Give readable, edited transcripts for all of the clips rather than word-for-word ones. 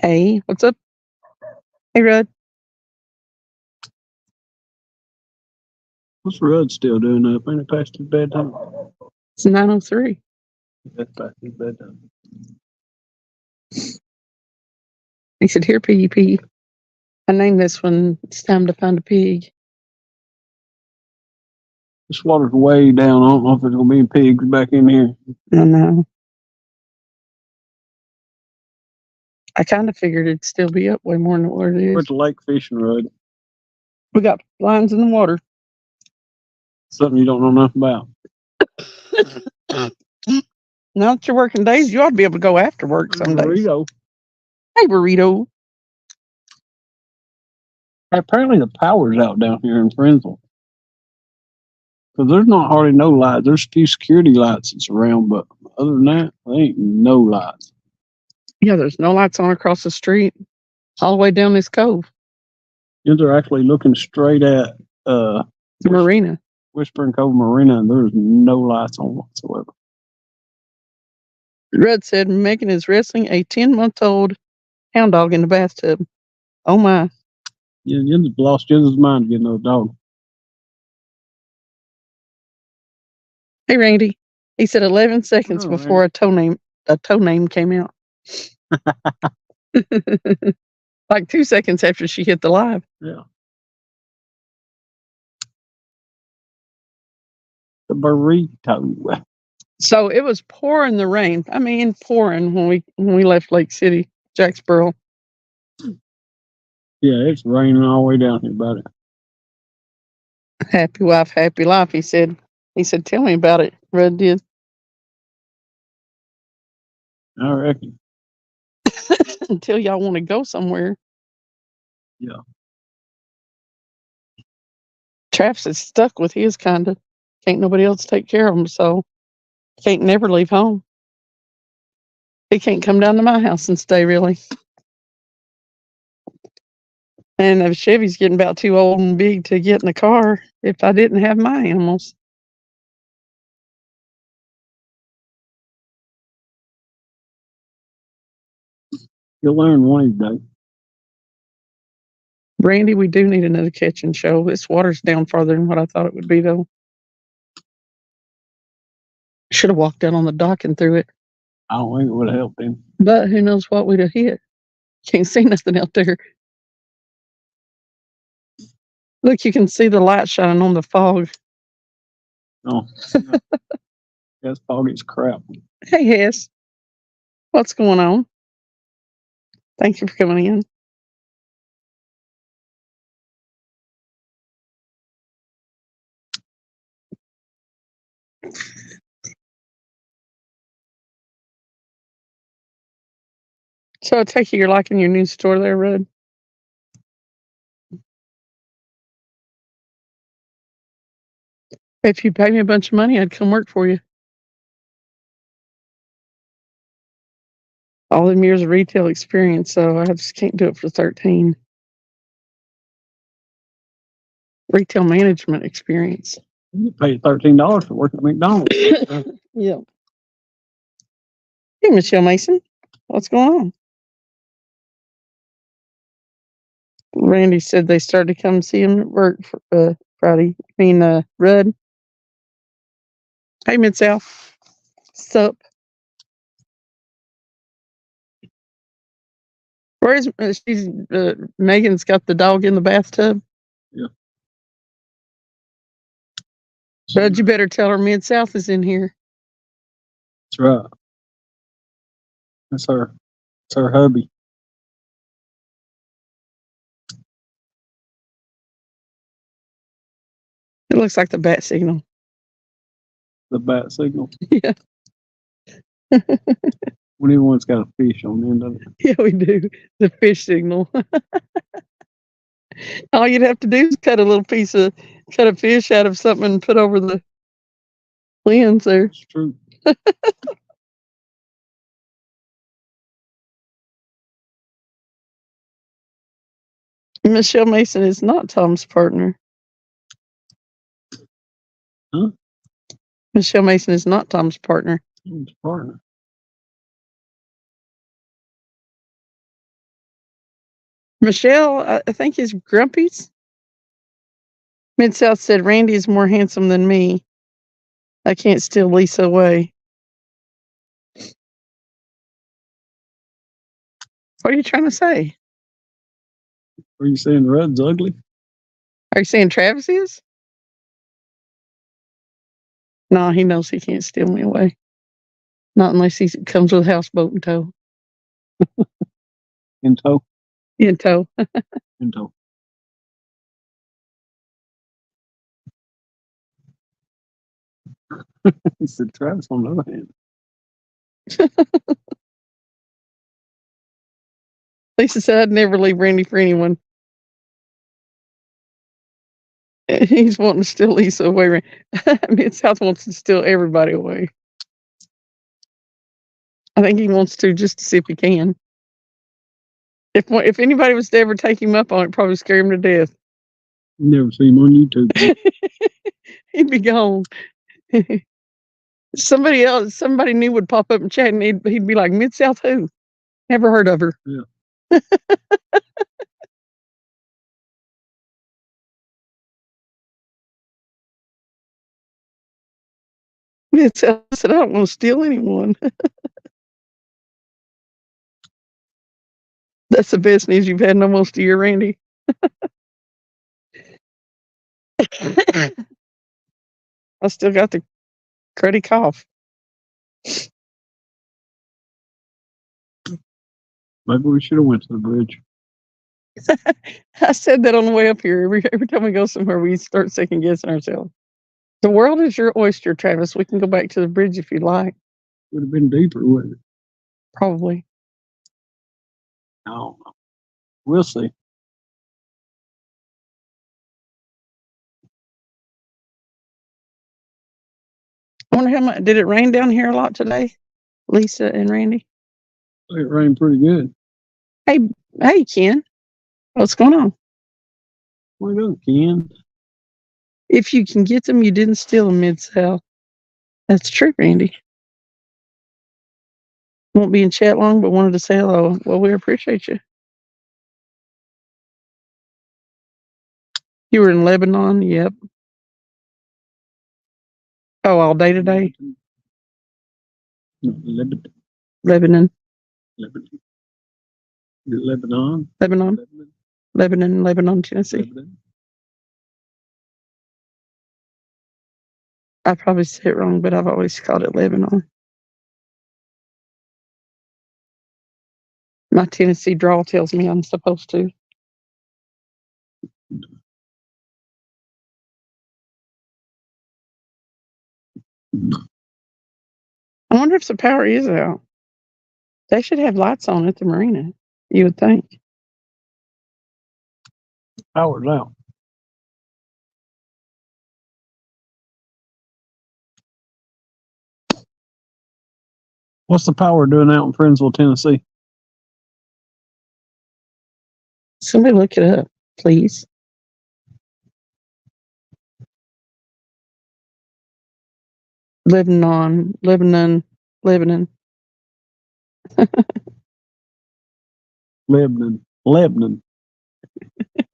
Hey, what's up? Hey, Rudd. What's Rudd still doing up? Ain't it past his bedtime? It's 9:03. That's past his bedtime. He said, "Here, Piggy Piggy. I named this one. It's time to find a pig." This water's way down. I don't know if there's gonna be any pigs back in here. I know. I kind of figured it'd still be up way more than what it We're is. at the lake fishing, Rudd. We got lines in the water. Something you don't know nothing about. Now that you're working days, you ought to be able to go after work some days. Burrito. Hey, burrito. Apparently the power's out down here in Friendsville. Because there's not hardly no lights. There's a few security lights that's around, but other than that, there ain't no lights. Yeah, there's no lights on across the street, all the way down this cove. They're actually looking straight at The marina. Whispering Cove Marina, and there's no lights on whatsoever. Rudd said Megan is wrestling a 10-month-old hound dog in the bathtub. Oh my. You just lost Jens's mind to get another dog. Hey, Randy. He said 11 seconds Oh, before a toe name came out. Like 2 seconds after she hit the live. Yeah. The burrito. So it was pouring the rain. I mean, pouring when we left Lake City, Jacksboro. Yeah, it's raining all the way down here, buddy. Happy wife, happy life. He said, tell me about it. Rudd did. I reckon. Until y'all want to go somewhere. Yeah. Travis is stuck with his kind of. Can't nobody else take care of him, so can't never leave home. He can't come down to my house and stay, really. And the Chevy's getting about too old and big to get in the car if I didn't have my animals. You'll learn one of these days. Randy, we do need another catching show. This water's down farther than what I thought it would be, though. Should have walked out on the dock and threw it. I don't think it would have helped him. But who knows what we'd have hit. Can't see nothing out there. Look, you can see the light shining on the fog. No. That's foggy as crap. Hey, Hess. What's going on? Thank you for coming in. So I take it you're liking your new store there, Rudd? If you pay me a bunch of money, I'd come work for you. All them years of retail experience, so I just can't do it for 13. Retail management experience. You pay $13 to work at McDonald's. Yeah. Hey, Michelle Mason. What's going on? Randy said they started to come see him at work for, Friday. Rudd. Hey, Mid-South. Sup? Where's Megan's got the dog in the bathtub? Yeah. Rudd, you better tell her Mid-South is in here. That's right. That's her hubby. It looks like the bat signal. The bat signal. Yeah. When everyone's got a fish on the end of it. Yeah, we do. The fish signal. All you'd have to do is cut a fish out of something and put over the lens there. It's true. Michelle Mason is not Tom's partner. Huh? Michelle Mason is not Tom's partner. It's partner. Michelle, I think is Grumpy's. Mid-South said Randy is more handsome than me. I can't steal Lisa away. What are you trying to say? Are you saying Rudd's ugly? Are you saying Travis is? No, he knows he can't steal me away. Not unless he comes with a houseboat in tow. In tow? In tow. In tow. He said Travis on the other hand. Lisa said I'd never leave Randy for anyone. He's wanting to steal Lisa away. Mid-South wants to steal everybody away. I think he wants to just to see if he can. If anybody was to ever take him up on it, probably scare him to death. Never see him on YouTube. He'd be gone. Somebody new would pop up and chat, and he'd be like, Mid-South who? Never heard of her. Yeah. Mid-South said, I don't want to steal anyone. That's the best news you've had in almost a year, Randy. I still got the cruddy cough. Maybe we should have went to the bridge. I said that on the way up here. Every time we go somewhere, we start second guessing ourselves. The world is your oyster, Travis. We can go back to the bridge if you'd like. Would have been deeper, wouldn't it? Probably. I don't know. We'll see. I wonder how much. Did it rain down here a lot today, Lisa and Randy? It rained pretty good. Hey, Ken. What's going on? What are you doing, Ken? If you can get them, you didn't steal them, Mid-South. That's true, Randy. Won't be in chat long, but wanted to say hello. Well, we appreciate you. You were in Lebanon? Yep. Oh, all day today? No, Lebanon. Lebanon. Lebanon. Is it Lebanon? Lebanon. Lebanon. Lebanon, Tennessee. Lebanon. I probably said it wrong, but I've always called it Lebanon. My Tennessee drawl tells me I'm supposed to. I wonder if the power is out. They should have lights on at the marina, you would think. Power's out. What's the power doing out in Friendsville, Tennessee? Somebody look it up, please. Lebanon. Lebanon.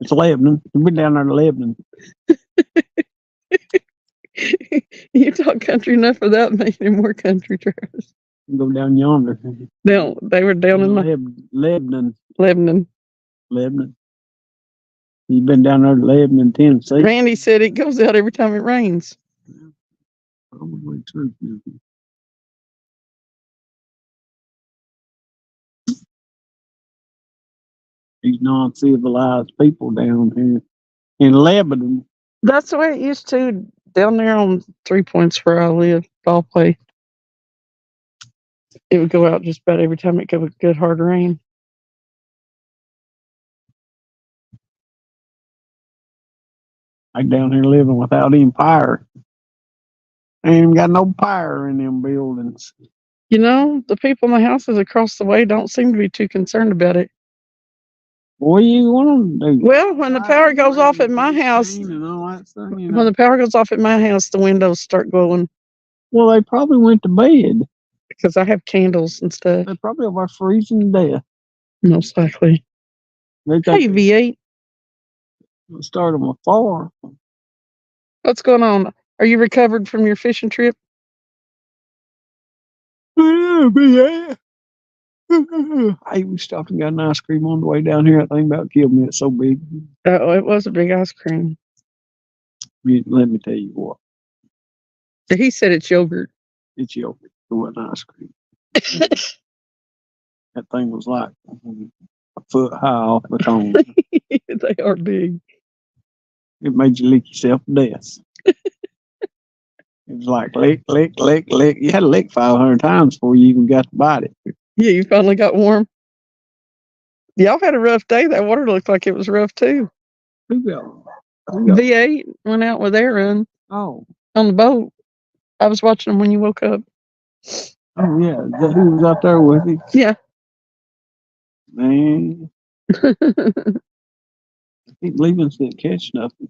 It's Lebanon. We've been down there to Lebanon. You talk country enough without making it more country, Travis. Go down yonder. No, they were down in Lebanon. Lebanon. You've been down there to Lebanon, Tennessee. Randy said it goes out every time it rains. Probably true. These non-civilized people down here in Lebanon. That's the way it used to down there on 3 Points where I live, ball play. It would go out just about every time it got a good hard rain. Like down here living without any power. Ain't even got no power in them buildings. You know, the people in the houses across the way don't seem to be too concerned about it. What do you want to do? Well, when the power goes off at my house, And all that stuff, you when know. the power goes off at my house, the windows start glowing Well, they probably went to bed. because I have candles and stuff. They probably are freezing to death. Most likely. They Hey, think V8, they start them afar. what's going on? Are you recovered from your fishing trip? Yeah, V8. Hey, we stopped and got an ice cream on the way down here. That thing about killed me. It's so big. Oh, it was a big ice cream. Let me tell you what. He said it's yogurt. It's yogurt. It wasn't ice cream. That thing was like a foot high off the cone. They are big. It made you lick yourself to death. It was like lick, lick, lick, lick. You had to lick 500 times before you even got to bite it. Yeah, you finally got warm. Y'all had a rough day. That water looked like it was rough too. Who got? V8 went out with Aaron Oh, on the boat. I was watching him when you woke up. oh yeah. Is that who was out there with you? Yeah. Man, I keep leaving so it catch nothing.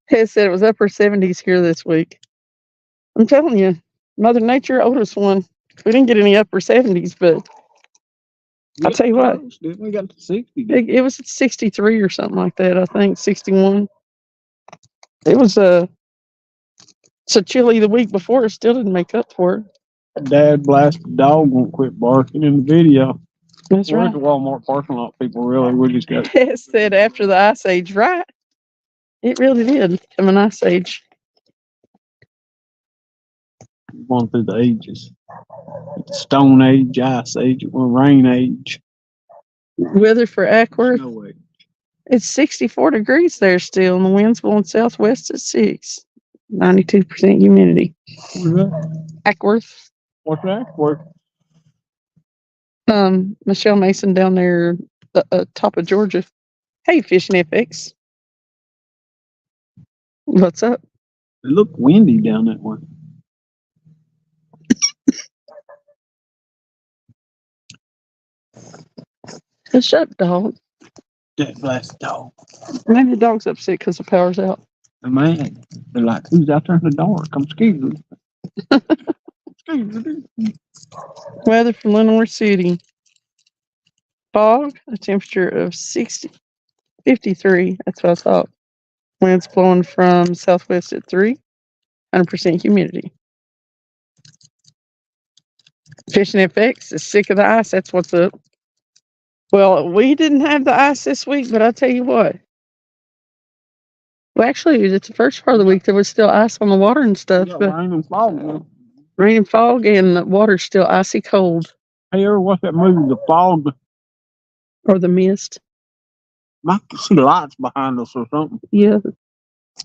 He said it was upper 70s here this week. I'm telling you, Mother Nature owed us one. We didn't get any upper 70s, but I'll tell you what, We got to 60. it was at 63 or something like that, I think, 61. It was so chilly the week before, it still didn't make up for it. Dad blasted dog won't quit barking in the video. That's We're right. at the Walmart parking lot, people. Really, we just got It said after the Ice Age, right? It really did become an Ice Age. gone through the ages. Stone Age, Ice Age, Rain Age, Weather for Ackworth. Snow Age. It's 64 degrees there still, and the wind's blowing southwest at 6. 92% humidity. What's that? Ackworth. What's that? What? Michelle Mason down there, top of Georgia. Hey, Fishing FX. What's up? It looked windy down that way. Shut up, dog. That last dog. Maybe the dog's upset because the power's out. The man, they're like, who's out there in the dark? I'm scared. Weather from Lenore City. Fog, a temperature of 53. That's what I thought. Winds blowing from southwest at 3. 100% humidity. Fishing FX is sick of the ice. That's what's up. Well, we didn't have the ice this week, but I'll tell you what. Well, actually, it's the first part of the week. There was still ice on the water and stuff. But rain and fog. Rain and fog, and the water's still icy cold. Hey, ever watch that movie, The Fog? Or the mist. I can see lights behind us or something. Yeah.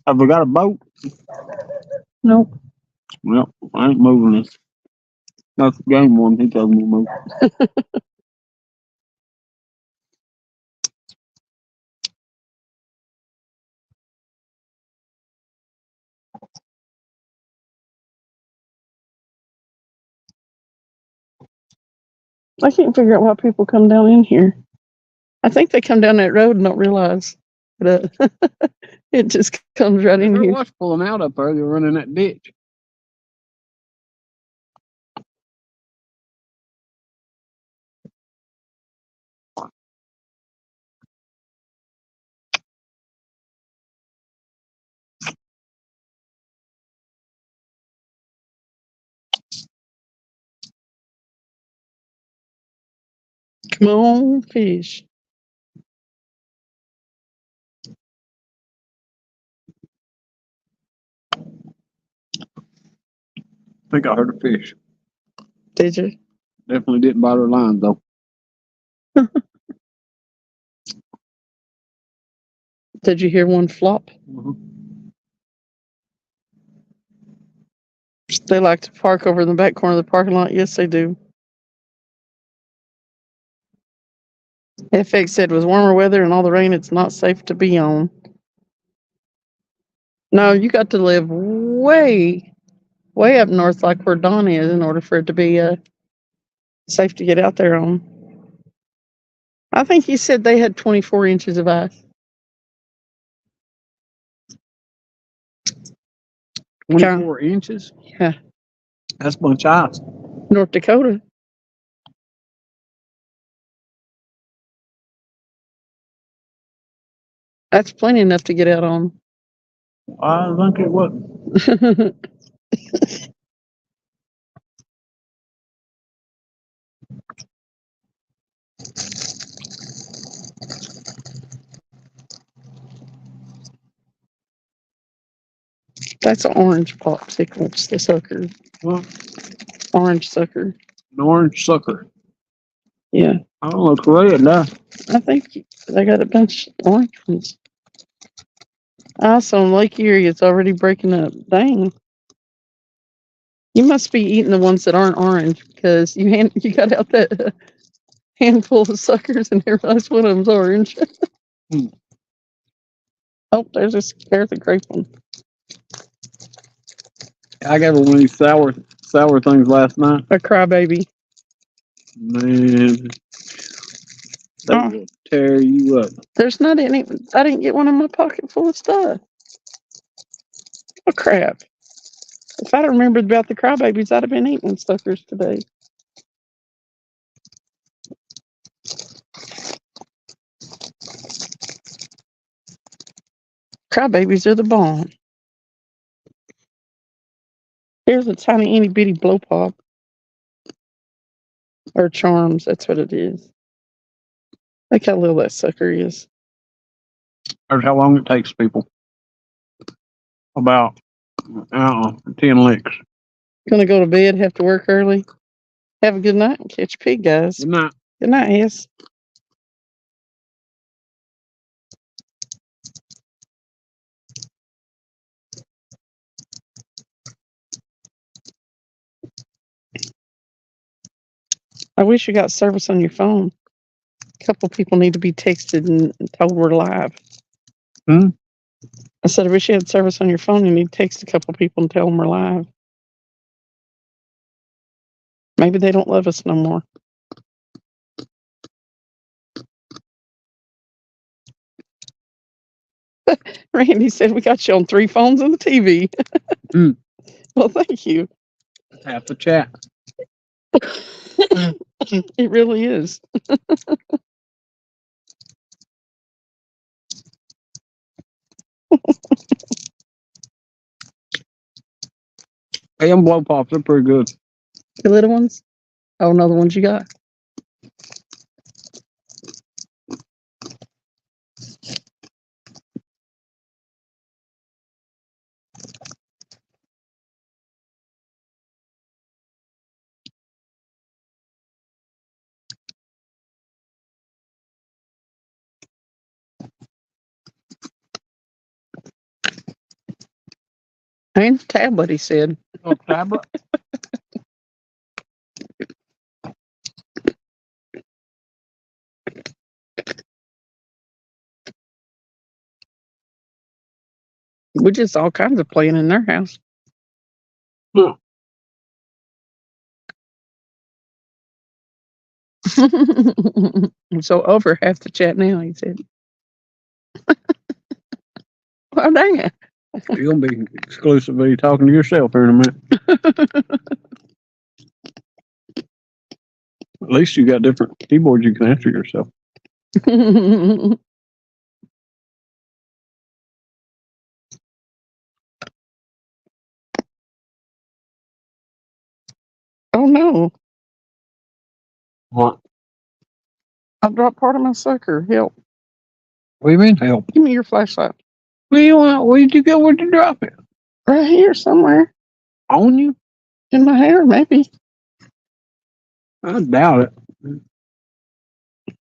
Have we got a boat? Nope. Well, I ain't moving this. That's the game one. He told me to move. I can't figure out why people come down in here. I think they come down that road and don't realize. But it just comes right in There here. was pulling out up there. They're running that ditch. Come on, fish. I think I heard a fish. Did you? Definitely didn't bite our line though. Did you hear one flop? They like to park over in the back corner of the parking lot. Yes, they do. FX said with warmer weather and all the rain, it's not safe to be on. No, you got to live way up north, like where Dawn is, in order for it to be safe to get out there on. I think he said they had 24 inches of ice. 24 inches? Yeah. That's a bunch of ice. North Dakota. That's plenty enough to get out on. I think it wasn't. That's an orange popsicle. It's the sucker. Well, Orange sucker. an orange sucker. Yeah. I don't look red now. I think they got a bunch of orange ones. Also, Lake Erie, it's already breaking up. Dang. You must be eating the ones that aren't orange because you got out that handful of suckers and realized one of them's orange. Oh, there's a grape one. I got one of these sour things last night. A crybaby. Man, they will tear you up. There's not any. I didn't get one in my pocket full of stuff. Oh crap! If I'd remembered about the crybabies, I'd have been eating suckers today. Crybabies are the bomb. Here's a tiny itty bitty blow pop. Or Charms, that's what it is. Look how little that sucker is. That's how long it takes people. About 10 licks. Gonna go to bed, have to work early. Have a good night and catch a pig, guys. Good night. Good night, Hess. I wish you got service on your phone. A couple people need to be texted and told we're live. I said, I wish you had service on your phone. You need to text a couple people and tell them we're live. Maybe they don't love us no more. Randy said we got you on 3 phones and the TV. Well, thank you. Half the chat. It really is. Hey, them blow pops, they're pretty good. The little ones? Oh, no, the ones you got. And tablet, he said. Oh, tablet? We just all kinds of playing in their house. Yeah. So over half the chat now, he said. Well, dang it. You're going to be exclusively talking to yourself here in a minute. At least you got different keyboards you can answer yourself. Oh, no. What? I dropped part of my sucker. Help. What do you mean help? Give me your flashlight. What do you want? Where did you go? Where'd you drop it? Right here somewhere. On you? In my hair, maybe. I doubt it.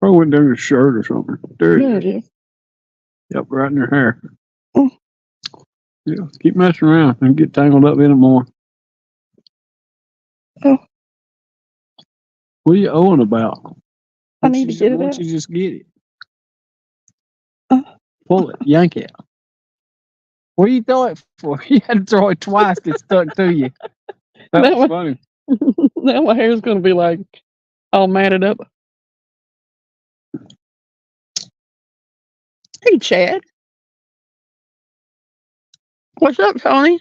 Probably went down your shirt or something. There it is. Yep, right in your hair. Oh. Yeah, keep messing around and get tangled up in it more. Oh. What are you owing about? I need to get it Why out. don't you just get it? Pull it, yank it. What do you throw it for? You had to throw it twice. It stuck to you. That was funny. Now my hair's going to be like all matted up. Hey, Chad. What's up, Tony?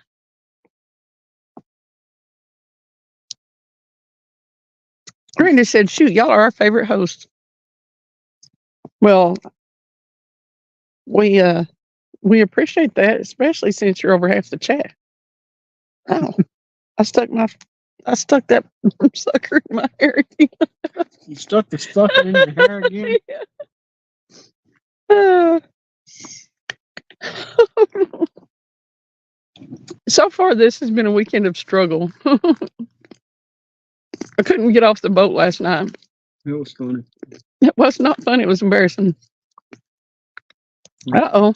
Randy said, shoot, y'all are our favorite host. Well, We appreciate that, especially since you're over half the chat. Oh, I stuck that sucker in my hair again. You stuck the sucker in your hair again? Uh, so far, this has been a weekend of struggle. I couldn't get off the boat last night. It was funny. It was not fun. It was embarrassing. Uh-oh.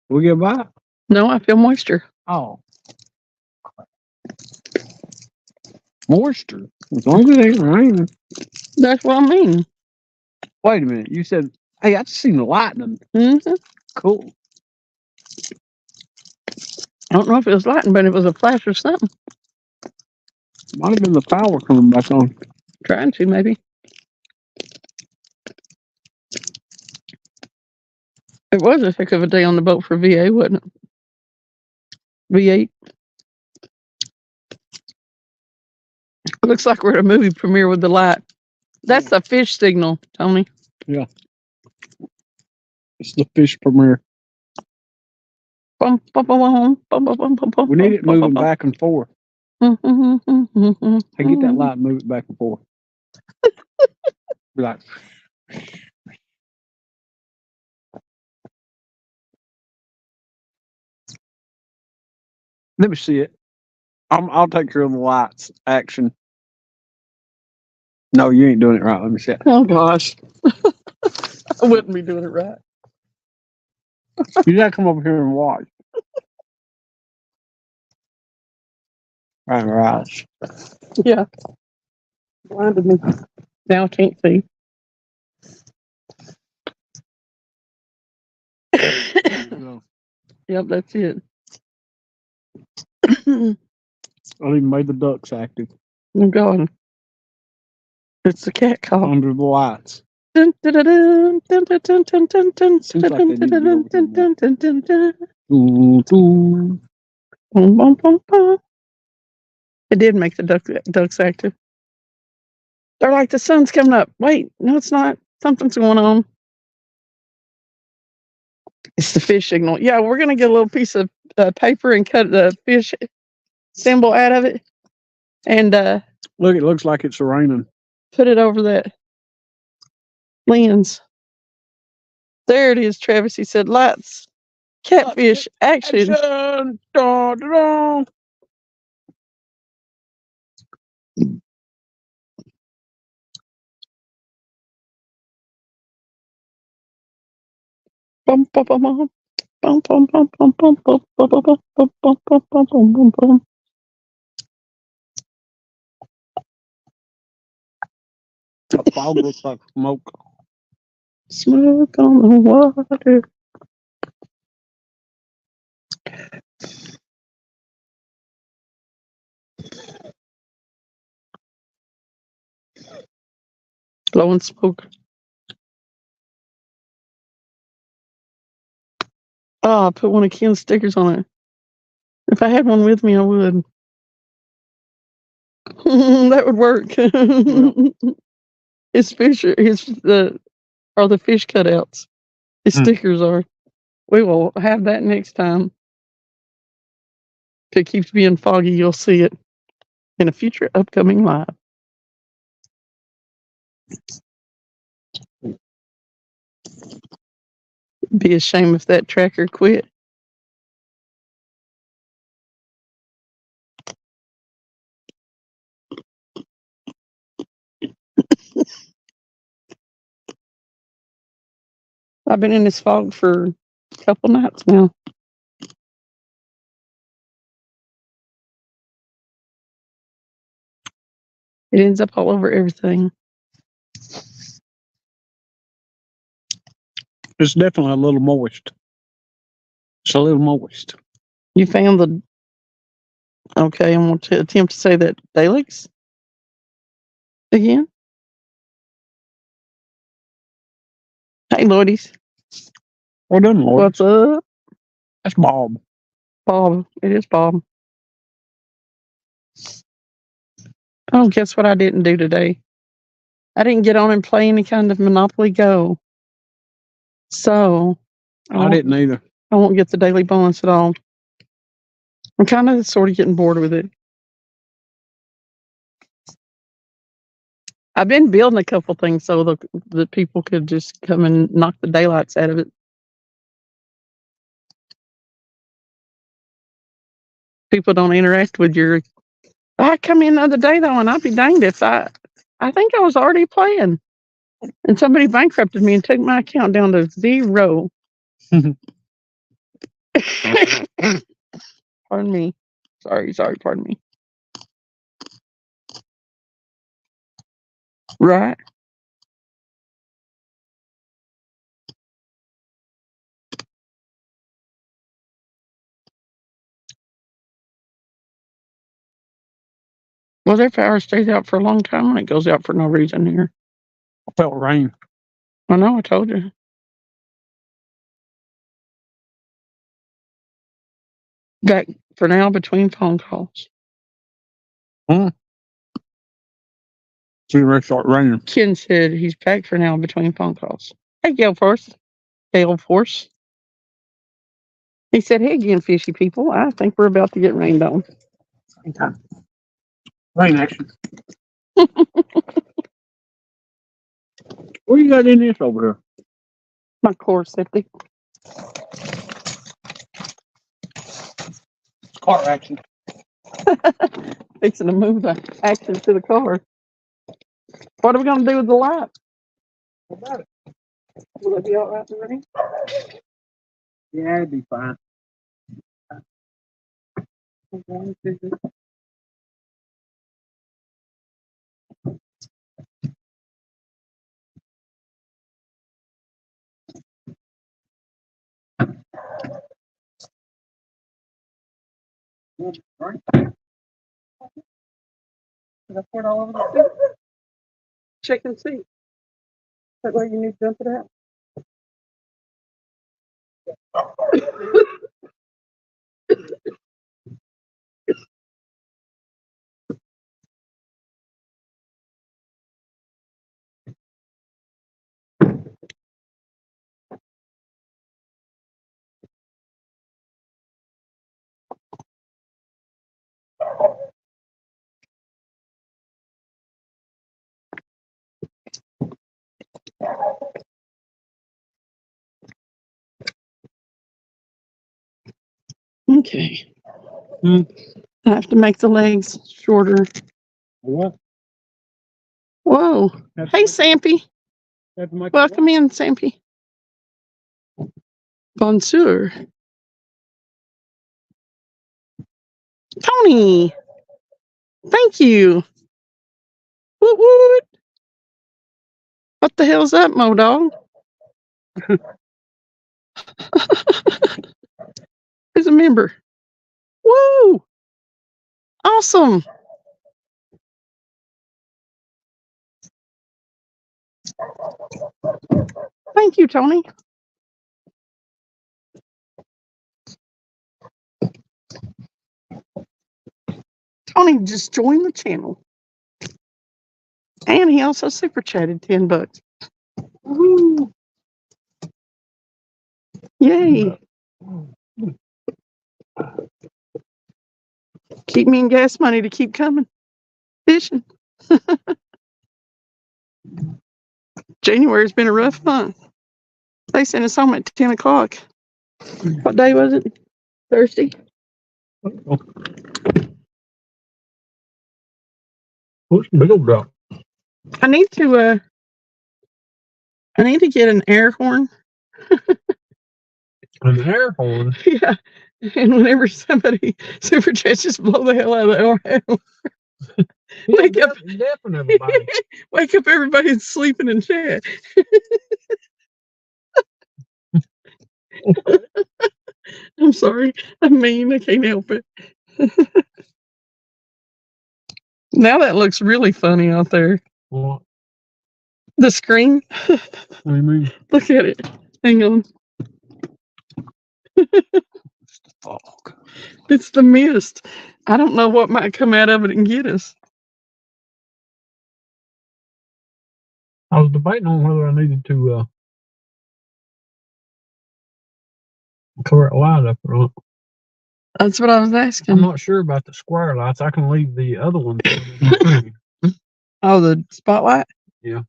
We get by? No, I feel moisture. Oh. Moisture. As long as it ain't raining. That's what I mean. Wait a minute. You said, hey, I just seen the lightning. Mm-hmm. Cool. I don't know if it was lightning, but it was a flash or something. Might have been the power coming back on. Trying to, maybe. It was a heck of a day on the boat for VA, wasn't it? V8. Looks like we're at a movie premiere with the light. That's the fish signal, Tony. Yeah. It's the fish premiere. Bum, bum, bum, bum, bum, bum, bum, bum, bum, We need it bum, moving bum, back and forth. bum. Hey, get that light, move it back and forth. Be like, let me see it. I'll take care of the lights. Action. No, you ain't doing it right. Let me see it. Oh gosh. I wouldn't be doing it right. You gotta come over here and watch. Right, right. Yeah. Blinded me. Now I can't see. Yep, that's it. I even made the ducks active Oh God. It's the cat call. under the lights. Dun, dun, dun, dun, dun, dun, dun, dun, dun, dun, Seems like they need to be over here more. dun, dun, dun, dun. Doo, doo. Boom, boom, boom, boom. It did make the ducks active. They're like, the sun's coming up. Wait, no, it's not. Something's going on. It's the fish signal. Yeah, we're going to get a little piece of paper and cut the fish symbol out of it and Look, it looks like it's raining. put it over that lens. There it is, Travis. He said, lights, catfish, action. Dun, dun, dun. Bum, bum, bum, bum. Bum, bum, bum, bum, bum, bum, bum, bum, bum, bum, bum, bum, bum, bum, bum, bum. The fog looks like smoke. Smoke on the water. Blowing smoke. Oh, I put one of Ken's stickers on it. If I had one with me, I would. That would work. His fish are the fish cutouts. His stickers are. We will have that next time. If it keeps being foggy, you'll see it in a future upcoming live. Be a shame if that tracker quit. I've been in this fog for a couple nights now. It ends up all over everything. It's definitely a little moist. It's a little moist. You found the. Okay, I'm going to attempt to say that Daleks again. Hey, Lloydies. Well done, Lord. What's up? That's Bob. Bob. It is Bob. Oh, guess what I didn't do today? I didn't get on and play any kind of Monopoly Go. So I didn't either. I won't get the daily bonus at all. I'm kind of sort of getting bored with it. I've been building a couple things so the people could just come and knock the daylights out of it. People don't interact with your. I come in the other day though, and I'd be danged if I think I was already playing, and somebody bankrupted me and took my account down to 0. Pardon me. Sorry. Pardon me. Right. Well, their power stays out for a long time when it goes out for no reason here. I felt rain. I know, I told you. Back for now between phone calls. So you're ready to start raining. Ken said he's back for now between phone calls. Hey, Gale Force. He said, hey again, fishy people. I think we're about to get rained on. Same time. Rain action. What you got in this over here? My core septic. It's car action. Fixing to move the action to the car. What are we going to do with the light? What about it? Will it be all right in the rain? Yeah, it'd be fine. Did I pour it all over the seat? Check and see. That way you need to dump it out. Okay. I have to make the legs shorter. What? Whoa. Hey, Sampy. Welcome in, Sampy. Bonjour. Tony. Thank you. Woot woot. What the hell's up, Modog? Who's a member? Woo! Awesome. Thank you, Tony. Tony just joined the channel. And he also super chatted $10. Woo! Yay. Keep me in gas money to keep coming. Fishing. January's been a rough month. They sent us home at 10 o'clock. What day was it? Thursday? What's the big old drop? I need to get an air horn. An air horn? Yeah. And whenever somebody super chats, just blow the hell out of the air horn. Wake up everybody. Wake up everybody that's sleeping in chat. I'm sorry. I'm mean. I can't help it. Now that looks really funny out there. What? The screen. What do you mean? Look at it. Hang on. It's the fog. It's the mist. I don't know what might come out of it and get us. I was debating on whether I needed to correct light up front. That's what I was I'm asking. not sure about the square lights. I can leave the other ones. Oh, the spotlight? Yeah.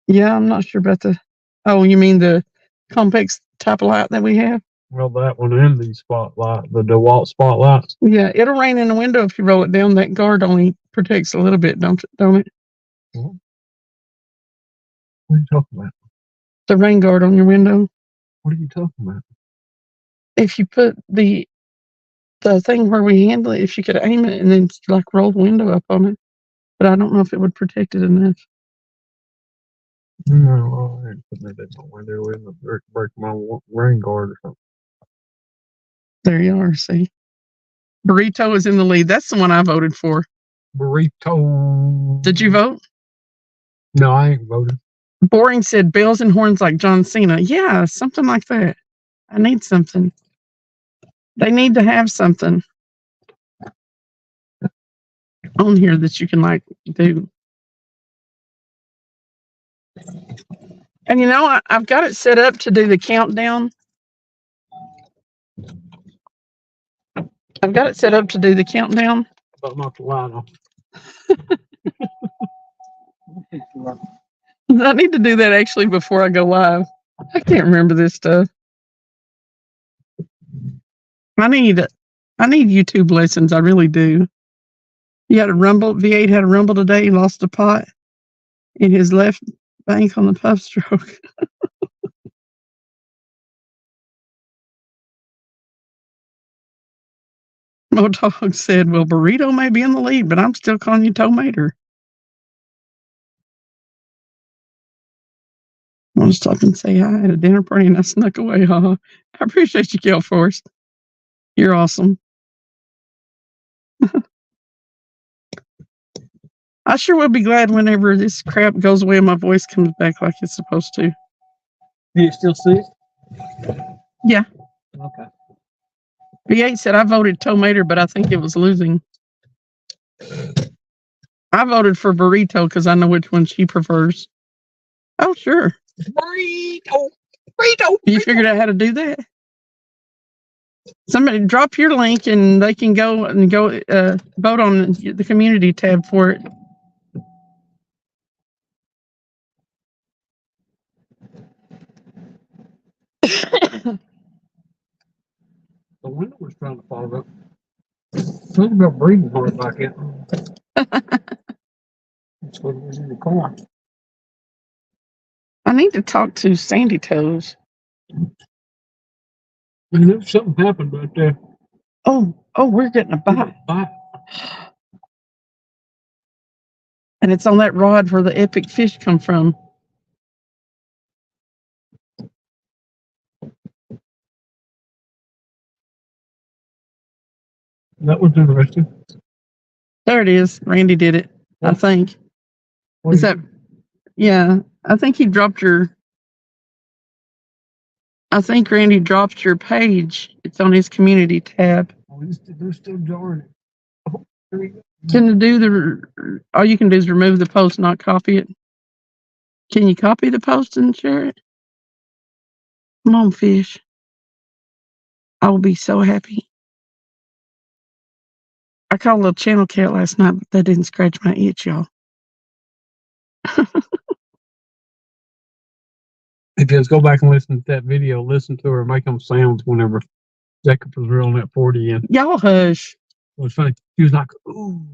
Yeah, I'm not sure about the. Oh, you mean the complex type of light that we have? Well, that one and the spotlight, the DeWalt spotlights. Yeah, it'll rain in the window if you roll it down. That guard only protects a little bit, don't it? What are you talking about? The rain guard on your window. What are you talking about? If you put the thing where we handle it, if you could aim it and then like roll the window up on it, but I don't know if it would protect it enough. No, I ain't putting that in my window. It'll break my rain guard or something. There you are. See, Burrito is in the lead. That's the one I voted for. Burrito. Did you vote? No, I ain't voted. Boring said bells and horns like John Cena. Yeah, something like that. I need something. They need to have something on here that you can like do. And you know, I've got it set up to do the countdown. I've got it set up to do the countdown. But not the light on. I need to do that actually before I go live. I can't remember this stuff. I need YouTube lessons. I really do. He had a rumble. V8 had a rumble today. He lost a pot in his left bank on the puff stroke. Modog said, well, Burrito may be in the lead, but I'm still calling you Tomater. I want to stop and say hi at a dinner party and I snuck away. I appreciate you, Gail Forrest. You're awesome. I sure will be glad whenever this crap goes away and my voice comes back like it's supposed to. Do you still see it? Yeah. Okay. V8 said I voted Tomater, but I think it was losing. I voted for Burrito because I know which one she prefers. Oh, sure. Burrito. You figured out how to do that? Somebody drop your link and they can go vote on the community tab for it. The window was trying to fall up. Something about breathing hard like it. That's what it was in the car. I need to talk to Sandy Toes. I knew something happened right there. Oh, we're getting a bite. And it's on that rod where the epic fish come from. That was interesting. There it is. Randy did it, I think. Is that? Yeah, I think he dropped your. I think Randy dropped your page. It's on his community tab. Oh, they're still jarring it. Oh, there we go. Can you do all you can do is remove the post, not copy it? Can you copy the post and share it? Come on, fish. I will be so happy. I caught a little channel cat last night, but that didn't scratch my itch, y'all. If you just go back and listen to that video, listen to her make them sounds whenever Jacob was reeling that 40 in. Y'all hush. It was funny. He was like, ooh.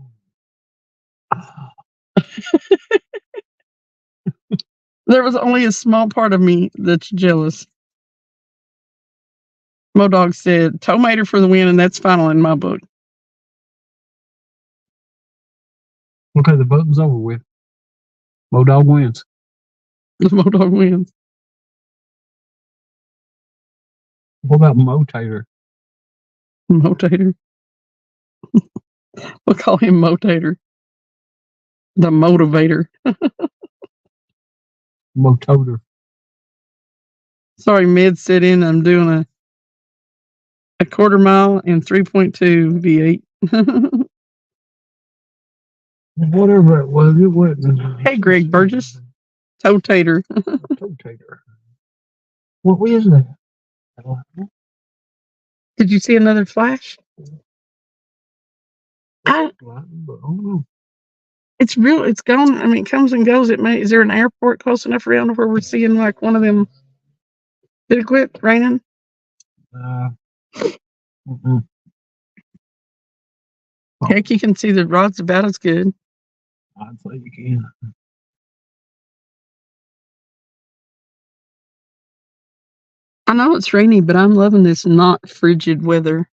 There was only a small part of me that's jealous. Modog said, Tomater for the win, and that's final in my book. Okay, the voting's over with. Modog wins. The Modog wins. What about Motator? Motator. We'll call him Motator. The motivator. Mototer. Sorry, mid sit in. I'm doing a quarter mile and 3.2 V8. Whatever it was, it wasn't. Hey, Greg Burgess. Totator. Totator. What is that? Did you see another flash? But I don't know. It's real. It's gone. I mean, it comes and goes. Is there an airport close enough around where we're seeing like one of them? Did it quit raining? Mm-mm. Heck, you can see the rod's about as good. I'd say you can. I know it's rainy, but I'm loving this not frigid weather.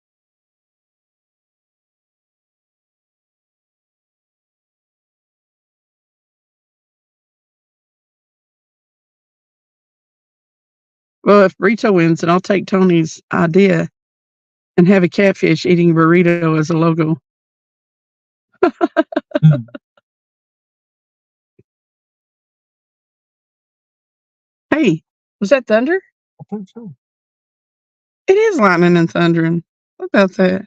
Well, if Burrito wins, then I'll take Tony's idea and have a catfish eating burrito as a logo. Hey, was that thunder? I think so. It is lightning and thundering. What about that?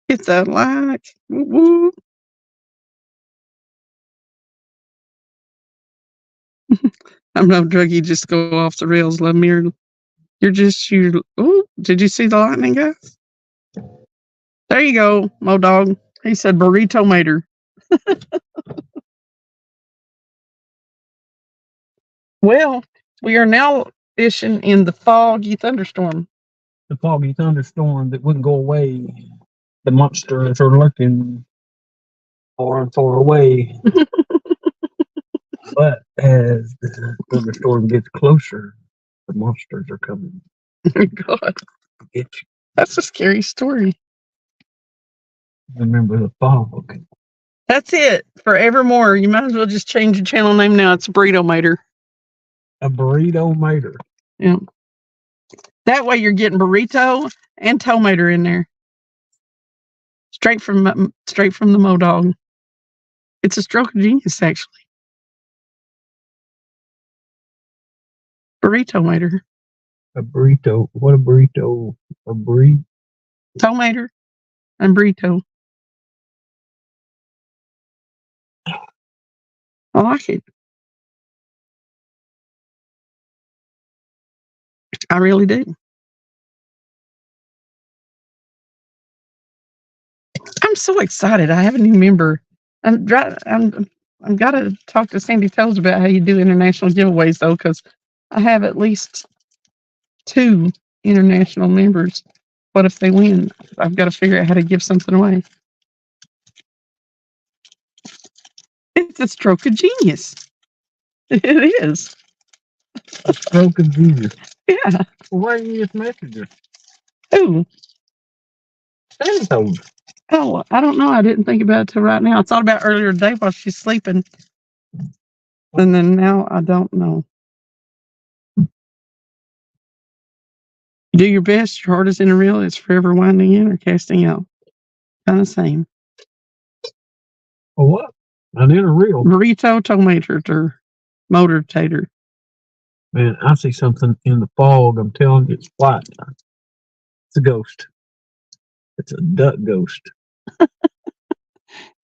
Hit that like. Whoop, whoop. I'm no druggie, just go off the rails, love me. You're just you. Oh, did you see the lightning, guys? There you go, Mo Dog. He said burrito mater. Well, we are now fishing in the foggy thunderstorm. The foggy thunderstorm that wouldn't go away. The monsters are lurking far and far away. But as the thunderstorm gets closer, the monsters are coming Oh, God, to get you. that's a scary story. Remember the fog. That's it. Forevermore. You might as well just change your channel name now. It's Burrito Mater. A burrito mater. Yeah. That way you're getting burrito and tomater in there. Straight from the Mo Dog. It's a stroke of genius, actually. Burrito mater. A burrito. What a burrito. A burrito. Tomater and burrito. I like it. I really do. I'm so excited. I have a new member. I'm gotta talk to Sandy Toes about how you do international giveaways though, because I have at least 2 international members. What if they win? I've got to figure out how to give something away. It's a stroke of genius. It is. A stroke of genius. Yeah. Well, why didn't you just message her? Ooh. Sandy told her. Oh, I don't know. I didn't think about it till right now. I thought about it earlier today while she's sleeping. And then now I don't know. Do your best. Your heart is in a reel. It's forever winding in or casting out. Kind of same. Well, what? An inner reel. Burrito, tomato, or motor tater. Man, I see something in the fog. I'm telling you, it's white. It's a ghost. It's a duck ghost.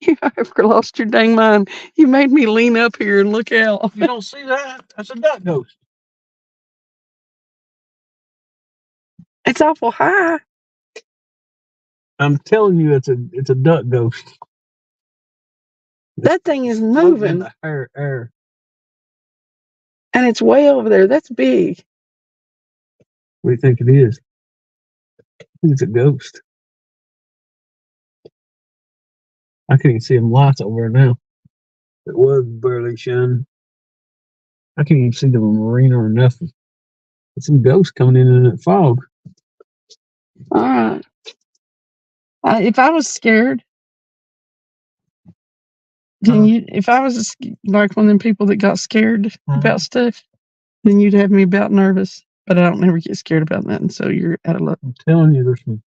You have lost your dang mind. You made me lean up here and look out. You don't see that? That's a duck ghost. It's awful high. I'm telling you, it's a duck ghost. That thing is Floating in moving. the air. And it's way over there. That's big. What do you think it is? I think it's a ghost. I can't even see them lights over there now. It was barely shining. I can't even see the marina or nothing. There's some ghosts coming in that fog. All right. If I was scared, if I was like one of them people that got scared about stuff, then you'd have me about nervous. But I don't never get scared about nothing, so you're out of luck. I'm telling you, there's some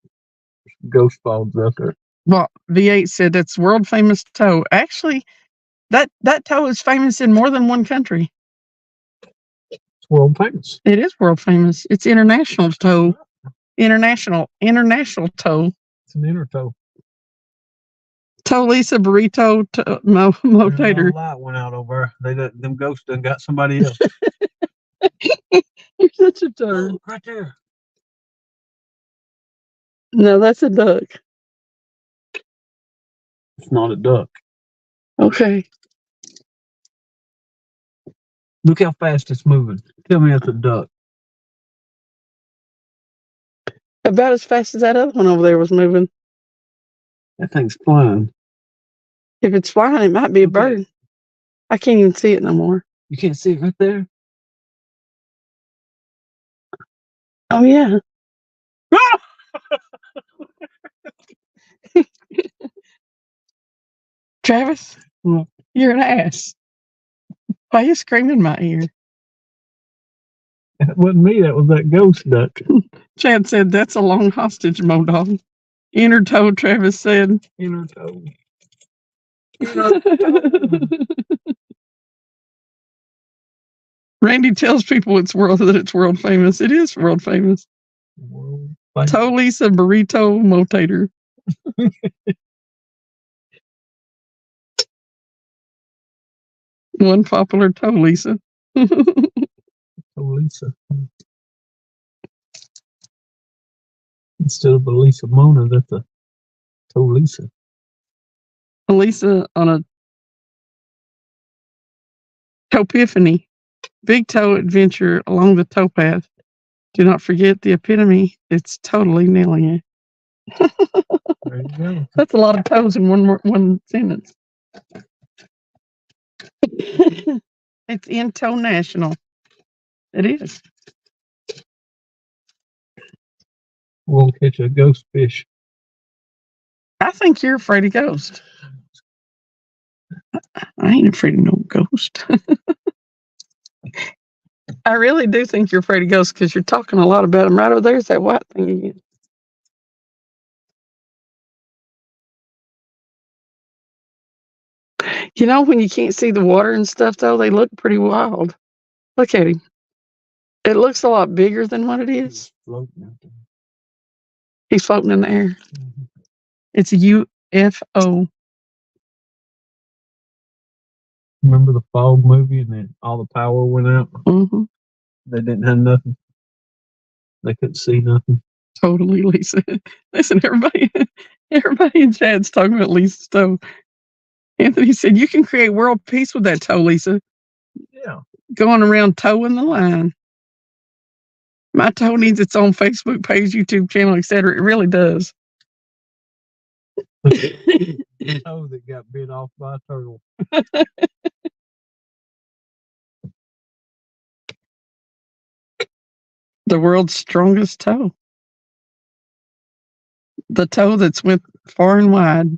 ghost fogs out there. Well, V8 said that's world famous toe. Actually, that toe is famous in more than one country. It's world famous. It is world famous. It's international toe. International toe. It's an inner toe. Toe Lisa burrito motator. Light went out over there. Them ghosts done got somebody else. You're That's a turd. Right there. No, that's a duck. It's not a duck. Okay. Look how fast it's moving. Tell me it's a duck. About as fast as that other one over there was moving. That thing's flying. If it's flying, it might be a Okay. bird. I can't even see it no more. You can't see it right there? Oh, yeah. Travis, What? you're an ass. Why are you screaming in my ear? That wasn't me. That was that ghost duck. Chad said, that's a long hostage, Modog. Inner toe, Travis said. Inner toe. Randy tells people that it's world famous. It is world famous. World Toe Lisa Burrito Motator. One popular Toe Lisa. Lisa. Instead of a Lisa Mona, that's a Toe Lisa. Lisa on a Toepiphany. Big toe adventure along the towpath. Do not forget the epitome. It's totally nailing it. There you go. That's a lot of toes in one sentence. It's international. It is. We'll catch a ghost fish. I think you're afraid of ghosts. I ain't afraid of no ghost. I really do think you're afraid of ghosts because you're talking a lot about them. Right over there's that white thing again. You know, when you can't see the water and stuff, though, they look pretty wild. Look at him. It looks a lot bigger than what it is. Floating out there. He's floating in the air. Mhm. It's a UFO. Remember the Fog movie and then all the power went out? Mm-hmm. They didn't have nothing. They couldn't see nothing. Totally, Lisa. Listen, everybody in Chad's talking about Lisa's toe. Anthony said, you can create world peace with that toe, Lisa. Yeah. Going around toeing the line. My toe needs its own Facebook page, YouTube channel, etc. It really does. The toe that got bit off by a turtle. The world's strongest toe. The toe that's went far and wide.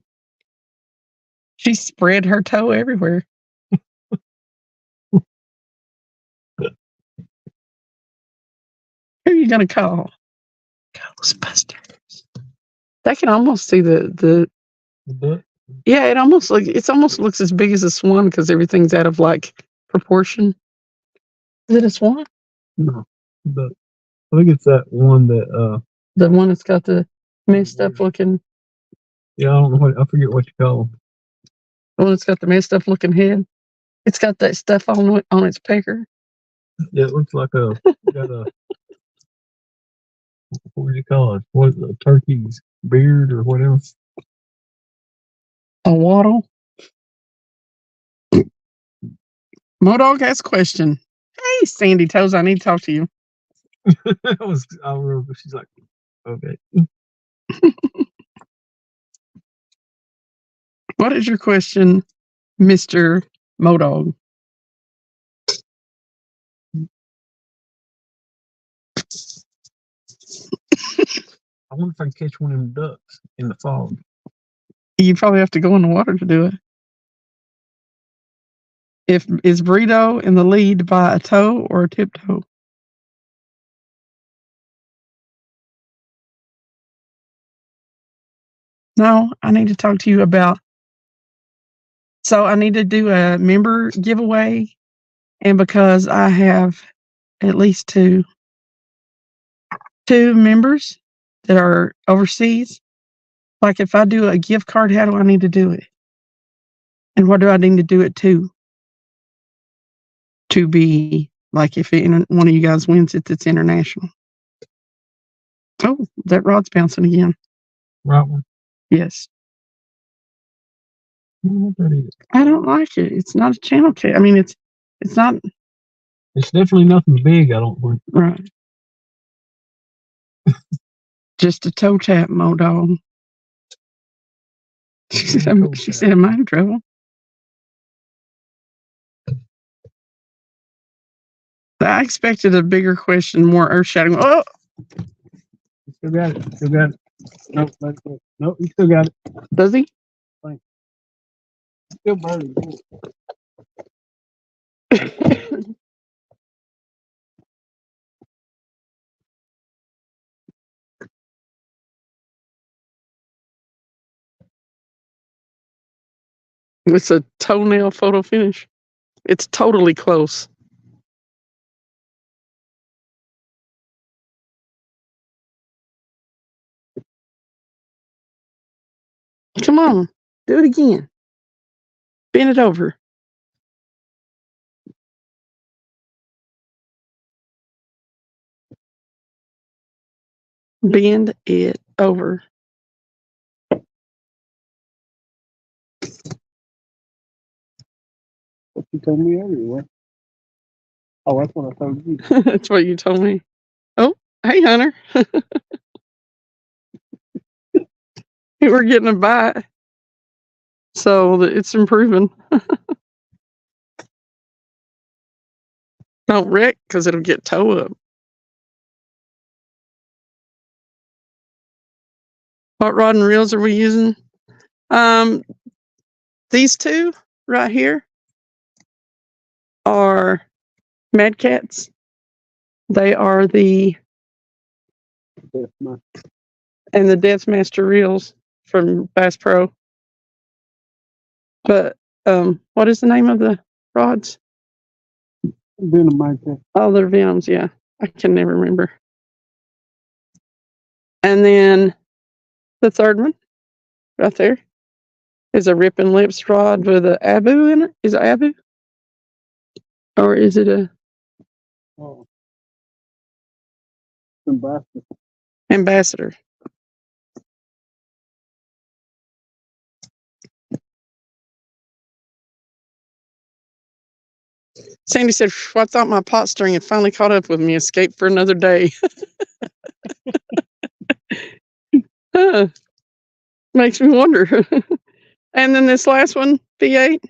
She spread her toe everywhere. Who are you gonna call? Ghostbusters. They can almost see the duck? yeah, it almost looks as big as a swan because everything's out of like proportion. Is it a swan? No. Duck. I think it's that one that The one that's got the messed up looking yeah, I don't know what I forget what you call them. the one that's got the messed up looking head. It's got that stuff on its pecker. Yeah, it looks like got a what do you call it? What a turkey's beard or what else? A waddle. Modog has a question. Hey, Sandy Toes, I need to talk to you. I remember she's like, okay. What is your question, Mr. Modog? I wonder if I can catch one of them ducks in the fog. You probably have to go in the water to do it. Is Burrito in the lead by a toe or a tiptoe? No, I need to talk to you about. So I need to do a member giveaway, and because I have at least two members that are overseas, like if I do a gift card, how do I need to do it? And what do I need to do it to be Like if one of you guys wins it, it's international. Oh, that rod's bouncing again. Right one. Yes. I don't know what that is. I don't like it. It's not a channel cat. I mean, it's not It's definitely nothing big, I don't think. right. Just a toe tap, Mo dog. She said, "Am I in trouble?" I expected a bigger question, more earth shattering. Oh, You still got it. Still got it. Nope. Nope. You still got it. does he? Still burning. It's a toenail photo finish. It's totally close. Come on, do it again. Bend it over. Bend it over. What you told me earlier. Oh, that's what I told you. That's what you told me. Oh, hey, Hunter. We're getting a bite. So it's improving. Don't wreck because it'll get toe up. What rod and reels are we using? These two right here are Mad Cats. They are the Deathmaster reels from Bass Pro. But what is the name of the rods? Venom. Oh, they're Venoms, yeah. I can never remember. And then the third one, right there, is a Rip and Lips rod with an Abu in it. Is it Abu? Or is it a Ambassador? Sandy said, I thought my pot string had finally caught up with me. Escape for another day. Makes me wonder. And then this last one, V8,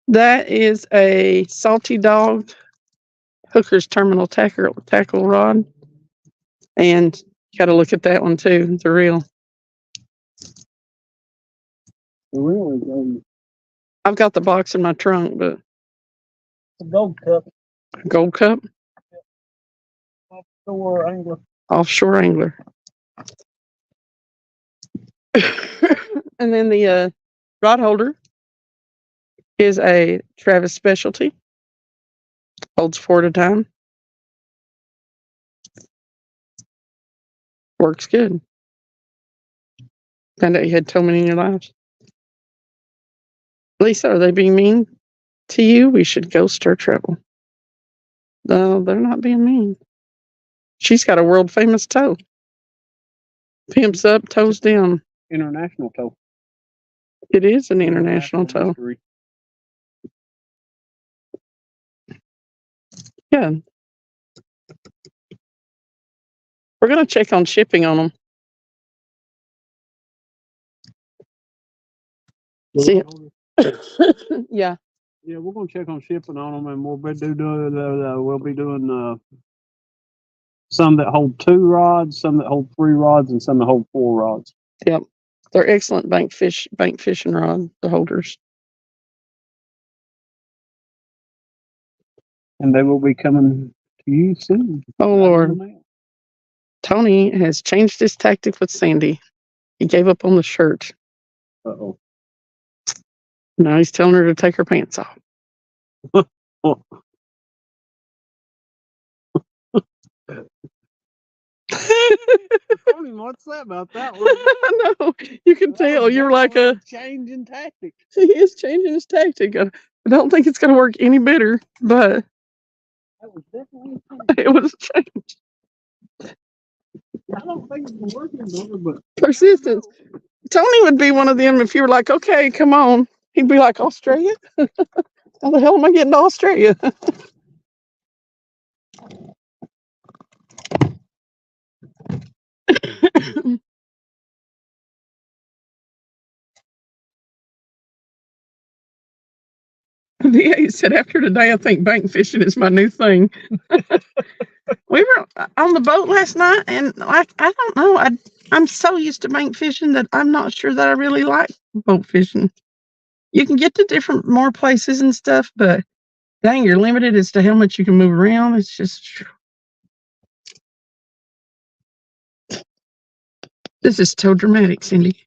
that is a Salty Dog Hooker's Terminal tackle rod. And you got to look at that one too, the reel. The reel is I've got the box in my trunk, but a Gold Cup. Gold Cup? Offshore angler. Offshore angler. And then the rod holder is a Travis Specialty. Holds 4 at a time. Works good. Found out you had so many in your lives. Lisa, are they being mean to you? We should go stir trouble. No, they're not being mean. She's got a world famous toe. Pimps up, toes down. International toe. It is an international toe. Mystery. Yeah. We're going to check on shipping on them. See, yeah. Yeah, we're gonna check on shipping on them, and we'll be doing some that hold 2 rods, some that hold 3 rods, and some that hold 4 rods. Yep. They're excellent bank fishing rod, the holders. And they will be coming to you soon. Oh, Lord. Tony has changed his tactic with Sandy. He gave up on the shirt. Uh-oh. Now he's telling her to take her pants off. Tony, what's that about that one? I know. You can tell. You're like a changing tactic. He is changing his tactic. I don't think it's going to work any better, but That was definitely a change. It was a change. I don't think it's working, brother, but Persistence. Tony would be one of them if you were like, okay, come on. He'd be like, Australia? How the hell am I getting to Australia? VA said, after today, I think bank fishing is my new thing. We were on the boat last night, and like, I don't know. I'm so used to bank fishing that I'm not sure that I really like boat fishing. You can get to more places and stuff, but dang, you're limited as to how much you can move around. It's just, this is so dramatic, Cindy.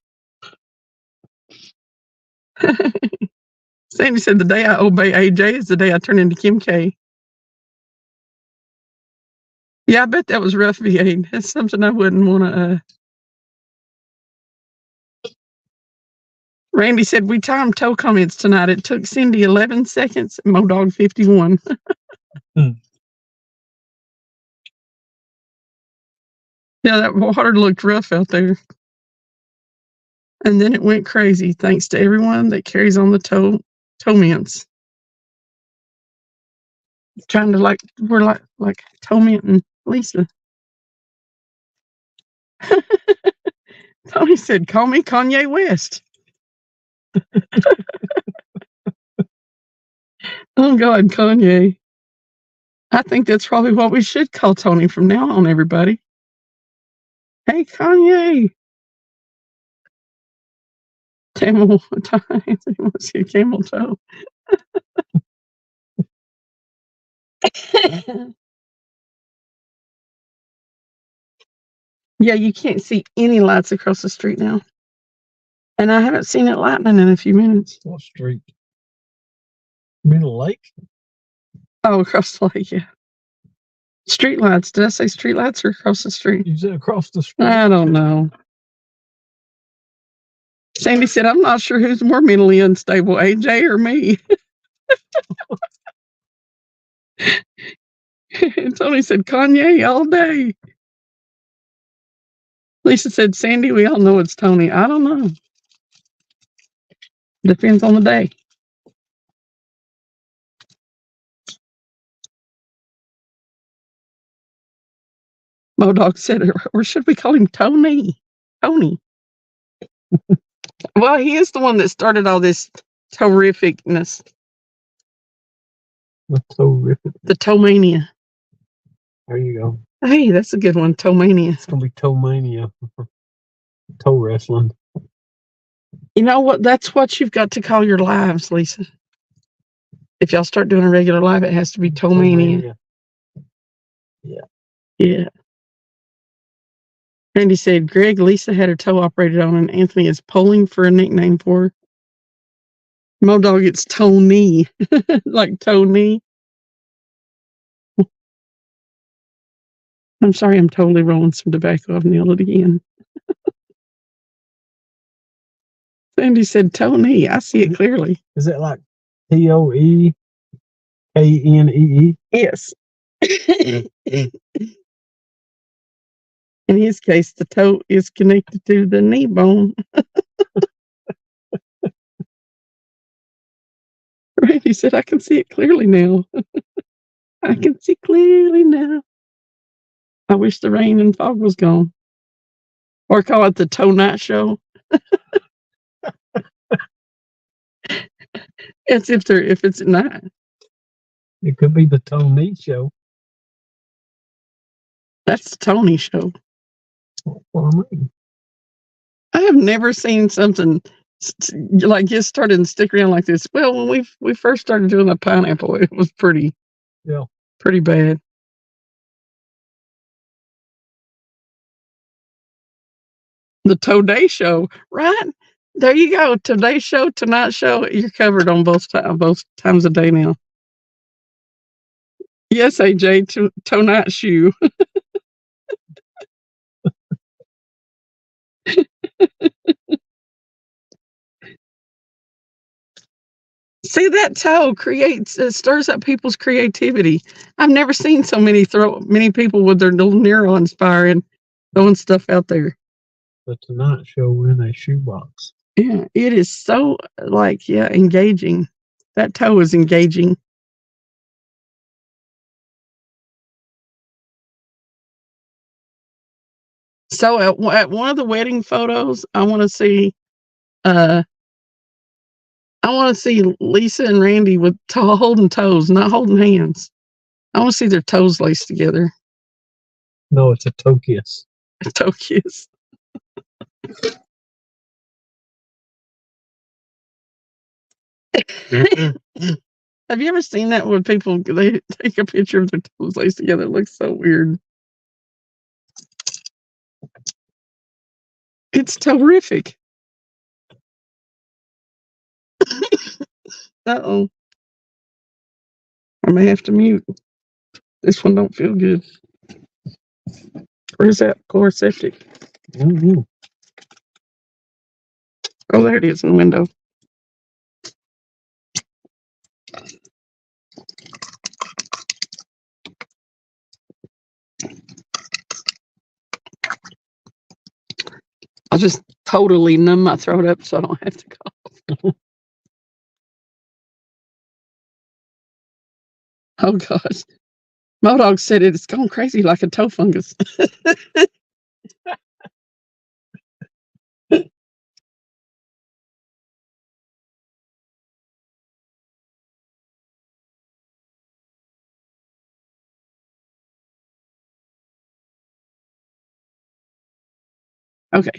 Sandy said, the day I obey AJ is the day I turn into Kim K. Yeah, I bet that was rough, VA. That's something I wouldn't want to. Randy said, we timed tow comments tonight. It took Cindy 11 seconds and Modog 51. Yeah, that water looked rough out there. And then it went crazy, thanks to everyone that carries on the tow mints. Trying to we're like tow mint and Lisa. Tony said, call me Kanye West. Oh God, Kanye. I think that's probably what we should call Tony from now on, everybody. Hey, Kanye. Camel time. Let's see, camel toe. Yeah, you can't see any lights across the street now. And I haven't seen it lightning in a few minutes. What street? Middle Lake? Oh, across the lake, yeah. Street lights. Did I say street lights or across the street? You said across the street. I don't know. Sandy said, I'm not sure who's more mentally unstable, AJ or me. Tony said, Kanye all day. Lisa said, Sandy, we all know it's Tony. I don't know. Depends on the day. Modog said, or should we call him Tony? Tony. Well, he is the one that started all this terrificness. That's so ripping. The Tomania. There you go. Hey, that's a good one. Tomania. It's gonna be toe mania. Toe wrestling. You know what? That's what you've got to call your lives, Lisa. If y'all start doing a regular live, it has to be Tomania. Yeah. Randy said, Greg, Lisa had her toe operated on, and Anthony is polling for a nickname for her. Modog, it's Tony. Like Tony. I'm sorry, I'm totally rolling some tobacco. I've nailed it again. Sandy said, Tony. I see it clearly. Is it like TOEKNEE? Yes. In his case, the toe is connected to the knee bone. Randy said, I can see it clearly now. I can see clearly now. I wish the rain and fog was gone. Or call it the Toe Night Show. It's if it's at night. It could be the Tony show. That's the Tony Show. What I mean. I have never seen something like just started and stick around like this. Well, when we first started doing the pineapple, it was pretty bad. The Today Show, right? There you go. Today Show, Tonight Show. You're covered on both times a day now. Yes, AJ, Tonight Shoe. See, that toe stirs up people's creativity. I've never seen so many people with their little neurons firing, throwing stuff out there. The Tonight Show in a shoebox. Yeah, it is so engaging. That toe is engaging. So at one of the wedding photos, I want to see Lisa and Randy with holding toes, not holding hands. I want to see their toes laced together. No, it's a toe kiss. A toe kiss. Have you ever seen that when people they take a picture of their toes laced together? It looks so weird. It's terrific. Uh-oh. I may have to mute. This one don't feel good. Where's that Chloraseptic? Mm-hmm. Oh, there it is in the window. I'll just totally numb my throat up so I don't have to cough. Oh, gosh. Modog said it's gone crazy like a toe fungus. Okay.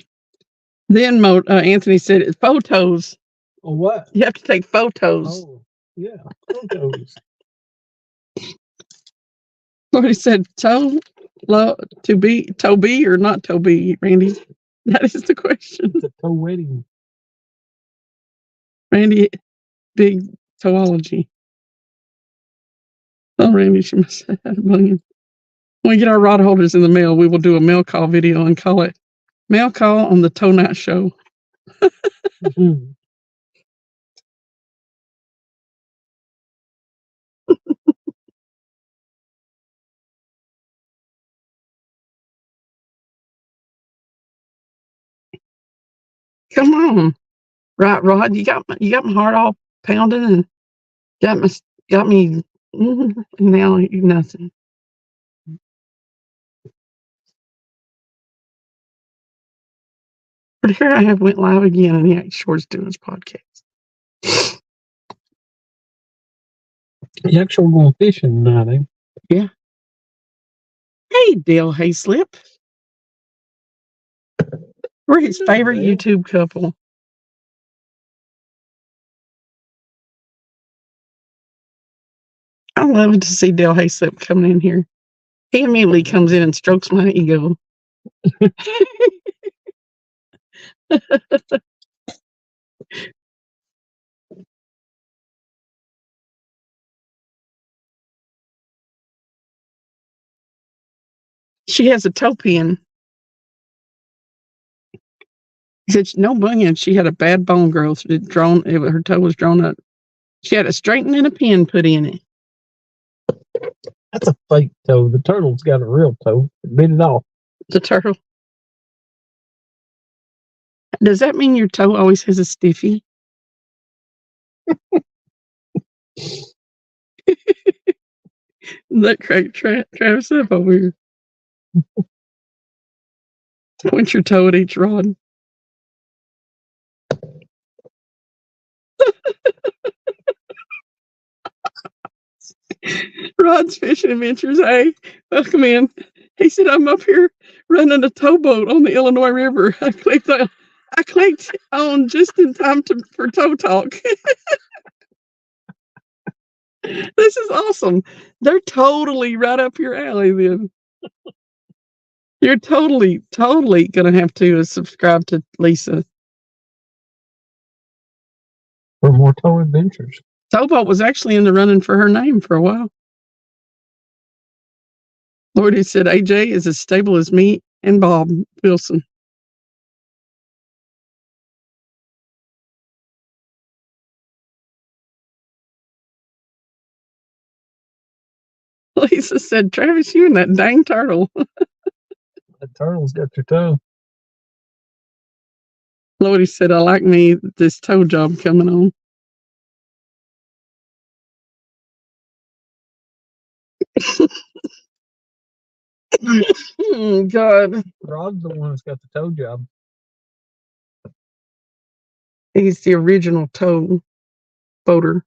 Then Anthony said it's photos. Oh, what? You have to take photos. Oh, yeah. Photos. What he said, to be or not to be, Randy? That is the question. It's a toe wedding. Randy, big toology. Oh, Randy, she must have had a million. When we get our rod holders in the mail, we will do a mail call video and call it Mail Call on the Toe Night Show. Mm-hmm. Come on, right, Rod? You got my heart all pounding and got me. Now you nothing. But here I have went live again, and he actually Short's doing his podcast. You actually going fishing tonight, eh? Yeah. Hey, Dale Hayslip. We're his favorite YouTube couple. I love to see Dale Hayslip coming in here. He immediately comes in and strokes my ego. She has a toe pin. He said no bunion. She had a bad bone growth. Her toe was drawn up. She had a straighten and a pin put in it. That's a fake toe. The turtle's got a real toe. It bit it off. The turtle. Does that mean your toe always has a stiffy? That cracked Travis up over here. Point your toe at each rod. Rod's Fishing Adventures. Hey, welcome in. He said, I'm up here running a towboat on the Illinois River. I clicked on just in time for Tow Talk. This is awesome. They're totally right up your alley then. You're totally going to have to subscribe to Lisa. For more tow adventures. Towboat was actually in the running for her name for a while. Lordy said AJ is as stable as me and Bob Wilson. Lisa said, Travis, you and that dang turtle. That turtle's got your toe. Lordy said, I like me this toe job coming on. God. Rod's the one that's got the toe job. He's the original toe boater.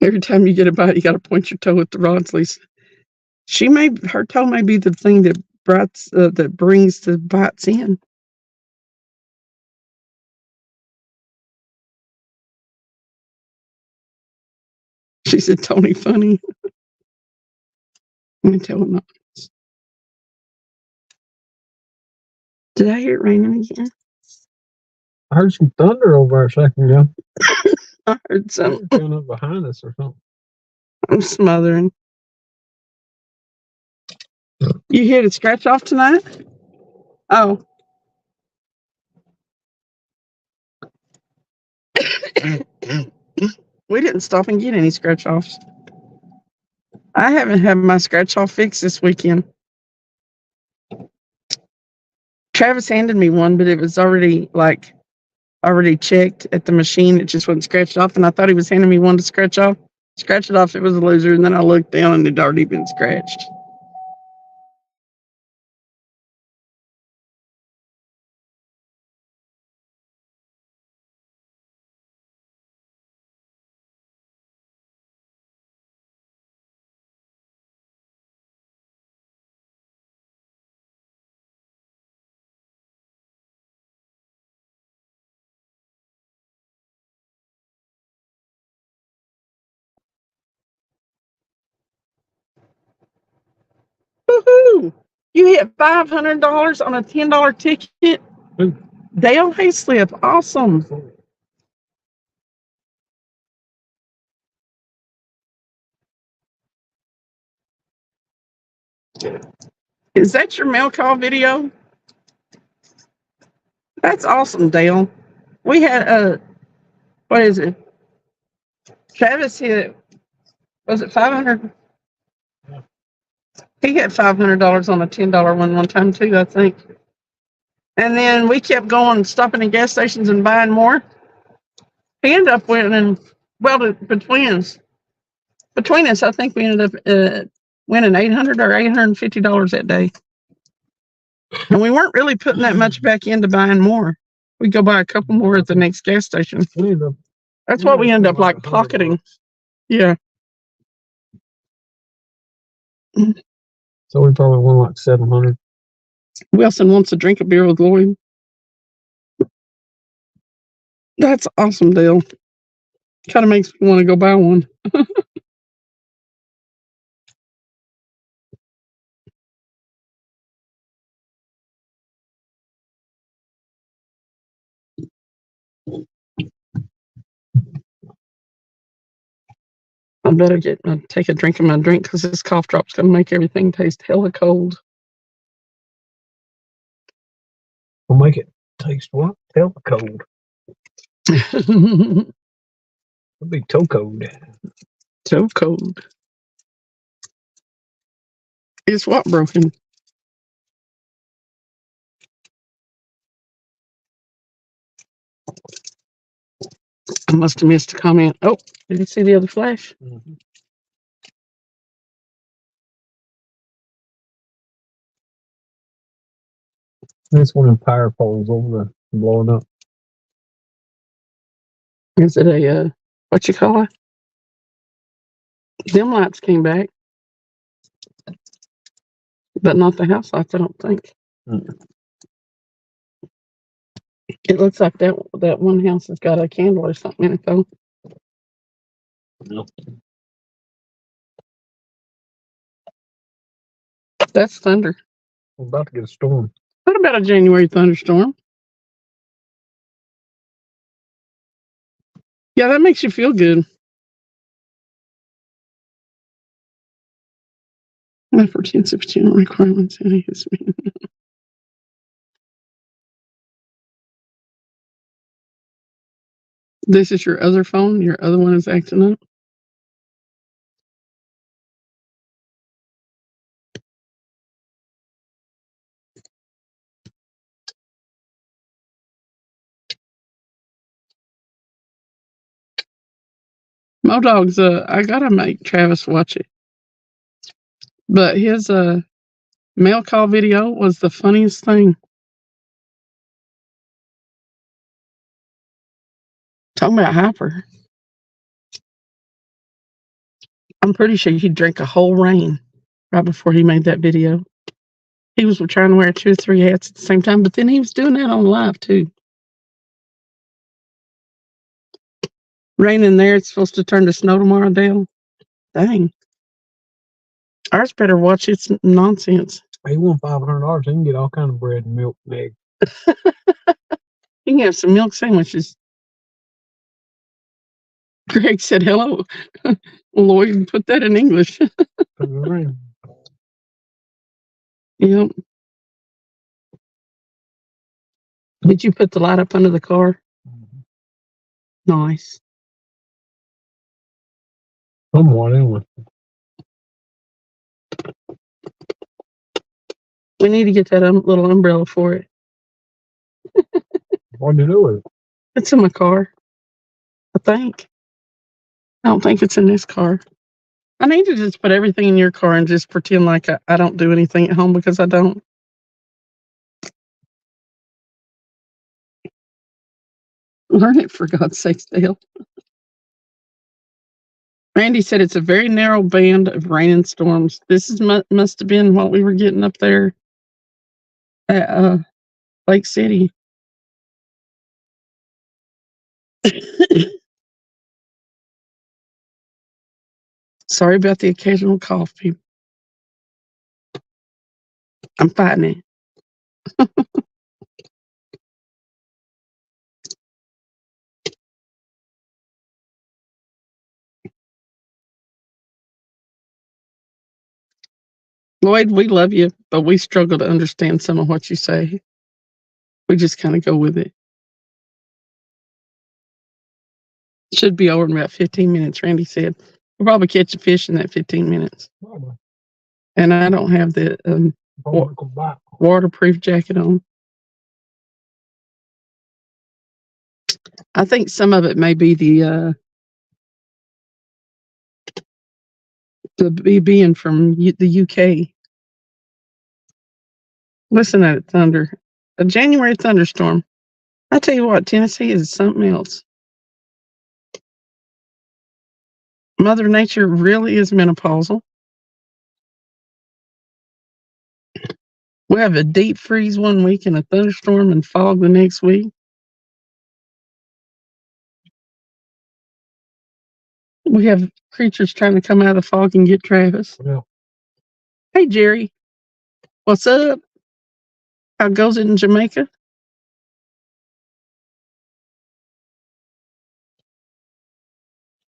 Every time you get a bite, you got to point your toe at the rods, Lisa. Her toe may be the thing that that brings the bites in. She said, Tony, funny. Let me tell him that. Did I hear it raining again? I heard some thunder over there a second ago. I heard something. Coming up behind us or something. I'm smothering. You here to scratch off tonight? Oh. We didn't stop and get any scratch offs. I haven't had my scratch off fixed this weekend. Travis handed me one, but it was already checked at the machine. It just wasn't scratched off, and I thought he was handing me one to scratch off. Scratch it off, it was a loser, and then I looked down and it'd already been scratched. Woohoo! You hit $500 on a $10 ticket. Who? Dale Hayslip, awesome. Is that your mail call video? That's awesome, Dale. We had what is it? Travis hit, was it 500? He hit $500 on a $10 one time too, I think. And then we kept going, stopping at gas stations and buying more. He ended up winning, well, between us, I think we ended up winning $800 or $850 that day. And we weren't really putting that much back into buying more. We go buy a couple more at the next gas station. That's what we end up like pocketing. Yeah. So we probably won like 700. Wilson wants to drink a beer with Lloyd. That's awesome, Dale. Kind of makes me want to go buy one. I better take a drink of my drink because this cough drop's going to make everything taste hella cold. We'll make it taste what? Hella cold. It'll be toe cold. So cold. Is what broken? I must have missed a comment. Oh, did you see the other flash? Mm-hmm. This one of the power poles over there blowing up. Is it a, what you call it? Dim lights came back. But not the house lights, I don't think. Mm. It looks like that one house has got a candle or something in it, though. No. That's thunder. We're about to get a storm. What about a January thunderstorm? Yeah, that makes you feel good. For 1016 requirements. This is your other phone? Your other one is acting up? Modog's, I gotta make Travis watch it. But his, mail call video was the funniest thing. Talking about hyper. I'm pretty sure he drank a whole rain right before he made that video. He was trying to wear 2 or 3 hats at the same time, but then he was doing that on live too. Rain in there, it's supposed to turn to snow tomorrow, Dale. Dang. Ours better watch its nonsense. He won $500. He can get all kind of bread and milk and eggs. You can have some milk sandwiches. Greg said hello. Lloyd, put that in English. Put it in the rain. Yep. Did you put the light up under the car? Nice. Somewhat anyway. We need to get that little umbrella for it. What do you do with it? It's in my car, I think. I don't think it's in this car. I need to just put everything in your car and just pretend like I don't do anything at home, because I don't. Learn it, for God's sakes, Dale. Randy said it's a very narrow band of rain and storms. This is must have been what we were getting up there at Lake City. Sorry about the occasional cough, people. I'm fighting it. Lloyd, we love you, but we struggle to understand some of what you say. We just kind of go with it. Should be over in about 15 minutes, Randy said. We'll probably catch a fish in that 15 minutes. Probably. And I don't have the waterproof jacket on. I think some of it may be the being from the UK. Listen at it thunder. A January thunderstorm. I tell you what, Tennessee is something else. Mother Nature really is menopausal. We have a deep freeze one week and a thunderstorm and fog the next week. We have creatures trying to come out of the fog and get Travis. Yeah. Hey, Jerry. What's up? How goes it in Jamaica?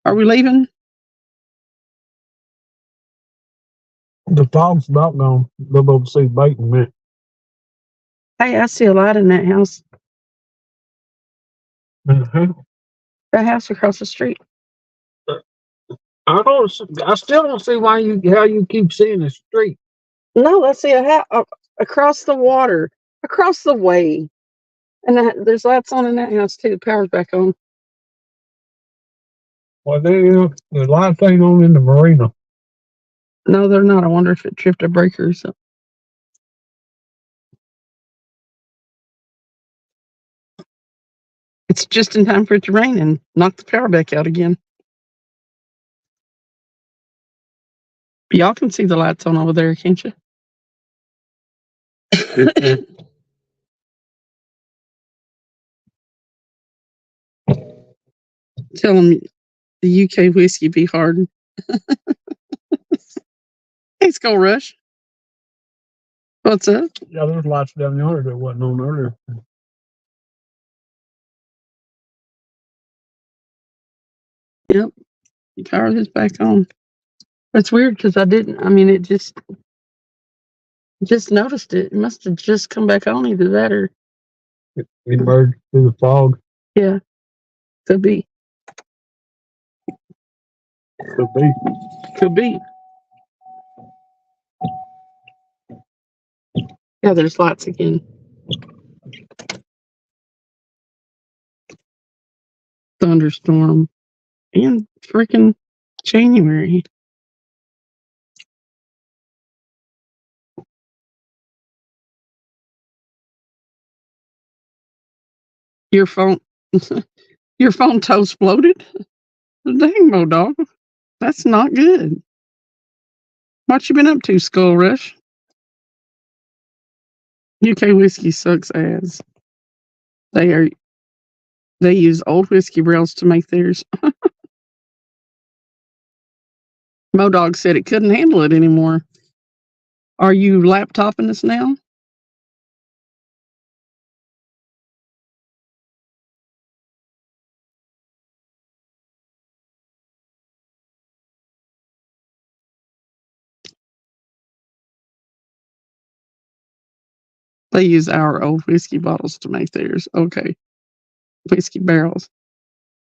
Are we leaving? The fog's about gone. They'll be able to see bait in a minute. Hey, I see a light in that house. Mm-hmm. That house across the street. I still don't see how you keep seeing the street. No, I see a house across the water, across the way. And there's lights on in that house too. The power's back on. Well, the lights ain't on in the marina. No, they're not. I wonder if it tripped a breaker or something. It's just in time for it to rain and knock the power back out again. Y'all can see the lights on over there, can't you? Tell them the UK whiskey be hard. Hey, Skull Rush. What's up? Yeah, there's lights down yonder that wasn't on earlier. Yep. The power is back on. That's weird because it just noticed it. It must have just come back on, either that or. It emerged through the fog. Yeah. Could be. Could be. Could be. Yeah, there's lots again. Thunderstorm and freaking January. Your phone, your phone toast bloated. Dang, Mo-Dog, that's not good. What you been up to, Skull Rush? UK whiskey sucks ass. They use old whiskey barrels to make theirs. Mo-Dog said it couldn't handle it anymore. Are you laptopping us now? They use our old whiskey bottles to make theirs. Okay. Whiskey barrels.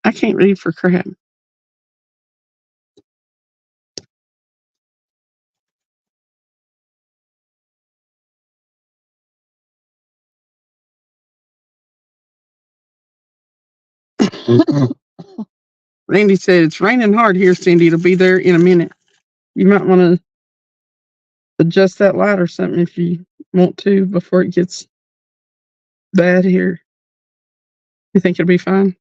I can't read for crap. Randy said it's raining hard here, Cindy. It'll be there in a minute. You might want to adjust that light or something if you want to before it gets bad here. You think it'll be fine?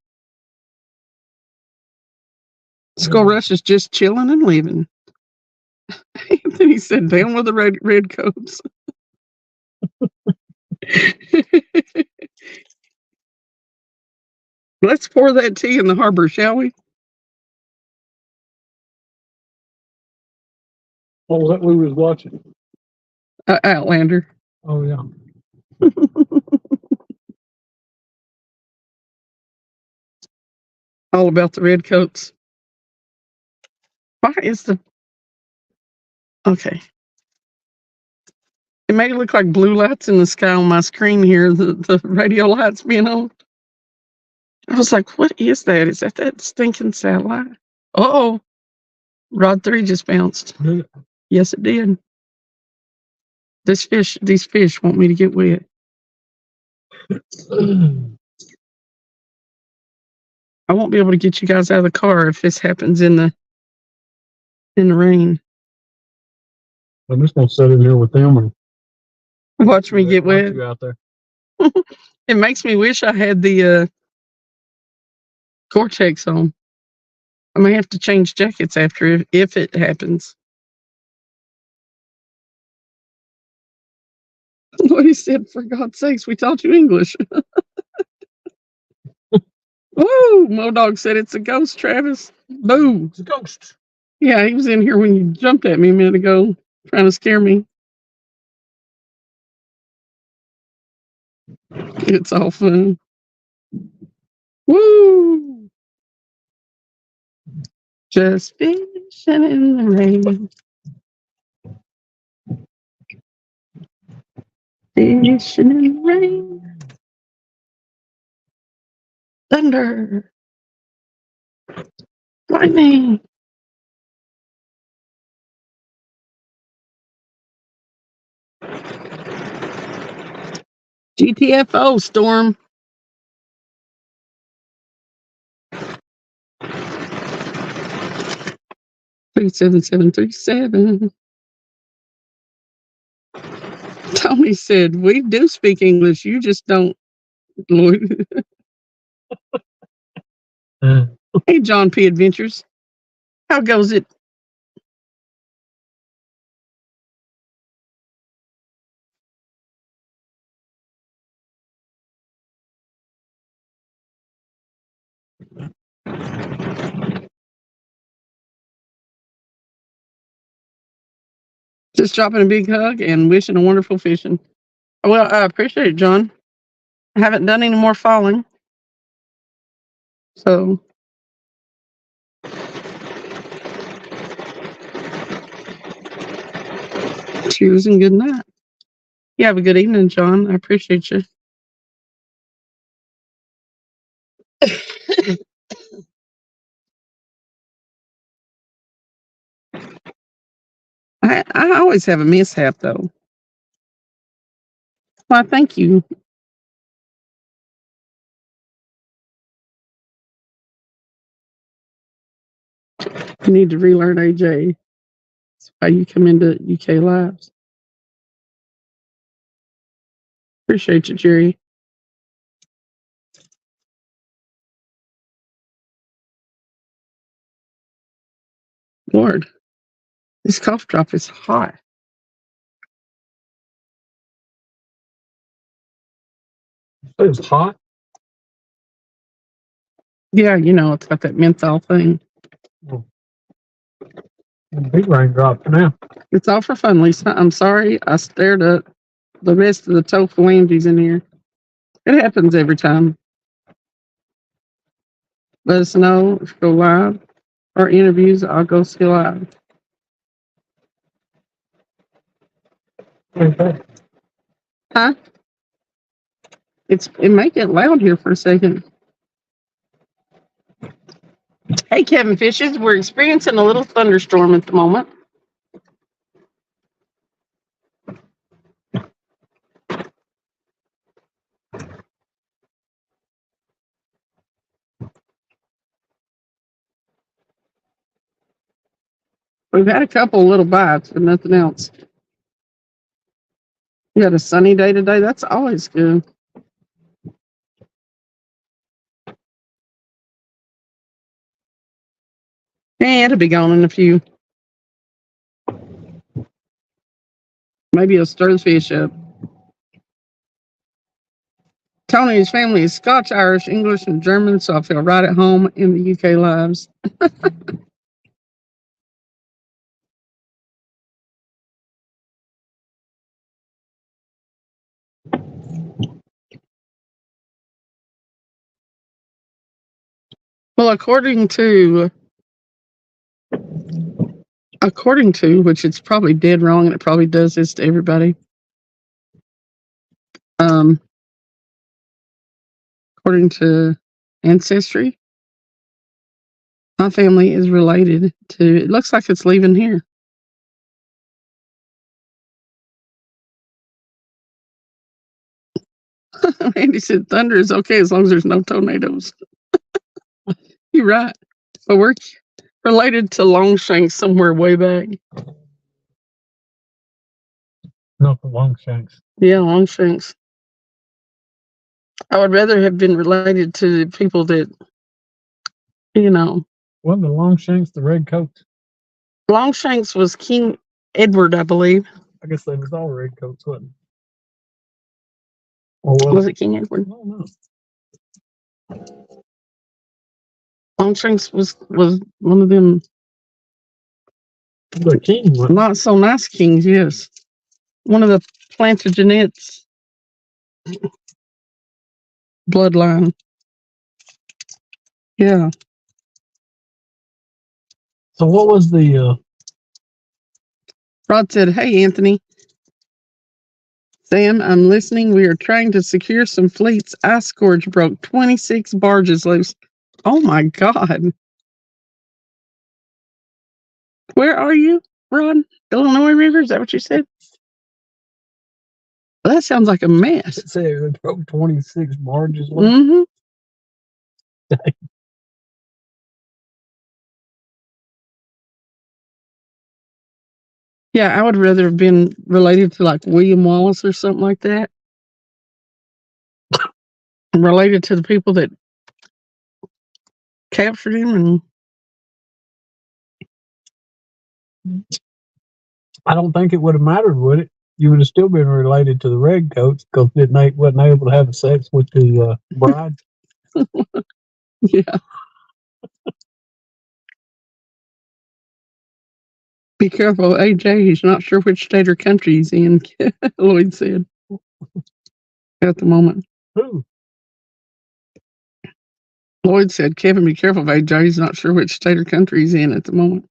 Skull Rush is just chilling and living. Anthony said, down with the red coats. Let's pour that tea in the harbor, shall we? What was that we was watching? Outlander. Oh, yeah. All about the red coats. Why is the... Okay. It made it look like blue lights in the sky on my screen here, the radio lights being on. I was like, what is that? Is that stinking satellite? Uh-oh. Rod 3 just bounced. Did it? Yes, it did. These fish want me to get wet. I won't be able to get you guys out of the car if this happens in the rain. I'm just gonna sit in here with them and Watch me get watch wet. you out there. It makes me wish I had the Gore-Tex on. I may have to change jackets after if it happens. What he said, for God's sakes, we taught you English. Woo! Mo-Dog said it's a ghost, Travis. Boo! It's a ghost. Yeah, he was in here when you jumped at me a minute ago, trying to scare me. It's all fun. Woo! Just fishing in the rain. Fishing in the rain. Thunder. Lightning. GTFO, Storm. Three 7737. Tony said, we do speak English, you just don't, Lloyd. Hey, John P. Adventures. How goes it? Just dropping a big hug and wishing a wonderful fishing. Well, I appreciate it, John. I haven't done any more falling. So, cheers and good night. You have a good evening, John. I appreciate you. I always have a mishap though. Why, thank you. You need to relearn AJ. That's why you come into UK Lives. Appreciate you, Jerry. Lord, this cough drop is hot. It was hot. Yeah, you know, it's got that menthol thing. Big raindrops now. It's all for fun, Lisa. I'm sorry I stared at the rest of the tofu in here. It happens every time. Let us know if you go live or interviews. I'll go see live. Okay. Huh? It may get loud here for a second. Hey, Kevin Fishes, we're experiencing a little thunderstorm at the moment. We've had a couple little bites, but nothing else. We had a sunny day today. That's always good. Yeah, it'll be gone in a few. Maybe he'll stir the fish up. Tony's family is Scotch, Irish, English, and German, so I feel right at home in the UK Lives. Well, according to, which it's probably dead wrong, and it probably does this to everybody. According to Ancestry, my family is related to. It looks like it's leaving here. Andy said thunder is okay as long as there's no tornadoes. You're right, but we're related to Longshanks somewhere way back. Not the Longshanks. Yeah, Longshanks. I would rather have been related to people that, you know. Wasn't the Longshanks the redcoats? Longshanks was King Edward, I believe. I guess they was all redcoats, wasn't it? Or was it King Edward? I don't know. Longshanks was one of them. The king was Not so nice kings, yes. One of the Plantagenets bloodline. Yeah. So what was the Rod said, "Hey, Anthony. Sam, I'm listening. We are trying to secure some fleets. Ice Scourge broke 26 barges loose. Oh my God. Where are you, Rod? Illinois River? Is that what you said? Well, that sounds like a mess. it said they broke 26 barges? Mm-hmm. Yeah, I would rather have been related to like William Wallace or something like that. Related to the people that captured him. And I don't think it would have mattered, would it? You would have still been related to the redcoats because wasn't able to have sex with the bride. yeah. Be careful, AJ. He's not sure which state or country he's in, Lloyd said. At the moment. Who? Lloyd said, Kevin, be careful of AJ. He's not sure which state or country he's in at the moment.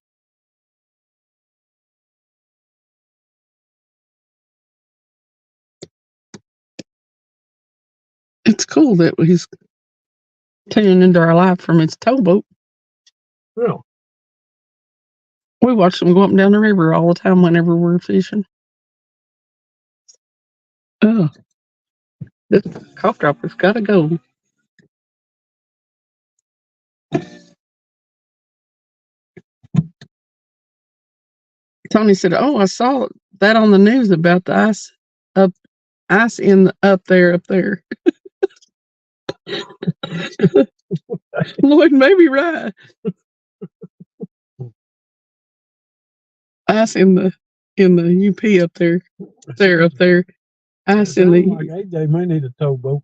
It's cool that he's tuning into our life from his towboat. Yeah. We watch them go up and down the river all the time whenever we're fishing. Oh, this cough dropper's got to go. Tony said, "Oh, I saw that on the news about the ice up there." Lloyd may be right. Ice in the UP up there. Up there. Ice in the. Like AJ may need a towboat.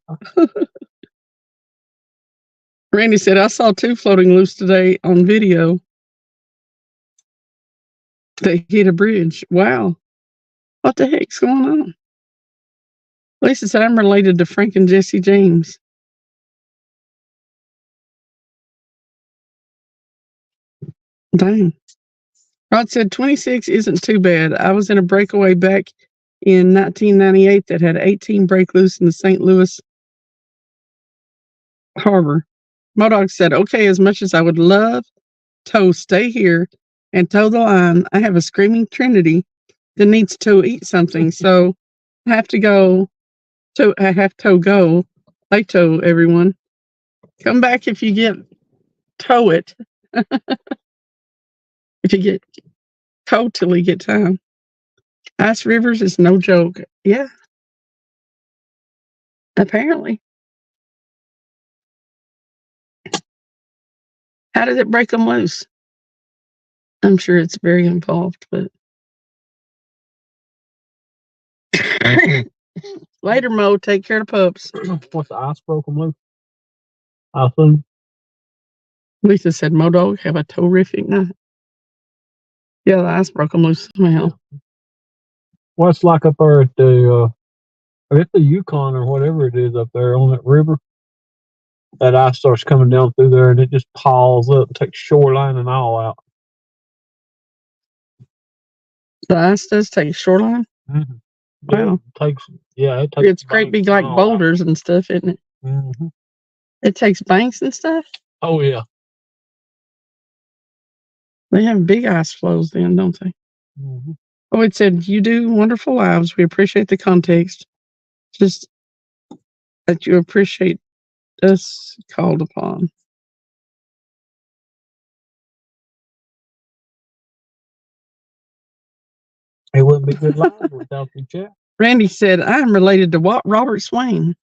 Randy said, "I saw two floating loose today on video. They hit a bridge. Wow, what the heck's going on?" Lisa said, "I'm related to Frank and Jesse James." Dang. Rod said 26 isn't too bad. I was in a breakaway back in 1998 that had 18 break loose in the St. Louis harbor. Modog said, "Okay, as much as I would love to stay here and tow the line, I have a screaming Trinity that needs to eat something, so I have to go. They tow everyone. Come back if you get tow it. If you get tow till you get time. Ice rivers is no joke." Yeah. Apparently. How does it break them loose? I'm sure it's very involved, but later, Mo. Take care of the pups. What's the ice broke them loose? I think. Lisa said, "Modog have a terrific night." Yeah, the ice broke them loose somehow. Well, it's like up there at the, I guess the Yukon or whatever it is up there on that river. That ice starts coming down through there and it just piles up and takes shoreline and all out. The ice does take shoreline. Mm-hmm. Wow. It takes It's great big like boulders and stuff, isn't it? Mm-hmm. It takes banks and stuff. Oh yeah. They have big ice flows then, don't they? Mm-hmm. Oh, it said, "You do wonderful lives. We appreciate the context. Just that you appreciate us called upon." It wouldn't be good live without the chat. Randy said, "I'm related to Robert Swain."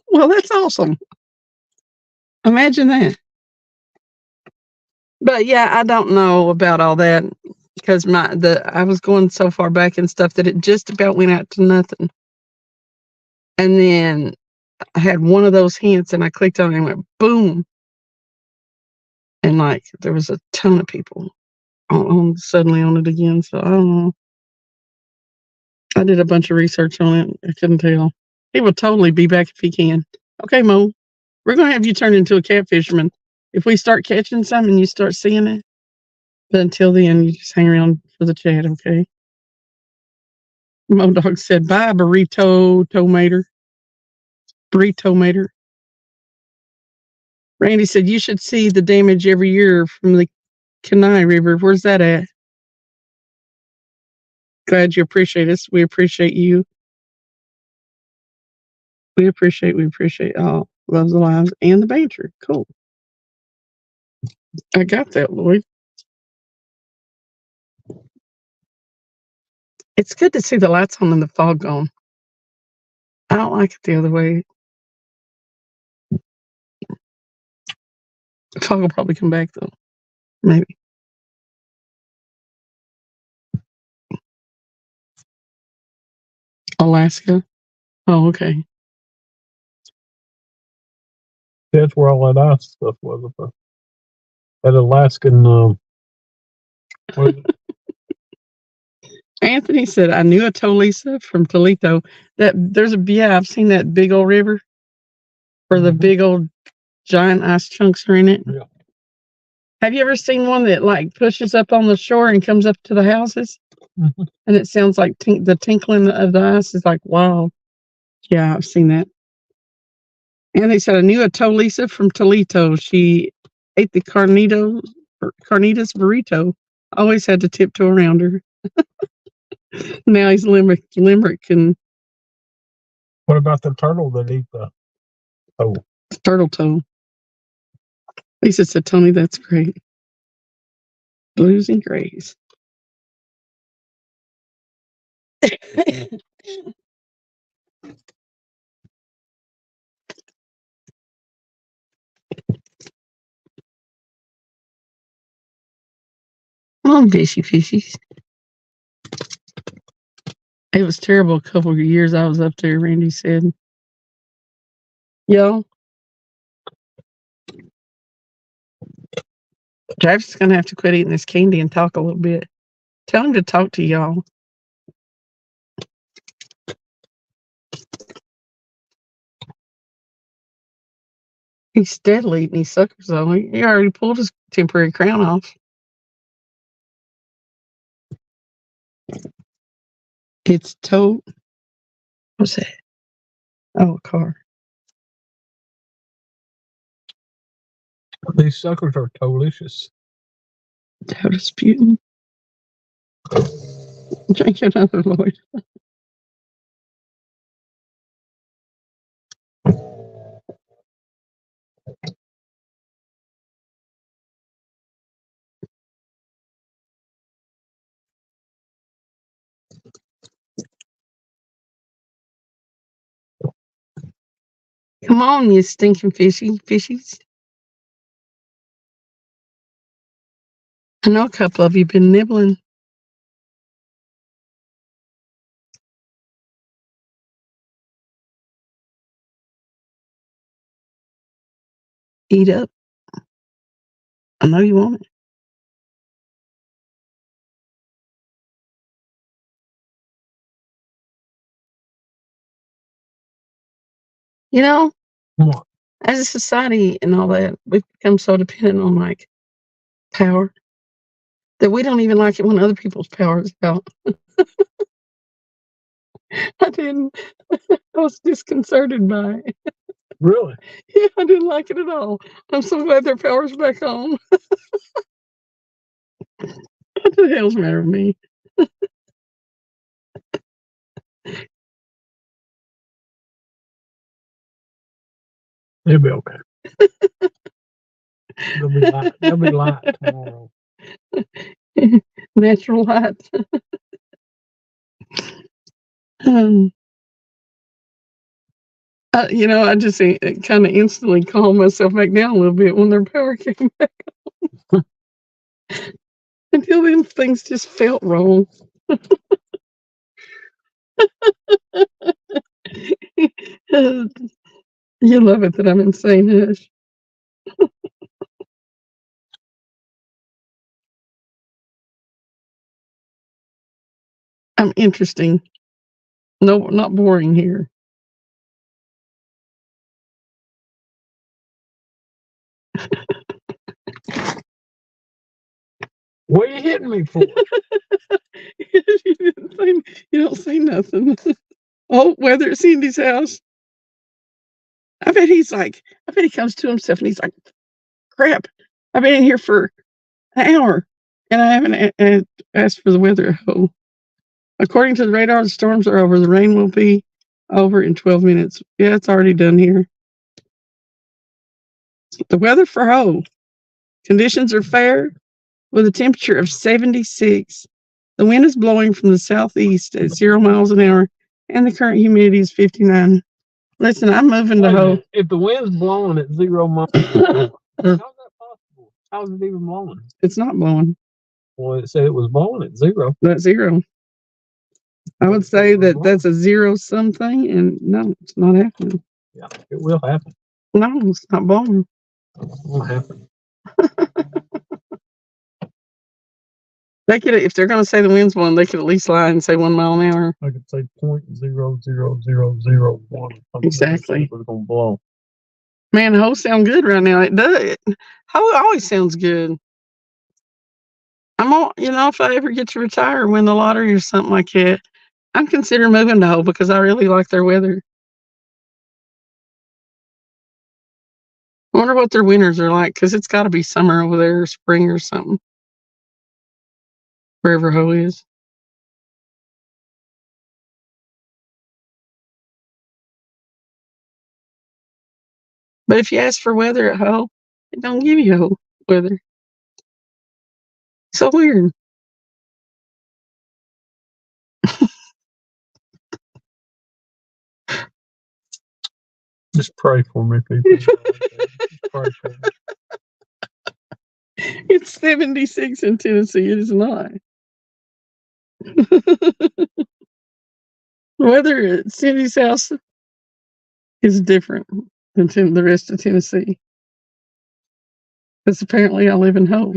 Well, that's awesome. Imagine that. But yeah, I don't know about all that because I was going so far back and stuff that it just about went out to nothing. And then I had one of those hints and I clicked on it and it went boom. And like there was a ton of people suddenly on it again. So I don't know. I did a bunch of research on it. I couldn't tell. He will totally be back if he can. Okay, Mo, we're going to have you turn into a catfisherman. If we start catching some and you start seeing it, but until then, you just hang around for the chat, okay? Modog said, "Bye, burrito tomater." Randy said, "You should see the damage every year from the Kenai River." Where's that at? Glad you appreciate us. We appreciate you. We appreciate all. Loves the lives and the banter. Cool. I got that, Lloyd. It's good to see the lights on and the fog gone. I don't like it the other way. The fog will probably come back though. Maybe. Alaska. Oh, okay. That's where all that ice stuff was up there. That Alaskan what is it? Anthony said, "I knew a Tolisa from Toledo. I've seen that big old river where the big old giant ice chunks are in it." Yeah. Have you ever seen one that like pushes up on the shore and comes up to the houses? Mm-hmm. And it sounds like the tinkling of the ice is like, wow. Yeah, I've seen that. And they said, "I knew a Tolisa from Toledo. She ate the carnitas burrito Always had to tiptoe around her. Now he's limerick and What about the turtle that eat the? Oh, turtle toe. Lisa said, Tony, that's great. Blues and grays. Come on, fishies. It was terrible a couple of years I was up there, Randy said. Yo. Travis is going to have to quit eating this candy and talk a little bit. Tell him to talk to y'all. He's steadily eating these suckers, though. He already pulled his temporary crown off. It's what's that? Oh, a car. these suckers are delicious. Disputing. Drink another, Lloyd. Come on, you stinking fishies. I know a couple of you been nibbling. Eat up. I know you want it. You know, What? as a society and all that, we've become so dependent on like power that we don't even like it when other people's power is out. I didn't. I was disconcerted by it. Really? Yeah, I didn't like it at all. I'm so glad their power's back on. What the hell's the matter with me? It'll be okay. They'll be light tomorrow. Natural light. I just kind of instantly calmed myself back down a little bit when their power came back on. Until then, things just felt wrong. You love it that I'm insane, Hush. I'm interesting. No, not boring here. What are you hitting me for? You don't say nothing. Oh, whether it's Cindy's house. I bet he comes to himself and he's like, crap, I've been in here for an hour and I haven't asked for the weather. Oh. According to the radar, the storms are over. The rain will be over in 12 minutes. Yeah, it's already done here. The weather for Ho. Conditions are fair with a temperature of 76. The wind is blowing from the southeast at 0 miles an hour, and the current humidity is 59. Listen, I'm moving to Ho. If the wind's blowing at 0 miles, how's that possible? How's it even blowing? It's not blowing. Well, it said it was blowing at 0. That's 0. I would say that's a 0 something, and no, it's not happening. Yeah, it will happen. No, it's not blowing. It will happen. They could, if they're going to say the wind's blowing, they could at least lie and say 1 mile an hour. I could say 0.00001. Exactly. It's going to blow. Man, Ho sound good right now. It does. Ho always sounds good. If I ever get to retire or win the lottery or something like that, I'm considering moving to Ho because I really like their weather. I wonder what their winters are like because it's got to be summer over there or spring or something. Wherever Ho is. But if you ask for weather at Ho, it don't give you Ho weather. So weird. Just pray for me, people. Just pray for me. It's 76 in Tennessee. It is not. Weather at Cindy's house is different than the rest of Tennessee. Because apparently I live in Ho.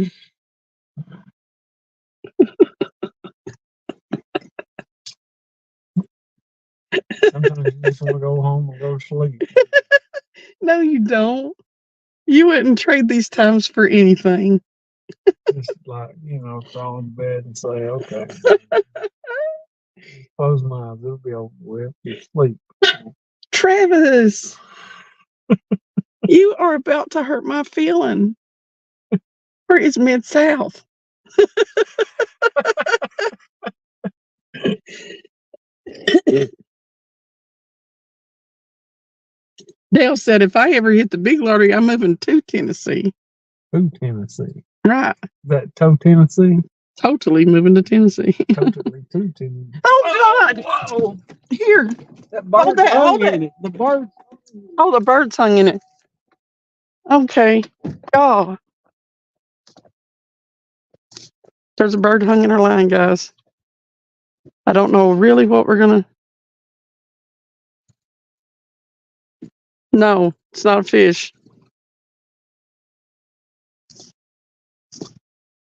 Sometimes you just want to go home and go to sleep. No, you don't. You wouldn't trade these times for anything. Just like, crawl in bed and say, okay. Close my eyes, it'll be over with. Just sleep. Travis, you are about to hurt my feeling. Where is Mid-South? Dale said, if I ever hit the big lottery, I'm moving to Tennessee. Who Tennessee? Right. That toe Tennessee? Totally moving to Tennessee. Totally to Tennessee. Oh, God. Whoa! Here. That bird Hold that, hung hold in it. The bird. Oh, the bird's hung in it. Okay. Oh. There's a bird hung in our line, guys. I don't know really what we're going to... No, it's not a fish.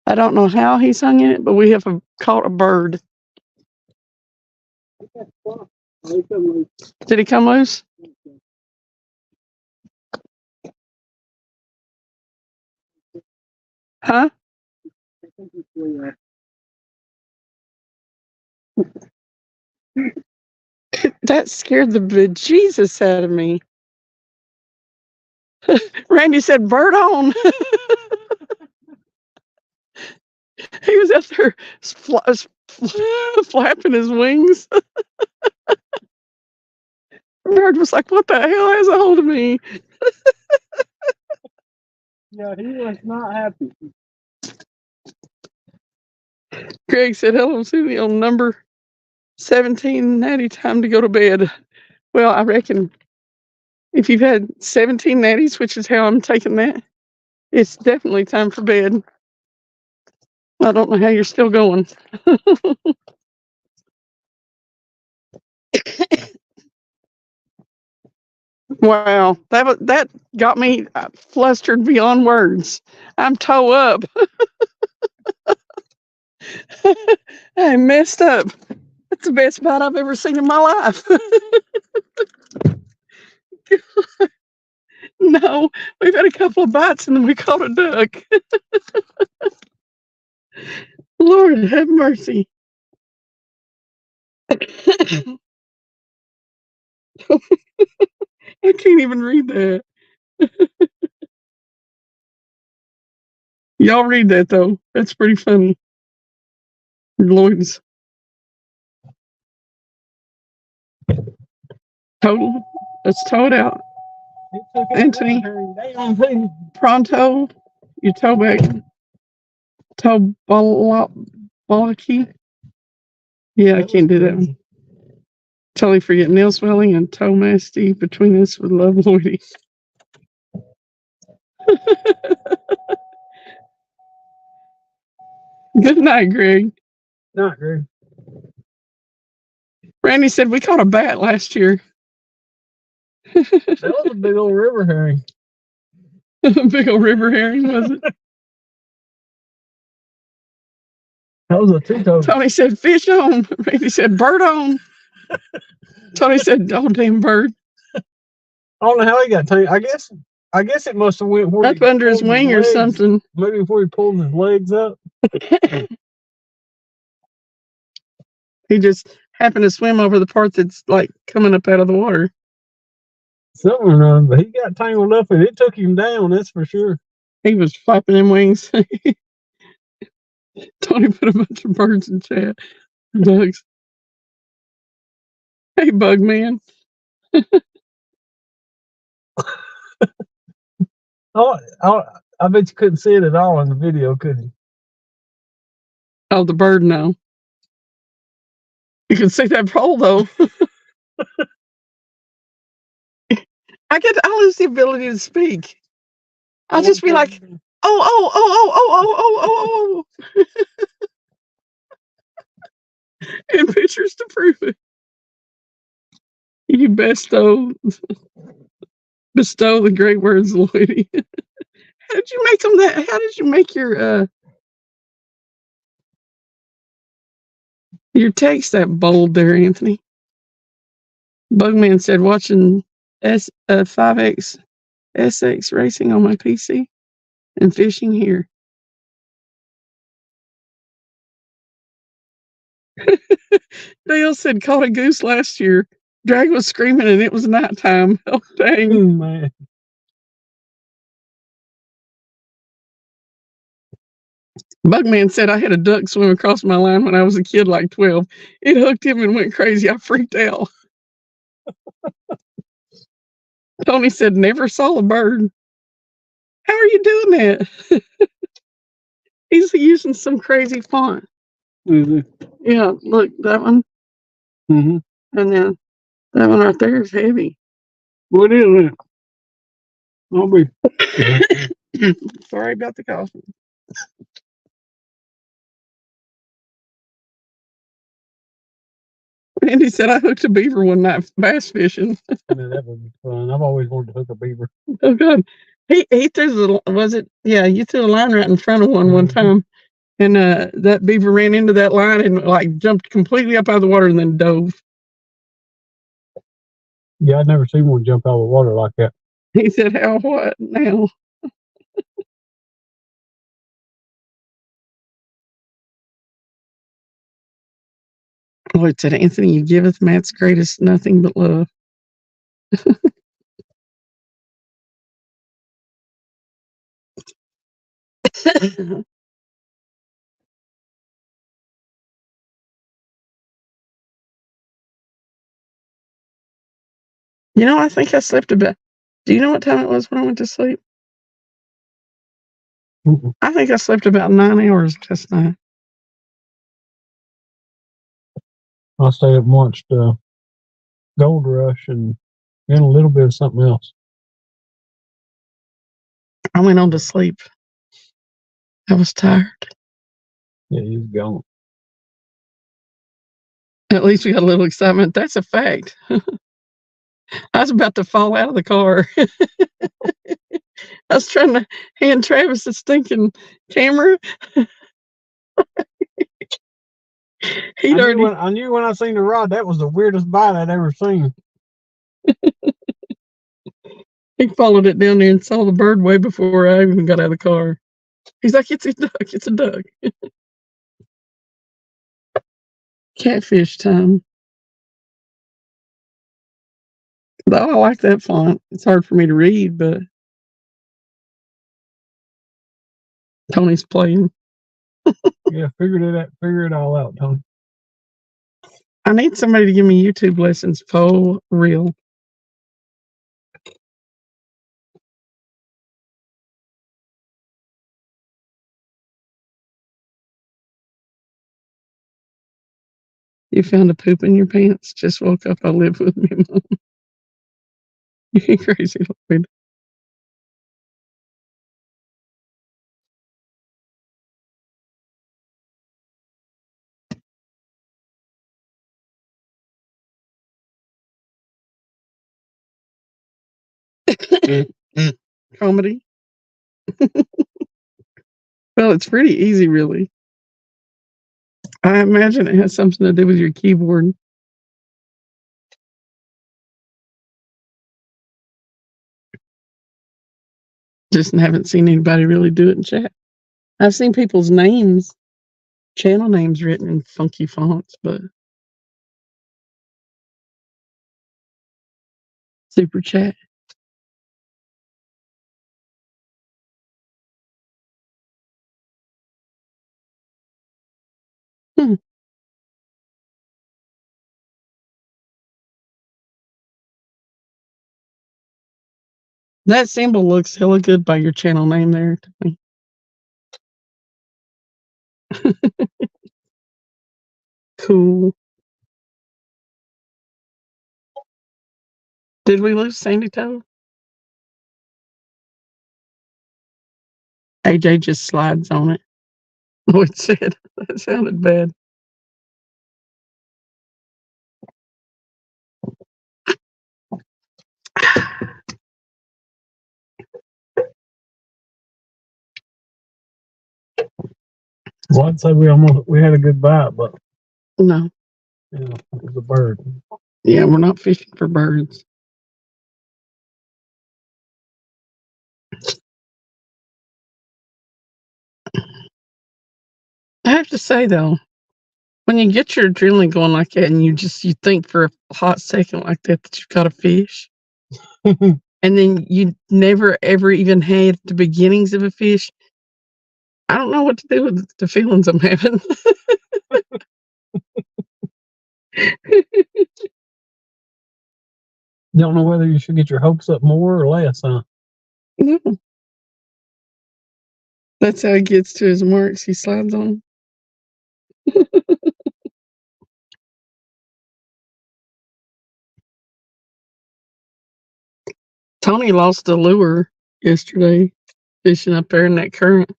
I don't know how he's hung in it, but we have caught a bird. Did he come loose? Huh? That scared the bejesus out of me. Randy said, bird on. He was out there flapping his wings. Bird was like, what the hell has a hold of me? Yeah, he was not happy. Greg said, hello, Susie, on number 17, natty, time to go to bed. Well, I reckon if you've had 17 natties, which is how I'm taking that, it's definitely time for bed. I don't know how you're still going. Wow, that got me flustered beyond words. I'm toe up. I messed up. That's the best bite I've ever seen in my life. No, we've had a couple of bites and then we caught a duck. Lord have mercy. I can't even read that. Y'all read that though. That's pretty funny. Lloyd's. Total. Let's tow it out. Anthony. Pronto. You tow back. Tow Bolaki. Yeah, I can't do that one. Totally forget nail swelling and toe masty between us with love, Lloydie. Good night, Greg. Not Greg. Randy said we caught a bat last year. That was a big old river herring. Big old river herring, was it? That was a two-toed. Tony said fish on. Randy said bird on. Tony said, oh, damn bird. I don't know how he got tamed. I guess it must have went where Up under his wing or something. Maybe before he pulled his legs up. He just happened to swim over the part that's like coming up out of the water. Something, but he got tangled up and it took him down, that's for sure. He was flapping them wings. Tony put a bunch of birds in chat. Bugs. Hey, Bug Man. I bet you couldn't see it at all in the video, could you? Oh, the bird, no. You can see that pole, though. I lose the ability to speak. I'll just be like, oh. And pictures to prove it. You bestow the great words, Lloydie. How did you make them that? How did you make your text that bold there, Anthony? Bugman said, watching 5X SX racing on my PC and fishing here. Dale said, caught a goose last year. Drag was screaming and it was nighttime. Oh, dang. Man. Bugman said, I had a duck swim across my line when I was a kid, like 12. It hooked him and went crazy. I freaked out. Tony said, never saw a bird. How are you doing that? He's using some crazy font. Yeah, look, that one. Mm-hmm. And then that one right there is heavy. What is it? I'll be. Sorry about the coffee. Andy said, I hooked a beaver one night bass fishing. Man, that would be fun. I've always wanted to hook a beaver. Oh, God. He threw you threw a line right in front of one time. And that beaver ran into that line and like jumped completely up out of the water and then dove. Yeah, I'd never seen one jump out of the water like that. He said, how, what now? Lloyd said, Anthony, you giveth Matt's greatest nothing but love. I think I slept about. Do you know what time it was when I went to sleep? Mm-mm. I think I slept about 9 hours last night. I stayed up and watched Gold Rush and a little bit of something else. I went on to sleep. I was tired. Yeah, he's gone. At least we got a little excitement. That's a fact. I was about to fall out of the car. I was trying to hand Travis a stinking camera. I knew when I seen the rod, that was the weirdest bite I'd ever seen. He followed it down there and saw the bird way before I even got out of the car. He's like, it's a duck, it's a duck. Catfish time. Oh, I like that font. It's hard for me to read, but Tony's playing. Yeah, figure it all out, Tony. I need somebody to give me YouTube lessons for real. You found a poop in your pants? Just woke up. I live with me, Mom. You crazy Lloyd. Comedy. Well, it's pretty easy, really. I imagine it has something to do with your keyboard. Just haven't seen anybody really do it in chat. I've seen people's names, channel names written in funky fonts, but super chat. That symbol looks hella good by your channel name there to me. Cool. Did we lose Sandy Toe? AJ just slides on it. What said? That sounded bad. Well, I'd say we had a good bite, but No. you know, it was a bird. Yeah, we're not fishing for birds. I have to say though, when you get your adrenaline going like that and you think for a hot second like that you've got a fish, and then you never ever even had the beginnings of a fish, I don't know what to do with the feelings I'm having. Don't know whether you should get your hopes up more or less, huh? No. That's how he gets to his marks. He slides on. Tony lost the lure yesterday fishing up there in that current.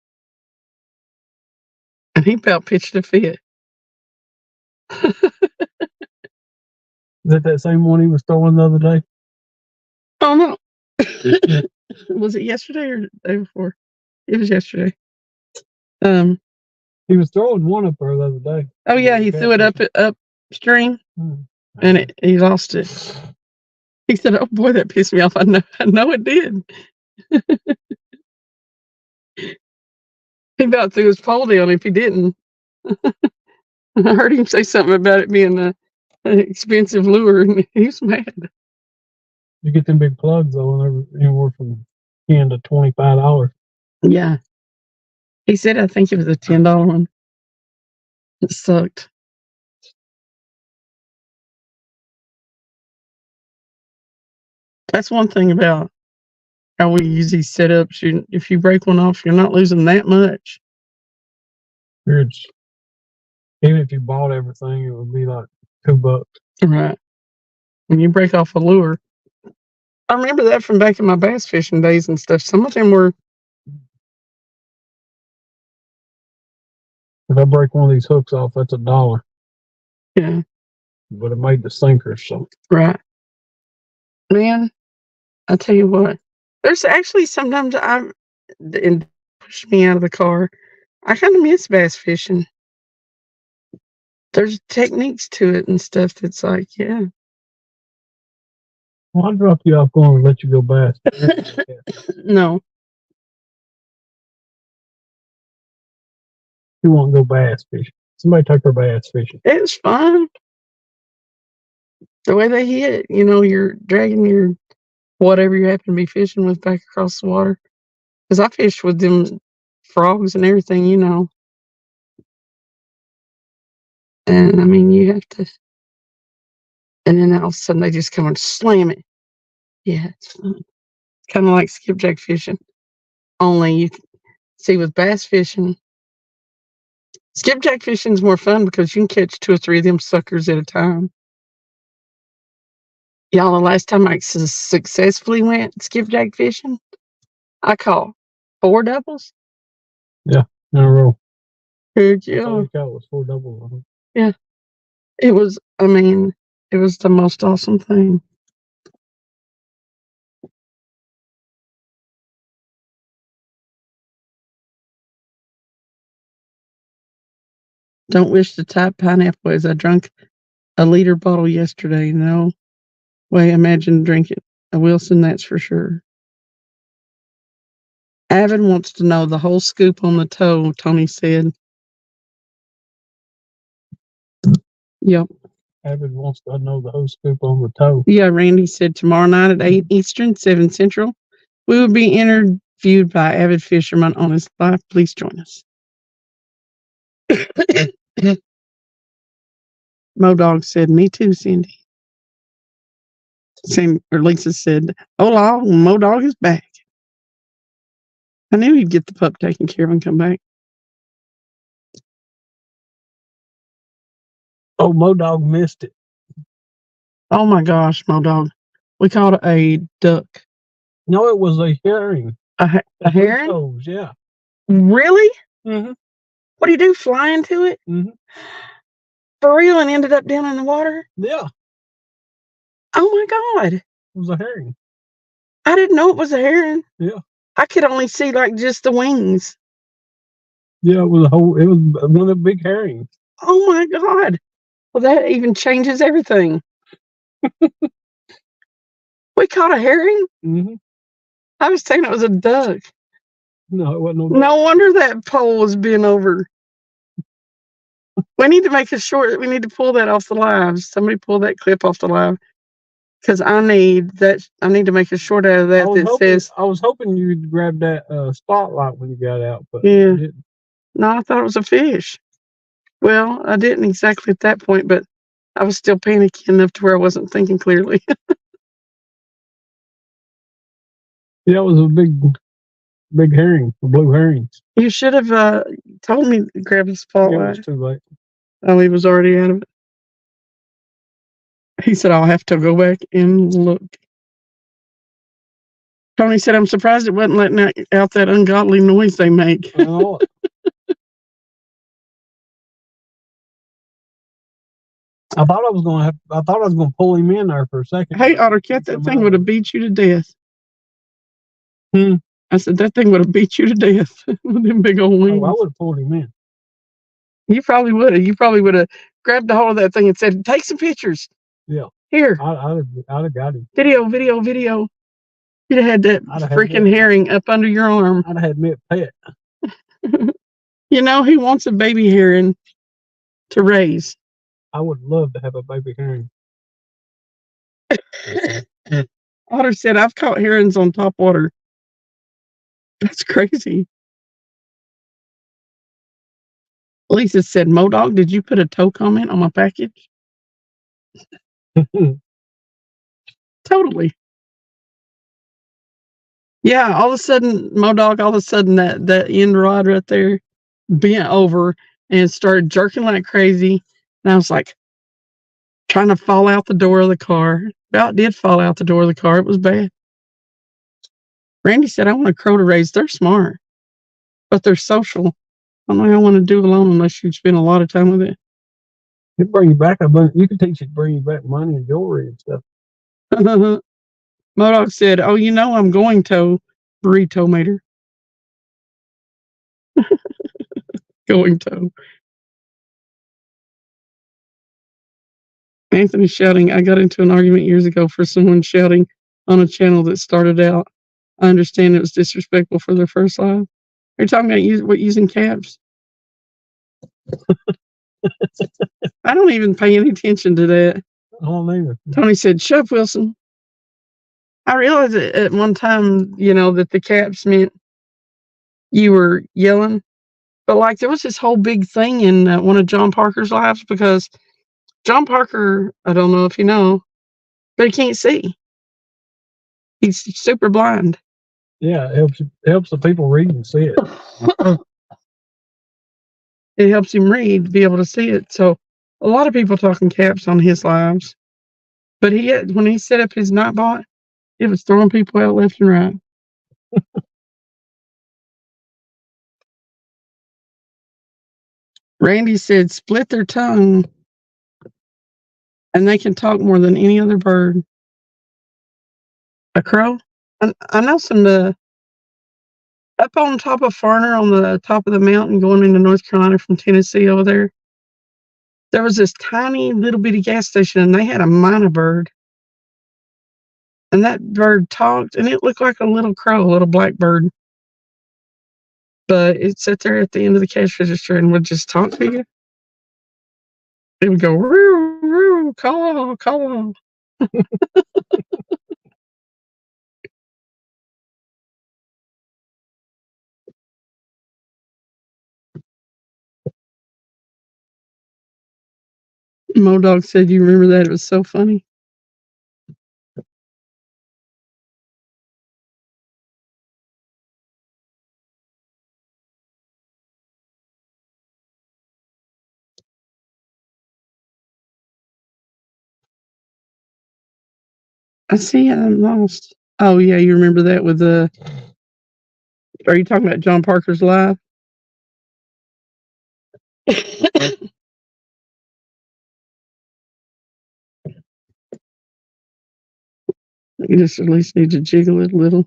And he about pitched a fit. Is that same one he was throwing the other day? Oh no. Was it yesterday or the day before? It was yesterday. He was throwing one up there the other day. Oh yeah, he threw it upstream and he lost it. He said, "Oh boy, that pissed me off." I know it did. He about threw his pole down if he didn't. I heard him say something about it being an expensive lure, and he was mad. You get them big plugs though, and they're anywhere from $10 to $25. Yeah, he said I think it was a $10 one. It sucked. That's one thing about how we use these setups. If you break one off, you're not losing that much. Even if you bought everything, it would be like $2. Right. When you break off a lure. I remember that from back in my bass fishing days and stuff. Some of them were. If I break one of these hooks off, that's $1. Yeah. But it made the sinker, so. Right. Man, I tell you what. There's actually sometimes and push me out of the car. I kind of miss bass fishing. There's techniques to it and stuff that's like, yeah. Well, I'll drop you off going and let you go bass. No. You won't go bass fishing. Somebody take her bass fishing. It's fun. The way they hit, you're dragging your whatever you happen to be fishing with back across the water. Because I fished with them frogs and everything, And I mean, you have to. And then all of a sudden they just come and slam it. Yeah, it's fun. Kind of like skipjack fishing. Only you see with bass fishing, skipjack fishing is more fun because you can catch 2 or 3 of them suckers at a time. Y'all, the last time I successfully went skipjack fishing, I caught 4 doubles. Yeah, in a row. Heck All yeah. you got was 4 doubles. Yeah. It was the most awesome thing. Don't wish the type pineapple as I drank a liter bottle yesterday. No way imagine drinking a Wilson, that's for sure. Avid wants to know the whole scoop on the toe, Tony said. Yep. Avid wants to know the whole scoop on the toe. Yeah, Randy said tomorrow night at 8 Eastern, 7 Central, we will be interviewed by avid fisherman on his live. Please join us. Mo Dog said, me too, Cindy. Lisa said, "Hola, Mo Dog is back." I knew he'd get the pup taken care of and come back. Oh, Mo Dog missed it. Oh my gosh, Mo Dog. We caught a duck. No, it was a herring. A heron? Toes, yeah. Really? Mm-hmm. What do you do? Fly into it? Mm-hmm. For real, and ended up down in the water? Yeah, Oh my God. it was a herring. I didn't know it was a heron. Yeah. I could only see like just the wings. Yeah, it was one of the big herrings. Oh my God. Well, that even changes everything. We caught a herring? Mm-hmm. I was thinking it was a duck. No, it wasn't. No wonder that pole was bent over. We need to make a short. We need to pull that off the live. Somebody pull that clip off the live, because I need that. I need to make a short out of that says. I was hoping you'd grab that spotlight when you got out, but Yeah. you didn't. No, I thought it was a fish. Well, I didn't exactly at that point, but I was still panicky enough to where I wasn't thinking clearly. Yeah, it was a big herring, a blue herrings. You should have told me to grab the Yeah, it spotlight. was too late. Oh, he was already out of it. He said, "I'll have to go back and look." Tony said, "I'm surprised it wasn't letting out that ungodly noise they make." Oh, I thought I was gonna pull him in there for a second. Hey, Ottercat, that thing would have beat you to death. Hmm. I said, that thing would have beat you to death with them big old wings. Oh, I would have pulled him in. You probably would have. You probably would have grabbed a hold of that thing and said, "Take some pictures." Yeah. Here. I'd have got him. Video. You'd have had that freaking herring up under your arm. I'd have had me a pet. You know, he wants a baby heron to raise. I would love to have a baby herring. Otter said, "I've caught herons on top water." That's crazy. Lisa said, "Mo Dog, did you put a tow comment on my package?" Totally. Yeah, all of a sudden, Mo Dog, all of a sudden that end rod right there bent over and started jerking like crazy. And I was like trying to fall out the door of the car. About did fall out the door of the car. It was bad. Randy said, "I want a crow to raise." They're smart, but they're social. I don't know how I want to do alone unless you spend a lot of time with it. It bring you back a bunch. You can teach it to bring you back money and jewelry and stuff. Modog said, "Oh, you know I'm going to burrito mater." Going to. Anthony shouting, "I got into an argument years ago for someone shouting on a channel that started out. I understand it was disrespectful for their first live." Are you talking about using caps? I don't even pay any attention to that. I don't either. Tony said, "Shut up, Wilson." I realized at one time, that the caps meant you were yelling. But like there was this whole big thing in one of John Parker's lives because John Parker, I don't know if you know, but he can't see. He's super blind. Yeah, it helps the people read and see it. It helps him read, be able to see it. So a lot of people talking caps on his lives. But when he set up his Nightbot, it was throwing people out left and right. Randy said, "Split their tongue, and they can talk more than any other bird." A crow? I know some up on top of Farner, on the top of the mountain going into North Carolina from Tennessee over there. There was this tiny little bitty gas station, and they had a minor bird. And that bird talked, and it looked like a little crow, a little black bird. But it sat there at the end of the cash register and would just talk to you. It would go, "Roo, roo, call, call." Mo Dog said, "You remember that? It was so funny." I see. I'm lost. Oh yeah, you remember that with the? Are you talking about John Parker's live? You just at least need to jiggle it a little.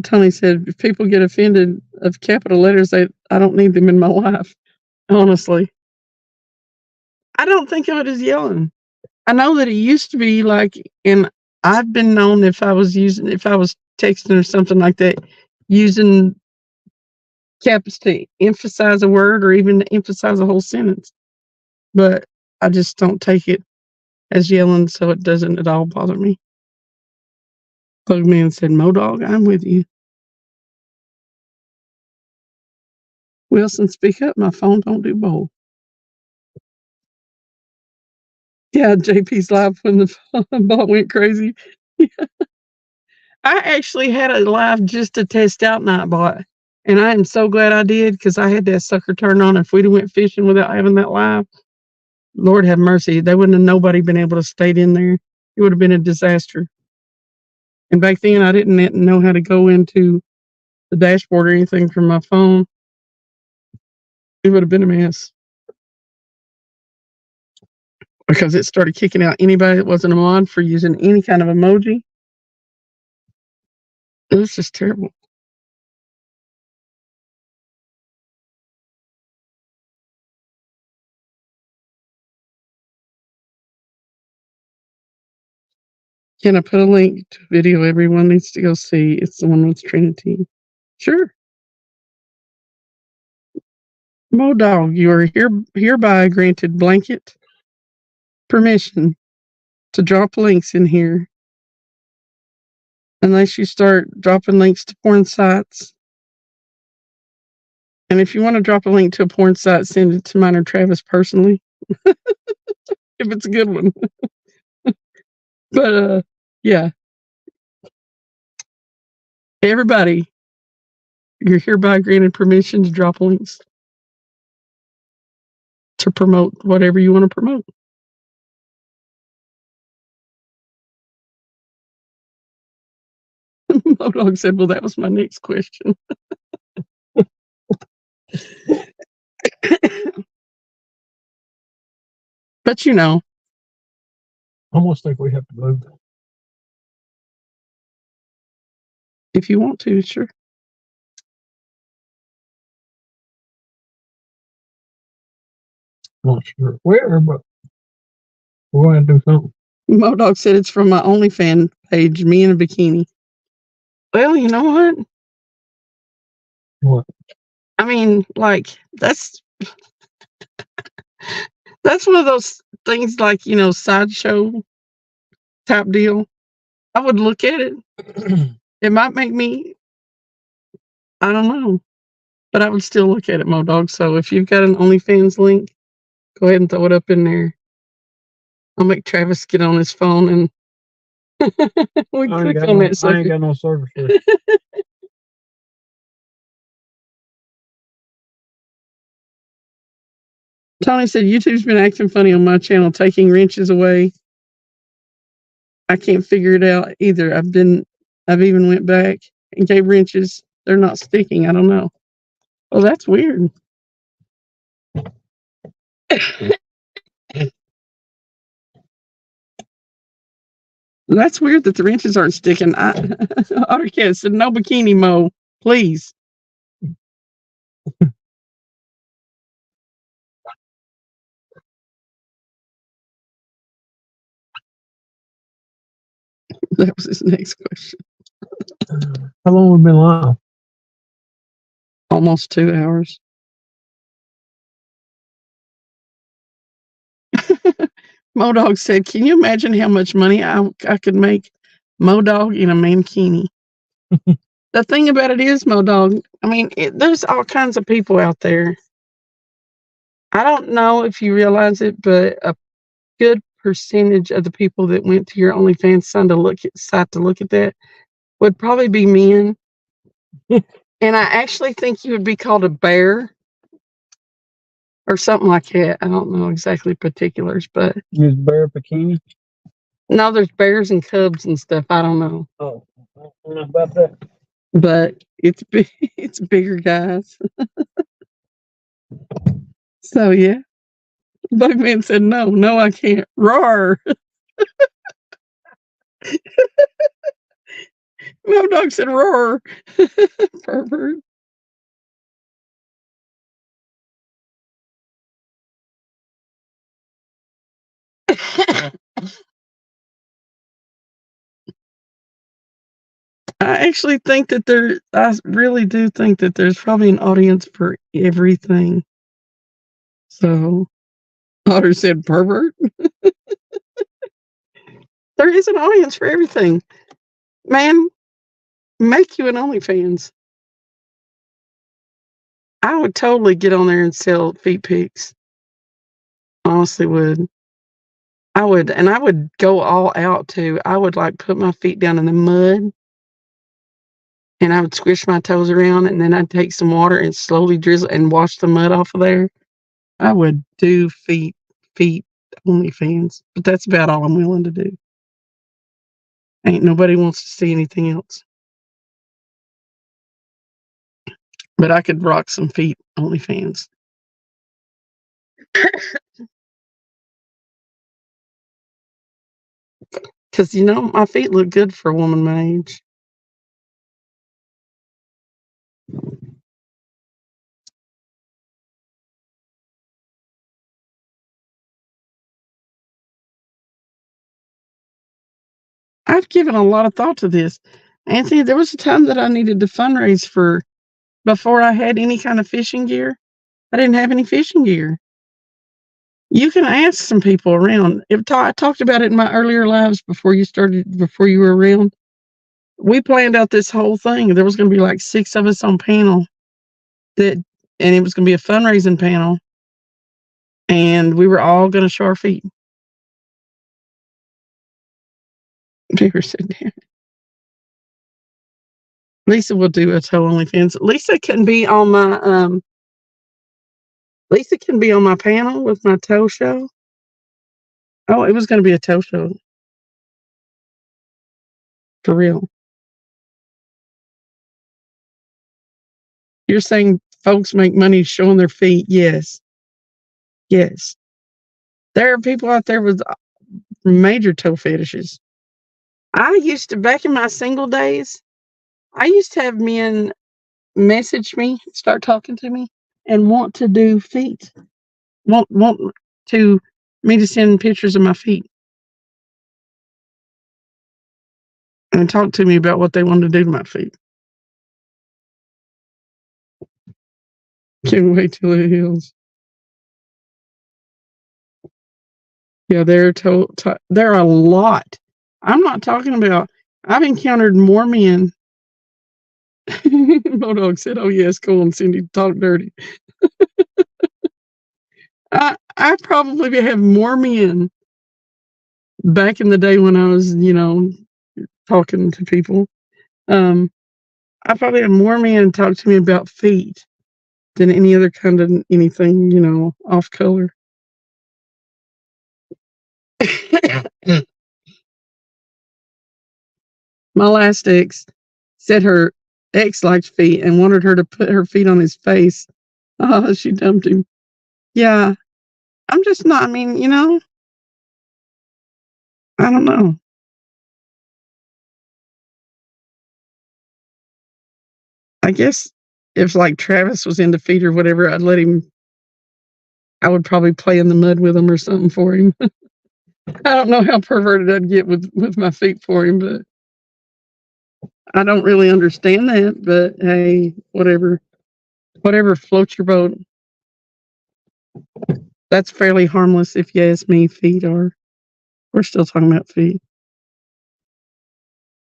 Tony said, if people get offended of capital letters, I don't need them in my life. Honestly, I don't think of it as yelling. I know that it used to be like, and I've been known if I was texting or something like that, using caps to emphasize a word or even to emphasize a whole sentence. But I just don't take it as yelling, so it doesn't at all bother me. Bugman said, Modog, I'm with you. Wilson, speak up. My phone don't do both. Yeah, JP's live when the bot went crazy. I actually had a live just to test out Nightbot, and I am so glad I did because I had that sucker turned on. If we'd have went fishing without having that live, Lord have mercy, they wouldn't have nobody been able to stay in there. It would have been a disaster. And back then, I didn't know how to go into the dashboard or anything from my phone. It would have been a mess. Because it started kicking out anybody that wasn't a mod for using any kind of emoji. It was just terrible. Can I put a link to a video everyone needs to go see? It's the one with Trinity. Sure. Modog, you are hereby granted blanket permission to drop links in here. Unless you start dropping links to porn sites. And if you want to drop a link to a porn site, send it to mine or Travis personally. If it's a good one. But yeah. Everybody, you're hereby granted permission to drop links to promote whatever you want to promote. Modog said, well, that was my next question. But you know. I almost think we have to move. If you want to, sure. Not sure where, but we're going to do something. Modog said it's from my OnlyFans page, me in a bikini. Well, you know what? What? I mean, like, that's one of those things like, you know, sideshow type deal. I would look at it. It might make me, I don't know, but I would still look at it, Modog. So if you've got an OnlyFans link, go ahead and throw it up in there. I'll make Travis get on his phone and we click on that. I ain't got no service for it. Tony said YouTube's been acting funny on my channel, taking wrenches away. I can't figure it out either. I've even went back and gave wrenches. They're not sticking. I don't know. Oh, that's weird. That's weird that the wrenches aren't sticking. Ottercat said, no bikini, Mo, please. That was his next question. How long have we been live? Almost 2 hours. Modog said, can you imagine how much money I could make? Modog in a mankini. The thing about it is, Modog, I mean, there's all kinds of people out there. I don't know if you realize it, but a good percentage of the people that went to your OnlyFans site to look at that would probably be men. And I actually think you would be called a bear or something like that. I don't know exactly particulars, but Is bear bikini? no, there's bears and cubs and stuff. I don't know, Oh, I don't know about that. but it's big. It's bigger guys. So yeah, Bugman said no, I can't. Roar. No dog said roar. Pervert. I actually think that I really do think that there's probably an audience for everything. So, Otter said pervert. There is an audience for everything. Man, make you an OnlyFans. I would totally get on there and sell feet pics. Honestly would. I would, and I would go all out too. I would like put my feet down in the mud and I would squish my toes around and then I'd take some water and slowly drizzle and wash the mud off of there. I would do feet OnlyFans, but that's about all I'm willing to do. Ain't nobody wants to see anything else. But I could rock some feet OnlyFans. Because, my feet look good for a woman my age. I've given a lot of thought to this. Anthony, there was a time that I needed to fundraise for before I had any kind of fishing gear. I didn't have any fishing gear. You can ask some people around. I talked about it in my earlier lives before you were around. We planned out this whole thing. There was going to be like 6 of us on panel and it was going to be a fundraising panel, and we were all going to show our feet. We were sitting there. Lisa will do a toe OnlyFans. Lisa can be on my panel with my toe show. Oh, it was going to be a toe show. For real. You're saying folks make money showing their feet? Yes. Yes. There are people out there with major toe fetishes. Back in my single days, I used to have men message me, start talking to me, and want to do feet. Want me to send pictures of my feet. And talk to me about what they wanted to do to my feet. Can't wait till it heals. Yeah, there are a lot. I'm not talking about. I've encountered more men. Bodog said, "Oh yes, cool." And Cindy talk dirty. I probably have more men back in the day when I was, talking to people. I probably had more men talk to me about feet than any other kind of anything, off color. My last ex said her ex liked feet and wanted her to put her feet on his face. Oh, she dumped him. Yeah, I'm just not, I don't know. I guess if like Travis was into feet or whatever, I would probably play in the mud with him or something for him. I don't know how perverted I'd get with my feet for him, but I don't really understand that. But hey, whatever floats your boat. That's fairly harmless if you ask me. Feet are. We're still talking about feet.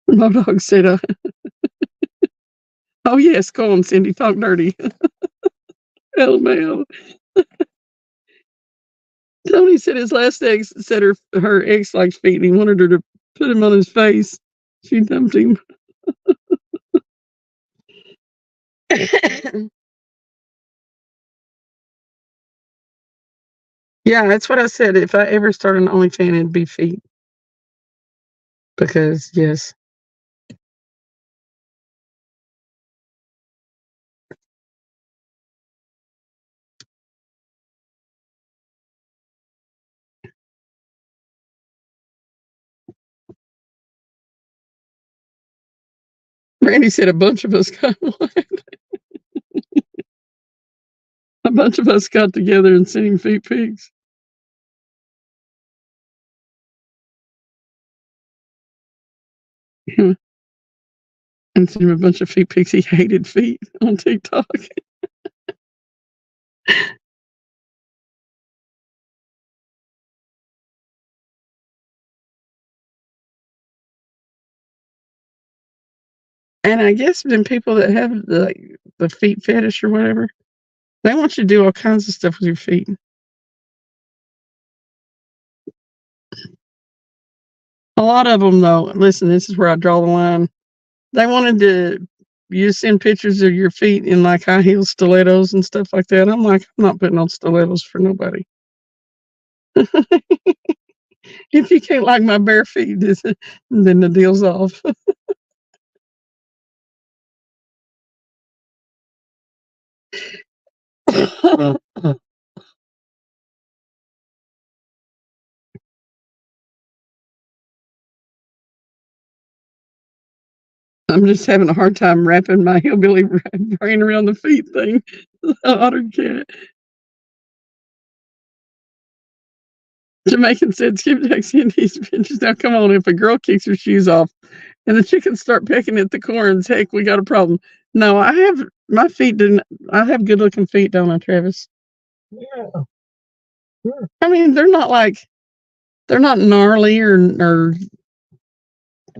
My dog said, "Oh yes, go on, Cindy, talk dirty." LMAO. Tony said his last ex said her ex likes feet and he wanted her to put him on his face. She dumped him. Yeah, that's what I said. If I ever start an OnlyFans, it'd be feet. Because, yes. Randy said a bunch of us got one. A bunch of us got together and sent him feet pics. And sent him a bunch of feet pics. He hated feet on TikTok. And I guess then people that have the feet fetish or whatever, they want you to do all kinds of stuff with your feet. A lot of them, though, listen, this is where I draw the line. They wanted you send pictures of your feet in like high heel stilettos and stuff like that. I'm like, I'm not putting on stilettos for nobody. If you can't like my bare feet, then the deal's off. I'm just having a hard time wrapping my hillbilly brain around the feet thing. Otter cat. Jamaican said, skip texting these bitches. Now, come on, if a girl kicks her shoes off and the chickens start pecking at the corns, heck, we got a problem. No, I have good looking feet, don't I, Travis? Yeah. Sure. I mean, they're not gnarly or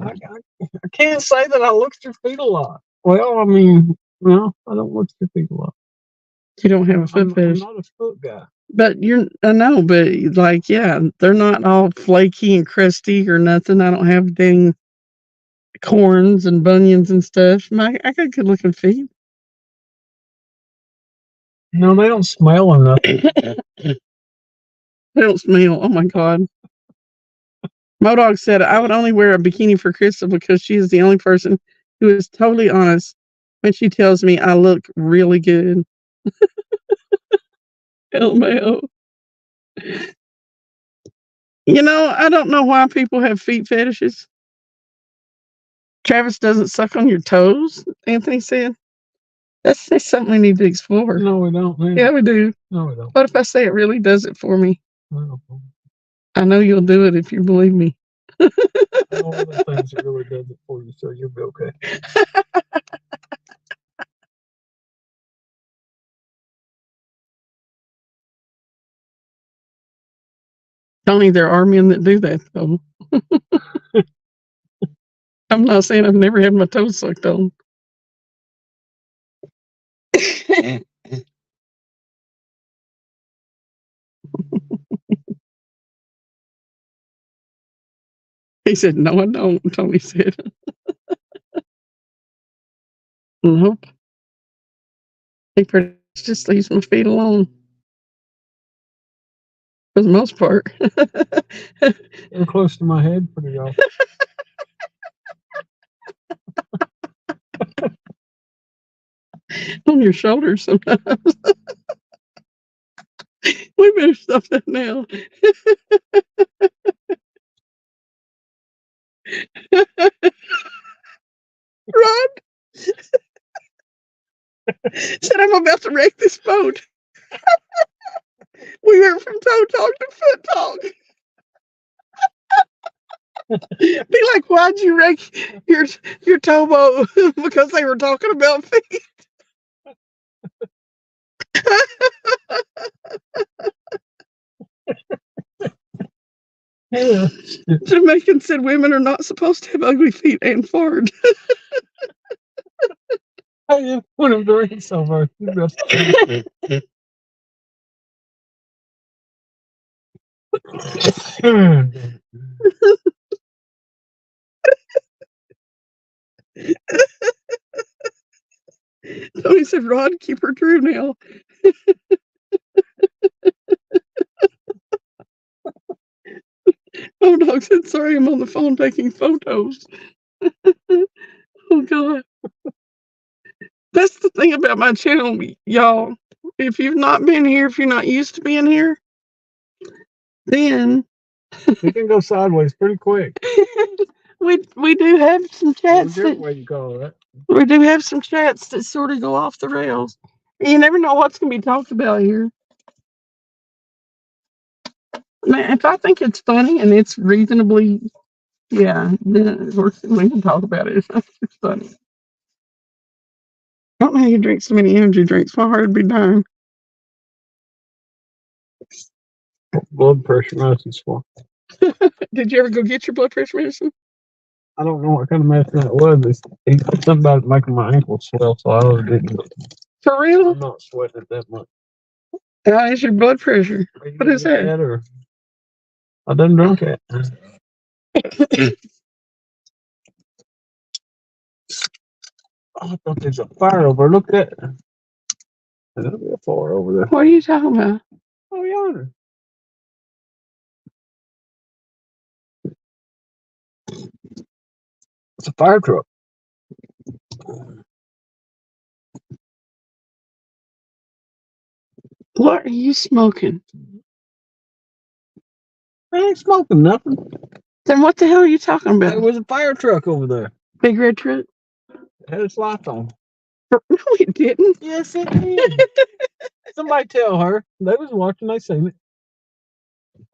I can't say that I look at your feet a lot. Well, I mean, no, I don't look at your feet a lot. you don't have a foot I'm fetish. not a foot guy. But I know, but like, yeah, they're not all flaky and crusty or nothing. I don't have dang corns and bunions and stuff. I got good looking feet. No, they don't smell or nothing. They don't smell. Oh my God. Modog said, I would only wear a bikini for Crystal because she is the only person who is totally honest when she tells me I look really good. LMAO. You know, I don't know why people have feet fetishes. Travis doesn't suck on your toes, Anthony said. That's something we need to explore. No, we don't. Man. Yeah, we do. No, we don't. What if I say it really does it for me? No. I know you'll do it if you believe me. All other things that really does it for you, so you'll be okay. Tony, there are men that do that, though. I'm not saying I've never had my toes sucked on. He said, no, I don't, Tony said. Nope. He pretty much just leaves my feet alone. For the most part. They're close to my head pretty often. On your shoulders sometimes. We better stop that now. Rod said, I'm about to wreck this boat. We went from toe talk to foot talk. Be like, why'd you wreck your towboat? Because they were talking about feet. Yeah. Jamaican said women are not supposed to have ugly feet and fart. Hey, when I'm drinking so much, you best. Tony said, Rod, keep her true now. Oh, dog said, sorry, I'm on the phone taking photos. Oh, God. That's the thing about my channel, y'all. If you've not been here, if you're not used to being here, then You can go sideways pretty quick. we do have some chats Whichever that way you call that. we do have some chats that sort of go off the rails. You never know what's going to be talked about here. Man, if I think it's funny and it's reasonably, yeah, then we can talk about it. It's funny. I don't know how you drink so many energy drinks. My heart would be dying. Blood pressure medicine's for. Did you ever go get your blood pressure medicine? I don't know what kind of medicine it was. He said something about it making my ankles swell, so I didn't. For real? I'm not sweating it that much. How is your blood pressure? Are you What gonna is get that? or I done drunk it. Oh, I thought there's a fire over. Look at that. There'll be a fire over there. What are you talking about? Oh, yonder. It's a fire truck. What are you smoking? I ain't smoking nothing. Then what the hell are you talking There about? was a fire truck over there. Big red truck? It had its lights on. No, it didn't. Yes, it did. Somebody tell her. They was watching. They seen it.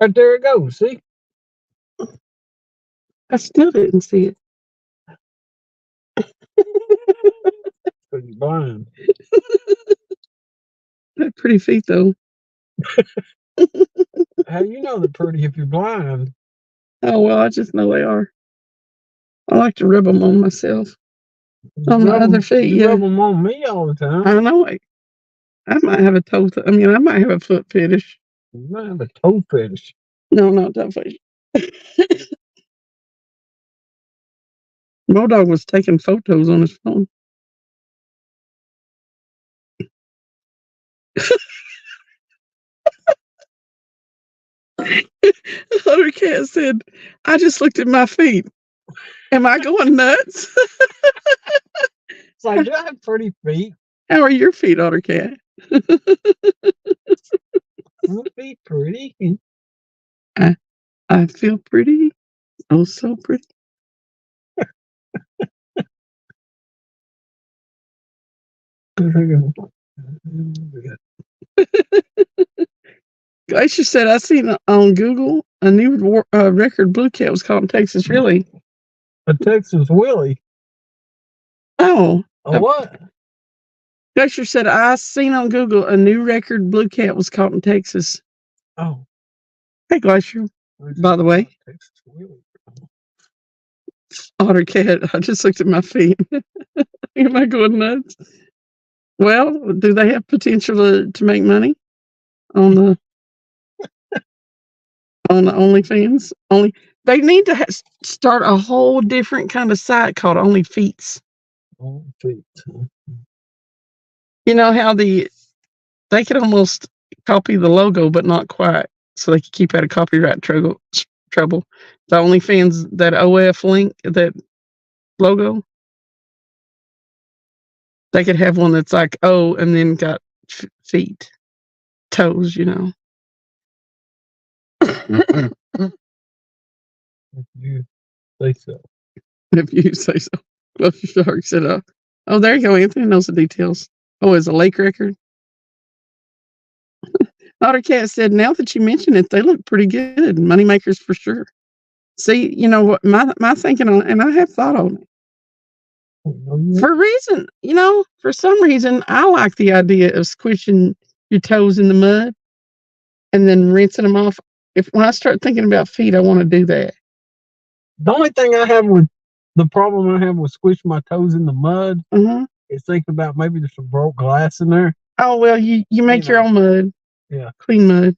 Right there it goes. See? I still didn't see it. Because you're blind. They're pretty feet, though. How you know they're pretty if you're blind? Oh, well, I just know they are. I like to rub them on myself. On my other feet, you yeah. rub them on me all the time. I know it. I might have a toe. I might have a foot fetish. You might have a toe fetish. No, not toe fetish. Modog was taking photos on his phone. Other cat said, I just looked at my feet. Am I going nuts? It's like, do I have pretty feet? How are your feet, Otter Cat? My feet pretty. I feel pretty. Oh, so pretty. Glacier said, I seen on Google a new record Blue Cat was caught in Texas. Really? A Texas Willie. Oh. A what? Glacier said, I seen on Google a new record Blue Cat was caught in Texas. Oh. Hey, Glacier. By the way, Texas Willie. Otter Cat, I just looked at my feet. Am I going nuts? Well, do they have potential to make money on the OnlyFans? They need to start a whole different kind of site called OnlyFeets. Oh, feet. You know how they could almost copy the logo, but not quite, so they could keep out of copyright trouble. The OnlyFans, that OF link, that logo, they could have one that's like O and then got feet, toes. You know. If you say so. If you say so. Fluffy Shark said, oh, there you go. Anthony knows the details. Oh, it's a lake record. Otter Cat said, now that you mention it, they look pretty good. Moneymakers for sure. See, you know what my thinking on, and I have thought on it. For some reason, I like the idea of squishing your toes in the mud and then rinsing them off. When I start thinking about feet, I want to do that. The only thing I have with the problem I have with squishing my toes in the mud is thinking about maybe there's some broke glass in there. Oh, well, you make your own mud. Yeah. Clean mud.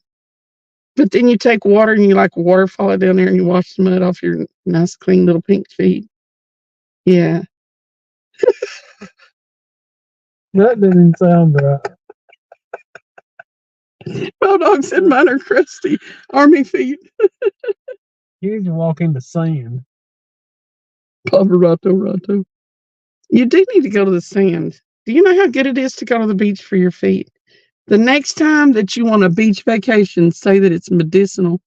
But then you take water and you waterfall it down there and you wash the mud off your nice, clean little pink feet. Yeah. That didn't sound right. My dog said mine are crusty army feet. Here's you walk into sand. Pavarotti. You do need to go to the sand. Do you know how good it is to go to the beach for your feet? The next time that you want a beach vacation, say that it's medicinal,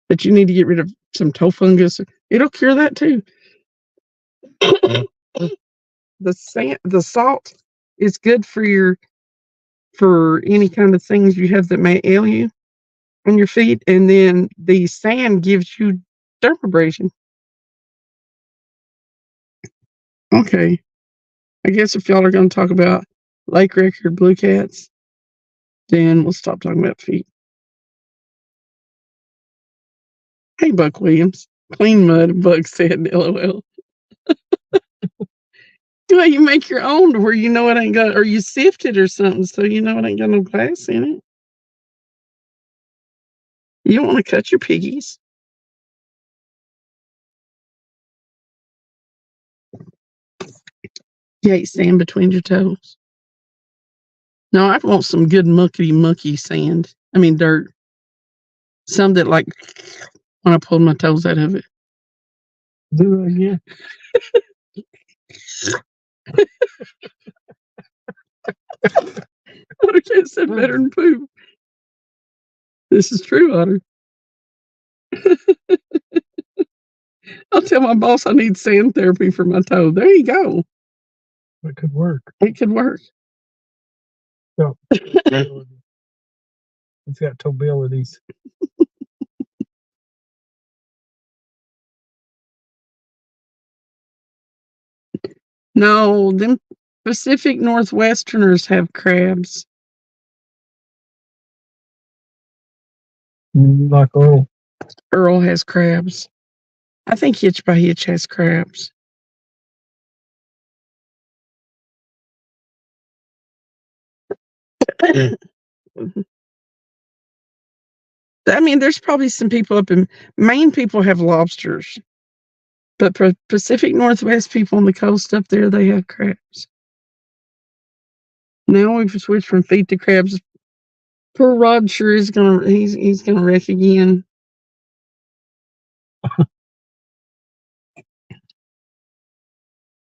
that you need to get rid of some toe fungus. It'll cure that too. The salt is good for any kind of things you have that may ail you on your feet, and then the sand gives you dermabrasion. Okay, I guess if y'all are going to talk about Lake Record Blue Cats, then we'll stop talking about feet. Hey, Buck Williams. Clean mud, Buck said, LOL. Well, you make your own to where you know it ain't got, or you sift it or something so you know it ain't got no glass in it. You don't want to cut your piggies. You ain't sand between your toes. No, I want some good mucky sand. I mean, dirt. Some that like when I pulled my toes out of it. Do it again. Otter Cat said better than poop. This is true, Otter. I'll tell my boss I need sand therapy for my toe. There you go. It could work. It could work. So, it's got tobilities. No, them Pacific Northwesterners have crabs. Like Earl. Earl has crabs. I think Hitch by Hitch has crabs. I mean, there's probably some people up in Maine. People have lobsters, but Pacific Northwest people on the coast up there, they have crabs. Now we've switched from feet to crabs. Poor Rod sure is he's gonna wreck again.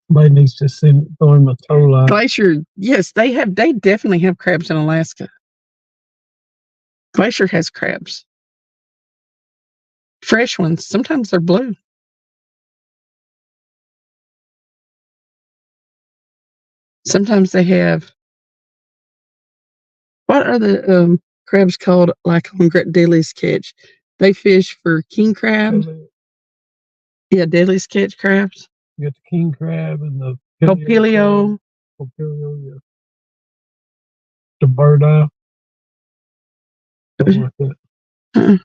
Somebody needs to throw him a toe line. Glacier, yes, they definitely have crabs in Alaska. Glacier has crabs. Fresh ones. Sometimes they're blue. Sometimes they have. What are the crabs called? Like on Deadliest Catch, they fish for king crab. Yeah, Deadliest Catch crabs. You got the king crab and the Copilio. Copilio, yeah. The bird eye. Something like that.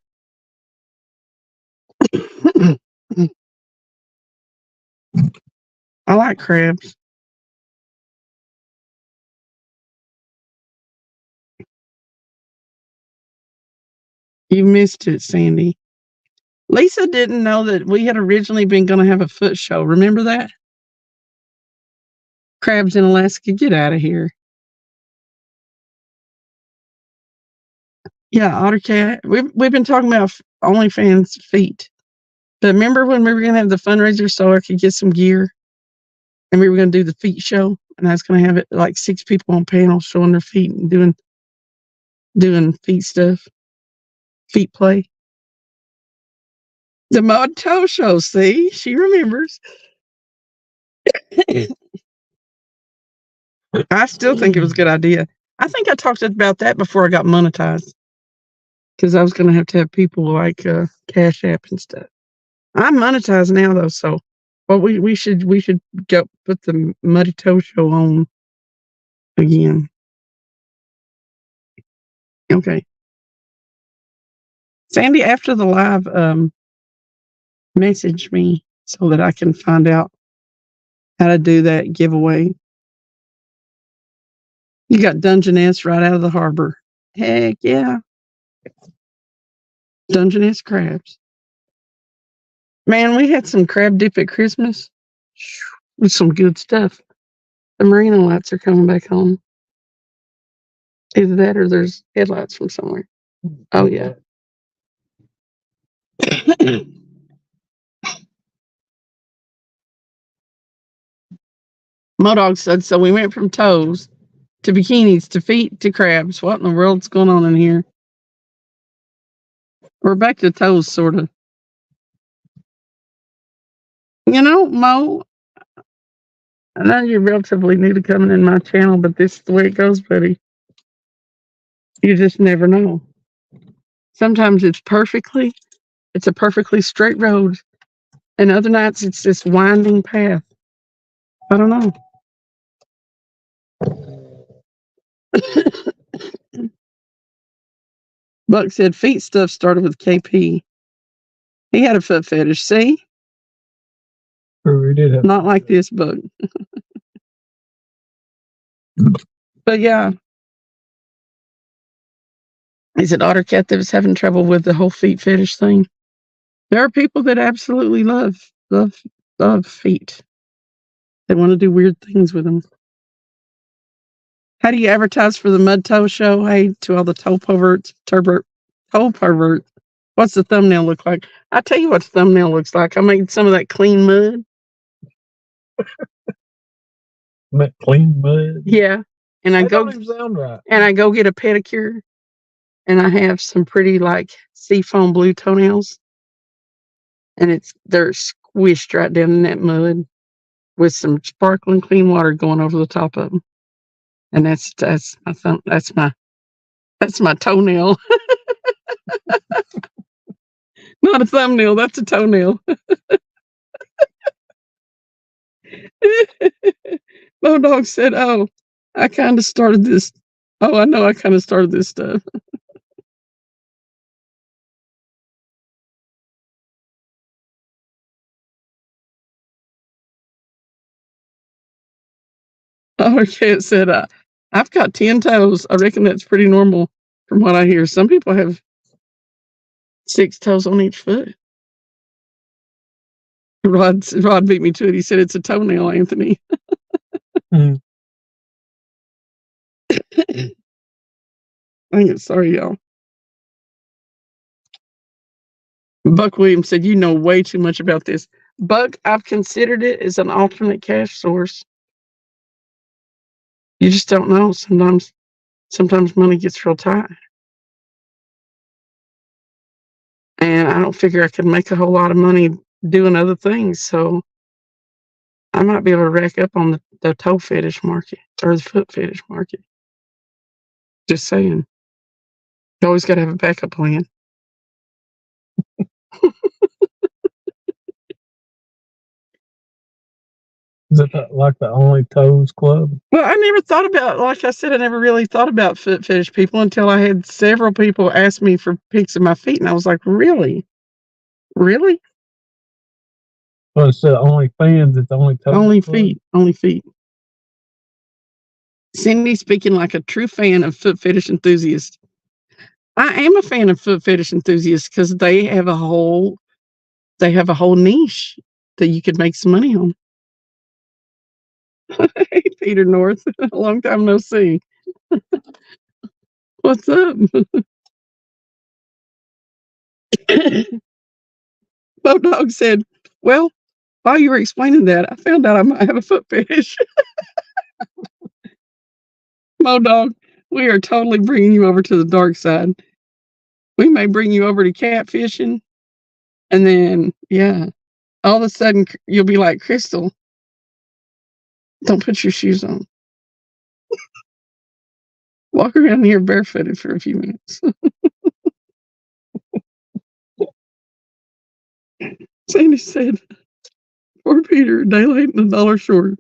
I like crabs. You missed it, Sandy. Lisa didn't know that we had originally been going to have a foot show. Remember that? Crabs in Alaska, get out of here. Yeah, Otter Cat. We've been talking about OnlyFans feet. But remember when we were going to have the fundraiser so I could get some gear? And we were going to do the feet show? And I was going to have it like 6 people on panel showing their feet and doing feet stuff. Feet play. The Mod Toe Show, see? She remembers. I still think it was a good idea. I think I talked about that before I got monetized. Because I was going to have people like Cash App and stuff. I'm monetized now though, so well we should go put the Muddy Toe Show on again. Okay. Sandy, after the live, message me so that I can find out how to do that giveaway. You got Dungeness right out of the harbor. Heck yeah. Dungeness crabs. Man, we had some crab dip at Christmas. With some good stuff. The marina lights are coming back on. Either that or there's headlights from somewhere. Oh, yeah. Modog said, so we went from toes to bikinis to feet to crabs. What in the world's going on in here? We're back to toes, sort of. You know, Mo, I know you're relatively new to coming in my channel, but this is the way it goes, buddy. You just never know. Sometimes it's a perfectly straight road, and other nights it's this winding path. I don't know. Buck said feet stuff started with KP. He had a foot fetish. See? We did have Not like this, Buck. But yeah. Is it Ottercat that was having trouble with the whole feet fetish thing? There are people that absolutely love feet. They want to do weird things with them. How do you advertise for the Mud Toe Show? Hey, to all the toe perverts, toe pervert. What's the thumbnail look like? I tell you what the thumbnail looks like. I made some of that clean mud. clean mud. Yeah, and I That go don't even sound right. and I go get a pedicure, and I have some pretty like seafoam blue toenails, and they're squished right down in that mud with some sparkling clean water going over the top of them, and that's my thumb. That's my toenail. Not a thumbnail. That's a toenail. Bodog said, "Oh, I kind of started this. Oh, I know I kind of started this stuff." Okay, it said, "I've got 10 toes. I reckon that's pretty normal from what I hear. Some people have 6 toes on each foot." Rod beat me to it. He said it's a toenail, Anthony. Mm. Sorry, y'all. Buck Williams said, "You know way too much about this." Buck, I've considered it as an alternate cash source. You just don't know. Sometimes money gets real tight. And I don't figure I could make a whole lot of money doing other things. So I might be able to rack up on the toe fetish market or the foot fetish market. Just saying. You always got to have a backup plan. Is it like the Only Toes Club? Well, I never thought about, like I said, I never really thought about foot fetish people until I had several people ask me for pics of my feet. And I was like, really? Really? Well, instead of Only Fans, it's Only Toes Only Club? feet. Only feet. Cindy speaking like a true fan of foot fetish enthusiasts. I am a fan of foot fetish enthusiasts because they have a whole niche that you could make some money on. Hey, Peter North, a long time no see. What's up? Bo Dog said, "Well, while you were explaining that, I found out I might have a foot fetish." Mo Dog, we are totally bringing you over to the dark side. We may bring you over to catfishing, and then, yeah, all of a sudden you'll be like, "Crystal, don't put your shoes on. Walk around here barefooted for a few minutes." Sandy said, "Poor Peter, a day late and $1 short."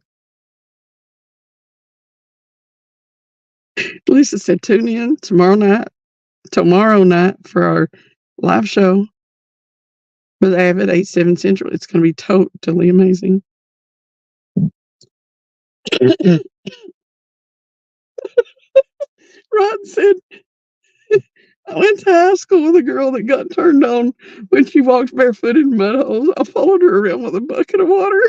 Lisa said, "Tune in tomorrow night for our live show with Avid 8/7 Central. It's going to be totally amazing." Rod said, "I went to high school with a girl that got turned on when she walked barefoot in mud holes. I followed her around with a bucket of water."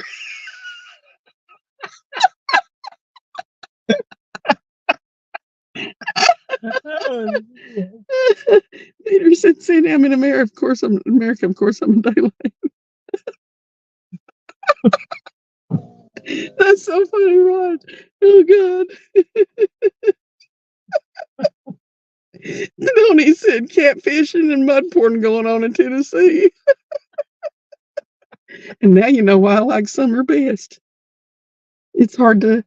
Peter said, "Sandy, I'm in America. Of course, I'm in America. Of course, I'm in daylight." That's so funny, Rod. Oh God. And then he said, "Catfishing and mud pouring going on in Tennessee." And now you know why I like summer best. It's hard to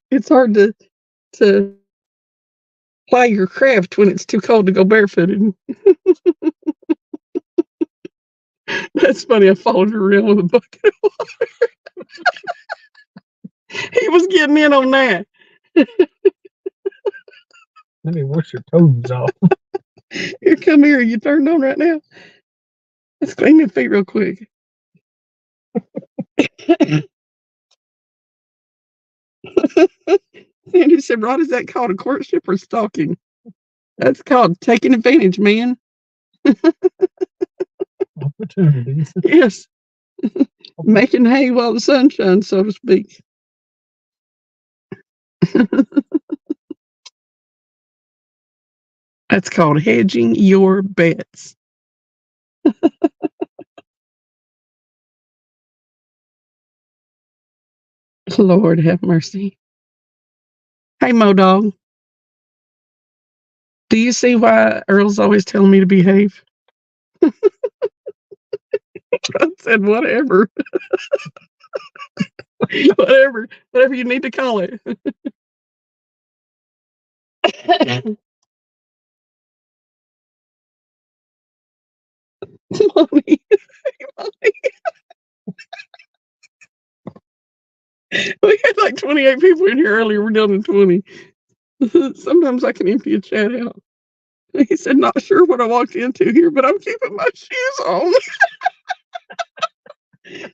ply your craft when it's too cold to go barefooted. That's funny. I followed her around with a bucket of water. He was getting in on that. Let me wash your toes off. Here, come here. You turned on right now. Let's clean your feet real quick. Sandy said, "Rod, is that called a courtship or stalking?" That's called taking advantage, man. Opportunities. Yes. Making hay while the sun shines, so to speak. That's called hedging your bets. Lord have mercy. Hey, Modog. Do you see why Earl's always telling me to behave? I said, whatever. whatever you need to call it. Mommy. We had like 28 people in here earlier. We're down to 20. Sometimes I can empty a chat out. He said, "Not sure what I walked into here, but I'm keeping my shoes on."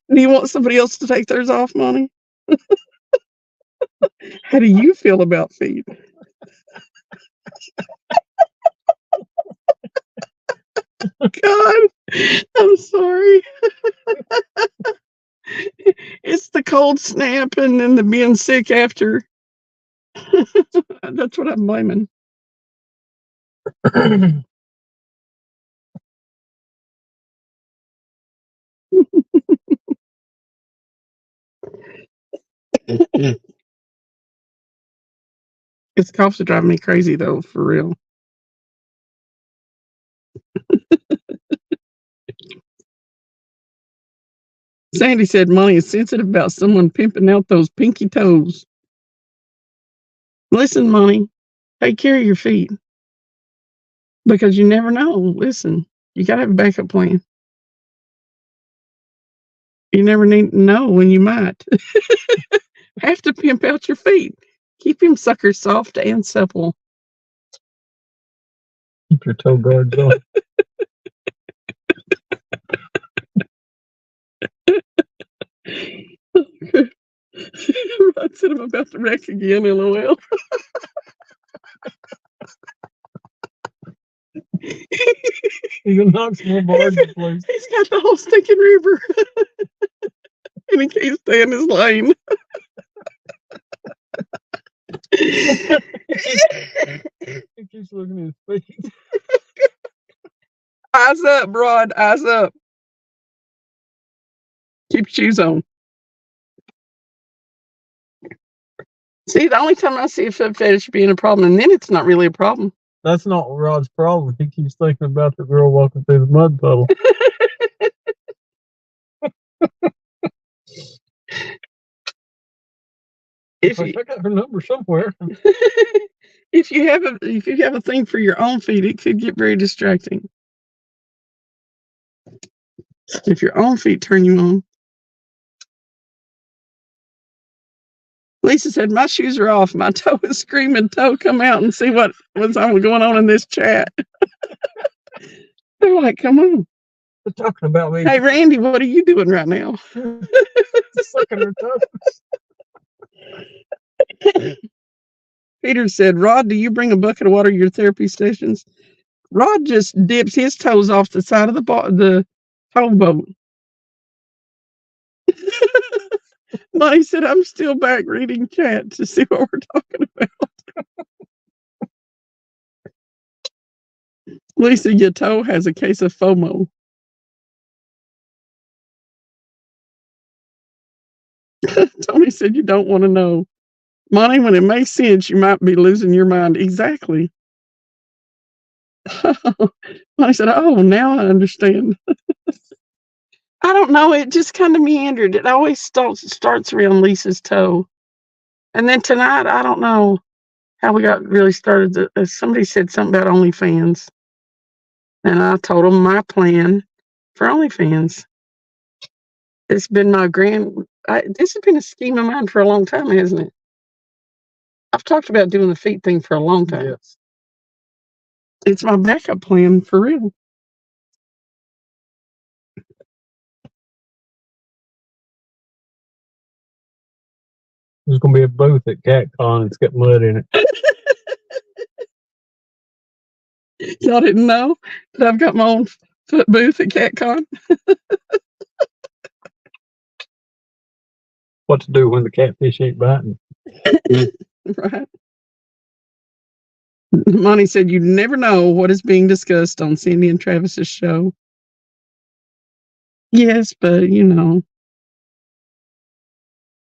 Do you want somebody else to take theirs off, Monty? How do you feel about feet? God, I'm sorry. It's the cold snap and then the being sick after. That's what I'm blaming. It's coughs are driving me crazy, though, for real. Sandy said Monty is sensitive about someone pimping out those pinky toes. Listen, Monty, take care of your feet. Because you never know. Listen, you got to have a backup plan. You never need to know when you might have to pimp out your feet. Keep them suckers soft and supple. Keep your toe guards on. Rod said I'm about to wreck again, LOL. You can knock some more bars in place. He's got the whole stinking river. And he can't stay in his lane. He keeps looking at his feet. Eyes up, Rod. Eyes up. Keep your shoes on. See, the only time I see a foot fetish being a problem, and then it's not really a problem. That's not Rod's problem. He keeps thinking about the girl walking through the mud puddle. I got her number somewhere. If you have a thing for your own feet, it could get very distracting. If your own feet turn you on. Lisa said, "My shoes are off. My toe is screaming. Toe, come out and see what's going on in this chat." They're like, "Come on." They're talking about me. Hey, Randy, what are you doing right now? Sucking her toes. Peter said, "Rod, do you bring a bucket of water to your therapy sessions?" Rod just dips his toes off the side of the towboat. Monty said, "I'm still back reading chat to see what we're talking about." Lisa Yato has a case of FOMO. Tony said you don't want to know. Monty, when it makes sense, you might be losing your mind. Exactly. Monty said, oh, now I understand. I don't know. It just kind of meandered. It always starts around Lisa's toe. And then tonight, I don't know how we got really started. Somebody said something about OnlyFans. And I told them my plan for OnlyFans. It's been my this has been a scheme of mine for a long time, hasn't it? I've talked about doing the feet thing for a long time. Yes. It's my backup plan for real. There's going to be a booth at CatCon. It's got mud in it. Y'all didn't know that I've got my own foot booth at CatCon? What to do when the catfish ain't biting? Right. Monty said, you never know what is being discussed on Cindy and Travis's show. Yes, but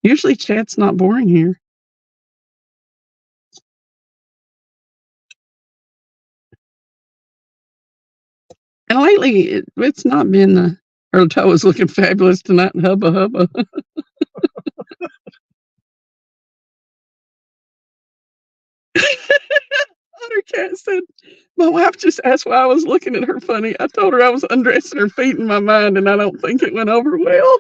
usually chat's not boring here. And lately, it's not been her toe is looking fabulous tonight in Hubba Hubba. Otter Cat said, my wife just asked why I was looking at her funny. I told her I was undressing her feet in my mind, and I don't think it went over well.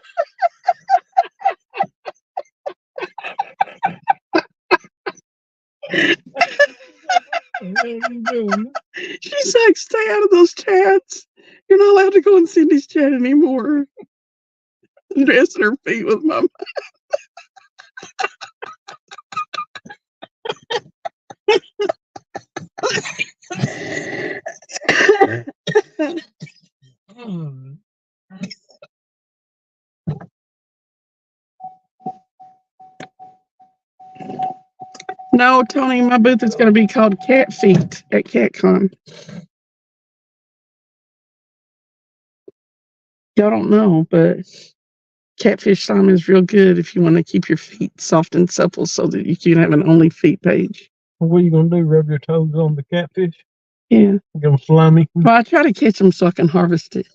She's like, stay out of those chats. You're not allowed to go in Cindy's chat anymore. Undressing her feet with my No, Tony, my booth is going to be called Cat Feet at CatCon. Y'all don't know, but Catfish slime is real good if you want to keep your feet soft and supple so that you can have an only feet page. What are you going to do? Rub your toes on the catfish? Yeah. Get them slimy? Well, I try to catch them so I can harvest it.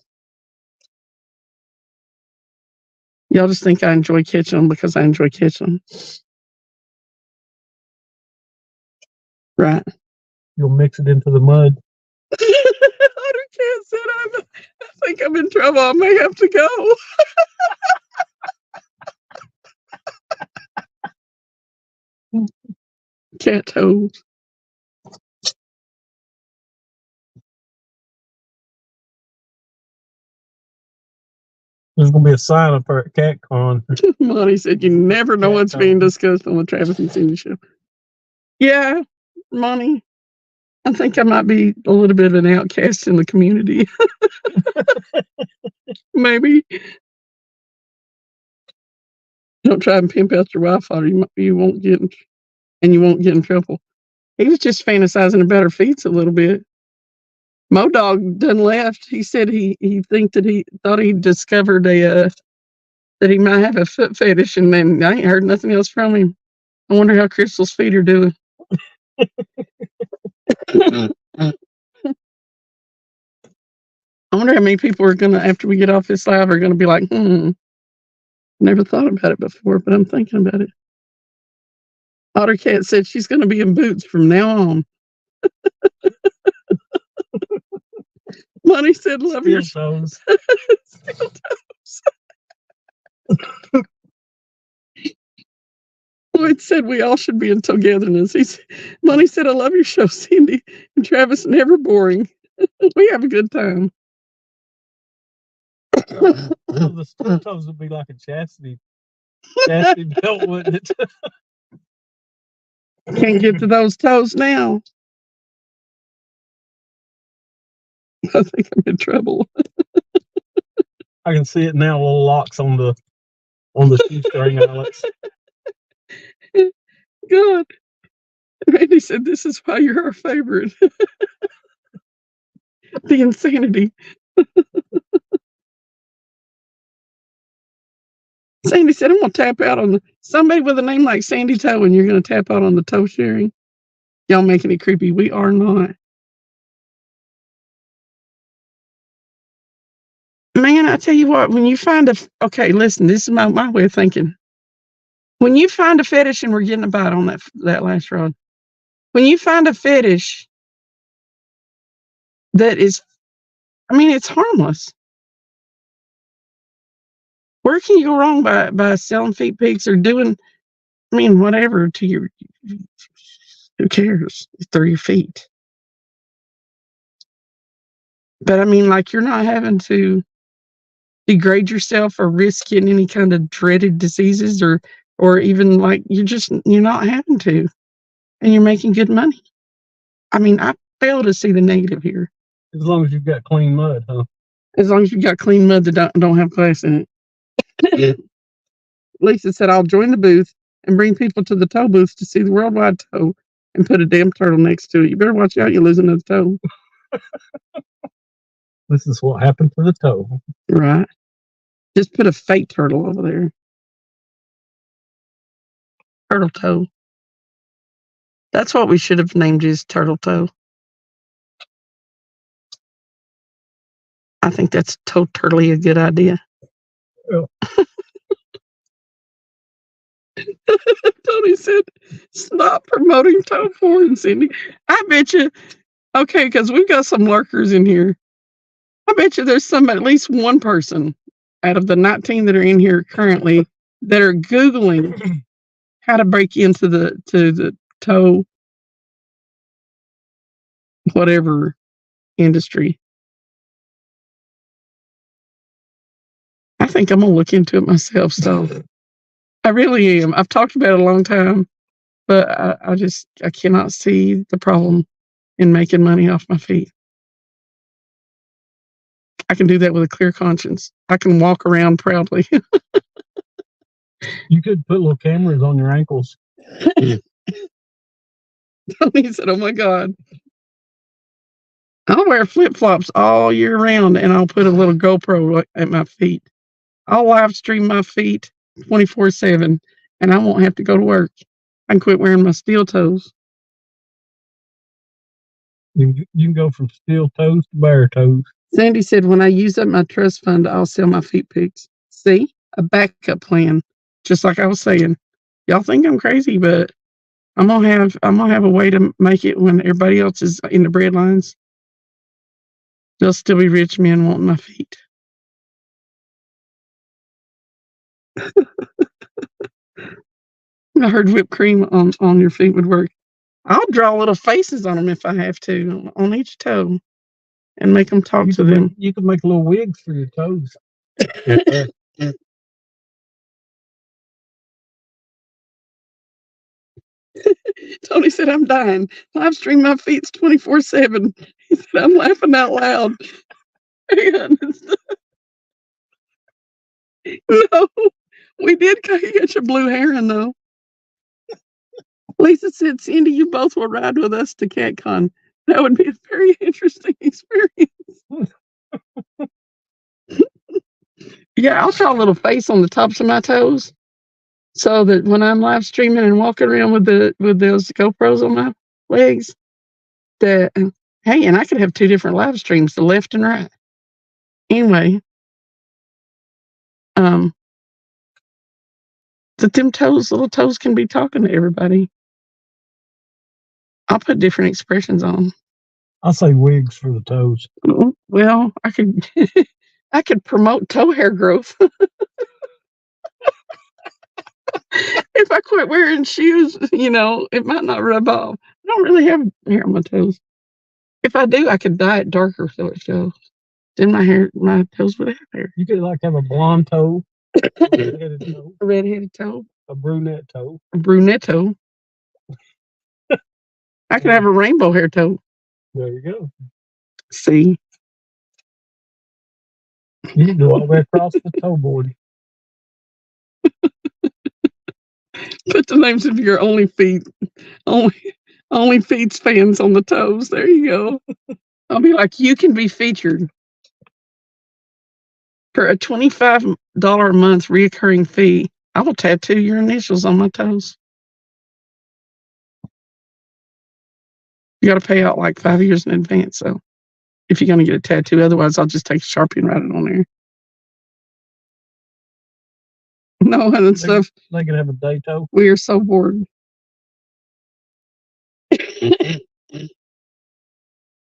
Y'all just think I enjoy catching them because I enjoy catching them. Right. You'll mix it into the mud. Otter Cat said, I think I'm in trouble. I may have to go. Cat toes. There's going to be a sign up there at CatCon. Monty said, you never know what's being discussed on the Travis and Cindy show. Yeah, Monty. I think I might be a little bit of an outcast in the community. Maybe. Don't try and pimp out your Wi-Fi. You won't get in trouble. He was just fantasizing about her feet a little bit. Modog done left. He said he thought he discovered that he might have a foot fetish, and then I ain't heard nothing else from him. I wonder how Crystal's feet are doing. I wonder how many people are gonna, after we get off this live, are gonna be like, never thought about it before, but I'm thinking about it. Otter Cat said she's gonna be in boots from now on. Monty said, love your toes. Steel toes. Lloyd said we all should be in togetherness. Monty said, I love your show, Cindy and Travis, never boring. We have a good time. The steel toes would be like a chastity belt, wouldn't it? Can't get to those toes now. I think I'm in trouble. I can see it now, little locks on the shoestring, Alex. Good. Randy said, this is why you're our favorite. The insanity. Sandy said, I'm going to tap out on somebody with a name like Sandy Toe, and you're going to tap out on the toe sharing. Y'all making it creepy. We are not. Man, I tell you what, when you find okay, listen, this is my way of thinking. When you find a fetish, and we're getting a bite on that last rod, when you find a fetish that is, I mean, it's harmless. Where can you go wrong by selling feet pics or doing, I mean, whatever to your, who cares? They're your feet. But I mean, like, you're not having to degrade yourself or risk getting any kind of dreaded diseases or even like you're not having to, and you're making good money. I mean, I fail to see the negative here. As long as you've got clean mud, huh? As long as you've got clean mud that don't have glass in it. Lisa said, I'll join the booth and bring people to the toe booth to see the worldwide toe and put a damn turtle next to it. You better watch out, you lose another toe. This is what happened to the toe. Right. Just put a fake turtle over there. Turtle toe. That's what we should have named his turtle toe. I think that's totally a good idea. Yeah. Tony said, stop promoting toe porn, Cindy. I bet you, okay, because we've got some lurkers in here. I bet you there's at least one person out of the 19 that are in here currently that are Googling how to break into the toe, whatever industry. I think I'm going to look into it myself. So I really am. I've talked about it a long time, but I cannot see the problem in making money off my feet. I can do that with a clear conscience. I can walk around proudly. You could put little cameras on your ankles. Tony said, oh my God. I'll wear flip-flops all year round, and I'll put a little GoPro at my feet. I'll live stream my feet 24/7, and I won't have to go to work. I can quit wearing my steel toes. You can go from steel toes to bare toes. Sandy said, when I use up my trust fund, I'll sell my feet pics. See? A backup plan. Just like I was saying. Y'all think I'm crazy, but I'm gonna have a way to make it when everybody else is in the bread lines. There'll still be rich men wanting my feet. I heard whipped cream on your feet would work. I'll draw little faces on them if I have to, on each toe, and make them talk to them. You can make little wigs for your toes. Tony said, I'm dying. Live stream my feet 24/7. He said, I'm laughing out loud. No, we did catch a blue heron, though. Lisa said, Cindy, you both will ride with us to CatCon. That would be a very interesting experience. Yeah, I'll draw a little face on the tops of my toes so that when I'm live streaming and walking around with those GoPros on my legs, that, hey, and I could have 2 different live streams, the left and right. Anyway, that them little toes can be talking to everybody. I'll put different expressions on them. I'll say wigs for the toes. Well, I could I could promote toe hair growth. If I quit wearing shoes, it might not rub off. I don't really have hair on my toes. If I do, I could dye it darker so it shows. Then my toes would have hair. You could have a blonde toe, A redheaded toe, a brunette toe, a brunetto. I could have a rainbow hair toe. There you go. See? You can go all the way across the toe board. Put the names of your only feet fans on the toes. There you go. I'll be like, you can be featured for a $25 a month reoccurring fee. I will tattoo your initials on my toes. You got to pay out like 5 years in advance, so if you're going to get a tattoo, otherwise I'll just take a Sharpie and write it on there. No, and stuff. They can have a day toe. We are so bored.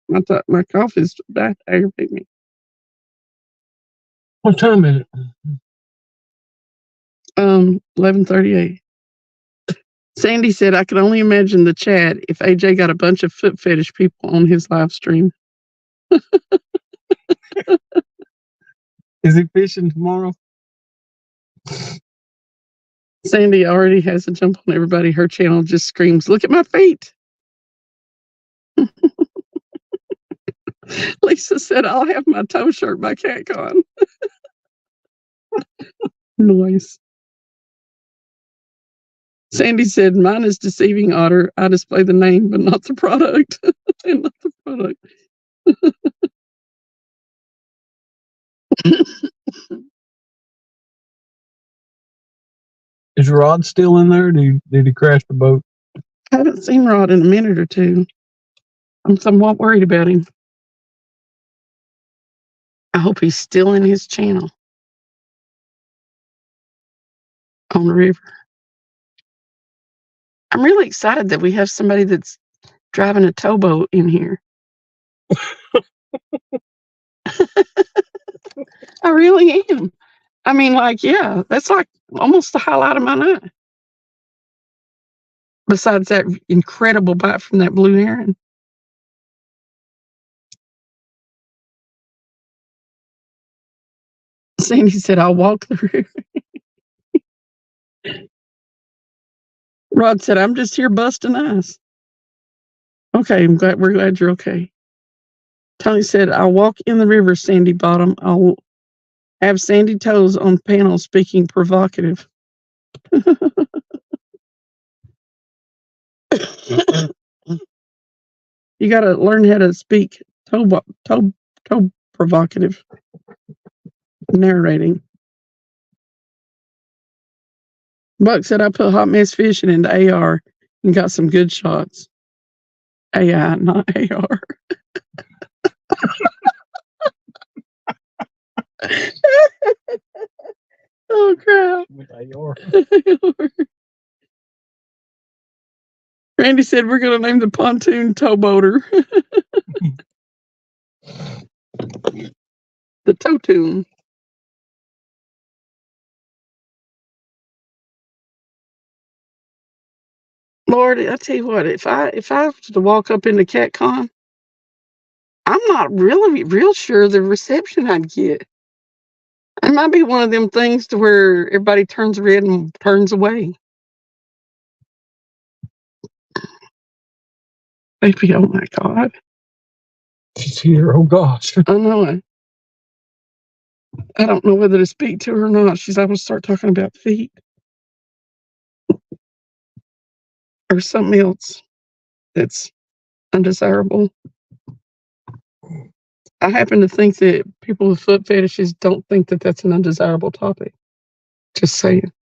My cough is back aggravating me. What time is it? 11:38. Sandy said, I could only imagine the chat if AJ got a bunch of foot fetish people on his live stream. Is he fishing tomorrow? Sandy already has a jump on everybody. Her channel just screams, look at my feet. Lisa said, I'll have my toe shirt by CatCon. Noise. Sandy said, mine is Deceiving Otter. I display the name, but not the product. And not the product. Is Rod still in there? Did he crash the boat? I haven't seen Rod in a minute or two. I'm somewhat worried about him. I hope he's still in his channel on the river. I'm really excited that we have somebody that's driving a towboat in here. I really am. I mean, like, yeah, that's like almost the highlight of my night. Besides that incredible bite from that blue heron. Sandy said, I'll walk the river. Rod said, I'm just here busting ice. Okay, we're glad you're okay. Tony said, I'll walk in the river, Sandy Bottom. I'll have sandy toes on panel speaking provocative. You got to learn how to speak toe provocative narrating. Buck said, I put hot mess fishing into AR and got some good shots. AI, not AR. Oh, crap. With AR. Randy said, we're going to name the pontoon towboater. The tow-tune. Lord, I tell you what, if I was to walk up into CatCon, I'm not really real sure the reception I'd get. It might be one of them things to where everybody turns red and turns away. Maybe, oh my God. She's here. Oh gosh. I know it. I don't know whether to speak to her or not. She's able to start talking about feet. Or something else that's undesirable. I happen to think that people with foot fetishes don't think that that's an undesirable topic. Just saying.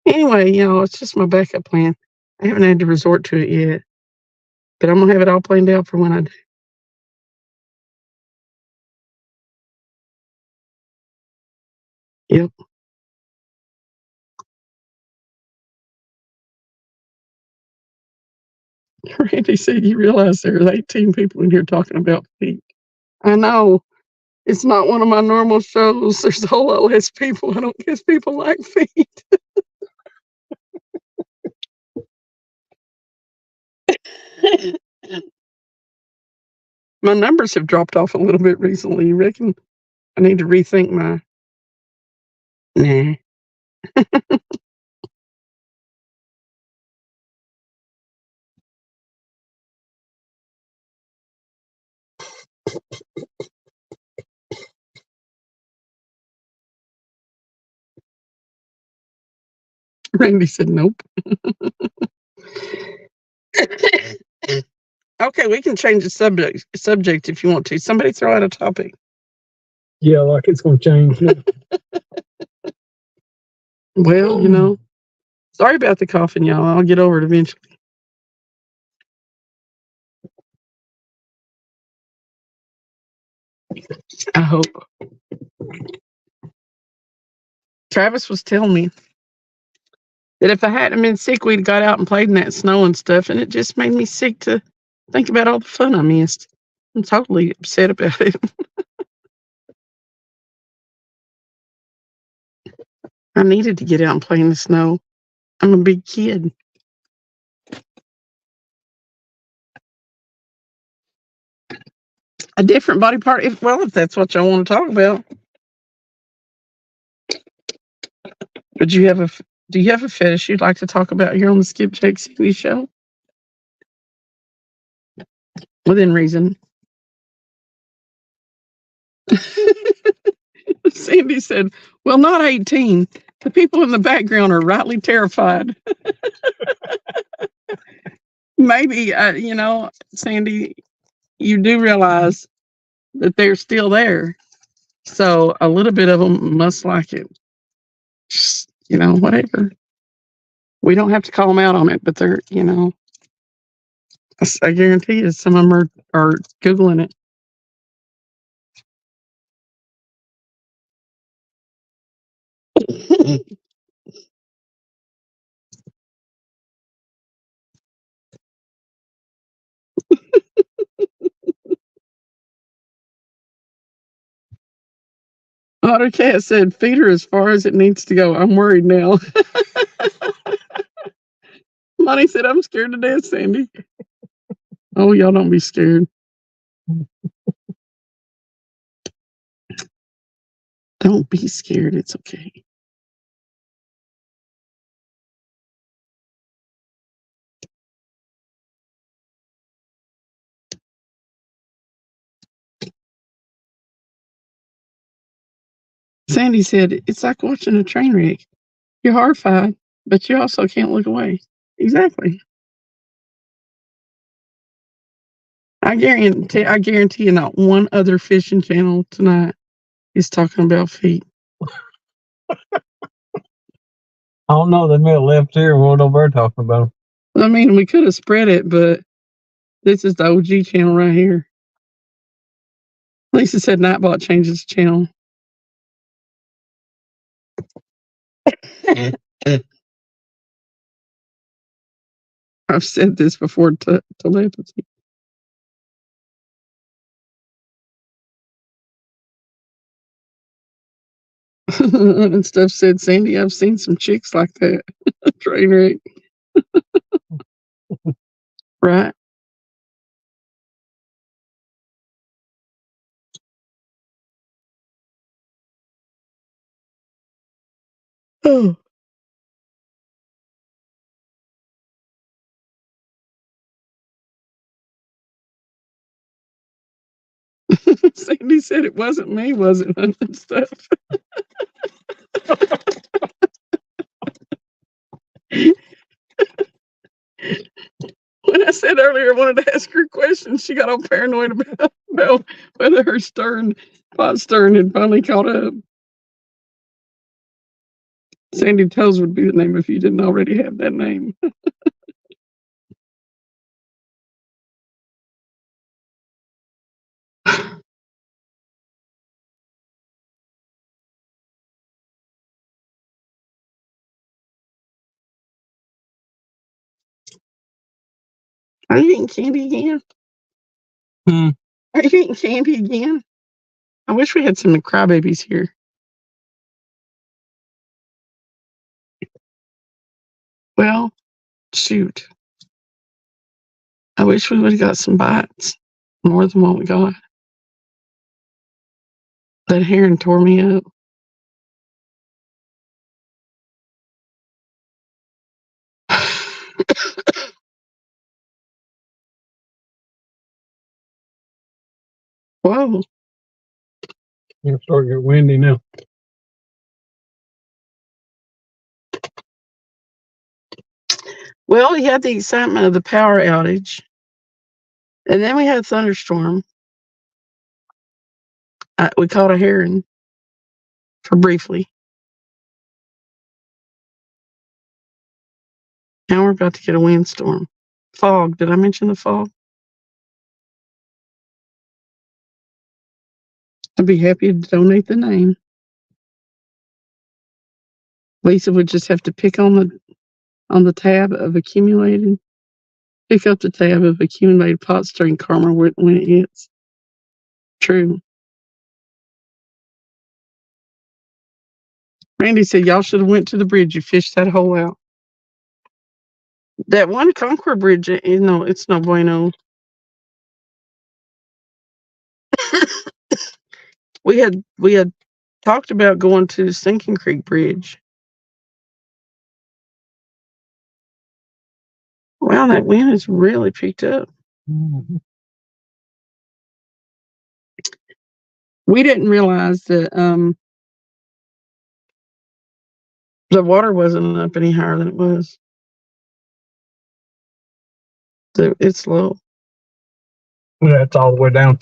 Anyway, it's just my backup plan. I haven't had to resort to it yet. But I'm going to have it all planned out for when I do. Yep. Randy said, you realize there are 18 people in here talking about feet. I know. It's not one of my normal shows. There's a whole lot less people. I don't guess people like feet. My numbers have dropped off a little bit recently. You reckon I need to rethink my... Nah. Randy said, nope. Okay, we can change the subject if you want to. Somebody throw out a topic. Yeah, like it's going to change. Well, sorry about the coughing, y'all. I'll get over it eventually. I hope. Travis was telling me that if I hadn't been sick, we'd got out and played in that snow and stuff, and it just made me sick to think about all the fun I missed. I'm totally upset about it. I needed to get out and play in the snow. I'm a big kid. A different body part, if that's what y'all want to talk about. But do you have a fetish you'd like to talk about here on the Skipjack TV show? Within reason. Sandy said, well, not 18. The people in the background are rightly terrified. Maybe, Sandy, you do realize that they're still there. So a little bit of them must like it. Just, whatever. We don't have to call them out on it, but they're, I guarantee you some of them are Googling it. AutoCat said, feed her as far as it needs to go. I'm worried now. Monty said, I'm scared to death, Sandy. Oh, y'all don't be scared. Don't be scared. It's okay. Sandy said, it's like watching a train wreck. You're horrified, but you also can't look away. Exactly. I guarantee you not one other fishing channel tonight is talking about feet. I don't know. They may have left here and we're over there talking about them. I mean, we could have spread it, but this is the OG channel right here. Lisa said Nightbot changes the channel. I've said this before to telepathy. And stuff said, Sandy, I've seen some chicks like that. Train wreck. Right. Oh. Sandy said it wasn't me, was it? And stuff. When I said earlier I wanted to ask her questions, she got all paranoid about whether her pot stern had finally caught up. Sandy Toes would be the name if you didn't already have that name. Are you eating candy again? Are you eating candy again? I wish we had some crybabies here. Well, shoot. I wish we would have got some bites. More than what we got. That heron tore me up. Whoa. You're starting to get windy now. Well, you had the excitement of the power outage. And then we had a thunderstorm. We caught a heron for briefly. Now we're about to get a windstorm. Fog. Did I mention the fog? I'd be happy to donate the name. Lisa would just have to pick on the tab of accumulated. Pick up the tab of accumulated pot stirring karma when it hits. True. Randy said y'all should have went to the bridge. You fished that hole out. That one Concord bridge, it's no bueno. We had talked about going to Sinking Creek Bridge. Wow, that wind has really picked up. Mhm. We didn't realize that the water wasn't up any higher than it was. It's low. Yeah, it's all the way down.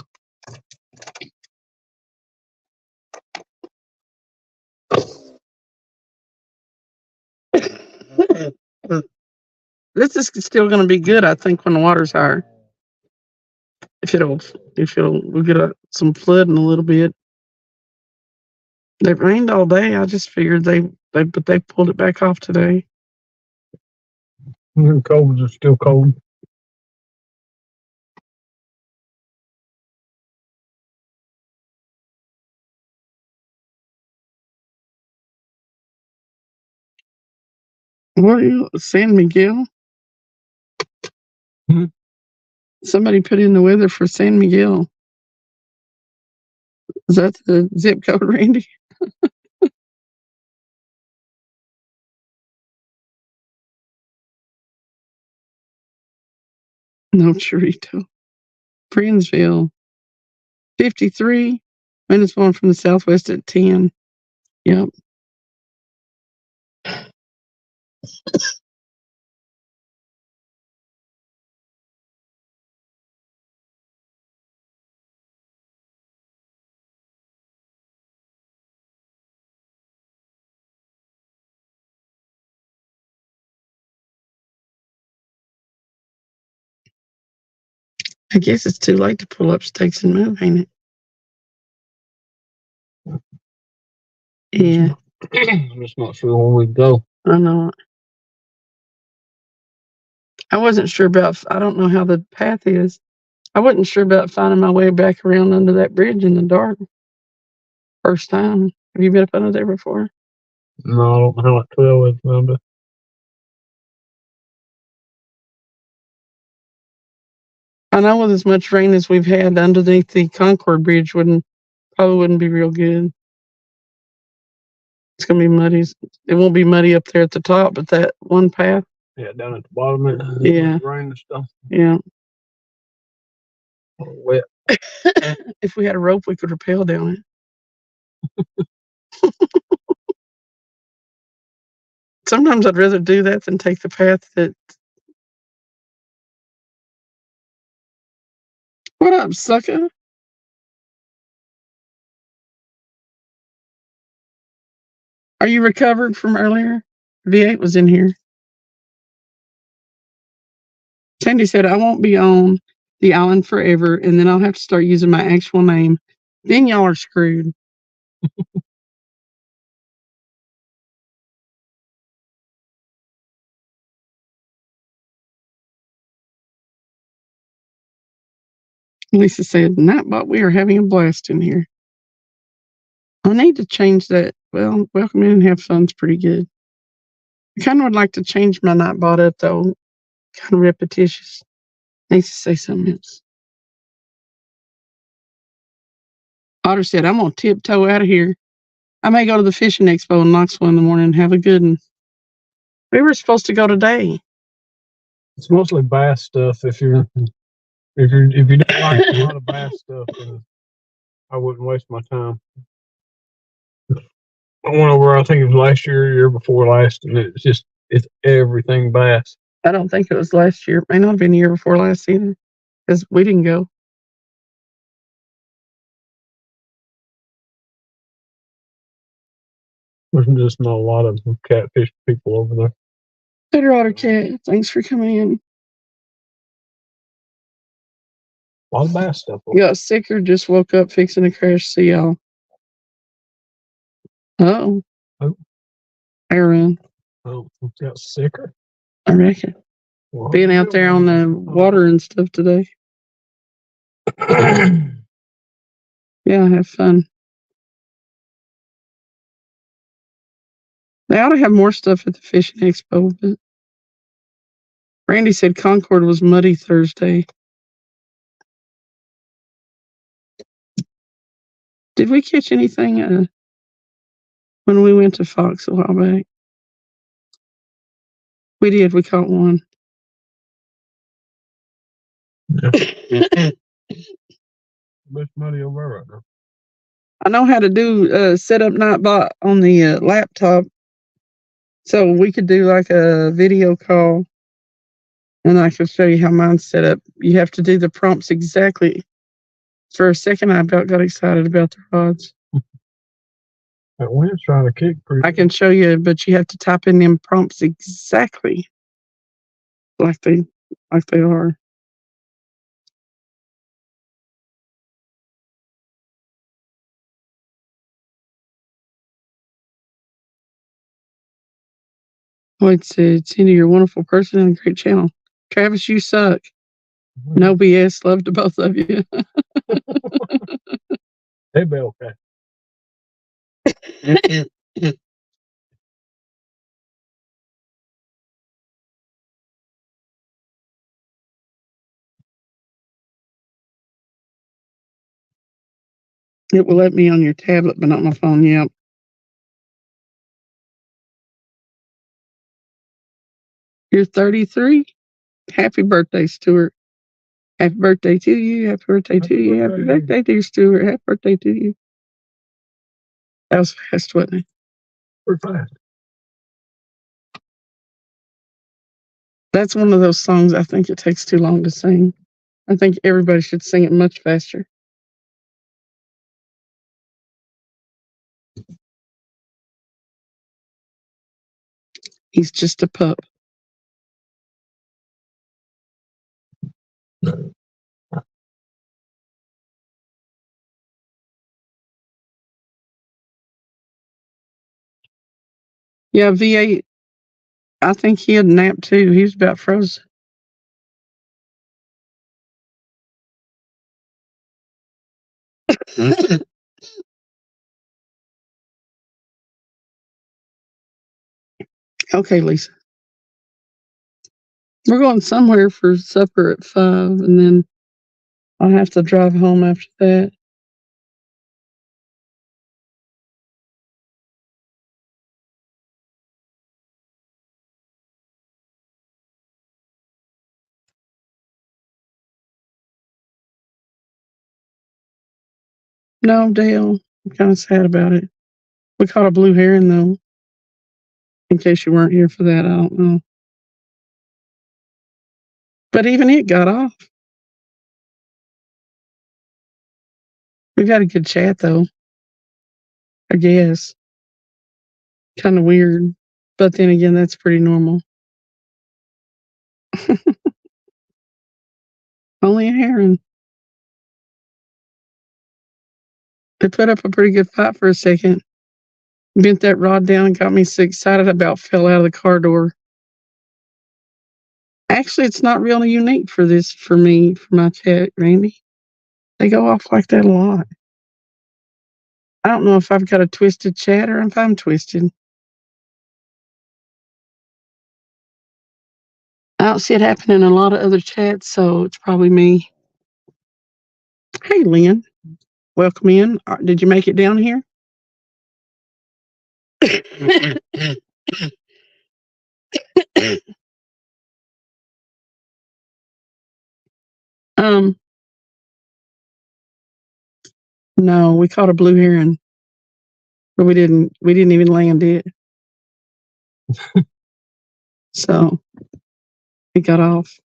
This is still going to be good, I think, when the water's higher. We'll get some flooding a little bit. It rained all day. I just figured they pulled it back off today. The colds are still cold. What are you, San Miguel? Hmm? Somebody put in the weather for San Miguel. Is that the zip code, Randy? No, Chorito. Prinsville. 53. Wind is blowing from the southwest at 10. Yep. I guess it's too late to pull up stakes and move, ain't it? Yeah, I'm just not sure where we go. I know. I wasn't sure about, I don't know how the path is. I wasn't sure about finding my way back around under that bridge in the dark. First time. Have you been up under there before? No, I don't know how that trail is, remember? I know with as much rain as we've had underneath the Concord Bridge probably wouldn't be real good. It's gonna be muddy. It won't be muddy up there at the top, but that one path. Yeah, down at the bottom of it. Yeah. Rain and stuff. Yeah. Wet. If we had a rope, we could rappel down it. Sometimes I'd rather do that than take the path that. What up, sucker? Are you recovered from earlier? V8 was in here. Sandy said, I won't be on the island forever, and then I'll have to start using my actual name. Then y'all are screwed. Lisa said, Nightbot, we are having a blast in here. I need to change that. Well, welcome in and have fun's pretty good. I kind of would like to change my Nightbot up, though. Kind of repetitious. Needs to say something else. Otter said, I'm going to tiptoe out of here. I may go to the fishing expo in Knoxville in the morning and have a good one. We were supposed to go today. It's mostly bass stuff. If you don't like a lot of bass stuff, then I wouldn't waste my time. I went over, I think it was last year, or year before last, and it's everything bass. I don't think it was last year. It may not have been the year before last either. because we didn't go. There's just not a lot of catfish people over there. Better Otter Cat, thanks for coming in. A lot of bass stuff. You got sick or just woke up fixing to crash? See y'all. Oh. Oh. Aaron, Oh, got sicker. I reckon. Well, Being out there on the water and stuff today. Yeah, have fun. They ought to have more stuff at the fishing expo, but Randy said Concord was muddy Thursday. Did we catch anything when we went to Fox a while back? We did. We caught one. Yeah. Much money over there right now. I know how to do set up Nightbot on the laptop, so we could do like a video call, and I can show you how mine's set up. You have to do the prompts exactly. For a second, I about got excited about the rods. That wind's trying to kick pretty. I can show you, but you have to type in them prompts exactly like they are. Lloyd said, Cindy, you're a wonderful person and a great channel. Travis, you suck. No BS. Love to both of you. Hey, be okay. It will let me on your tablet, but not my phone. Yep. You're 33. Happy birthday, Stuart. Happy birthday to you. Happy birthday to you. Happy birthday, dear Stuart. Happy birthday to you. That was fast, wasn't it? Pretty fast. That's one of those songs I think it takes too long to sing. I think everybody should sing it much faster. He's just a pup. Yeah, V8. I think he had napped too. He was about frozen. Okay, Lisa. We're going somewhere for supper at 5, and then I'll have to drive home after that. No, Dale. I'm kind of sad about it. We caught a blue heron, though. In case you weren't here for that, I don't know. But even it got off. We've had a good chat, though. I guess. Kind of weird. But then again, that's pretty normal. Only a heron. They put up a pretty good fight for a second. Bent that rod down and got me so excited about fell out of the car door. Actually, it's not really unique for me, for my chat, Randy. They go off like that a lot. I don't know if I've got a twisted chat or if I'm twisted. I don't see it happening in a lot of other chats, so it's probably me. Hey, Lynn. Welcome in. Did you make it down here? No, we caught a blue heron, but we didn't even land it. So it got off.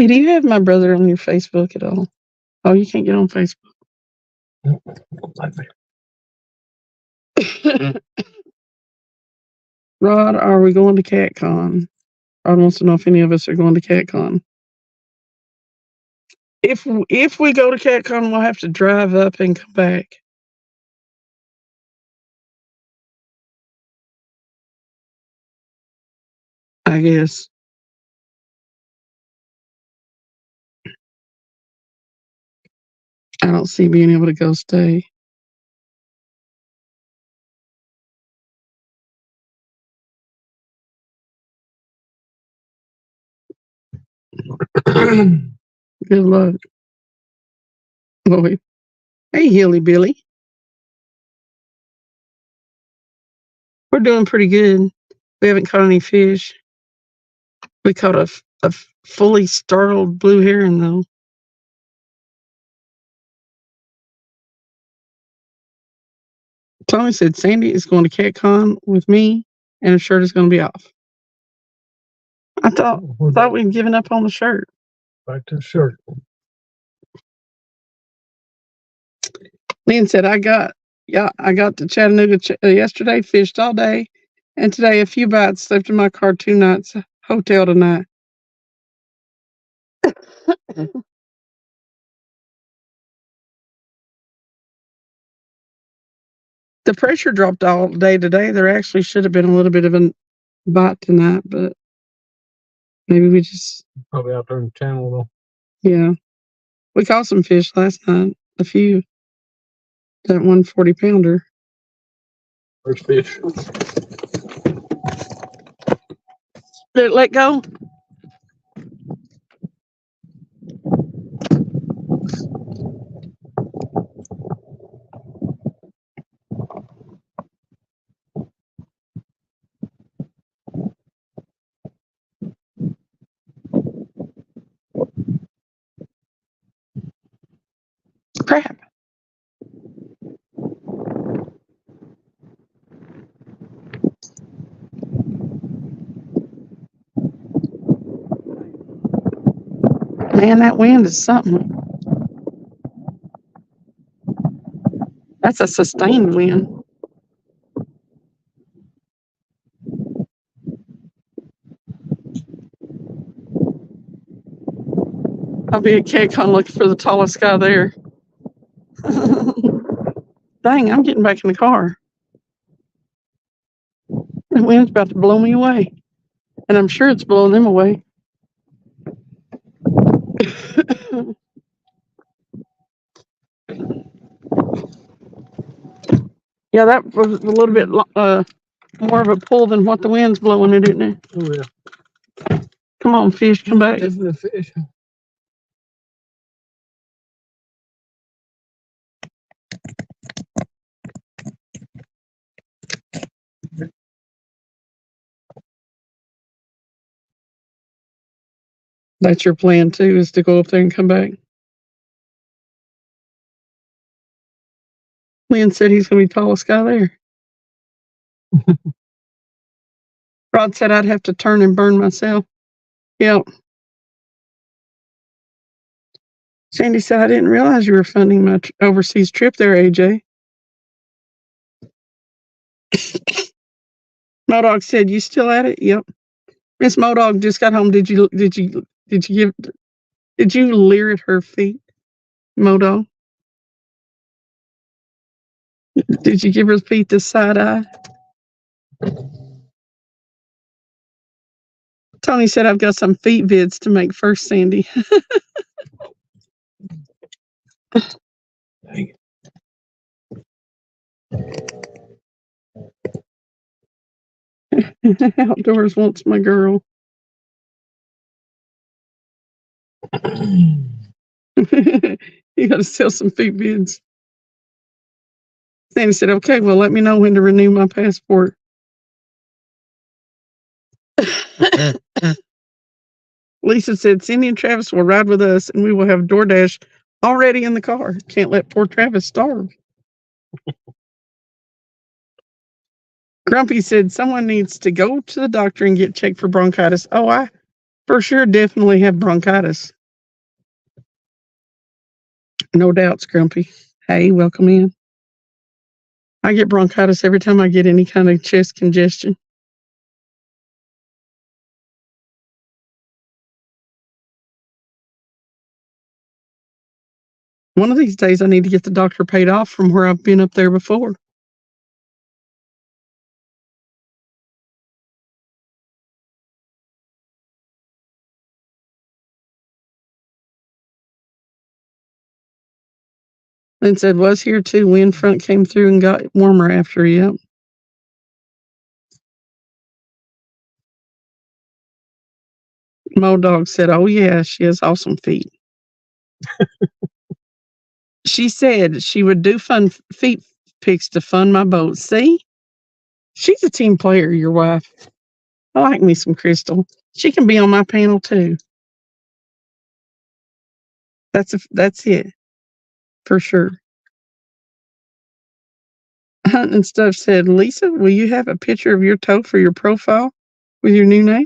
Hey, do you have my brother on your Facebook at all? Oh, you can't get on Facebook. Rod, are we going to CatCon? Rod wants to know if any of us are going to CatCon. If we go to CatCon, we'll have to drive up and come back. I guess. I don't see being able to go stay. Good luck. Boy. Hey, Hilly Billy. We're doing pretty good. We haven't caught any fish. We caught a fully startled blue heron, though. Tony said Sandy is going to CatCon with me, and her shirt is going to be off. I thought we'd given up on the shirt. Back to the shirt. Lynn said, I got to Chattanooga yesterday, fished all day, and today a few bites, slept in my car 2 nights, hotel tonight. The pressure dropped all day today. There actually should have been a little bit of a bite tonight, but maybe we just... Probably out there in the channel, though. Yeah. We caught some fish last night, a few. That 140-pounder. There's fish. Did it let go? Crap. Man, that wind is something. That's a sustained wind. I'll be at CatCon looking for the tallest guy there. Dang, I'm getting back in the car. The wind's about to blow me away. And I'm sure it's blowing them away. Yeah, that was a little bit more of a pull than what the wind's blowing it, isn't it? Oh, yeah. Come on, fish, come back. Isn't the fish? That's your plan too, is to go up there and come back. Lynn said he's going to be the tallest guy there. Rod said I'd have to turn and burn myself. Yep. Sandy said, I didn't realize you were funding my overseas trip there, AJ. Modog said, you still at it? Yep. Miss Modog just got home. Did you leer at her feet, Modog? Did you give her feet the side eye? Tony said, I've got some feet vids to make first, Sandy. Dang. Outdoors wants my girl. You got to sell some feet vids. Sandy said, okay, well, let me know when to renew my passport. Lisa said, Cindy and Travis will ride with us and we will have DoorDash already in the car. Can't let poor Travis starve. Grumpy said, someone needs to go to the doctor and get checked for bronchitis. Oh, I For sure, definitely have bronchitis. No doubts, Grumpy. Hey, welcome in. I get bronchitis every time I get any kind of chest congestion. One of these days, I need to get the doctor paid off from where I've been up there before. And said, was here too. Wind front came through and got warmer after. Yep. Mo Dog said, oh, yeah, she has awesome feet. She said she would do fun feet pics to fund my boat. See? She's a team player, your wife. I like me some Crystal. She can be on my panel too. That's it. For sure. Hunt and Stuff said, Lisa, will you have a picture of your toe for your profile with your new name?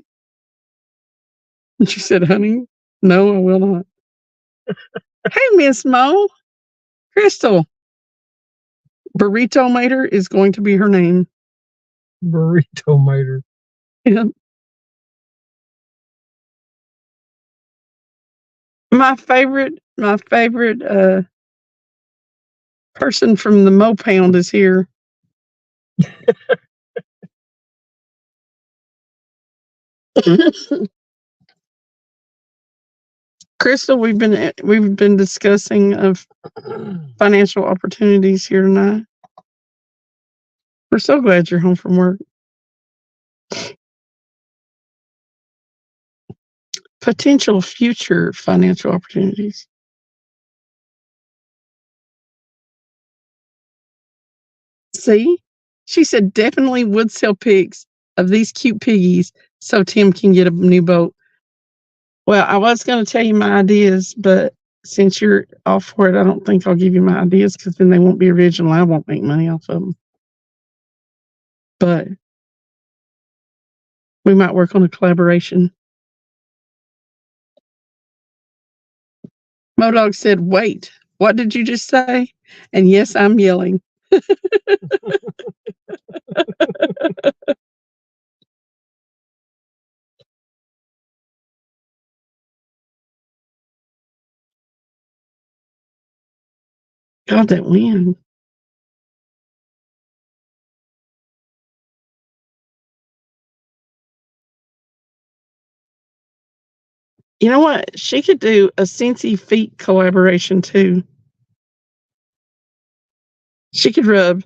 And she said, honey, no, I will not. Hey, Miss Mo. Crystal. Burrito Mater is going to be her name. Burrito Mater. Yeah. My favorite person from the Mo Pound is here. Crystal, we've been discussing of financial opportunities here tonight. We're so glad you're home from work. Potential future financial opportunities. See? She said definitely would sell pigs of these cute piggies so Tim can get a new boat. Well, I was going to tell you my ideas, but since you're off for it, I don't think I'll give you my ideas because then they won't be original. I won't make money off of them. But we might work on a collaboration. Modog said, wait, what did you just say? And yes, I'm yelling. God, that wind. You know what? She could do a Scentsy feet collaboration too. She could rub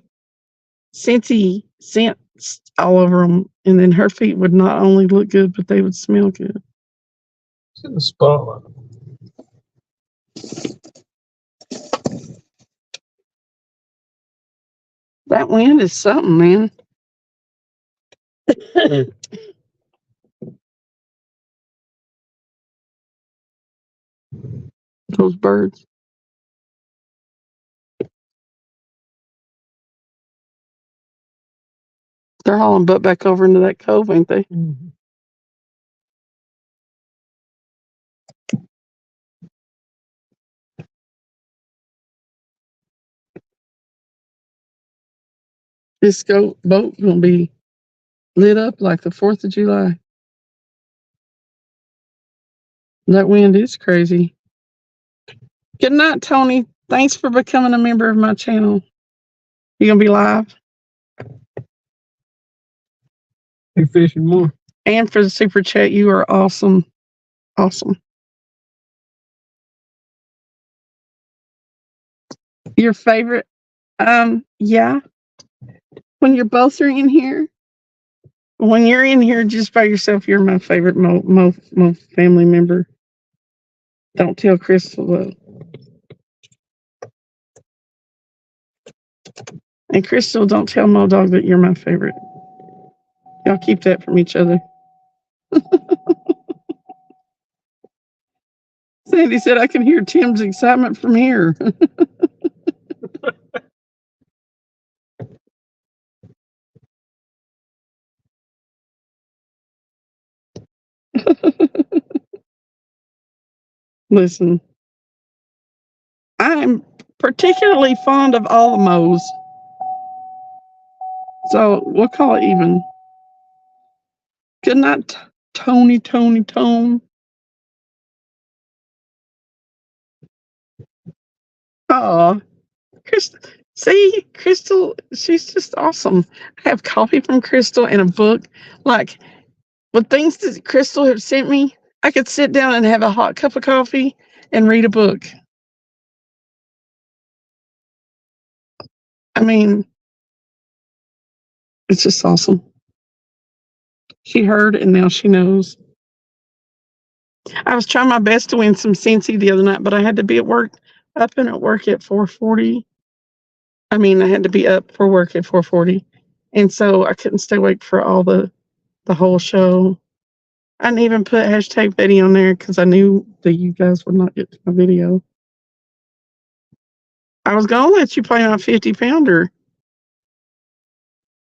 Scentsy scents all over them, and then her feet would not only look good, but they would smell good. It's in the spotlight. That wind is something, man. Those birds. They're hauling butt back over into that cove, ain't they? Mm-hmm. This boat gonna be lit up like the 4th of July. That wind is crazy. Good night, Tony. Thanks for becoming a member of my channel. You gonna be live? You fishing more? And for the super chat, you are awesome. Awesome. Your favorite? Yeah. When you're both are in here, when you're in here just by yourself, you're my favorite Mo family member. Don't tell Crystal though. And Crystal, don't tell Mo Dog that you're my favorite. Y'all keep that from each other. Sandy said, I can hear Tim's excitement from here. Listen, I'm particularly fond of Alamos. So we'll call it even. Good night, Tony. Oh, Crystal. See, Crystal, she's just awesome. I have coffee from Crystal and a book. Like, with things that Crystal have sent me, I could sit down and have a hot cup of coffee and read a book. I mean, it's just awesome. She heard and now she knows. I was trying my best to win some Cincy the other night, but I had to be at work, up and at work at 4:40. I mean, I had to be up for work at 4:40, and so I couldn't stay awake for all the whole show. I didn't even put hashtag Betty on there because I knew that you guys would not get to my video. I was gonna let you play my 50-pounder,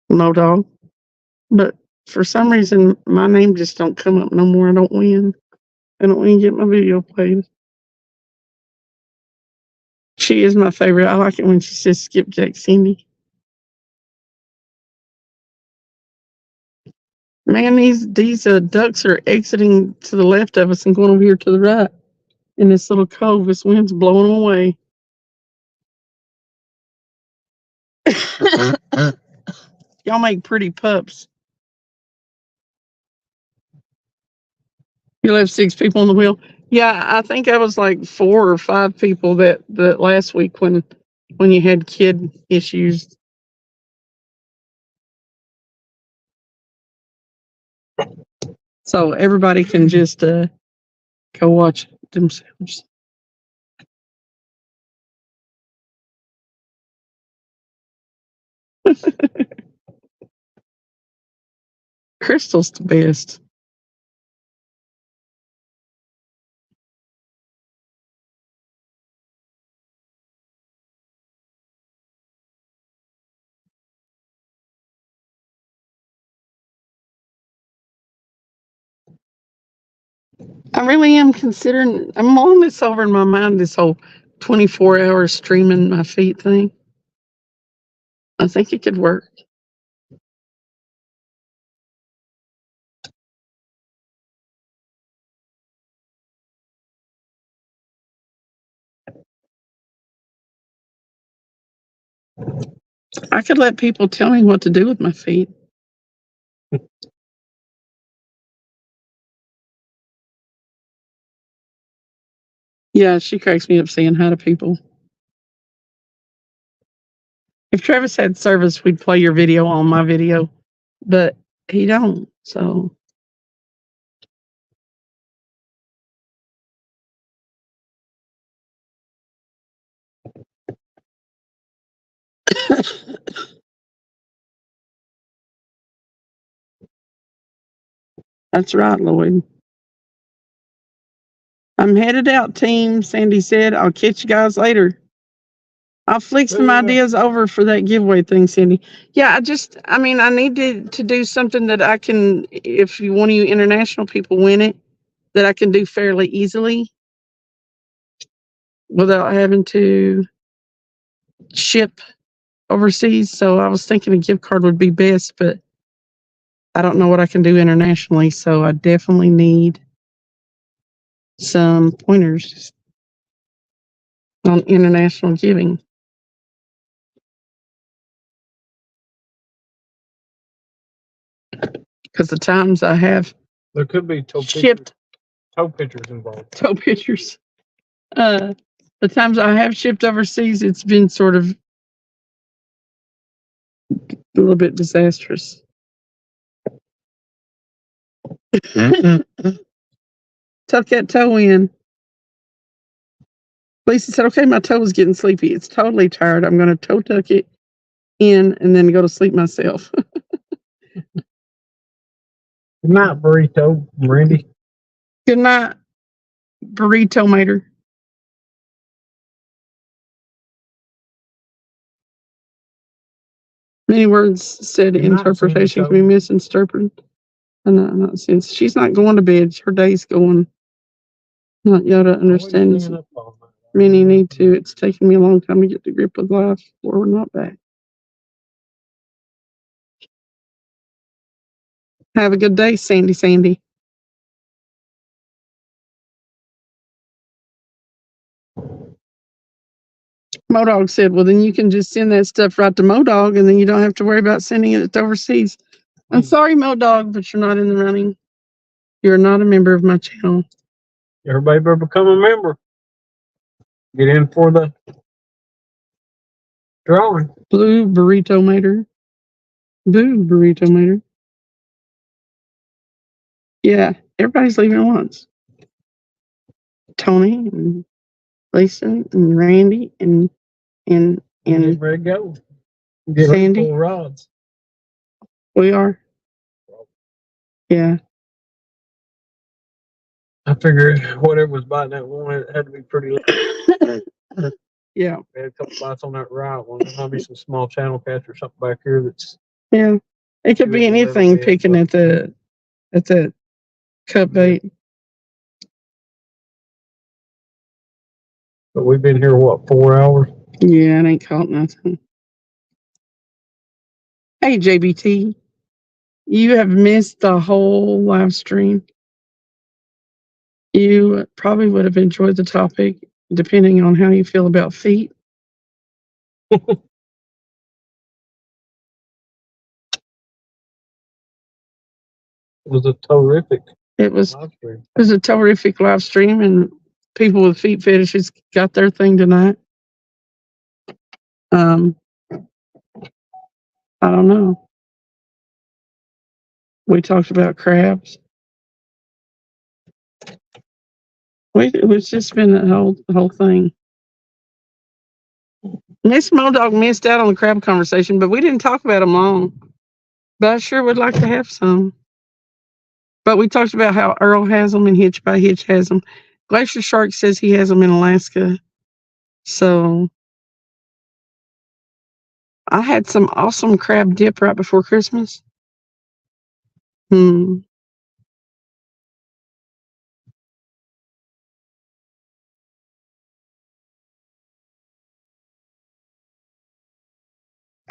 no dog, but for some reason my name just don't come up no more. I don't win. I don't even get my video played. She is my favorite. I like it when she says skipjack Cindy. Man, these ducks are exiting to the left of us and going over here to the right in this little cove. This wind's blowing them away. Y'all make pretty pups. You left 6 people on the wheel. Yeah, I think I was like 4 or 5 people that last week when you had kid issues. So everybody can just go watch themselves. Crystal's the best. I really am considering, I'm mulling this over in my mind, this whole 24-hour streaming my feet thing. I think it could work. I could let people tell me what to do with my feet. Yeah, she cracks me up saying hi to people. If Travis had service, we'd play your video on my video, but he don't, so. That's right, Lloyd. I'm headed out, team, Sandy said. I'll catch you guys later. I'll flick some ideas over for that giveaway thing, Cindy. Yeah, I need to do something that I can, if one of you international people win it, that I can do fairly easily without having to ship overseas. So I was thinking a gift card would be best, but I don't know what I can do internationally. So I definitely need some pointers on international giving. Because the times I have There could be shipped toe pictures involved. toe pictures. The times I have shipped overseas, it's been sort of a little bit disastrous. Tuck that toe in. Lisa said, okay, my toe is getting sleepy. It's totally tired. I'm going to toe tuck it in and then go to sleep myself. Good night, Burrito, Randy. Good night, Burrito Mater. Many words said Good night, interpretation Sandy can be misinterpreted. Not since she's not going to bed. Her day's going. Not Yoda understands. Always up all night. Many need to. It's taken me a long time to get the grip of life. We're not back. Have a good day, Sandy. Modog said, well, then you can just send that stuff right to Modog, and then you don't have to worry about sending it overseas. I'm sorry, Modog, but you're not in the running. You're not a member of my channel. Everybody better become a member. Get in for the drawing. Blue Burrito Mater. Boo Burrito Mater. Yeah, everybody's leaving at once. Tony and Lisa and Randy and Get ready to go. Get Sandy. full rods. We are. Yeah. I figured whatever was biting that one, it had to be pretty low. Yeah. We had a couple bites on that right one. There might be some small channel catch or something back here that's. Yeah. It could be Good little anything bit, picking but- at the cut bait. But we've been here, what, 4 hours? Yeah, it ain't caught nothing. Hey, JBT. You have missed the whole live stream. You probably would have enjoyed the topic, depending on how you feel about feet. It was a terrific It was live stream. It was a terrific live stream, and people with feet fetishes got their thing tonight. I don't know. We talked about crabs. It's just been the whole thing. Miss Modog missed out on the crab conversation, but we didn't talk about them long. But I sure would like to have some. But we talked about how Earl has them and Hitch by Hitch has them. Glacier Shark says he has them in Alaska. So I had some awesome crab dip right before Christmas.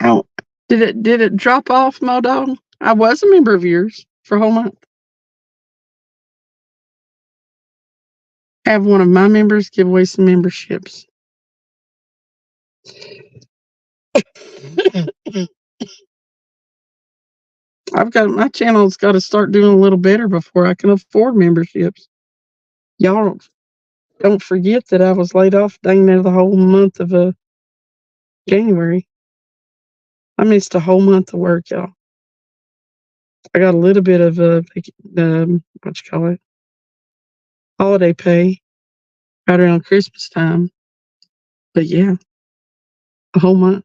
Ow. Did it drop off, Modog? I was a member of yours for a whole month. Have one of my members give away some memberships. My channel's got to start doing a little better before I can afford memberships. Y'all don't forget that I was laid off dang near the whole month of January. I missed a whole month of work, y'all. I got a little bit of holiday pay right around Christmas time. But yeah, a whole month.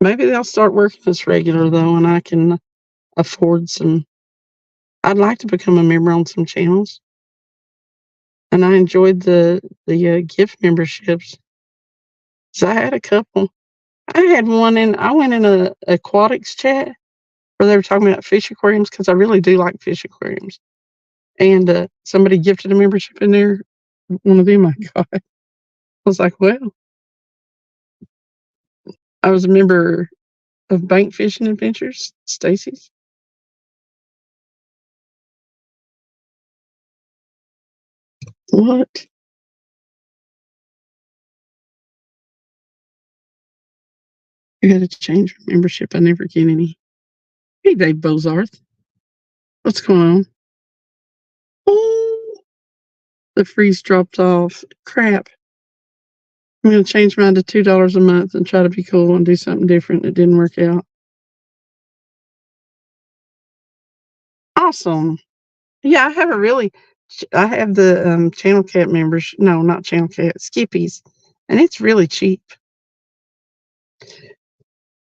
Maybe they'll start working this regular though, and I can afford some. I'd like to become a member on some channels, and I enjoyed the gift memberships. So I had a couple. I had one I went in a aquatics chat where they were talking about fish aquariums because I really do like fish aquariums, and somebody gifted a membership in there. One of them I got. I was like, well, I was a member of Bank Fishing Adventures, Stacy's. What? I got to change my membership. I never get any. Hey, Dave Bozarth. What's going on? Oh, the freeze dropped off. Crap. I'm going to change mine to $2 a month and try to be cool and do something different. It didn't work out. Awesome. Yeah, I have the Channel Cat members. No, not Channel Cat, Skippies. And it's really cheap.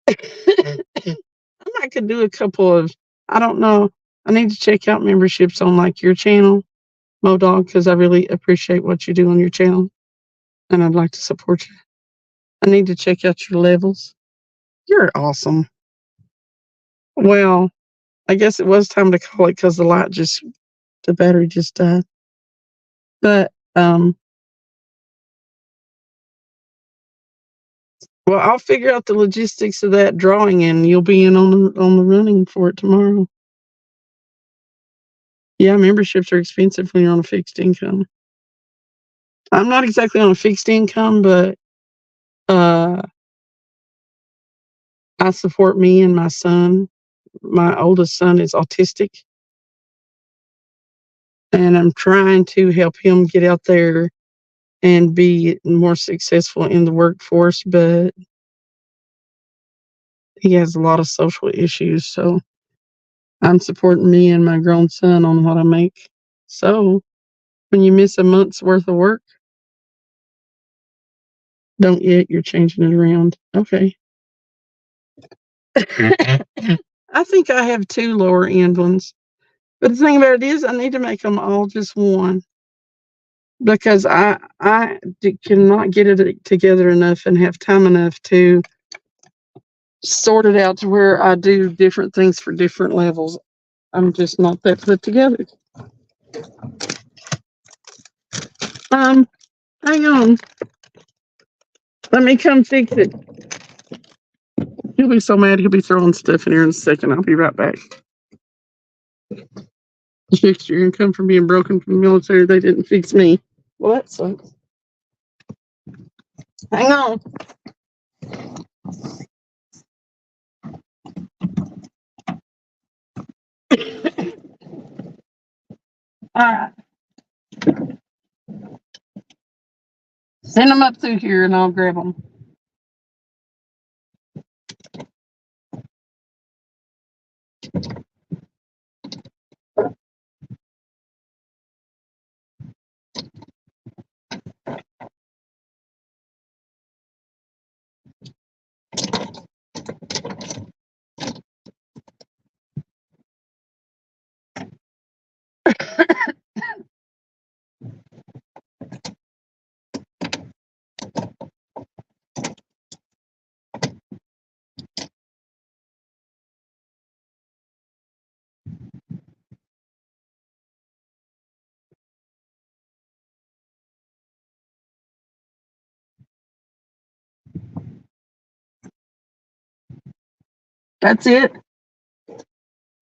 I could do a couple of, I don't know. I need to check out memberships on like your channel, Modog, because I really appreciate what you do on your channel. And I'd like to support you. I need to check out your levels. You're awesome. Well, I guess it was time to call it because the light just the battery just died. But well, I'll figure out the logistics of that drawing, and you'll be in on the running for it tomorrow. Yeah, memberships are expensive when you're on a fixed income. I'm not exactly on a fixed income, but I support me and my son. My oldest son is autistic, and I'm trying to help him get out there and be more successful in the workforce, but he has a lot of social issues, so I'm supporting me and my grown son on what I make. So when you miss a month's worth of work, don't yet, you're changing it around. Okay. I think I have 2 lower end ones. But the thing about it is I need to make them all just one, because I cannot get it together enough and have time enough to sort it out to where I do different things for different levels. I'm just not that put together. Hang on. Let me come fix it. He'll be so mad he'll be throwing stuff in here in a second. I'll be right back. You fixed your income from being broken from the military. They didn't fix me. Well, that sucks. Hang on. All right. Send them up through here and I'll grab them. That's it. I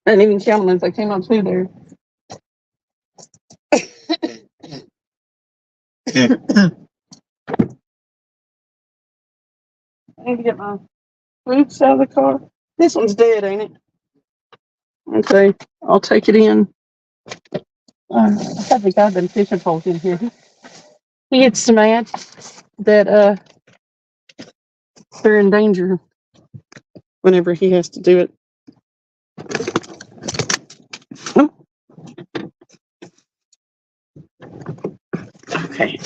didn't even count them as I came up through there. I need to get my fruits out of the car. This one's dead, ain't it? Okay, I'll take it in. I think I've been fishing poles in here. He gets mad that they're in danger whenever he has to do it. Oh. Okay.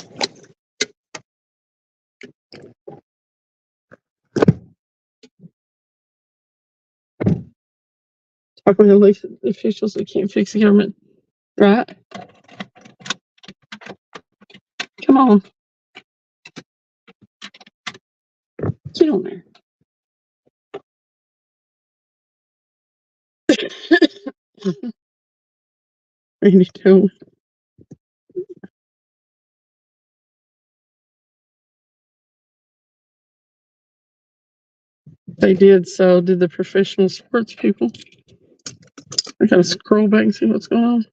Talk with the officials that can't fix the government. Right? Come on. Get on there. Randy Toe. They did, so did the professional sports people. I gotta scroll back and see what's going on.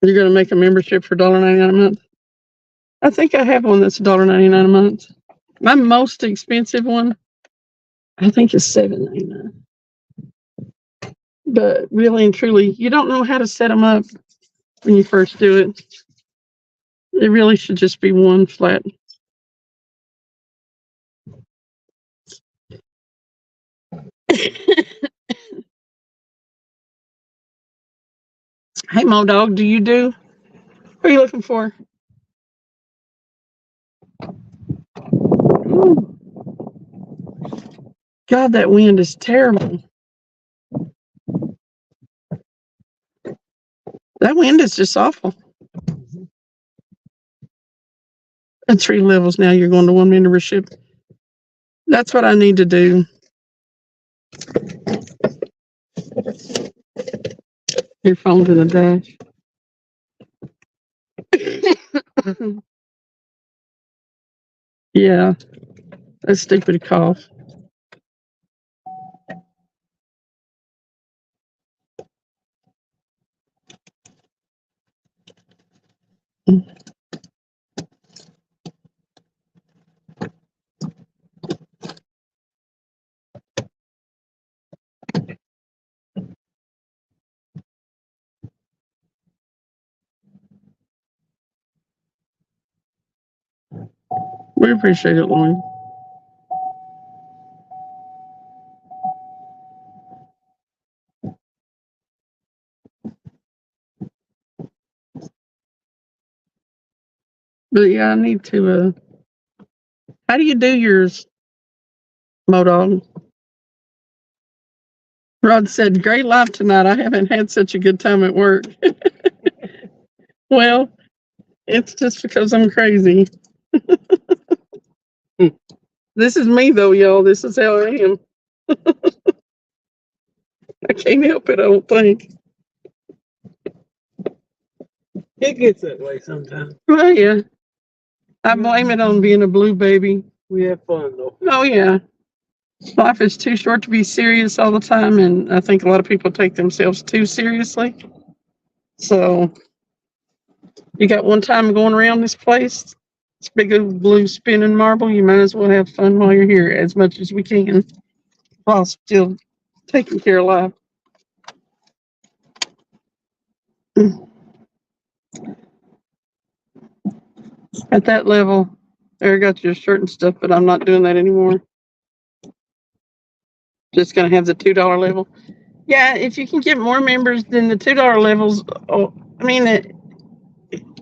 You're gonna make a membership for $1.99 a month? I think I have one that's $1.99 a month. My most expensive one, I think, is $7.99. But really and truly, you don't know how to set them up when you first do it. It really should just be one flat. Hey, Mo Dog, do you do? What are you looking for? Ooh. God, that wind is terrible. That wind is just awful. At 3 levels now, you're going to 1 membership. That's what I need to do. Your phone's in the dash. Yeah, that stupid cough. We appreciate it, Lauren. But yeah, I need to. How do you do yours, Modog? Rod said, "Great live tonight. I haven't had such a good time at work." Well, it's just because I'm crazy. This is me, though, y'all. This is how I am. I can't help it. I don't think. It gets that way sometimes. Well, yeah. I blame it on being a blue baby. We have fun though. Oh, yeah. Life is too short to be serious all the time, and I think a lot of people take themselves too seriously. So, you got one time going around this place, this big old blue spinning marble, you might as well have fun while you're here as much as we can while still taking care of life. At that level, there got your shirt and stuff, but I'm not doing that anymore. Just going to have the $2 level. Yeah, if you can get more members than the $2 levels, oh, I mean,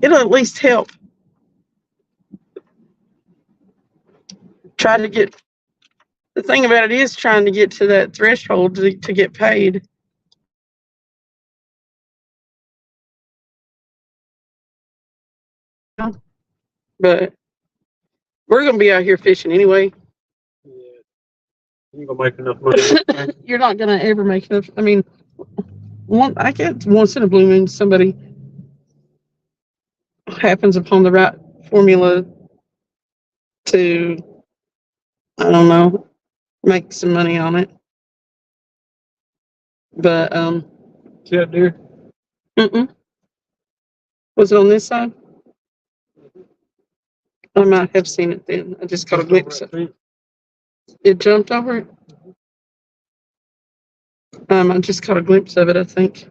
it'll at least help. Try to get, the thing about it is trying to get to that threshold to get paid. But we're going to be out here fishing anyway. Yeah. You gonna make enough money? You're not going to ever make enough. I mean, I get once in a blue moon somebody happens upon the right formula to, I don't know, make some money on it. But See that deer? Was it on this side? I might have seen it then. I just caught a glimpse of it. It jumped over it. I just caught a glimpse of it, I think.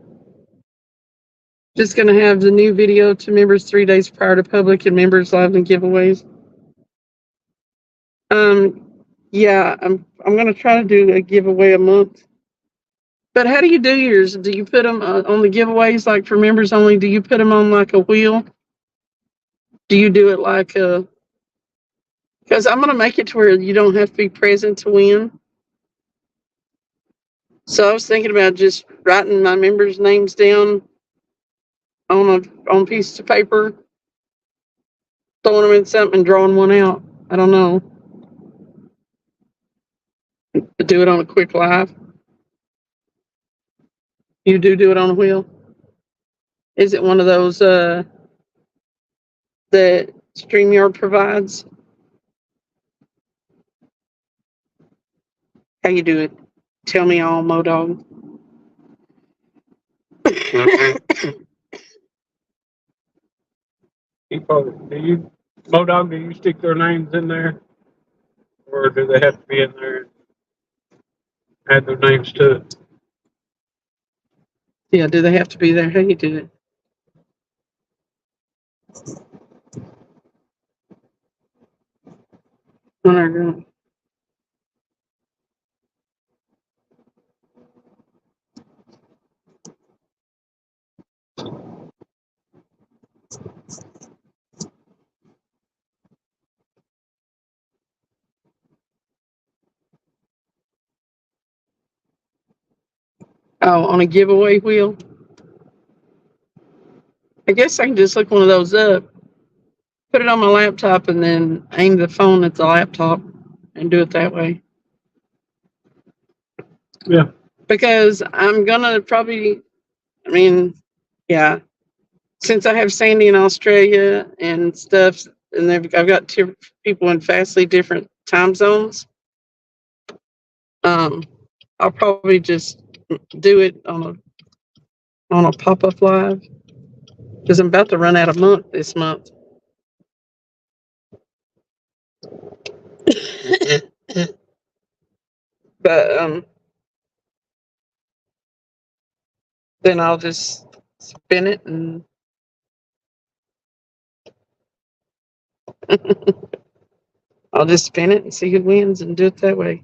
Just gonna have the new video to members 3 days prior to public and members live and giveaways. Yeah, I'm gonna try to do a giveaway a month. But how do you do yours? Do you put them on the giveaways like for members only? Do you put them on like a wheel? Do you do it like a? Because I'm gonna make it to where you don't have to be present to win. So I was thinking about just writing my members' names down on a piece of paper, throwing them in something, and drawing one out. I don't know. Do it on a quick live. You do it on a wheel. Is it one of those that StreamYard provides? How you do it? Tell me all, Modog. Modog, do you stick their names in there? Or do they have to be in there and add their names to it? Yeah, do they have to be there? How you do it? On our group. Oh, on a giveaway wheel? I guess I can just look one of those up, put it on my laptop, and then aim the phone at the laptop and do it that way. Yeah. Because I'm gonna probably I mean, yeah. Since I have Sandy in Australia and stuff, and I've got two people in vastly different time zones, I'll probably just do it on a pop up live because I'm about to run out of month this month. But then I'll just spin it and I'll just spin it and see who wins and do it that way.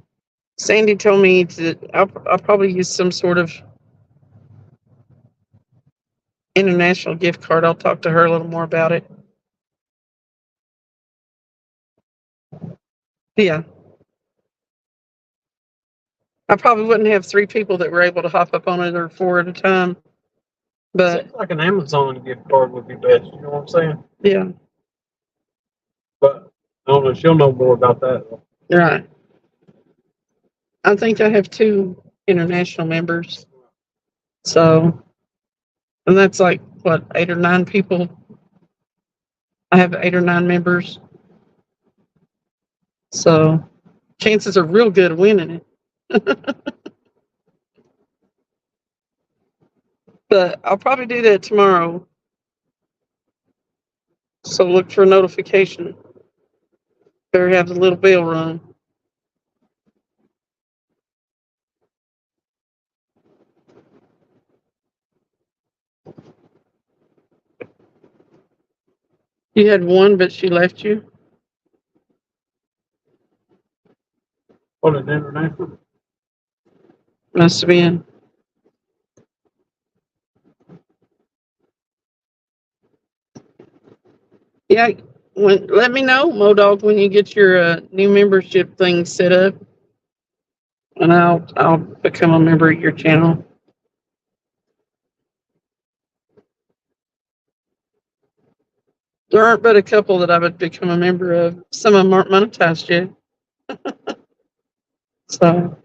Sandy told me I'll probably use some sort of international gift card. I'll talk to her a little more about it. Yeah. I probably wouldn't have 3 people that were able to hop up on it or 4 at a time. But Seems like an Amazon gift card would be best. You know what I'm saying? yeah, But I don't know. She'll know more about that. right. I think I have 2 international members. So, and that's like what, 8 or 9 people. I have 8 or 9 members. So, chances are real good of winning it. But I'll probably do that tomorrow. So look for a notification. Better have the little bell rung. You had one, but she left you? What an international. Must have been. Yeah, let me know, Modog, when you get your new membership thing set up, and I'll become a member of your channel. There aren't but a couple that I would become a member of. Some of them aren't monetized yet. So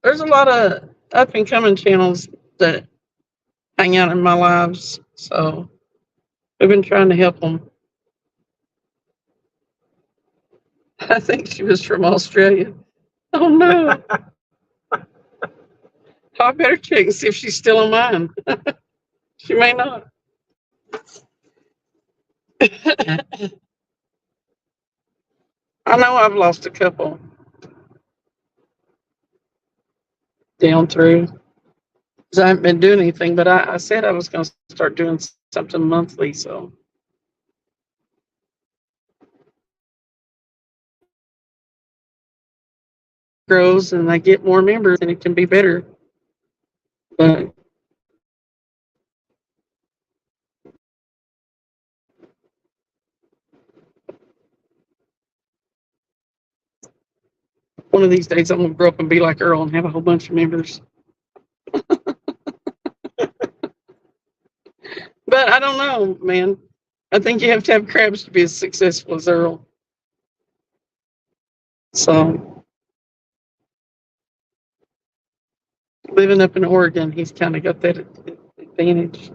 there's a lot of up and coming channels that hang out in my lives. So we've been trying to help them. I think she was from Australia. Oh no. I better check and see if she's still on mine. She may not. I know I've lost a couple down through because I haven't been doing anything, but I said I was going to start doing something monthly. So grows and I get more members and it can be better. But one of these days I'm going to grow up and be like Earl and have a whole bunch of members. But I don't know, man. I think you have to have crabs to be as successful as Earl. So living up in Oregon, he's kind of got that advantage.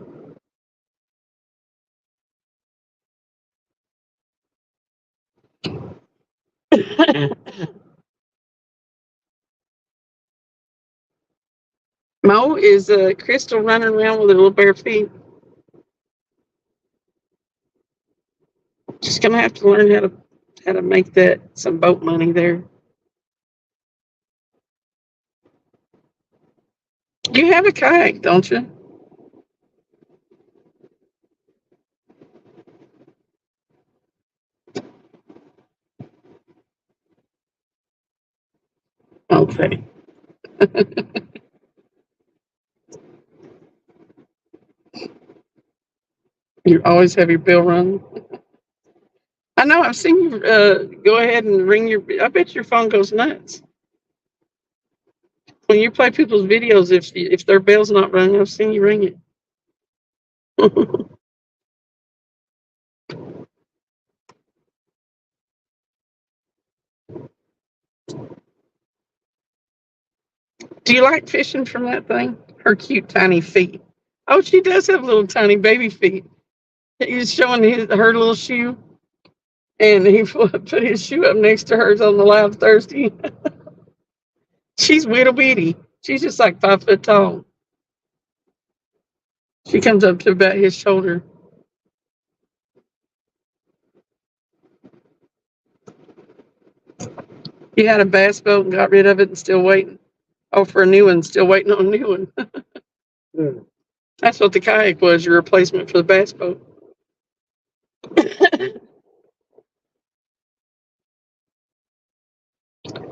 Mo, is Crystal running around with her little bare feet? She's gonna have to learn how to make that some boat money there. You have a kayak, don't you? Okay. You always have your bell rung. I know. I've seen you go ahead and ring your. I bet your phone goes nuts when you play people's videos. If their bell's not rung, I've seen you ring it. Do you like fishing from that thing? Her cute tiny feet. Oh, she does have little tiny baby feet. He's showing her little shoe, and he put his shoe up next to hers on the Live Thirsty. She's little bitty. She's just like 5 foot tall. She comes up to about his shoulder. He had a bass boat and got rid of it and still waiting. Oh, for a new one, still waiting on a new one. That's what the kayak was, your replacement for the bass boat.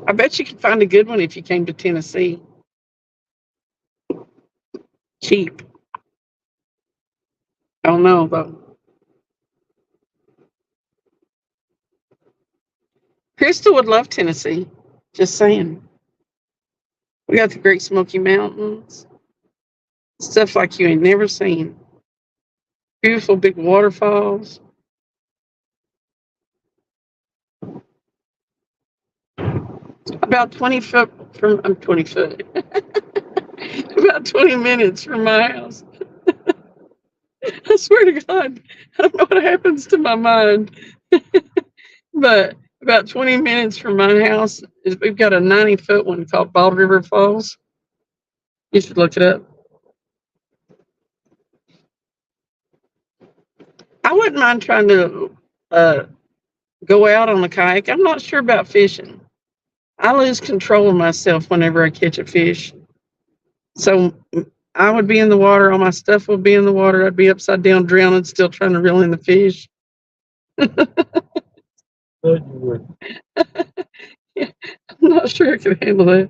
I bet you could find a good one if you came to Tennessee. Cheap. I don't know, though. Crystal would love Tennessee. Just saying. We got the Great Smoky Mountains. Stuff like you ain't never seen. Beautiful big waterfalls. About 20 foot from, I'm 20 foot. About 20 minutes from my house. I swear to God, I don't know what happens to my mind. But about 20 minutes from my house, we've got a 90-foot one called Bald River Falls. You should look it up. I wouldn't mind trying to go out on a kayak. I'm not sure about fishing. I lose control of myself whenever I catch a fish. So I would be in the water. All my stuff would be in the water. I'd be upside down, drowning, still trying to reel in the fish. But you would. Yeah, I'm not sure I could handle that.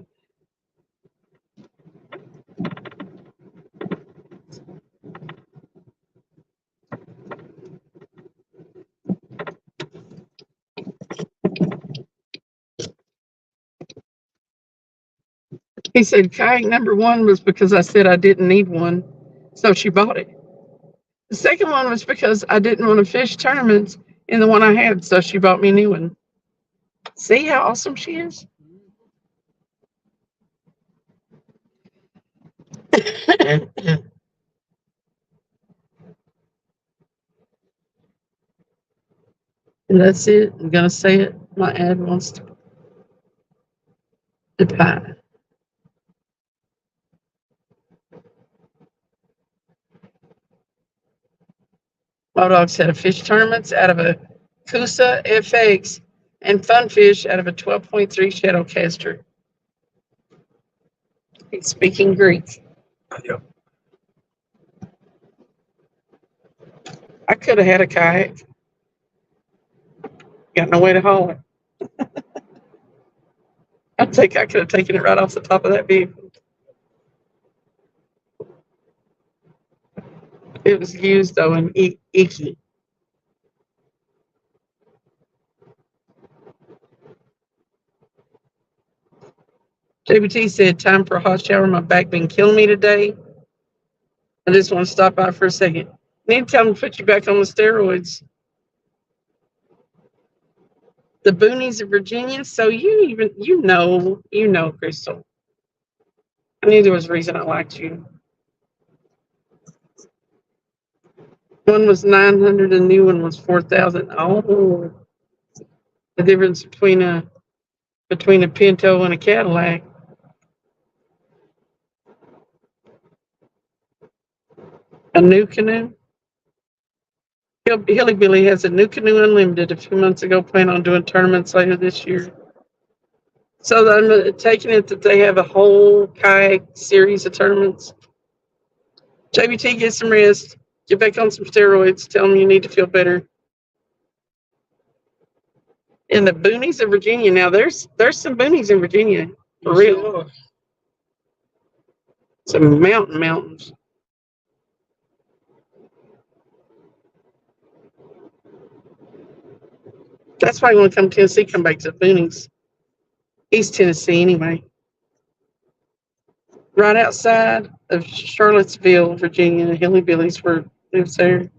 He said kayak number one was because I said I didn't need one, so she bought it. The second one was because I didn't want to fish tournaments in the one I had, so she bought me a new one. See how awesome she is? And that's it. I'm gonna say it. My ad wants to pie. Modogs had a fish tournaments out of a Coosa FX and Funfish out of a 12.3 Shadowcaster. He's speaking Greek. Yep. I could have had a kayak. Got no way to haul it. I could have taken it right off the top of that vehicle. It was used though in Iki. JBT said, time for a hot shower. My back been killing me today. I just want to stop by for a second. Need to tell them to put you back on the steroids. The boonies of Virginia. So you know, Crystal. I knew there was a reason I liked you. One was 900, the new one was 4,000. Oh, the difference between a Pinto and a Cadillac. A new canoe. Hilly Billy has a new canoe unlimited a few months ago. Plan on doing tournaments later this year. So I'm taking it that they have a whole kayak series of tournaments. JBT, get some rest. Get back on some steroids. Tell them you need to feel better. In the boonies of Virginia. Now there's some boonies in Virginia. For real. Some mountains. That's why you want to come to Tennessee, come back to the boonies. East Tennessee anyway. Right outside of Charlottesville, Virginia, the Hilly Billies lives there.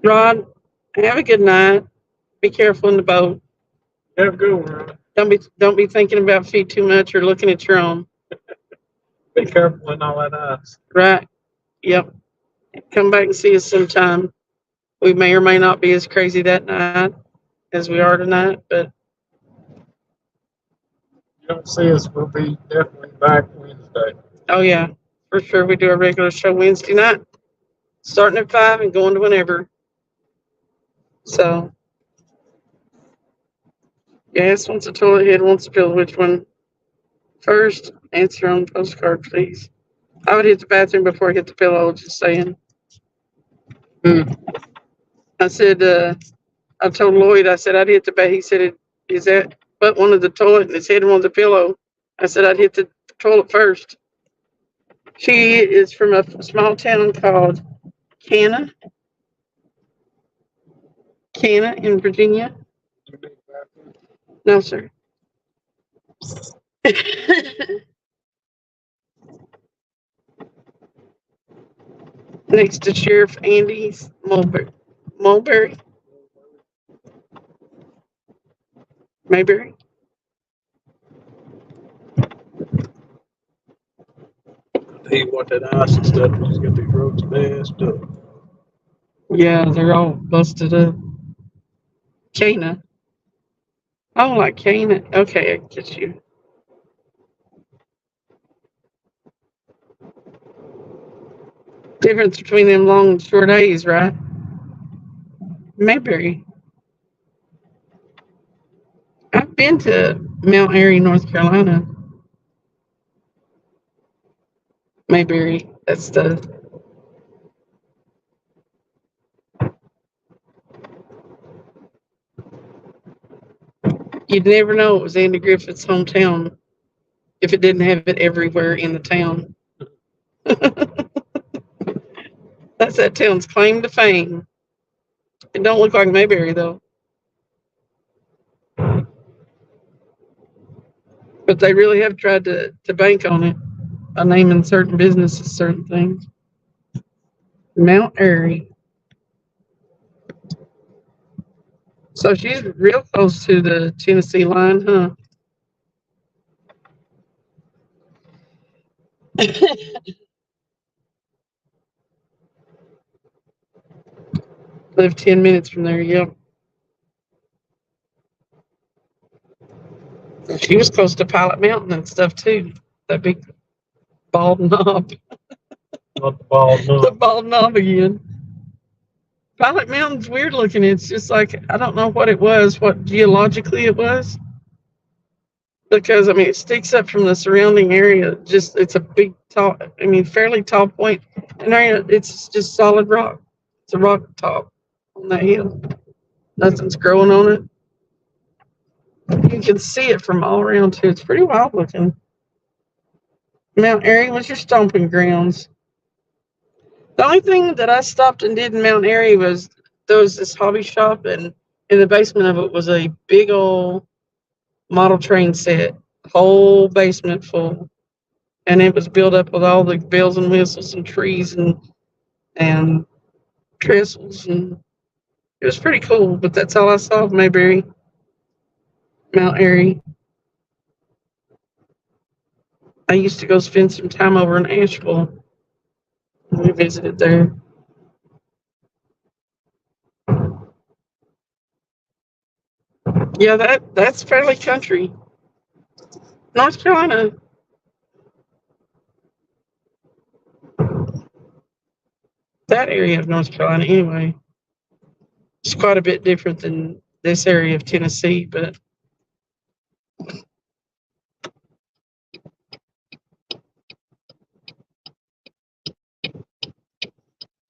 Rod, have a good night. Be careful in the boat. Have a good one, Ron. Don't be thinking about feet too much or looking at your own. Be careful in all that ice. Right. Yep. Come back and see us sometime. We may or may not be as crazy that night as we are tonight, but You don't see us, we'll be definitely back Wednesday. oh yeah, for sure. We do a regular show Wednesday night, starting at 5 and going to whenever. So, yes, wants a toilet head, wants a pillow. Which one first? Answer on postcard, please. I would hit the bathroom before I hit the pillow, just saying. I said, I told Lloyd, I said I'd hit the bath. He said, is that but one of the toilet and his head on the pillow? I said I'd hit the toilet first. She is from a small town called Canna in Virginia. No, sir. Next to Sheriff Andy's Mulberry. Mayberry. Hey, what that ice and stuff, he's got these roads messed up. Yeah, they're all busted up. Cana. Oh, like Cana. Okay, I get you. Difference between them long and short A's, right? Mayberry. I've been to Mount Airy, North Carolina. Mayberry. That's the. You'd never know it was Andy Griffith's hometown if it didn't have it everywhere in the town. That's that town's claim to fame. It don't look like Mayberry though. But they really have tried to bank on it by naming certain businesses certain things. Mount Airy. So she's real close to the Tennessee line, huh? Live 10 minutes from there, yep. She was close to Pilot Mountain and stuff too. That big bald knob. Not the ball, The no. bald knob again. Pilot Mountain's weird looking. It's just like, I don't know what it was, what geologically it was. Because, I mean, it sticks up from the surrounding area. Just, it's a big, tall, I mean, fairly tall point. And it's just solid rock. It's a rock top on that hill. Nothing's growing on it. You can see it from all around, too. It's pretty wild looking. Mount Airy was your stomping grounds. The only thing that I stopped and did in Mount Airy was there was this hobby shop, and in the basement of it was a big old model train set, whole basement full, and it was built up with all the bells and whistles and trees and trestles, and it was pretty cool. But that's all I saw of Mayberry, Mount Airy. I used to go spend some time over in Asheville. We visited there. Yeah, that's fairly country. North Carolina. That area of North Carolina, anyway, it's quite a bit different than this area of Tennessee, but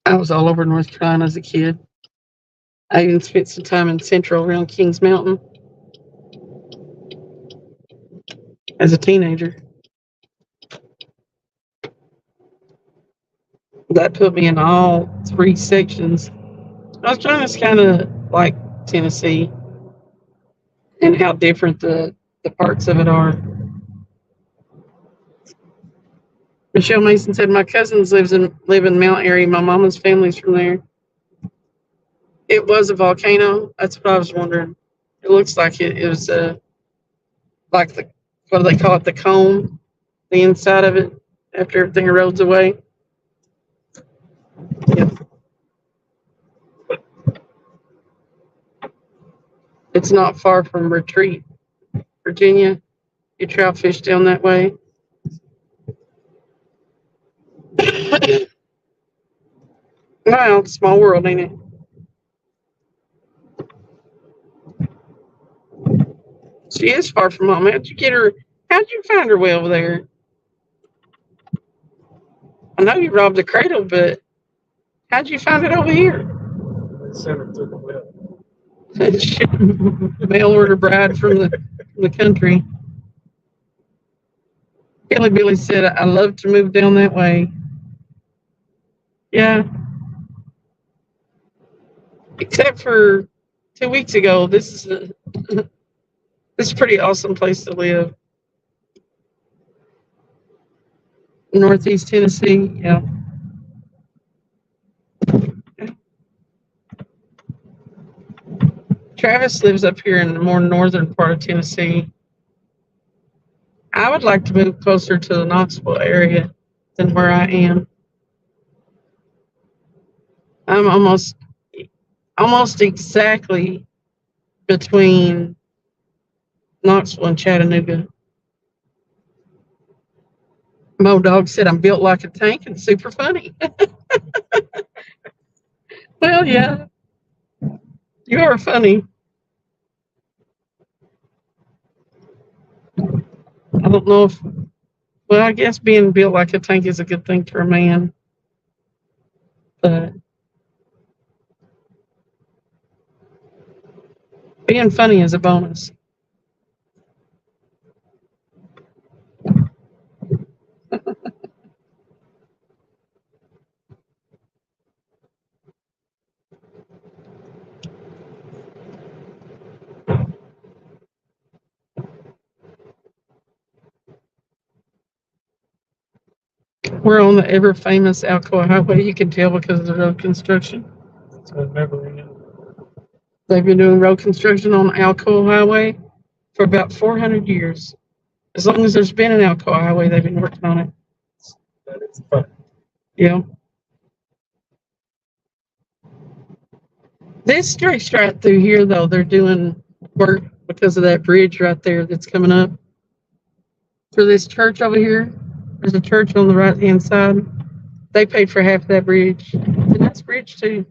I was all over North Carolina as a kid. I even spent some time in Central around Kings Mountain as a teenager. That put me in all three sections. North Carolina's kind of like Tennessee and how different the parts of it are. Michelle Mason said, my cousins live in Mount Airy. My mama's family's from there. It was a volcano. That's what I was wondering. It looks like it was like the, what do they call it, the cone, the inside of it after everything erodes away. Yeah. It's not far from Retreat, Virginia. You trout fish down that way. Wow, small world, ain't it? She is far from home. How'd you get her? How'd you find her way over there? I know you robbed the cradle, but how'd you find it over here? Sent her through the web. Mail order bride from the country. Kelly Billy said, I love to move down that way. Yeah. Except for 2 weeks ago, this is a pretty awesome place to live. Northeast Tennessee, yeah. Travis lives up here in the more northern part of Tennessee. I would like to move closer to the Knoxville area than where I am. I'm almost exactly between Knoxville and Chattanooga. Mo Dog said I'm built like a tank and super funny. Well, yeah, you are funny. I don't know if, well, I guess being built like a tank is a good thing for a man. But being funny is a bonus. We're on the ever famous Alcoa Highway. You can tell because of the road construction. So it never ended. They've been doing road construction on Alcoa Highway for about 400 years. As long as there's been an Alcoa Highway, they've been working on it. That is fun. Yeah. This stretch right through here, though, they're doing work because of that bridge right there that's coming up. For this church over here, there's a church on the right-hand side. They paid for half of that bridge. And that's bridge, too.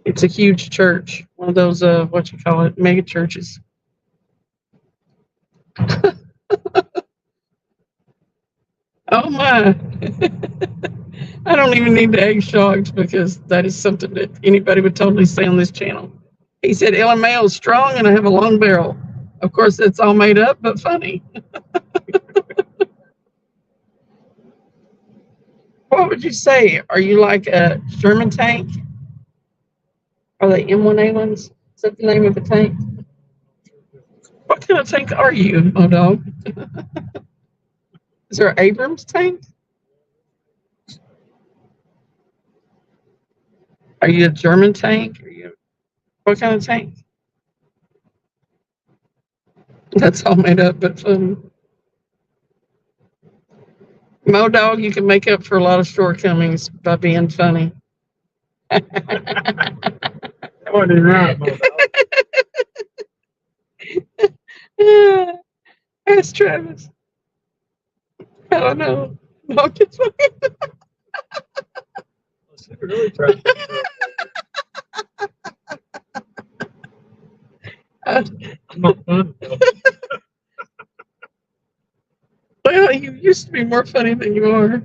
It's a huge church. One of those, what you call it, mega churches. Oh, my. I don't even need to egg shocked because that is something that anybody would totally say on this channel. He said, LMAO is strong and I have a long barrel. Of course, it's all made up, but funny. What would you say? Are you like a Sherman tank? Are they M1A ones? Is that the name of the tank? What kind of tank are you, Mo Dog? Is there an Abrams tank? Are you a German tank? Are you what kind of tank? That's all made up, but funny. Mo Dog, you can make up for a lot of shortcomings by being funny. That wasn't right, Mo Dog. Ask Travis. I don't know. No, just She really tried to not fun. well, you used to be more funny than you are.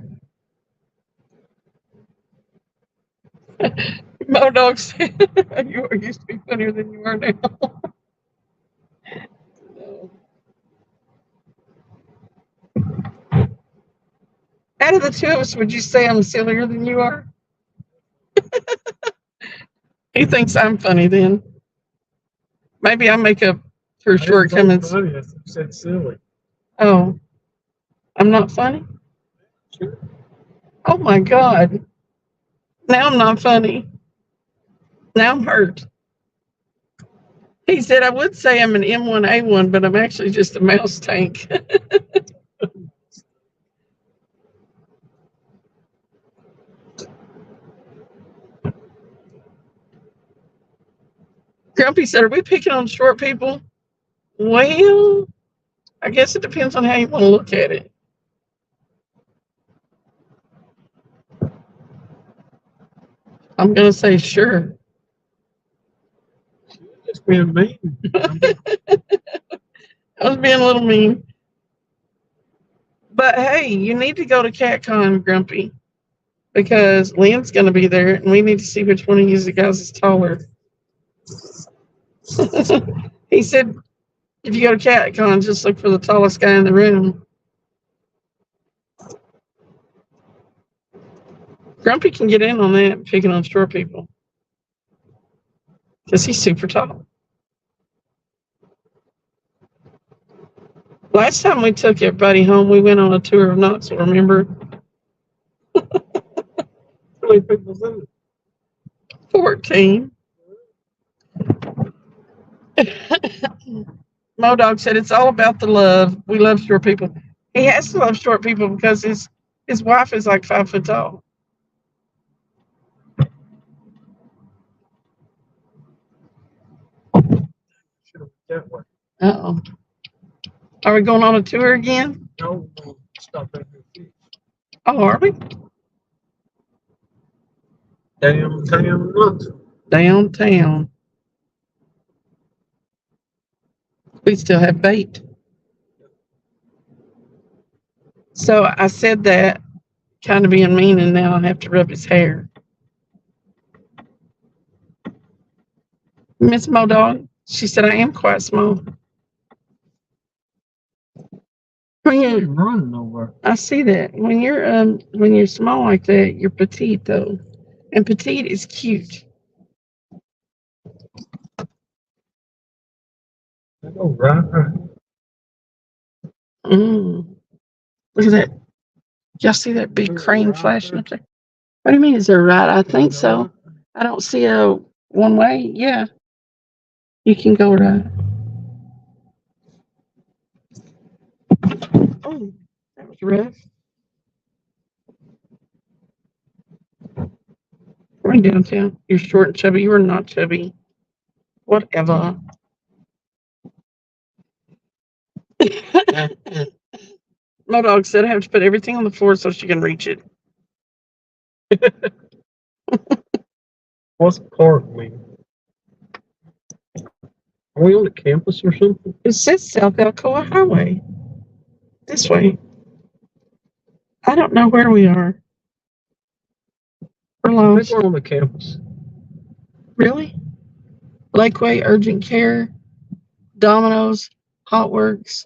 Mo Dog said you used to be funnier than you are now. Out of the two of us, would you say I'm sillier than you are? He thinks I'm funny then. Maybe I make up for shortcomings. Funny, I said silly. Oh, I'm not funny? Sure. Oh my God. Now I'm not funny. Now I'm hurt. He said, I would say I'm an M1A1, but I'm actually just a mouse tank. Grumpy said, are we picking on short people? Well, I guess it depends on how you want to look at it. I'm going to say sure. Just being mean. I was being a little mean. But hey, you need to go to CatCon, Grumpy, because Lynn's going to be there, and we need to see which one of you guys is taller. He said, if you go to CatCon, just look for the tallest guy in the room. Grumpy can get in on that, picking on short people, because he's super tall. Last time we took everybody home, we went on a tour of Knoxville, remember? How many people's in it? 14. Modog said it's all about the love. We love short people. He has to love short people because his wife is like 5 foot tall. Should have that way. Uh-oh. Are we going on a tour again? No, stop at your feet. Oh, are we? Damn nuts. Downtown. We still have bait. So I said that kind of being mean, and now I have to rub his hair. Miss Modog, she said I am quite small. When You ain't you, running nowhere. I see that. When you're small like that, you're petite though, and petite is cute. I go right. Mm. Look at that. Y'all see that big crane flashing up there? What do you mean? Is there a right? I think so. I don't see a one way. Yeah, you can go right. Oh, that was rough. We're in downtown. You're short and chubby. You are not chubby. Whatever. My dog said I have to put everything on the floor so she can reach it. What's park mean? Are we on the campus or something? It says South Alcoa Highway. This way. I don't know where we are. We're I lost. think we're on the campus. Really? Lakeway, Urgent Care, Domino's, Hot Works,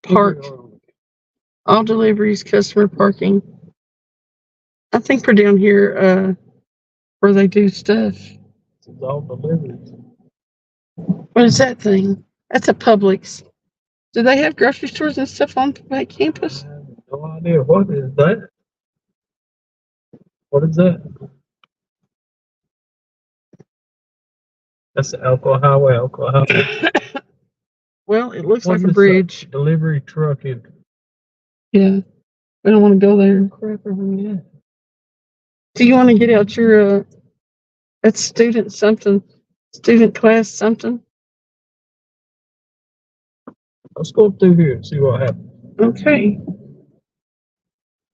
Park, all deliveries, customer parking. I think we're down here where they do stuff. It's all deliveries. What is that thing? That's a Publix. Do they have grocery stores and stuff on that campus? I have no idea. What is that? What is that? That's the Alcoa Highway. Alcoa Highway. Well, it looks What like a is bridge. Delivery truck in. Yeah. We don't want to go there. Crap over there. Do you want to get out your that's student something, student class something? Let's go through here and see what happens. Okay.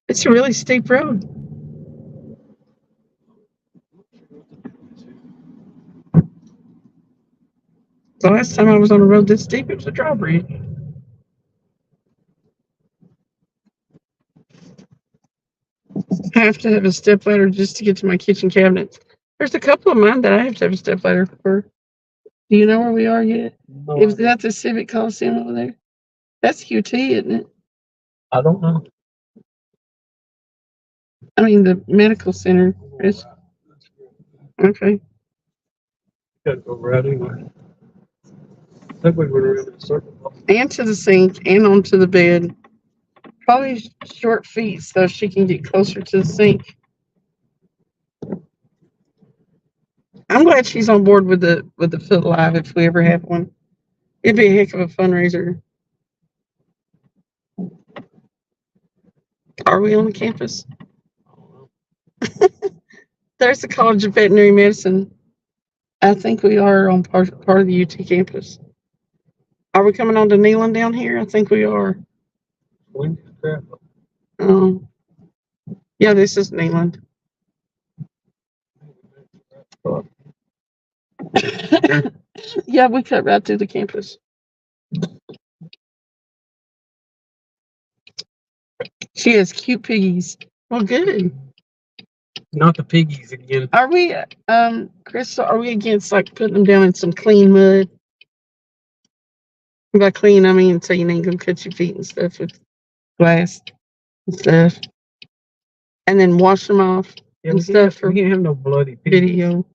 It's a really steep road. The last time I was on a road this steep, it was a drawbridge. I have to have a step ladder just to get to my kitchen cabinets. There's a couple of mine that I have to have a step ladder for. Do you know where we are yet? No Is idea. that the Civic Coliseum over there? That's QT, isn't it? I don't know. I mean, the medical center is. Okay. Gotta go right anyway. I think we were in a circle. And to the sink and onto the bed. Probably short feet so she can get closer to the sink. I'm glad she's on board with the Foot Live if we ever have one. It'd be a heck of a fundraiser. Are we on the campus? There's the College of Veterinary Medicine. I think we are on part of the UT campus. Are we coming on to Neyland down here? I think we are. Yeah, this is Neyland. Yeah, we cut right through the campus. She has cute piggies. Well, good. Not the piggies again. Are we, Crystal, are we against like putting them down in some clean mud? By clean, I mean so you ain't gonna cut your feet and stuff with glass and stuff. And then wash them off and stuff for We can't have no bloody piggies. video.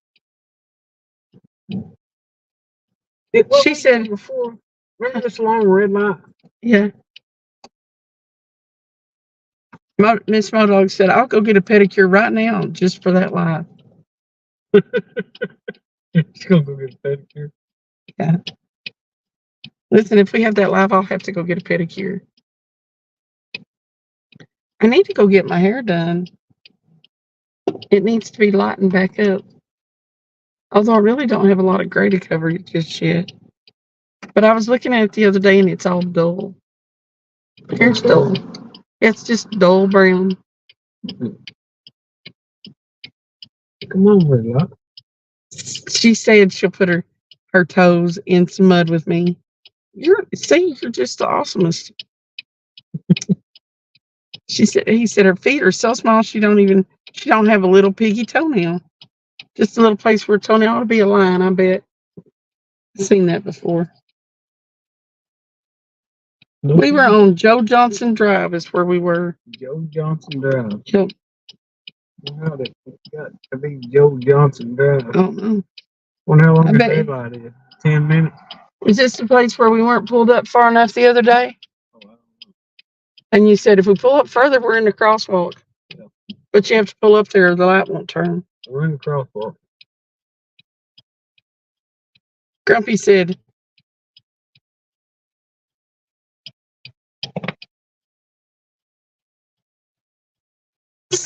She said before, remember this long red light? Yeah. Miss Modog said, I'll go get a pedicure right now just for that live. She's gonna go get a pedicure. Yeah. Listen, if we have that live, I'll have to go get a pedicure. I need to go get my hair done. It needs to be lightened back up. Although I really don't have a lot of gray to cover it just yet. But I was looking at it the other day and it's all dull. Hair's dull. It's just dull brown. Come on, red light. She said she'll put her toes in some mud with me. You're just the awesomest. He said her feet are so small she don't have a little piggy toenail. Just a little place where a toenail ought to be a line, I bet. I've seen that before. We were on Joe Johnson Drive is where we were. Joe Johnson Drive. Yep. How did it got to be Joe Johnson Drive? I don't know. Wonder how long I the bet- daylight is. 10 minutes. Is this the place where we weren't pulled up far enough the other day? And you said if we pull up further, we're in the crosswalk. Yeah. But you have to pull up there or the light won't turn. We're in the crosswalk. Grumpy said,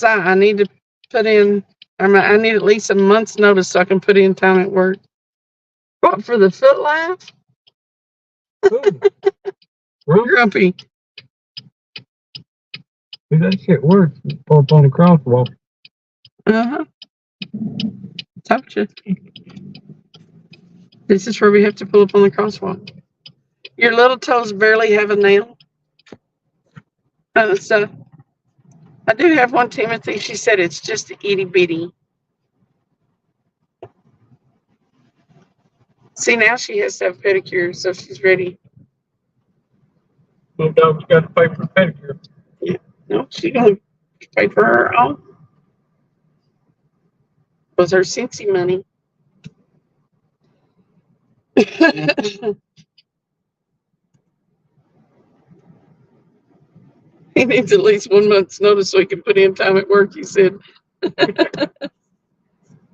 I need to put in, I need at least a month's notice so I can put in time at work. What, for the Foot Live? Grumpy. See, that shit works. Pull up on the crosswalk. Uh-huh. Told you. This is where we have to pull up on the crosswalk. Your little toes barely have a nail. So I do have one, Timothy. She said it's just itty bitty. See, now she has to have pedicure, so she's ready. Little dog's got to pay for pedicure. No, she's gonna pay for her own. Was her Cincy money. He needs at least 1 month's notice so he can put in time at work, he said. The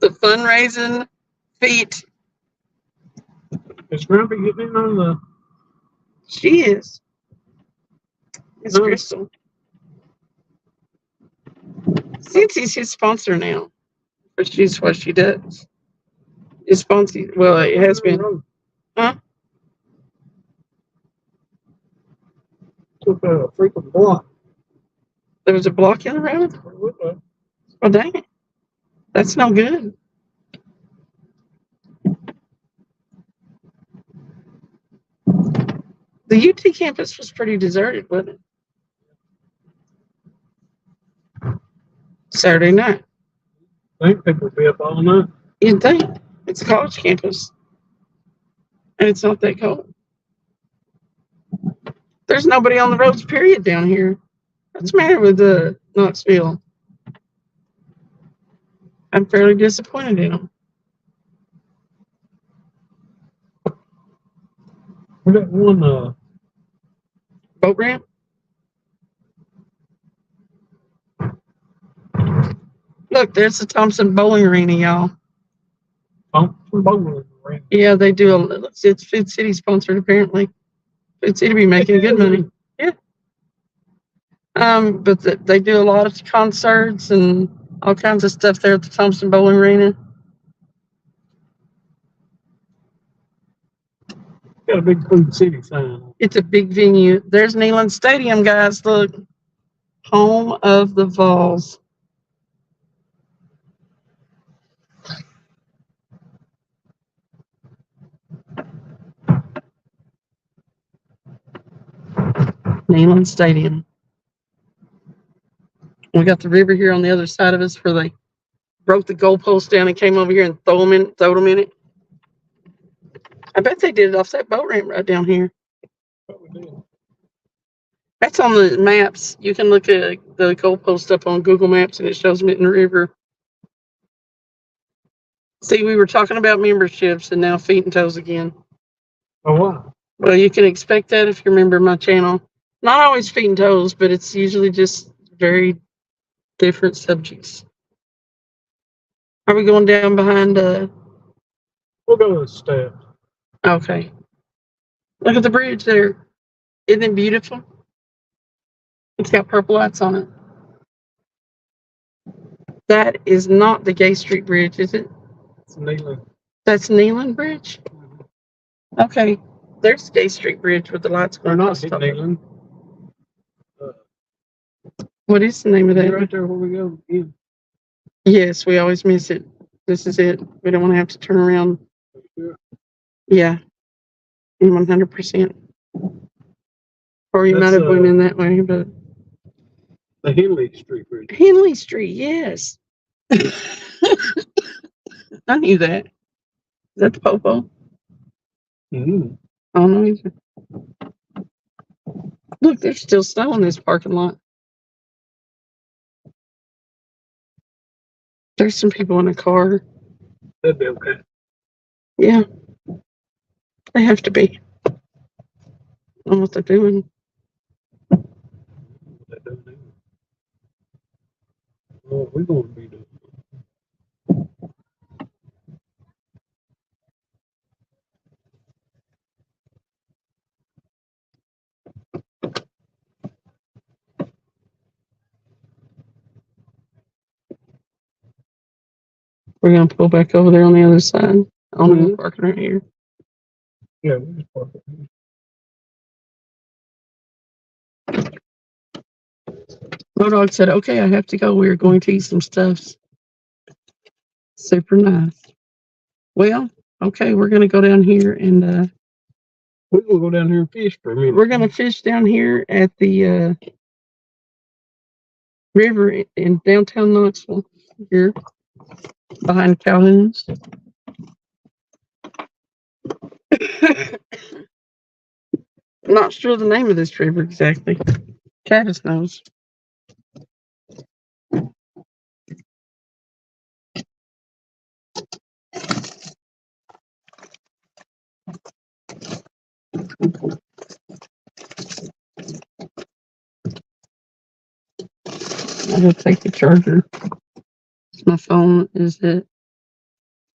fundraising feat. Is Grumpy getting in on the... She is. It's Oh. Crystal. Cincy's his sponsor now. But she's what she does. It's sponsor. Well, it has been. Huh? Took a freaking block. There was a block in the road? Oh, dang it. That's no good. The UT campus was pretty deserted, wasn't it? Saturday night. I think people will be up all night. You'd think. It's a college campus. And it's not that cold. There's nobody on the roads, period, down here. What's the matter with Knoxville? I'm fairly disappointed in them. We got one, Boat ramp? Look, there's the Thompson Bowling Arena, y'all. Thompson Bowling Green. Yeah, they do. It's Food City sponsored apparently. Food City be making good money. Yeah. But they do a lot of concerts and all kinds of stuff there at the Thompson Bowling Arena. Got a big Food City sign. It's a big venue. There's Neyland Stadium, guys. Look, home of the Vols. Neyland Stadium. We got the river here on the other side of us where they broke the goalpost down and came over here and throw them in it. I bet they did it off that boat ramp right down here. That's on the maps. You can look at the goalpost up on Google Maps and it shows them in the river. See, we were talking about memberships and now feet and toes again. Oh, wow. Well, you can expect that if you remember my channel. Not always feet and toes, but it's usually just very different subjects. Are we going down behind? We'll go to the steps. Okay. Look at the bridge there. Isn't it beautiful? It's got purple lights on it. That is not the Gay Street Bridge, is it? It's Neyland. That's Neyland Bridge? Okay. There's Gay Street Bridge with the lights They're going not across the top. Neyland. What is the name of that? Right there where we go. Yeah. Yes, we always miss it. This is it. We don't want to have to turn around. Sure. Yeah. 100%. Or you might That's, have went in that way, but The Henley Street Bridge. Henley Street, yes. I knew that. Is that the Popo? Mm-hmm. I don't know either. Look, there's still snow in this parking lot. There's some people in a car. That'd be okay. Yeah. They have to be. I don't know what they're doing. That doesn't do it. What we gonna be doing? We're going to pull back over there on the other side. I'm parking right here. Yeah, we just park it here. My dog said, okay, I have to go. We are going to eat some stuff. Super nice. Well, okay, we're going to go down here and We're gonna go down here and fish for a minute. we're going to fish down here at the river in downtown Knoxville here behind Calhoun's. Not sure the name of this river exactly. Travis knows. I'm gonna take the charger. My phone is at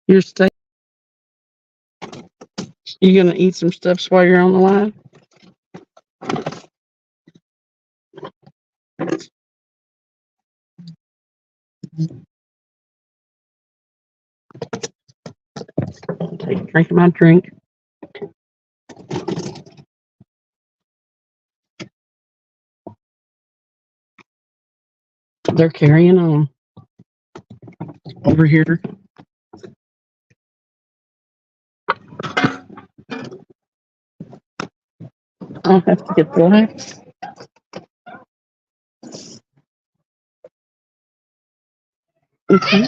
your state. You gonna eat some stuff while you're on the live? I'll take a drink of my drink. They're carrying on over here. I'll have to get the lights. Okay.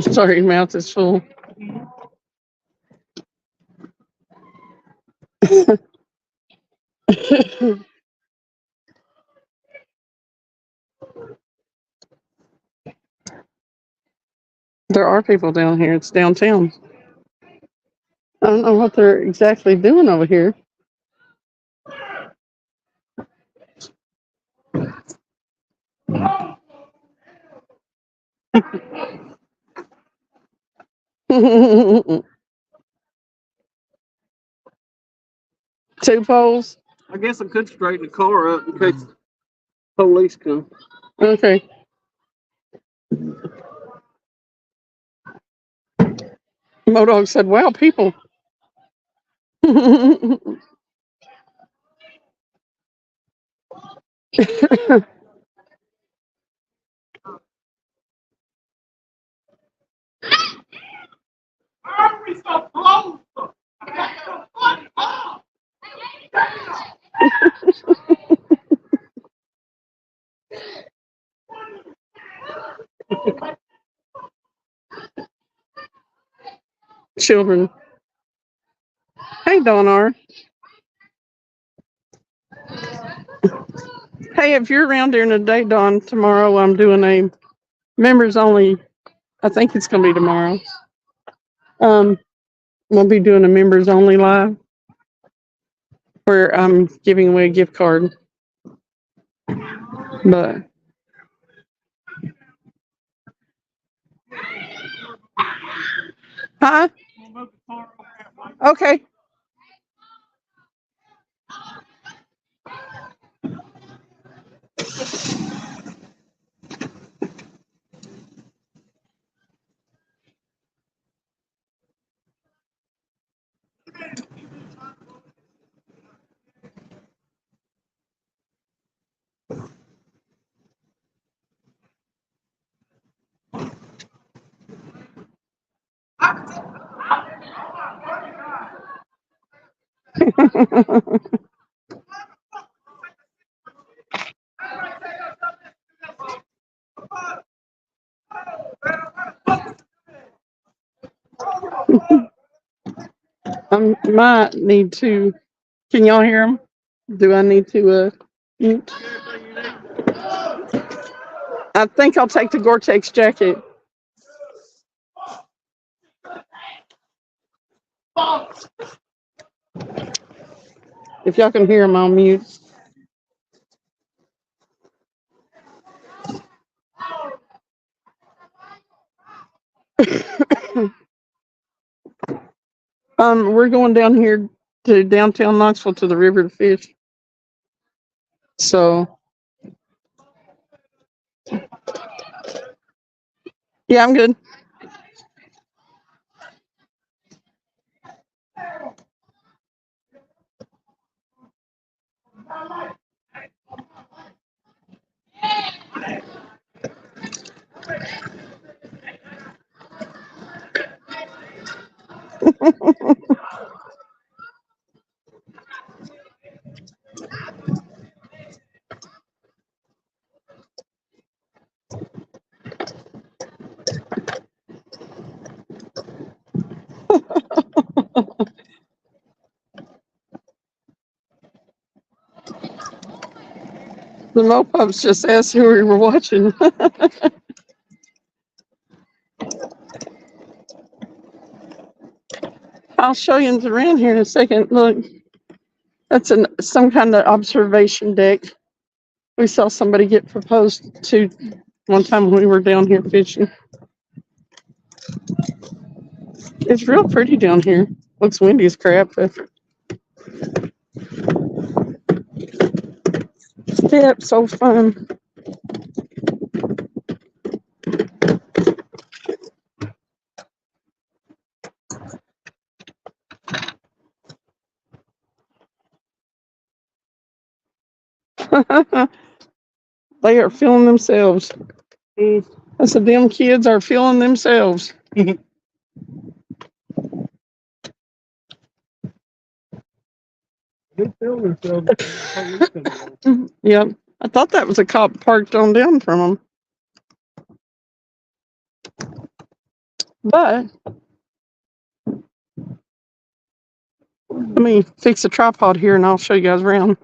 Sorry, mouth is full. There are people down here. It's downtown. I don't know what they're exactly doing over here. Two poles. I guess I could straighten the car up in case police come. Okay. Modog said, "Wow, people." Children. Hey, Donar. Hey, if you're around during the day, Don, tomorrow I'm doing a members only. I think it's going to be tomorrow. We'll be doing a members only live where I'm giving away a gift card. But huh? Okay. I might need to. Can y'all hear them? Do I need to mute? I think I'll take the Gore-Tex jacket. If y'all can hear them, I'll mute. We're going down here to downtown Knoxville to the river to fish. So, yeah, I'm good. The Mopups just asked who we were watching. I'll show you around here in a second. Look, that's some kind of observation deck. We saw somebody get proposed to one time when we were down here fishing. It's real pretty down here. Looks windy as crap. But yeah, so fun. They are feeling themselves. I said, them kids are feeling themselves. Yep. I thought that was a cop parked on down from them. But let me fix the tripod here and I'll show you guys around.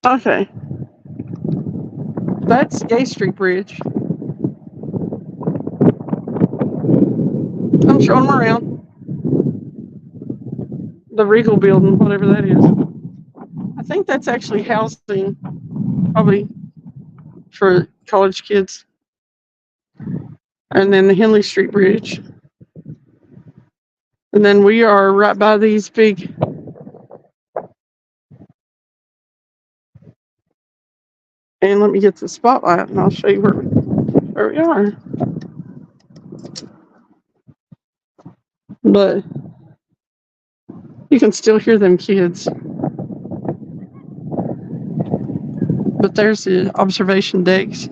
Okay. That's Gay Street Bridge. I'm showing them around. The Regal building, whatever that is. I think that's actually housing, probably for college kids. And then the Henley Street Bridge. And then we are right by these big. And let me get the spotlight and I'll show you where we are. But you can still hear them kids. But there's the observation decks.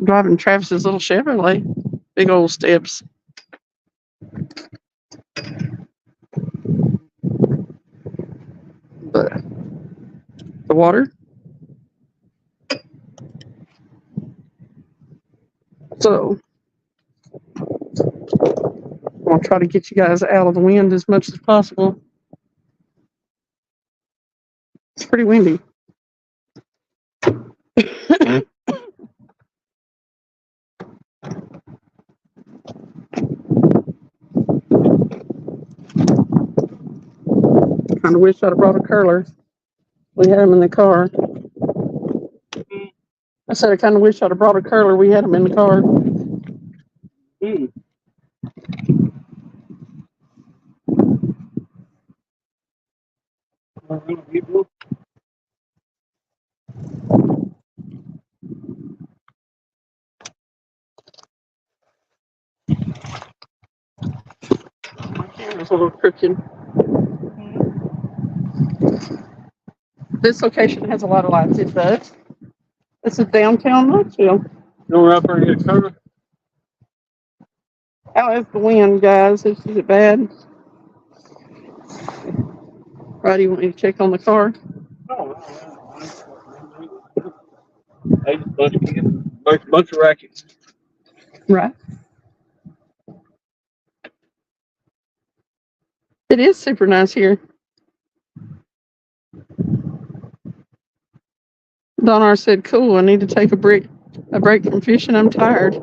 Driving Travis's little Chevrolet. Big old steps. But the water. So I'll try to get you guys out of the wind as much as possible. It's pretty windy. Kind of wish I'd have brought a curler. We had them in the car. I said I kind of wish I'd have brought a curler. We had them in the car. My camera's a little crooked. This location has a lot of lights. It does. This is downtown Knoxville. You want up there and get a cover? How is the wind, guys? Is it bad? Right, you want me to check on the car? Hey, bunch of rackets. Right. It is super nice here. Donar said, cool, I need to take a break from fishing. I'm tired.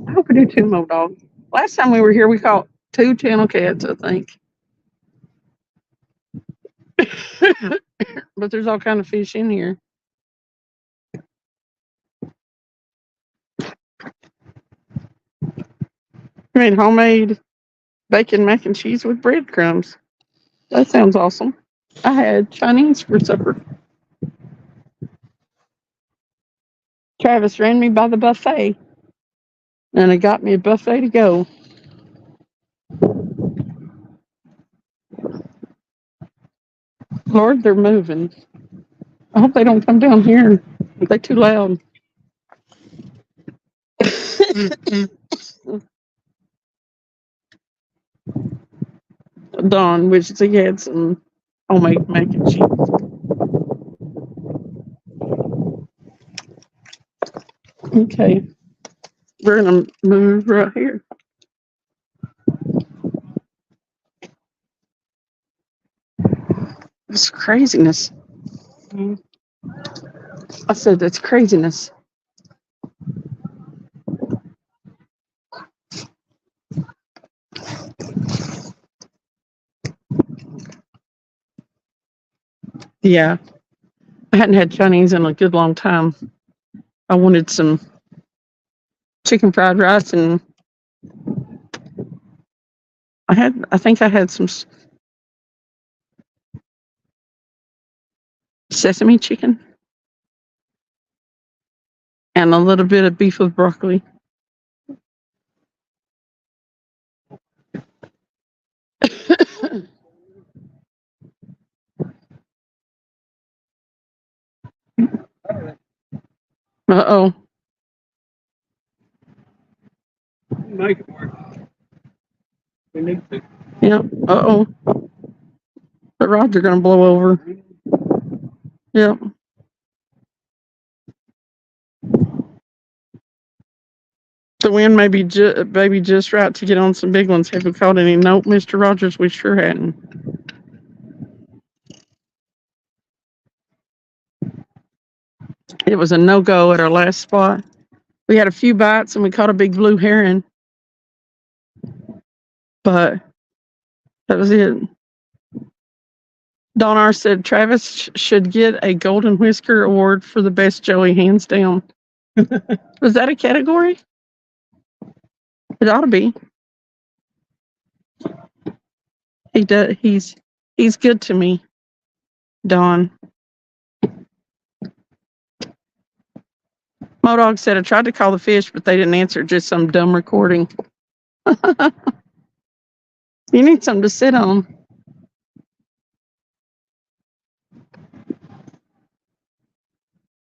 I hope we do 2 more dogs. Last time we were here, we caught 2 channel cats, I think. But there's all kind of fish in here. I made homemade bacon mac and cheese with breadcrumbs. That sounds awesome. I had Chinese for supper. Travis ran me by the buffet, and it got me a buffet to go. Lord, they're moving. I hope they don't come down here. They're too loud. Don, which he had some homemade mac and cheese. Okay, we're gonna move right here. It's craziness. I said that's craziness. Yeah, I hadn't had Chinese in a good long time. I wanted some chicken fried rice, and I think I had some sesame chicken and a little bit of beef with broccoli. Uh-oh. Make it work. We need to. Yep. Uh-oh. The rods are going to blow over. Yep. The wind may be maybe just right to get on some big ones. Have we caught any? Nope, Mr. Rogers, we sure hadn't. It was a no-go at our last spot. We had a few bites and we caught a big blue heron, but that was it. Don R said Travis should get a Golden Whisker Award for the best Joey, hands down. Was that a category? It ought to be. He does. He's good to me, Don. Modog said I tried to call the fish, but they didn't answer. Just some dumb recording. You need something to sit on.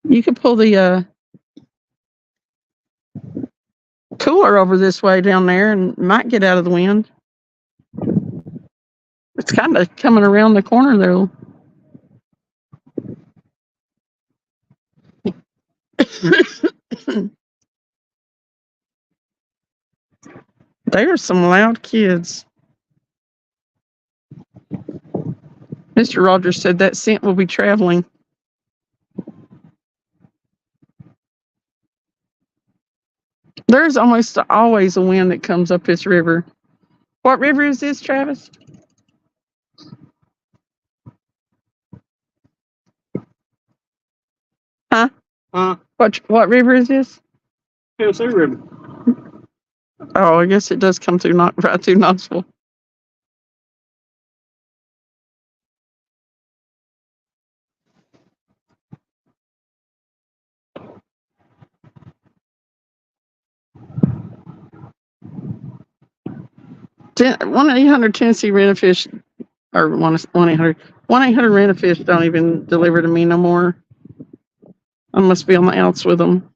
You could pull the cooler over this way down there and might get out of the wind. It's kind of coming around the corner though. They are some loud kids. Mr. Rogers said that scent will be traveling. There's almost always a wind that comes up this river. What river is this, Travis? Huh? What river is this? Tennessee River. Oh, I guess it does come through right through Knoxville. One 800 Tennessee Rent-A-Fish, or 1-800 Rent-A-Fish don't even deliver to me no more. I must be on the outs with them.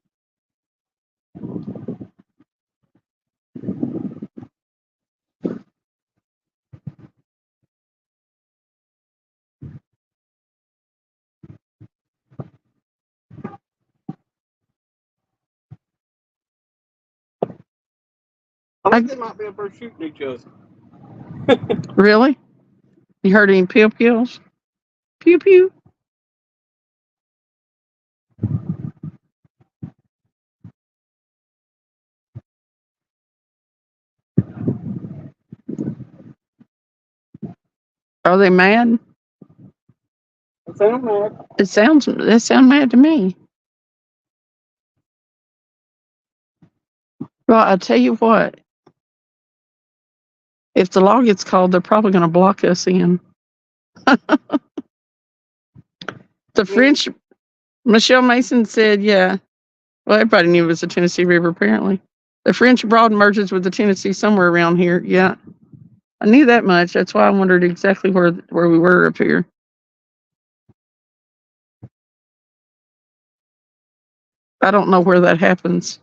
I think they might be up there shooting each other. Really? You heard any pew pews? Pew pew. Are they mad? They sound mad. They sound mad to me. Well, I tell you what. If the law gets called, they're probably going to block us in. The French, Michelle Mason said, yeah. Well, everybody knew it was the Tennessee River, apparently. The French Broad merges with the Tennessee somewhere around here. Yeah. I knew that much. That's why I wondered exactly where we were up here. I don't know where that happens.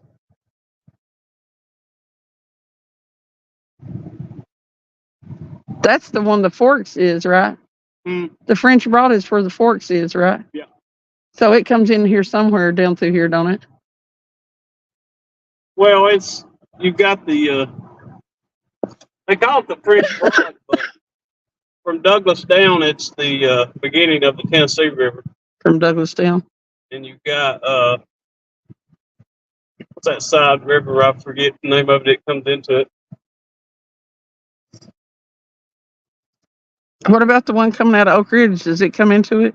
That's the one the Forks is, right? The French Broad is where the Forks is, right? Yeah. So it comes in here somewhere down through here, don't it? Well, you've got the they call it the French Broad, but from Douglas down, it's the beginning of the Tennessee River. From Douglas down. And you've got what's that side river? I forget the name of it. It comes into it. What about the one coming out of Oak Ridge? Does it come into it?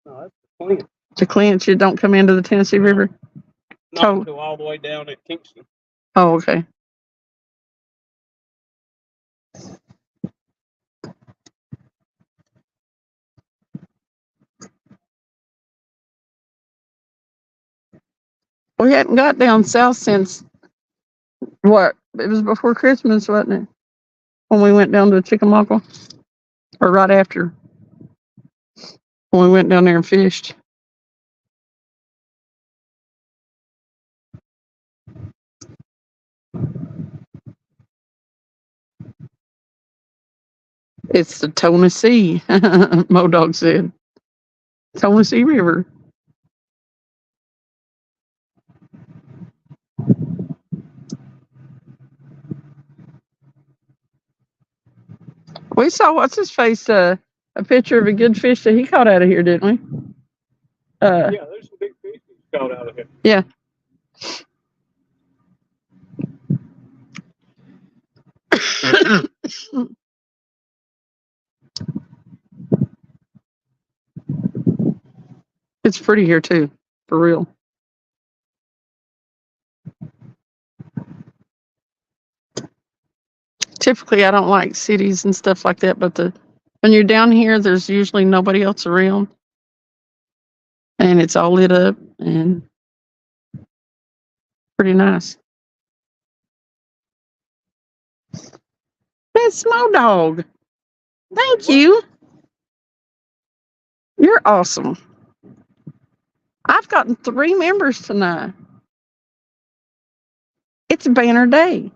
No, that's the Clinch. To Clinch, it don't come into the Tennessee River? Not until all the way down at Kingston. Oh, okay. We hadn't got down south since what? It was before Christmas, wasn't it? When we went down to Chickamauga, or right after, when we went down there and fished. It's the Tennessee, Modog said. Tennessee River. We saw what's his face, a picture of a good fish that he caught out of here, didn't we? Yeah, there's some big fish he's caught out of here. Yeah. It's pretty here too, for real. Typically, I don't like cities and stuff like that, but when you're down here, there's usually nobody else around, and it's all lit up and pretty nice. That's Modog. Thank you. You're awesome. I've gotten 3 members tonight. It's a banner day.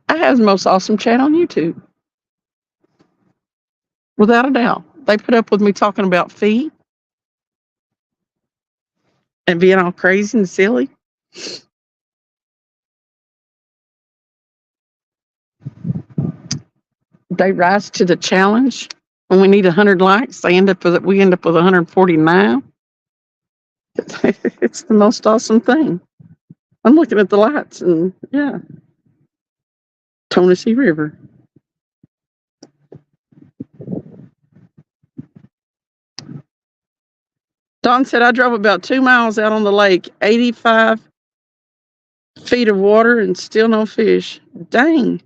I have the most awesome chat on YouTube. Without a doubt. They put up with me talking about feet and being all crazy and silly. They rise to the challenge. When we need 100 likes, we end up with 149. It's the most awesome thing. I'm looking at the lights and yeah. Tennessee River. Don said I drove about 2 miles out on the lake, 85 feet of water and still no fish. Dang.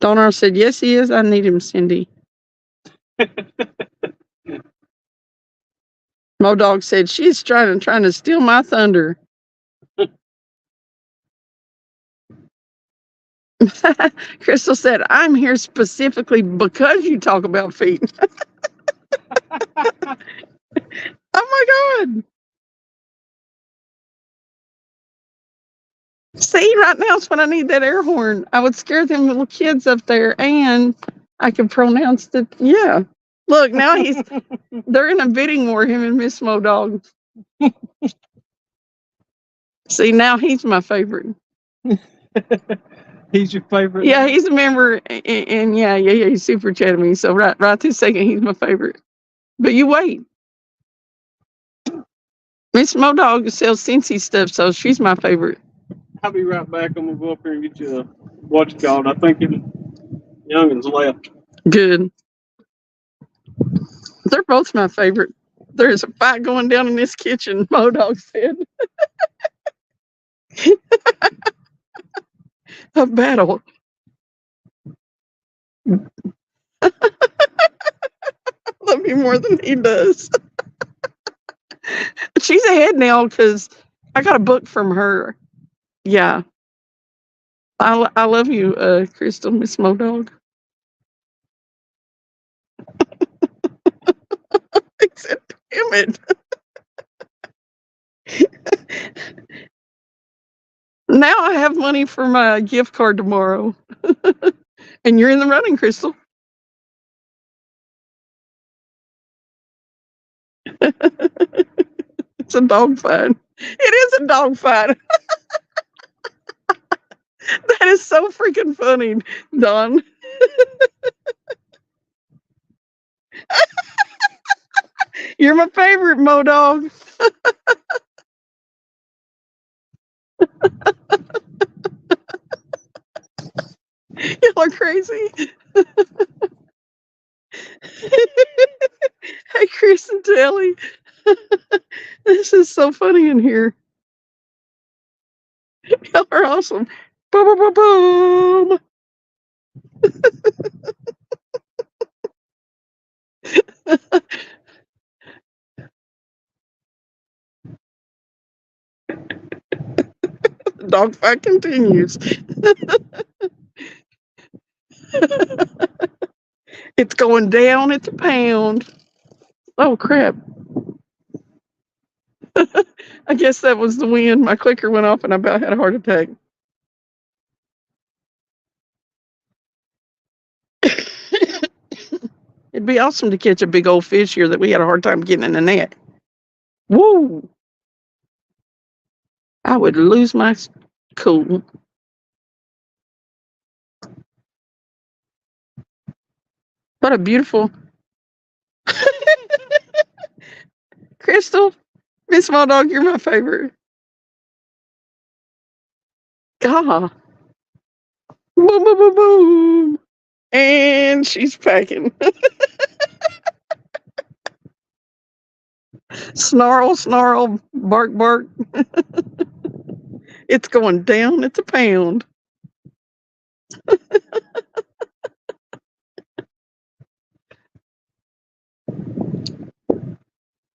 Donar said, yes, he is. I need him, Cindy. Modog said, she's trying to steal my thunder. Crystal said, I'm here specifically because you talk about feet. Oh my God. See, right now is when I need that air horn. I would scare them little kids up there, and I can pronounce the, yeah. Look, now they're in a bidding war, him and Miss Modog. See, now he's my favorite. He's your favorite? Yeah, he's a member, and yeah, he's super chatting me. So right this second, he's my favorite. But you wait. Miss Modog sells Cincy stuff, so she's my favorite. I'll be right back. I'm going to go up here and get you a, what's it called? I think Youngins left. Good. They're both my favorite. There's a fight going down in this kitchen, Modog said. A battle. I love you more than he does. She's ahead now because I got a book from her. Yeah. I love you, Crystal, Miss Modog. Except, damn it. Now I have money for my gift card tomorrow. And you're in the running, Crystal. It's a dog fight. It is a dog fight. That is so freaking funny, Don. You're my favorite, Modog. Y'all are crazy. Hey, Chris and Telly. This is so funny in here. Y'all are awesome. Boom, boom, boom, boom. The dog fight continues. It's going down at the pound. Oh, crap. I guess that was the wind. My clicker went off and I about had a heart attack. It'd be awesome to catch a big old fish here that we had a hard time getting in the net. Woo! I would lose my cool. What a beautiful Crystal, Miss Small Dog, you're my favorite. God. Boom, boom, boom, boom. And she's packing. Snarl, snarl, bark, bark. It's going down. It's a pound.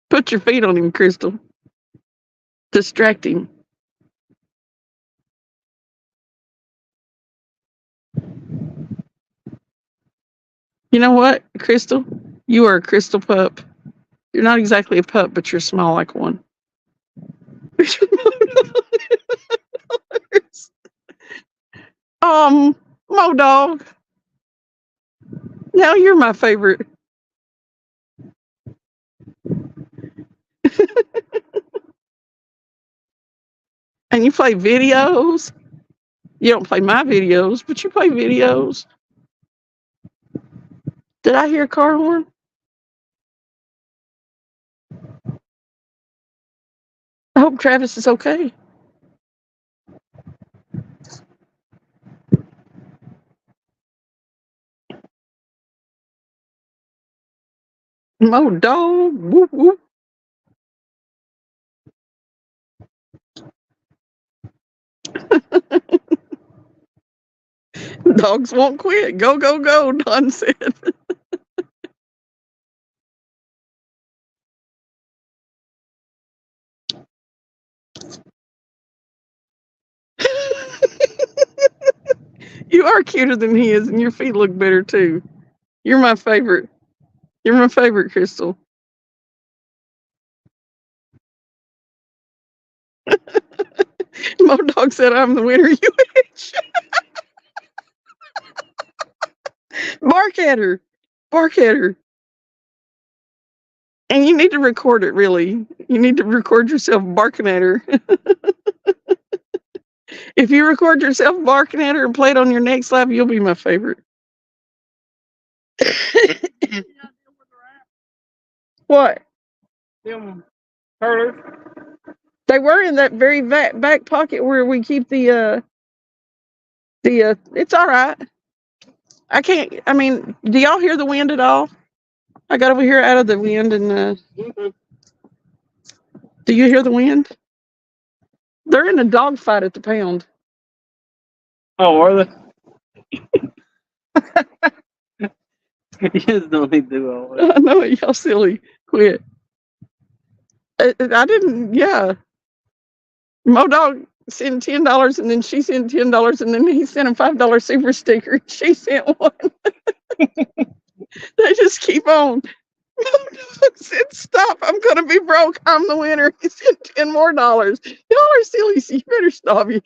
Put your feet on him, Crystal. Distract him. You know what, Crystal? You are a crystal pup. You're not exactly a pup, but you're small like one. Mo Dog. Now you're my favorite. And you play videos. You don't play my videos, but you play videos. Did I hear a car horn? I hope Travis is okay. Mo Dog. Whoop, whoop. Dogs won't quit. Go, go, go, Don said. You are cuter than he is, and your feet look better too. You're my favorite. You're my favorite, Crystal. Mo Dog said I'm the winner. You bitch. Bark at her. Bark at her. And you need to record it, really. You need to record yourself barking at her. If you record yourself barking at her and play it on your next live, you'll be my favorite. What? Them curlers. They were in that very back pocket where we keep the it's all right. I mean, do y'all hear the wind at all? I got over here out of the wind and do you hear the wind? They're in a dog fight at the pound. Oh, are they? You just don't need to do all that. I know it, y'all silly. Quit. I didn't, yeah. Mo Dog sent $10 and then she sent $10 and then he sent a $5 super sticker. She sent one. They just keep on. Mo Dog said, stop, I'm going to be broke. I'm the winner. He sent $10 more. Y'all are silly, so you better stop you.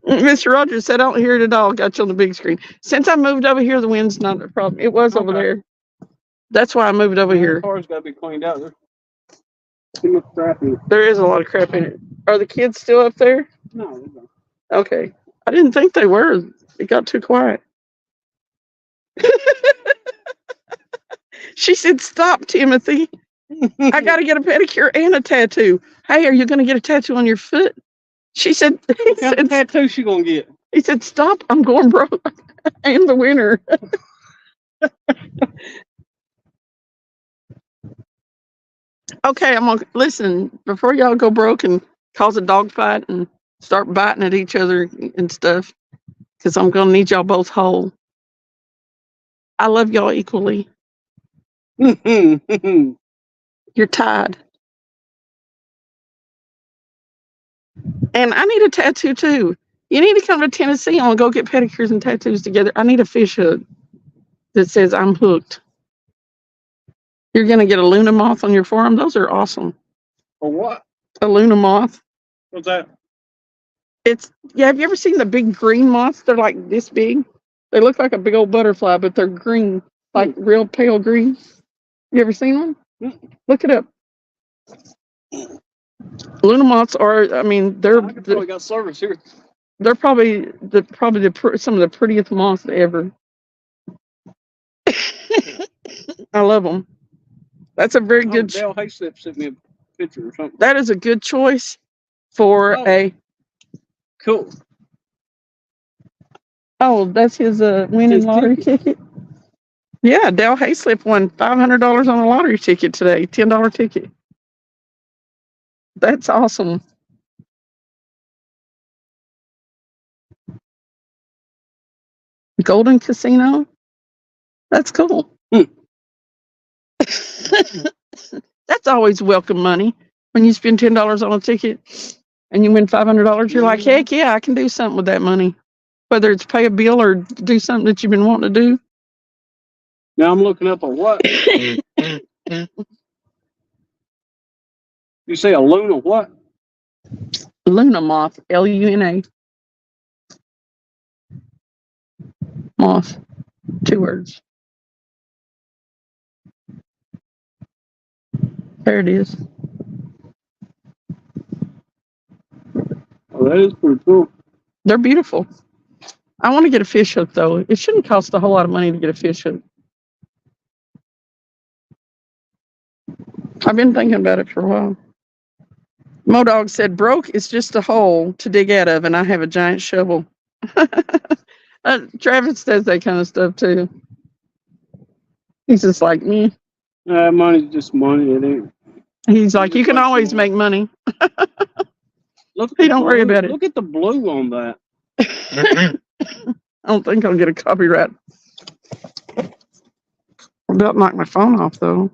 Mr. Rogers said, I don't hear it at all. Got you on the big screen. Since I moved over here, the wind's not a problem. It was over there. That's why I moved over here. The car's got to be cleaned out. There's too much crap in it. There is a lot of crap in it. Are the kids still up there? No, they don't. Okay. I didn't think they were. It got too quiet. She said, stop, Timothy. I got to get a pedicure and a tattoo. Hey, are you going to get a tattoo on your foot? She said, What kind of tattoo she gonna get? He said, stop, I'm going broke. I am the winner. Okay, I'm gonna listen before y'all go broke and cause a dog fight and start biting at each other and stuff, because I'm gonna need y'all both whole. I love y'all equally. You're tied. And I need a tattoo too. You need to come to Tennessee. I'm gonna go get pedicures and tattoos together. I need a fish hook that says I'm hooked. You're gonna get a Luna moth on your forearm. Those are awesome. For what? A Luna moth. What's that? Yeah, have you ever seen the big green moths? They're like this big. They look like a big old butterfly, but they're green, like real pale green. You ever seen one? Look it up. Luna moths are, I mean, I could probably got service here. they're probably some of the prettiest moths ever. I love them. That's a very good. Dale Hayslip sent me a picture or something. That is a good choice for a. Cool. Oh, that's his winning His lottery ticket. Yeah, Dale Hayslip won $500 on a lottery ticket today. $10 ticket. That's awesome. Golden Casino. That's cool. That's always welcome money. When you spend $10 on a ticket and you win $500, you're like, heck yeah, I can do something with that money. Whether it's pay a bill or do something that you've been wanting to do. Now I'm looking up a what? You say a Luna what? Luna moth. Luna. Moth. 2 words. There it is. Oh, that is pretty cool. They're beautiful. I want to get a fish hook, though. It shouldn't cost a whole lot of money to get a fish hook. I've been thinking about it for a while. Modog said, broke is just a hole to dig out of, and I have a giant shovel. Travis does that kind of stuff, too. He's just like me. Money's just money. It ain't. He's like, you can always make money. Hey, don't worry about it. Look at the blue on that. I don't think I'll get a copyright. I'm about to knock my phone off, though.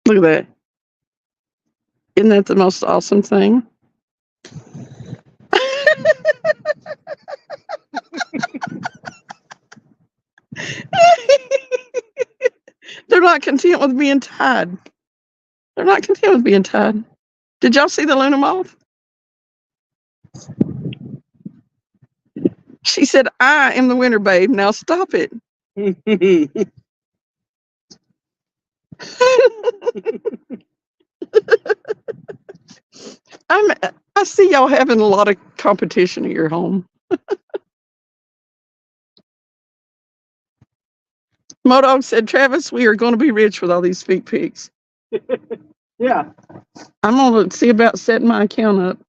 Look at that. Isn't that the most awesome thing? They're not content with being tied. They're not content with being tied. Did y'all see the Luna moth? She said, I am the winner, babe. Now stop it. I see y'all having a lot of competition at your home. Modog said, Travis, we are going to be rich with all these feet pics. Yeah. I'm going to see about setting my account up.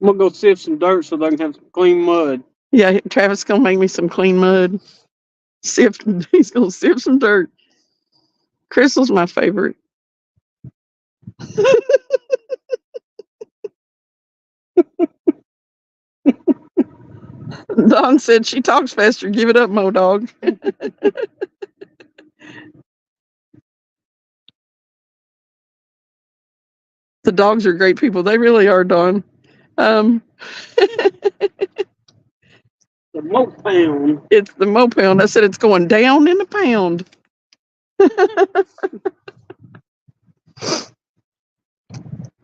I'm going to go sift some dirt so they can have some clean mud. Yeah, Travis is going to make me some clean mud. He's going to sift some dirt. Crystal's my favorite. Don said she talks faster. Give it up, Modog. The dogs are great people. They really are, Don. The Mopound. It's the Mopound. I said it's going down in the pound.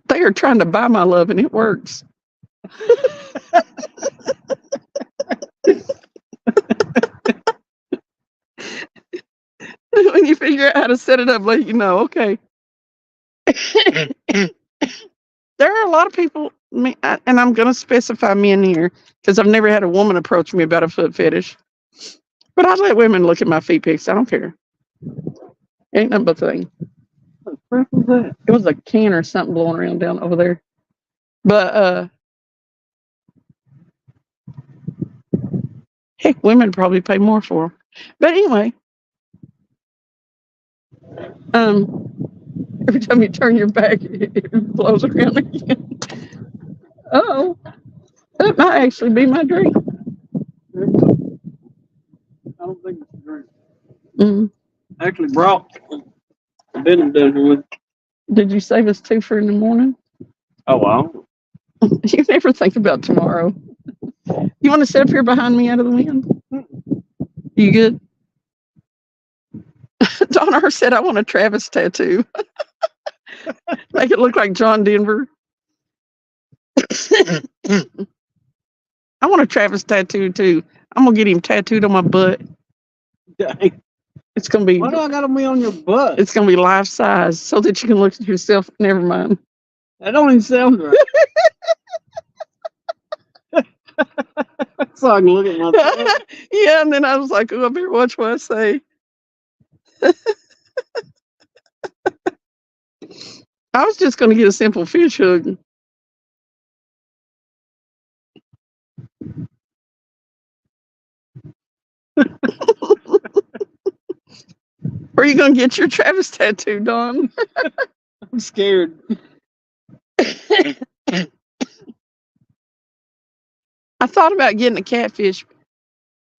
They are trying to buy my love, and it works. When you figure out how to set it up, let you know. Okay. There are a lot of people, and I'm going to specify men here because I've never had a woman approach me about a foot fetish. But I let women look at my feet pics. I don't care. Ain't nothing but a thing. What the frick was that? It was a can or something blowing around down over there. But heck, women probably pay more for them. But anyway, every time you turn your back, it blows around again. Oh, that might actually be my drink. I don't think it's a drink. Mm. I actually brought a bit down here with. Did you save us 2 for in the morning? Oh, wow. You never think about tomorrow. You want to sit up here behind me out of the wind? You good? Donna said, I want a Travis tattoo. Make it look like John Denver. I want a Travis tattoo too. I'm gonna get him tattooed on my butt. Dang. It's gonna be Why do I gotta be on your butt? it's gonna be life size so that you can look at yourself. Never mind. That don't even sound right. So I can look at myself. Yeah, and then I was like, oh, I better watch what I say. I was just gonna get a simple fish hook. Where are you gonna get your Travis tattoo, Don? I'm scared. I thought about getting a catfish,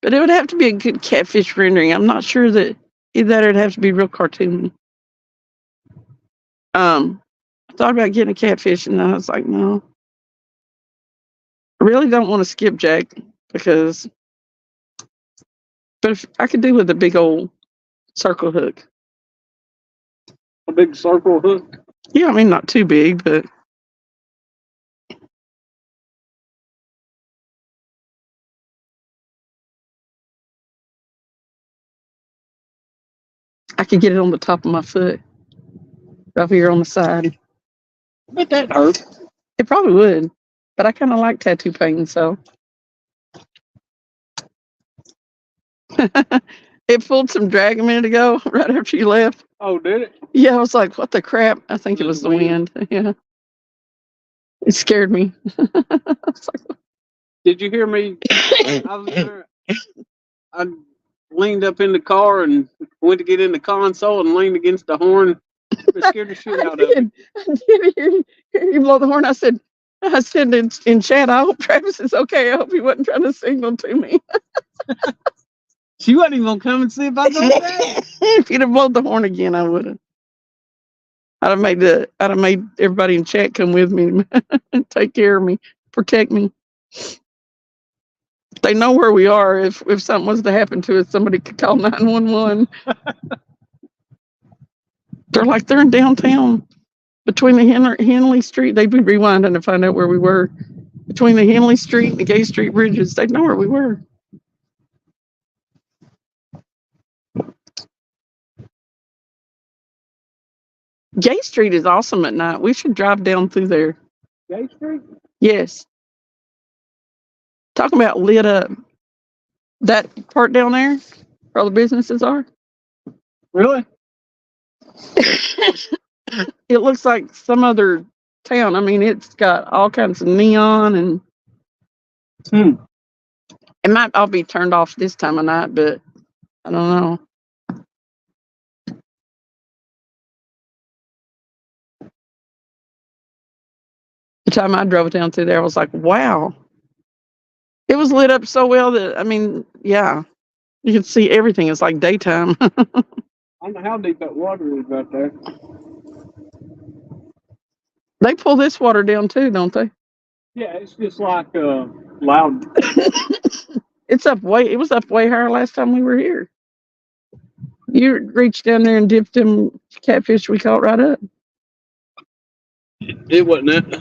but it would have to be a good catfish rendering. I'm not sure that either it'd have to be real cartoony. I thought about getting a catfish, and I was like, no. I really don't want to skipjack because, but if I could do with a big old circle hook. A big circle hook. Yeah, I mean not too big, but I could get it on the top of my foot, up here on the side. But that hurt. It probably would, but I kind of like tattoo painting, so. It pulled some drag a minute ago, right after you left. Oh, did it? Yeah, I was like, what the crap? I think it was the wind. Yeah. It scared me. I was like, Did you hear me? I was there. I leaned up in the car and went to get in the console and leaned against the horn. It scared the shit out of me. I did hear you blow the horn. I said in chat, I hope Travis is okay. I hope he wasn't trying to signal to me. She wasn't even gonna come and see if I was okay. If you'd have blown the horn again, I would have. I'd have made everybody in chat come with me and take care of me, protect me. They know where we are. If something was to happen to us, somebody could call 911. They're in downtown between the Henley Street. They'd be rewinding to find out where we were. Between the Henley Street and the Gay Street bridges, they'd know where we were. Gay Street is awesome at night. We should drive down through there. Gay Street? Yes. Talking about lit up. That part down there where all the businesses are. Really? It looks like some other town. I mean, it's got all kinds of neon and it might all be turned off this time of night, but I don't know. The time I drove down through there, I was like, wow. It was lit up so well that, I mean, yeah, you could see everything. It's like daytime. I don't know how deep that water is right there. They pull this water down too, don't they? Yeah, it's just like loud. It was up way higher last time we were here. You reached down there and dipped them catfish we caught right up. It wasn't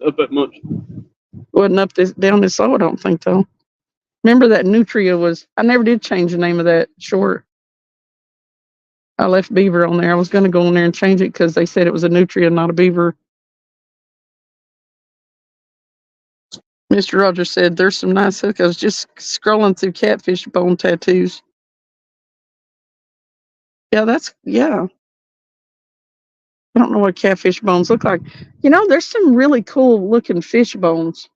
up that much. Wasn't up down this low, I don't think though. Remember that Nutria was, I never did change the name of that short. I left beaver on there. I was going to go in there and change it because they said it was a Nutria, not a beaver. Mr. Rogers said, there's some nice hook. I was just scrolling through catfish bone tattoos. Yeah, I don't know what catfish bones look like. You know, there's some really cool looking fish bones.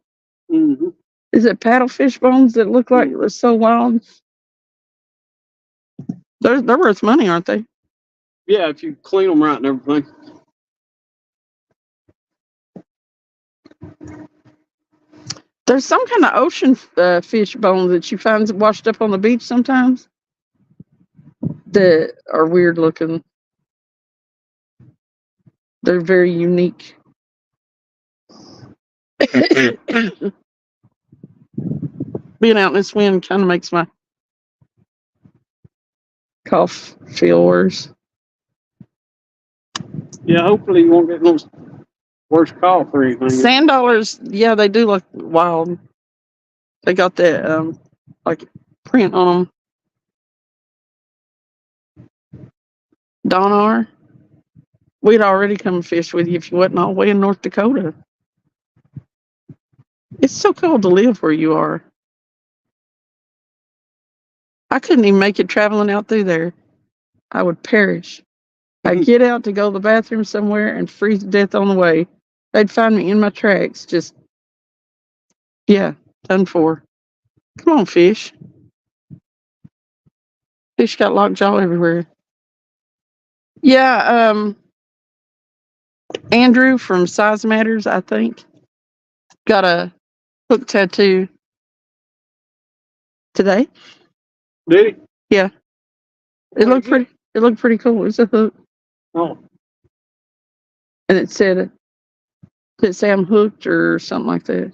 Mm-hmm. Is it paddlefish bones that look like they're so wild? They're worth money, aren't they? Yeah, if you clean them right and everything. There's some kind of ocean fish bones that you find washed up on the beach sometimes that are weird looking. They're very unique. Being out in this wind kind of makes my cough feel worse. Yeah, hopefully you won't get no worse cough or anything. Sand dollars, yeah, they do look wild. They got that like print on them. Donar, we'd already come fish with you if you wasn't all the way in North Dakota. It's so cold to live where you are. I couldn't even make it traveling out through there. I would perish. I'd get out to go to the bathroom somewhere and freeze to death on the way. They'd find me in my tracks, just, yeah, done for. Come on, fish. Fish got lockjaw everywhere. Yeah, Andrew from Size Matters, I think, got a hook tattoo today. Did he? Yeah. It looked pretty. It looked pretty cool. It was a hook, Oh, and it said, "Did it say I'm hooked or something like that?"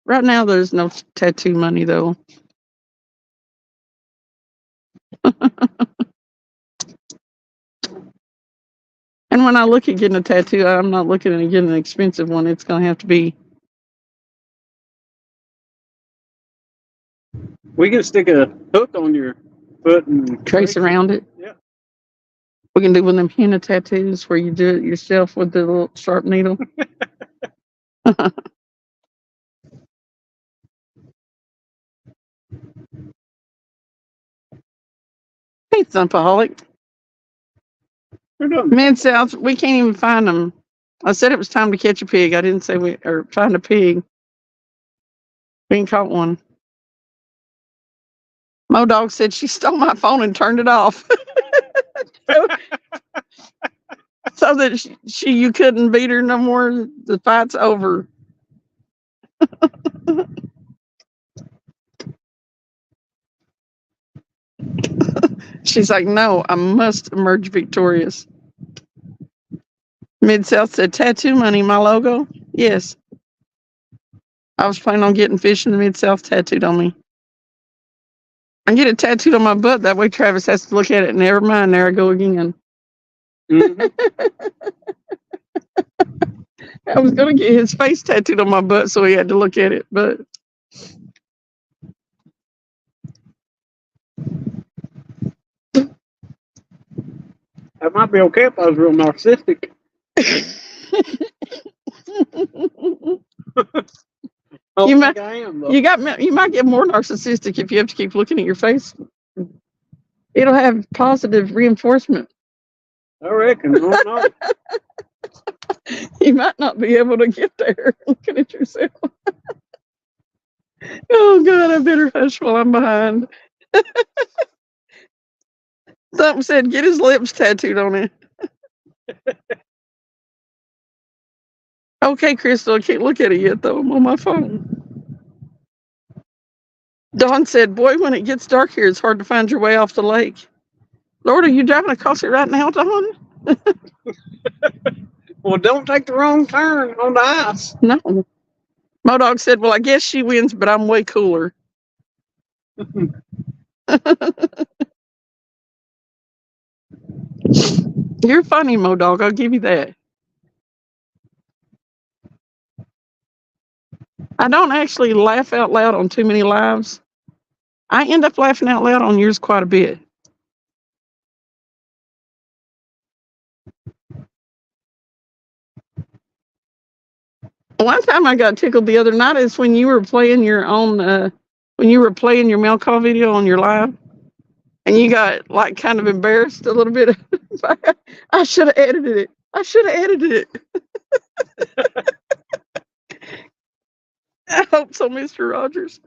Right now, there's no tattoo money though. And when I look at getting a tattoo, I'm not looking at getting an expensive one. It's going to have to be. we can stick a hook on your foot and Trace around it. Yeah. We can do one of them henna tattoos where you do it yourself with the little sharp needle. Hey, Thumpaholic. Mid-South, we can't even find them. I said it was time to catch a pig. I didn't say find a pig. We ain't caught one. Mo Dog said she stole my phone and turned it off. So that you couldn't beat her no more. The fight's over. She's like, no, I must emerge victorious. Mid-South said, tattoo money, my logo? Yes. I was planning on getting Fish in the Mid-South tattooed on me. I get it tattooed on my butt. That way Travis has to look at it. Never mind. There I go again. Mm-hmm. I was going to get his face tattooed on my butt, so he had to look at it. But That might be okay if I was real narcissistic. You might- I am, though. you might get more narcissistic if you have to keep looking at your face. It'll have positive reinforcement. I reckon. I don't know. You might not be able to get there looking at yourself. Oh God, I better hush while I'm behind. Something said get his lips tattooed on it. Okay, Crystal, I can't look at it yet though. I'm on my phone. Dawn said, boy, when it gets dark here, it's hard to find your way off the lake. Lord, are you driving across it right now, Dawn? Well, don't take the wrong turn on the ice. No. Modog said, well, I guess she wins, but I'm way cooler. You're funny, Modog. I'll give you that. I don't actually laugh out loud on too many lives. I end up laughing out loud on yours quite a bit. One time I got tickled the other night is when you were playing your own, when you were playing your mail call video on your live, and you got like kind of embarrassed a little bit. I should have edited it. I should have edited it. I hope so, Mr. Rogers.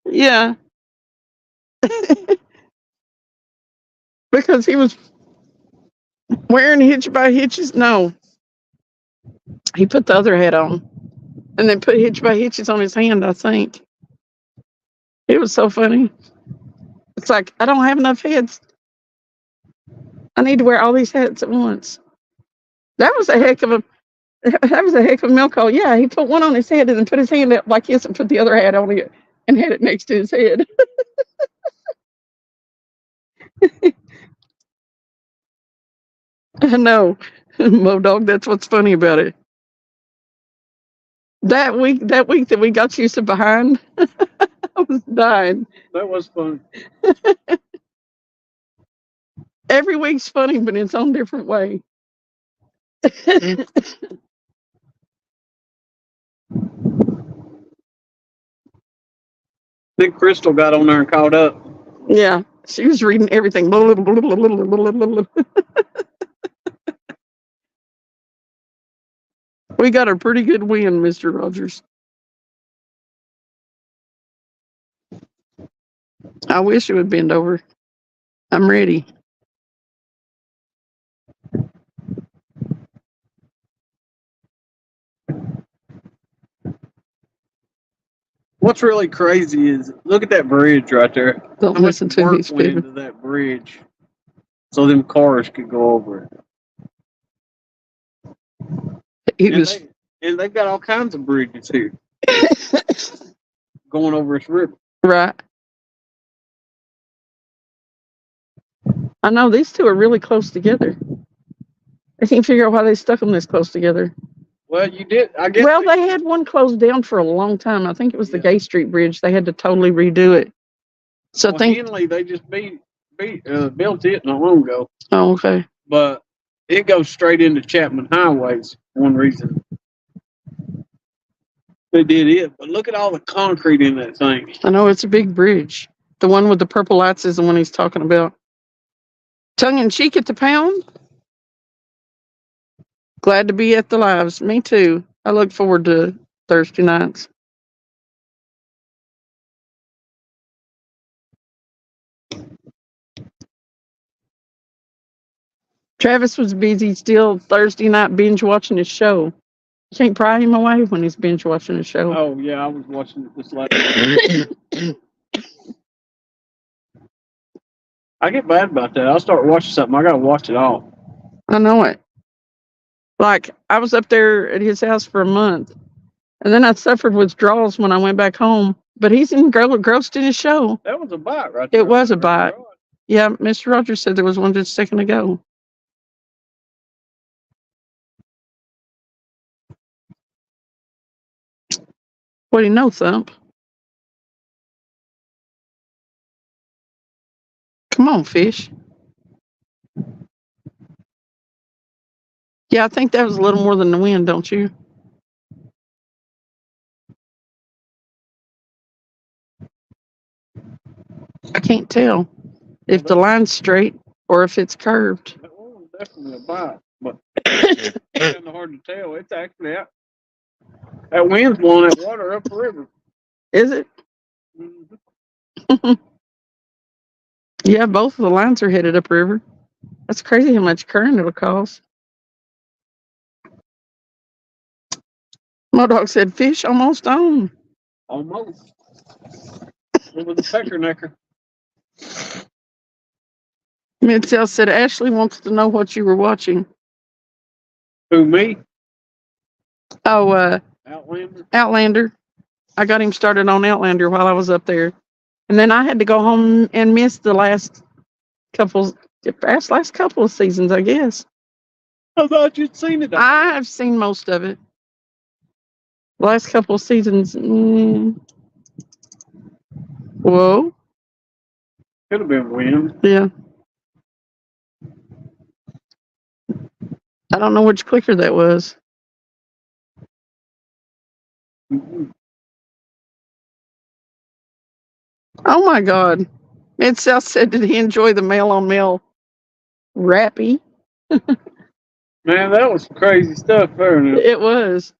Yeah. Because he was wearing Hitch by Hitches. No. He put the other hat on. And then put Hitch by Hitches on his hand, I think. It was so funny. It's like, I don't have enough heads. I need to wear all these hats at once. That was a heck of a milk call. Yeah, he put one on his head and then put his hand up like this and put the other hat on it and had it next to his head. I know. Modog, that's what's funny about it. That week that we got you so behind, I was dying. That was fun. Every week's funny, but in its own different way. Big Crystal got on there and caught up. Yeah, she was reading everything. We got a pretty good win, Mr. Rogers. I wish it would bend over. I'm ready. What's really crazy is look at that bridge right there. Don't How much listen to work these went people. into that bridge so them cars could go over it. He was And they've got all kinds of bridges here going over this river. right. I know these two are really close together. I can't figure out why they stuck them this close together. Well, you did. I guess. Well, they had one closed down for a long time. I think it was the Yeah. Gay Street Bridge. They had to totally redo it. So I think. Henley, they just built it not long ago. Oh, okay. But it goes straight into Chapman Highways. One reason they did it. But look at all the concrete in that thing. I know it's a big bridge. The one with the purple lights is the one he's talking about. Tongue in cheek at the pound. Glad to be at the lives. Me too. I look forward to Thursday nights. Travis was busy still Thursday night binge watching his show. You can't pry him away when he's binge watching a show. Oh yeah, I was watching it this last night. I get bad about that. I'll start watching something. I gotta watch it all. I know it. Like, I was up there at his house for a month, and then I suffered withdrawals when I went back home. But he's engrossed in his show. That was a bite right there. It was a bite. Yeah, Mr. Rogers said there was one just a second ago. What do you know, Thump? Come on, fish. Yeah, I think that was a little more than the wind, don't you? I can't tell if the line's straight or if it's curved. That one was definitely a bite, but it's kind of hard to tell. It's actually out. That wind's blowing that water up the river. Is it? Mhm. Yeah, both of the lines are headed upriver. That's crazy how much current it'll cause. Modog said fish almost on. Almost. It was a peckernecker. Mid-South said Ashley wants to know what you were watching. Who, me? Oh, Outlander? Outlander. I got him started on Outlander while I was up there. And then I had to go home and miss the last couple of seasons, I guess. I thought you'd seen it. I've seen most of it. The last couple of seasons. Whoa. Could have been wind. Yeah. I don't know which clicker that was. Mhm. Oh my God. Mid-South said, did he enjoy the mail-on-mail rappy? Man, that was crazy stuff there. It was.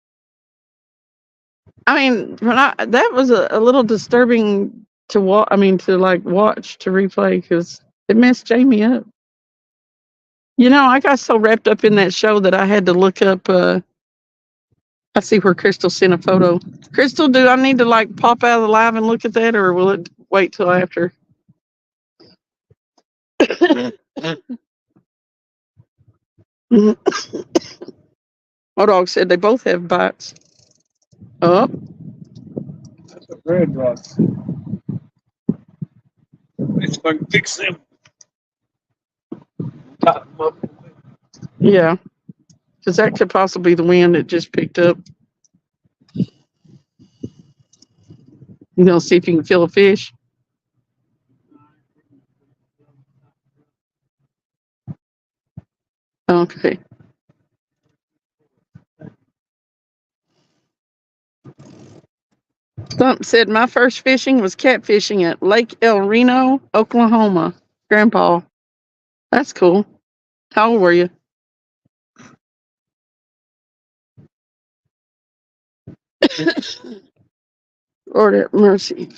I mean, that was a little disturbing to watch. I mean, to watch, to replay, because it messed Jamie up. You know, I got so wrapped up in that show that I had to look up. I see where Crystal sent a photo. Crystal, do I need to pop out of the live and look at that, or will it wait till after. My dog said they both have bites. Oh, That's a red rock. Let's see if I can fix them. Tighten them up. yeah. Because that could possibly be the wind that just picked up. You gonna see if you can feel a fish? Okay. Thump said my first fishing was catfishing at Lake El Reno, Oklahoma. Grandpa. That's cool. How old were you? Lord have mercy.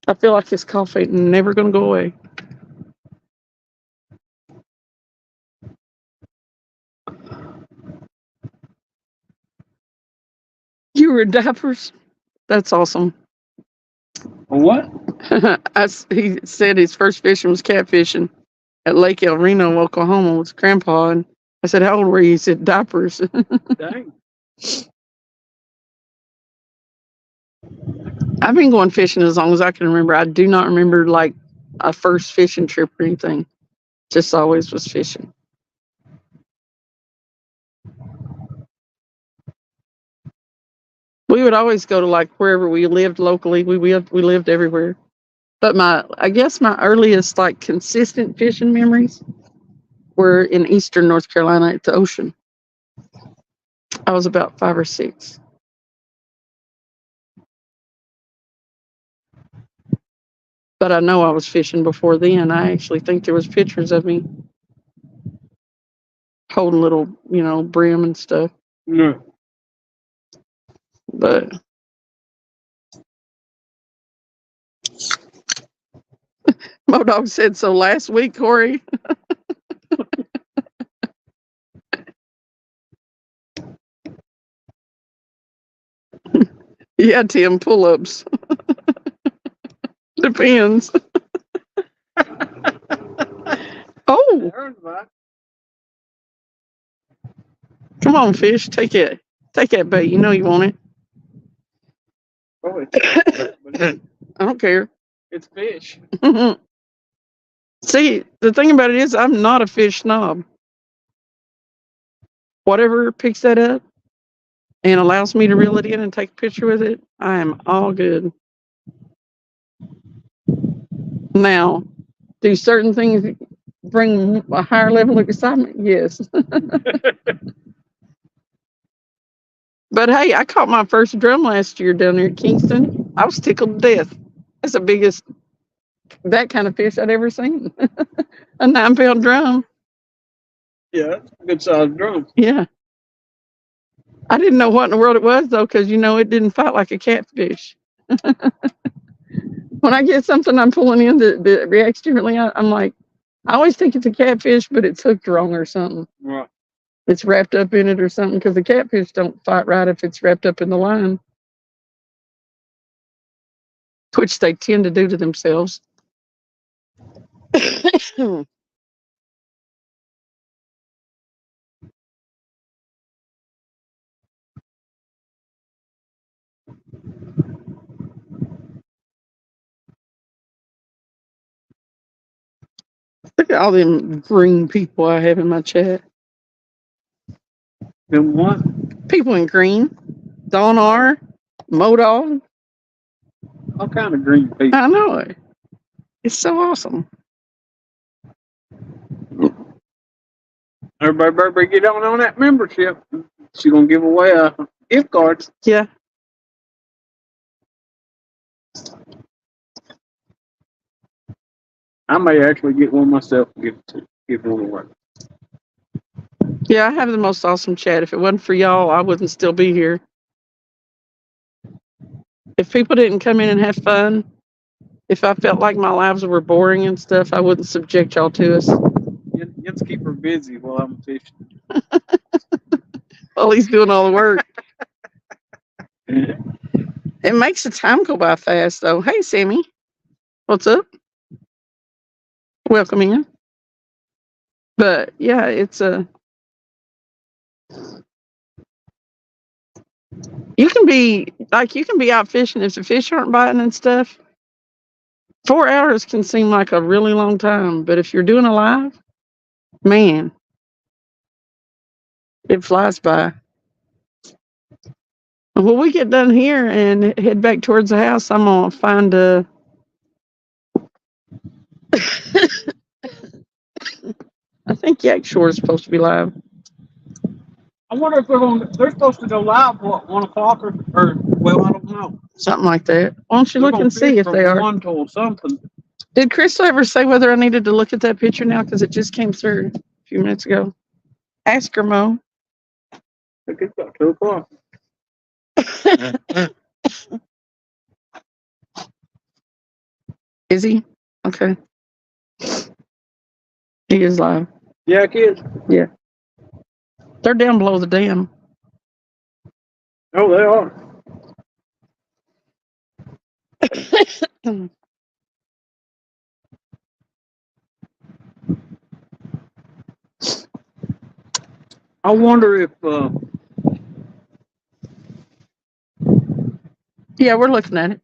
I feel like this cough ain't never gonna go away. You were in diapers? That's awesome. What? He said his first fishing was catfishing at Lake El Reno, Oklahoma with his grandpa. And I said, how old were you? He said, diapers. Dang. I've been going fishing as long as I can remember. I do not remember like a first fishing trip or anything. Just always was fishing. We would always go to like wherever we lived locally. We lived everywhere. But I guess my earliest like consistent fishing memories were in eastern North Carolina at the ocean. I was about 5 or 6. But I know I was fishing before then. I actually think there was pictures of me holding little, brim and stuff. No. But Modog said so last week, Corey. Yeah, Tim, pull-ups. Depends. Oh, come on, fish. Take it. Take that bait. You know you want it. I don't care. It's fish. See, the thing about it is I'm not a fish snob. Whatever picks that up and allows me to reel it in and take a picture with it, I am all good. Now, do certain things bring a higher level of excitement? Yes. But hey, I caught my first drum last year down there at Kingston. I was tickled to death. That's the biggest, that kind of fish I'd ever seen. A 9-pound drum. Yeah, that's a good sized drum. Yeah. I didn't know what in the world it was, though, because, it didn't fight like a catfish. When I get something I'm pulling in that reacts differently, I'm like, I always think it's a catfish, but it's hooked wrong or something. Right. It's wrapped up in it or something, because the catfish don't fight right if it's wrapped up in the line, which they tend to do to themselves. Look at all them green people I have in my chat. Then what? People in green. Dawn R. Modog. All kind of green people. I know it. It's so awesome. Everybody better get on that membership. She's gonna give away a gift cards. Yeah. I may actually get one myself and give one away. Yeah, I have the most awesome chat. If it wasn't for y'all, I wouldn't still be here. If people didn't come in and have fun, if I felt like my lives were boring and stuff, I wouldn't subject y'all to us. You have to keep her busy while I'm fishing. Well, he's doing all the work. It makes the time go by fast, though. Hey, Sammy, what's up? Welcome in. But yeah, it's a. You can be out fishing if the fish aren't biting and stuff. 4 hours can seem like a really long time, but if you're doing a live, man, it flies by. When we get done here and head back towards the house, I'm gonna find a. I think Yak Shore is supposed to be live. I wonder if they're supposed to go live, what, 1 o'clock or well, I don't know. Something like that. Why don't you look and see if they are? 1 till something. Did Crystal ever say whether I needed to look at that picture now? Because it just came through a few minutes ago. Ask her, Mo. I think it's about 2 o'clock. Is he? Okay. He is live. Yeah, kids. Yeah. They're down below the dam. Oh, they are. I wonder if Yeah, we're looking at it.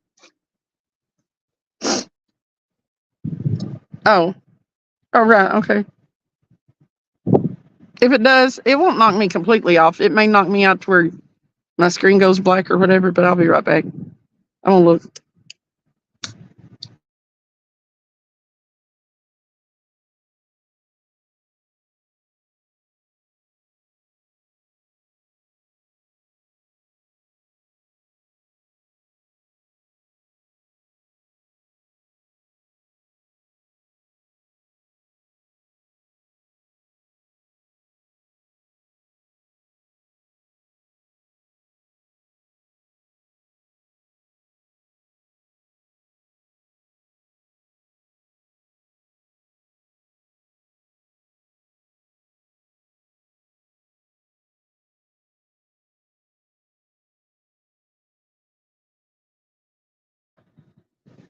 Oh, right. Okay. If it does, it won't knock me completely off. It may knock me out to where my screen goes black or whatever, but I'll be right back. I'm gonna look.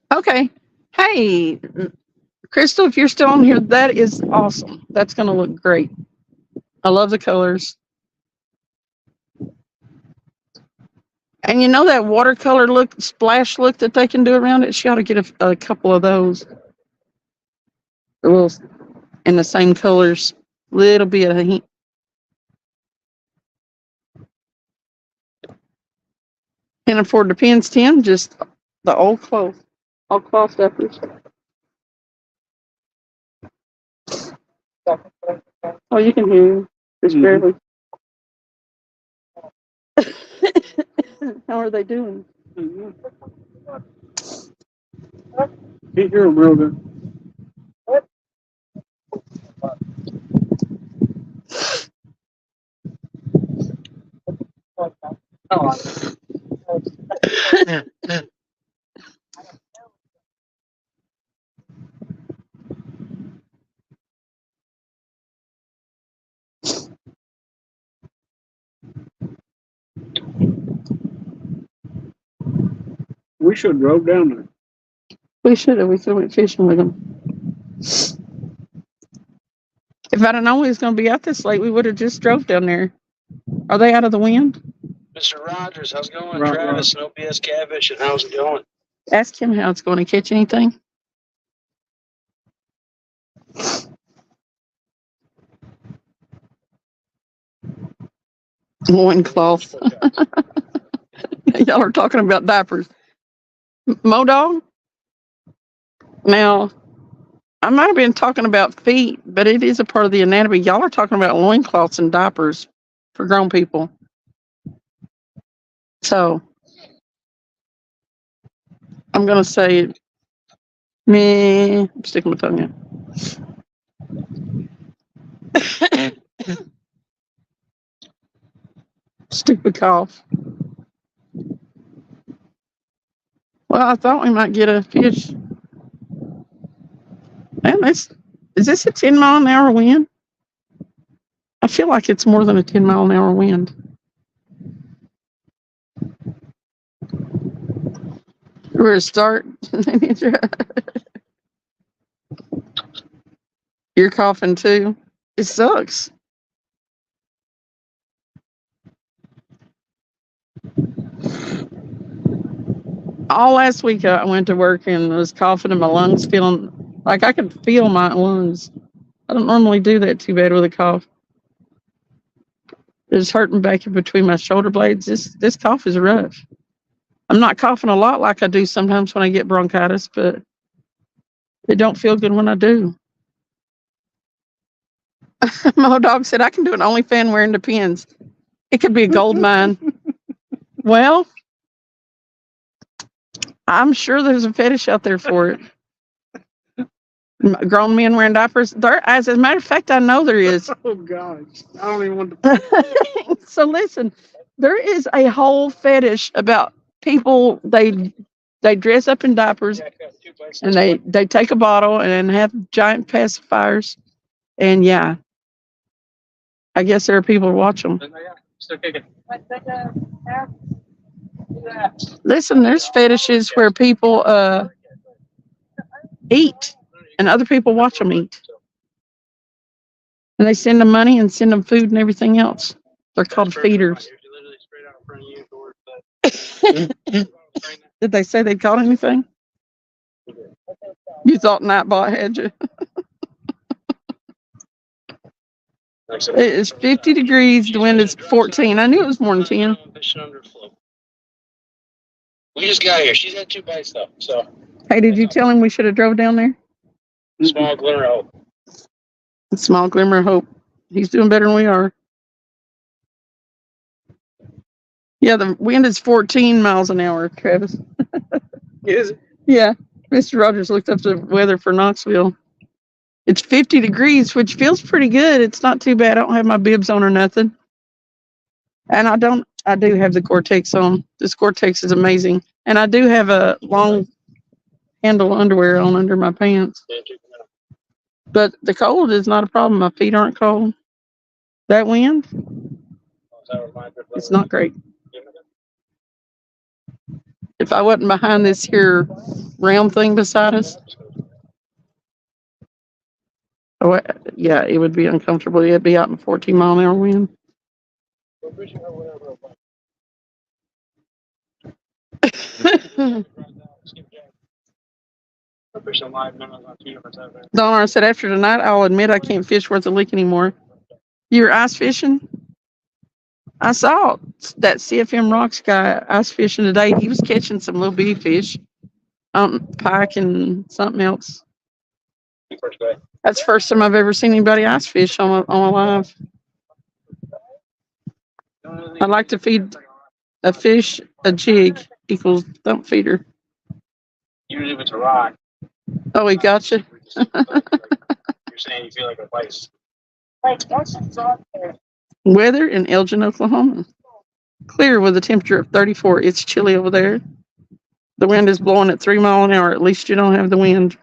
Okay. Hey, Crystal, if you're still on here, that is awesome. That's gonna look great. I love the colors. And you know that watercolor look, splash look that they can do around it? She ought to get a couple of those. A little in the same colors. Little bit of heat. Can't afford the pins, Tim, just the old cloth. Old cloth stuffers. Oh, you can hear him. Just barely. How are they doing? can't hear them real good. We should have drove down there. We should have. We could have went fishing with them. If I'd have known we was going to be out this late, we would have just drove down there. Are they out of the wind? Mr. Rogers, how's it going? Right, Travis, no BS Catfishing, how's it going? Ask him how it's going to catch anything. Loincloth. Y'all are talking about diapers. Modog? Now, I might have been talking about feet, but it is a part of the anatomy. Y'all are talking about loincloths and diapers for grown people. So, I'm going to say, I'm sticking my tongue out. Stupid cough. Well, I thought we might get a fish. Man, is this a 10-mile-an-hour wind? I feel like it's more than a 10-mile-an-hour wind. We're a start. You're coughing too. It sucks. All last week I went to work and was coughing in my lungs, feeling like I could feel my lungs. I don't normally do that too bad with a cough. It's hurting back in between my shoulder blades. This cough is rough. I'm not coughing a lot like I do sometimes when I get bronchitis, but it don't feel good when I do. My dog said I can do an OnlyFans wearing the pins. It could be a gold mine. Well, I'm sure there's a fetish out there for it. Grown men wearing diapers. As a matter of fact, I know there is. Oh gosh, I don't even want to. So listen, there is a whole fetish about people. They dress up in diapers and they take a bottle and have giant pacifiers. And yeah, I guess there are people who watch them. Still kicking. Listen, there's fetishes where people eat and other people watch them eat. And they send them money and send them food and everything else. They're called feeders. Did they say they caught anything? You thought Nightbot had you. It is 50 degrees. The wind is 14. I knew it was more than 10. We just got here. She's had 2 bites though. So Hey, did you tell him we should have drove down there? small glimmer of hope. A small glimmer of hope. He's doing better than we are. Yeah, the wind is 14 miles an hour, Travis. Is it? Yeah. Mr. Rogers looked up the weather for Knoxville. It's 50 degrees, which feels pretty good. It's not too bad. I don't have my bibs on or nothing. And I do have the Gore-Tex on. This Gore-Tex is amazing. And I do have a long handle underwear on under my pants. But the cold is not a problem. My feet aren't cold. That wind, it's not great. If I wasn't behind this here round thing beside us, oh, yeah, it would be uncomfortable. It'd be out in 14-mile-an-hour wind. Donna said, after tonight, I'll admit I can't fish worth a lick anymore. You were ice fishing? I saw that CFM Rocks guy ice fishing today. He was catching some little bitty fish, pike and something else. That's the first time I've ever seen anybody ice fish on a live. I'd like to feed a fish a jig equals dump feeder. Usually if it's a rock. Oh, he got you. You're saying you feel like a place. Weather in Elgin, Oklahoma. Clear with a temperature of 34. It's chilly over there. The wind is blowing at 3 miles an hour. At least you don't have the wind.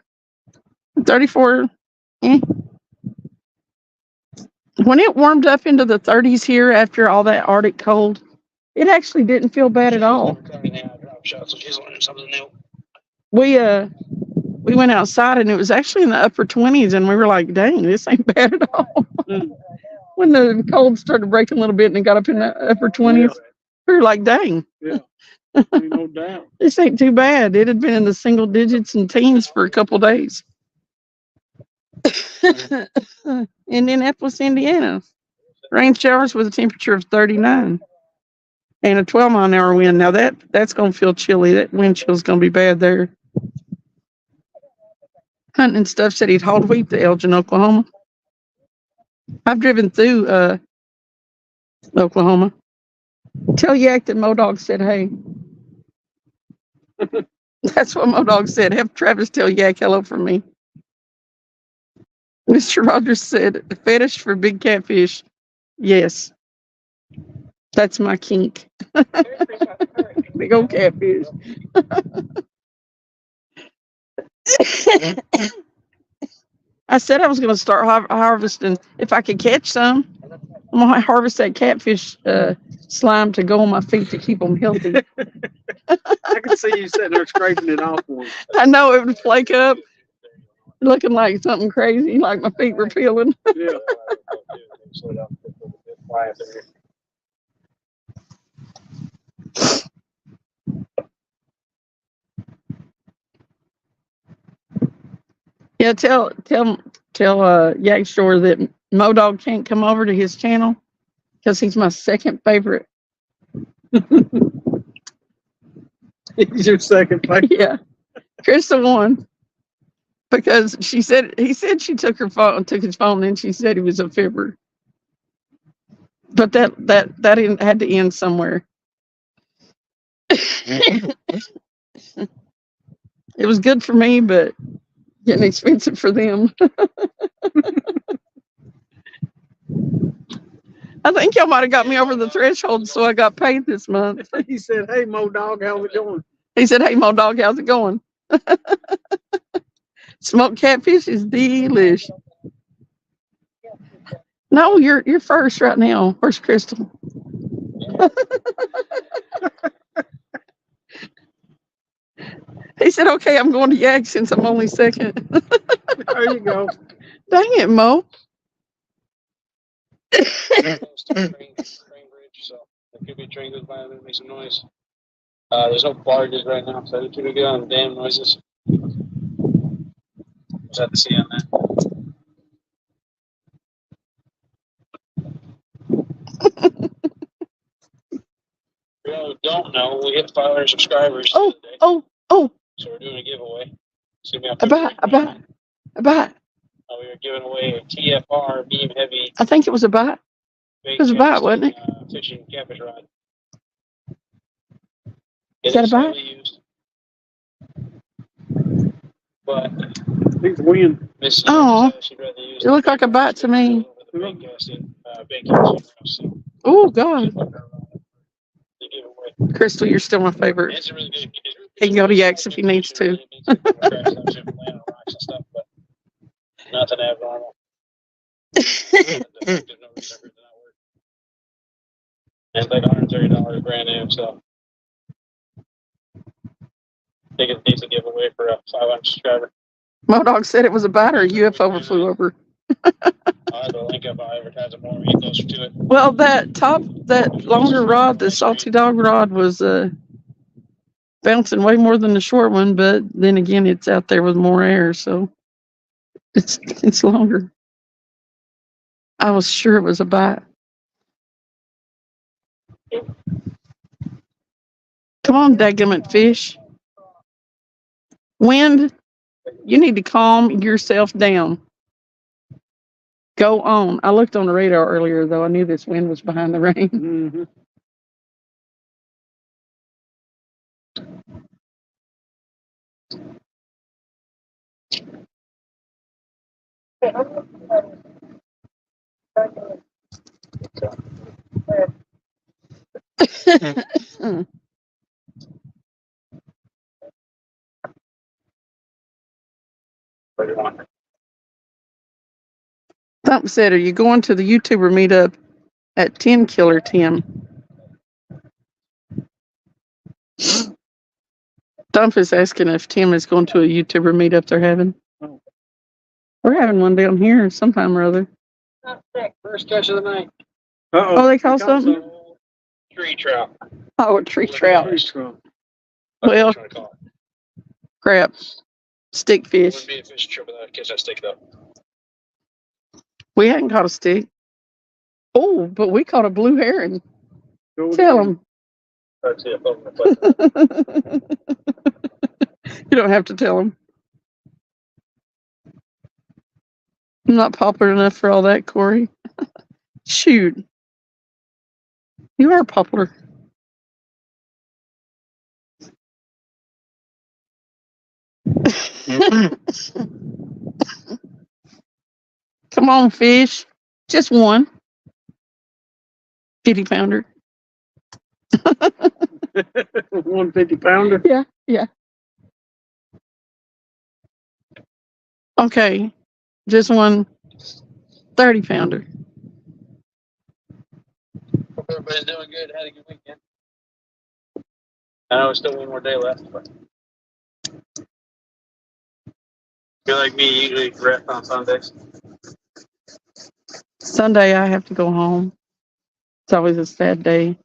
34. When it warmed up into the 30s here after all that Arctic cold, it actually didn't feel bad at all. So she's learning something new. We went outside and it was actually in the upper 20s and we were like, dang, this ain't bad at all. When the cold started breaking a little bit and it got up in the upper 20s, we were like, dang. Yeah, no doubt. This ain't too bad. It had been in the single digits and teens for a couple days. Indianapolis, Indiana. Rain showers with a temperature of 39 and a 12-mile-an-hour wind. Now that's going to feel chilly. That wind chill is going to be bad there. Hunting and stuff said he'd hauled wheat to Elgin, Oklahoma. I've driven through Oklahoma. Tell Yak that Modog said, hey. That's what Modog said. Have Travis tell Yak hello from me. Mr. Rogers said, fetish for big catfish. Yes. That's my kink. Big old catfish. I said I was going to start harvesting. If I could catch some, I'm going to harvest that catfish slime to go on my feet to keep them healthy. I can see you sitting there scraping it off one. I know it would flake up, looking like something crazy, like my feet were peeling. Yeah. Yeah, tell Yak Store that Modog can't come over to his channel because he's my second favorite. He's your second favorite. Yeah, Krista won because he said she took his phone, and she said he was a fibber. But that had to end somewhere. It was good for me, but getting expensive for them. I think y'all might have got me over the threshold, so I got paid this month. He said, "Hey, Mo Dog, how's it going?" He said, "Hey, Mo Dog, how's it going?" Smoked catfish is delish. No, you're first right now. Where's Crystal? He said, "Okay, I'm going to Yak since I'm only second." There you go. Dang it, Mo. Train bridge, so there could be a train goes by that makes some noise. There's no barges right now, so it's pretty good on the damn noises. Just have to see on that. For those who don't know, we hit 500 subscribers the other day, Oh, so we're doing a giveaway. It's gonna be on about. we are giving away a TFR beam heavy I think it was about. bait was a bite, wasn't it? Fishing catfish rod. Is that a bite? Slightly used, but He's winning. Miss Oh, she'd rather use it looked like a bite to me. bait casting rouse, so Oh God, to give away. Crystal, you're still my favorite. It's a really good. He can go to Yak's if he needs to. Nothing abnormal. There's no reason for it to not work. And it's like $130 brand new, so I think it's a decent giveaway for a 500 subscriber. Modog said it was a bite or a UFO flew over. I'll have to link up. I'll advertise it more when we get closer to it. Well, that longer rod, the salty dog rod, was bouncing way more than the short one. But then again, it's out there with more air, so it's longer. I was sure it was a bite. Come on, dadgummit fish. Wind, you need to calm yourself down. Go on. I looked on the radar earlier, though. I knew this wind was behind the rain. Mm-hmm. What do you want? Thump said, "Are you going to the YouTuber meetup at 10 Killer Tim?" Thump is asking if Tim is going to a YouTuber meetup they're having. Oh. We're having one down here sometime or other. First catch of the night. Uh-oh. Oh, they call something? Tree trout. Oh, a tree trout. Tree trout. Well, That's what I'm trying to call it. crap. Stick fish. Wouldn't be a fishing trip without a catch that stick though. We hadn't caught a stick. Oh, but we caught a blue heron. Go Tell again. them. That's it. Over the plate. You don't have to tell them. I'm not popular enough for all that, Corey. Shoot. You are popular. Come on, fish. Just one. 50 pounder. 150 pounder. Yeah. Okay. Just one 30 pounder. Hope everybody's doing good. Had a good weekend. I know it's still one more day left, but you're like me, you usually rest on Sundays. Sunday, I have to go home. It's always a sad day.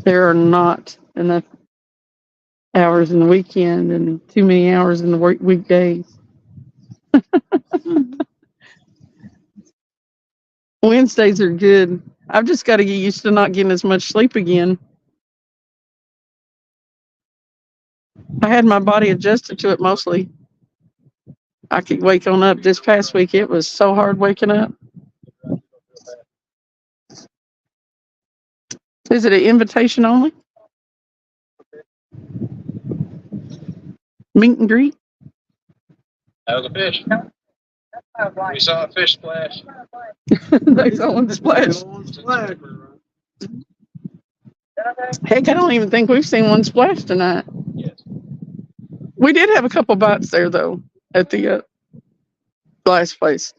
There are not enough hours in the weekend and too many hours in the weekdays. Wednesdays are good. I've just got to get used to not getting as much sleep again. I had my body adjusted to it mostly. I could wake on up this past week. It was so hard waking up. Is it an invitation only? Meet and greet? That was a fish. We saw a fish splash. They saw one splash. Heck, I don't even think we've seen one splash tonight. Yes. We did have a couple bites there, though, at the last place.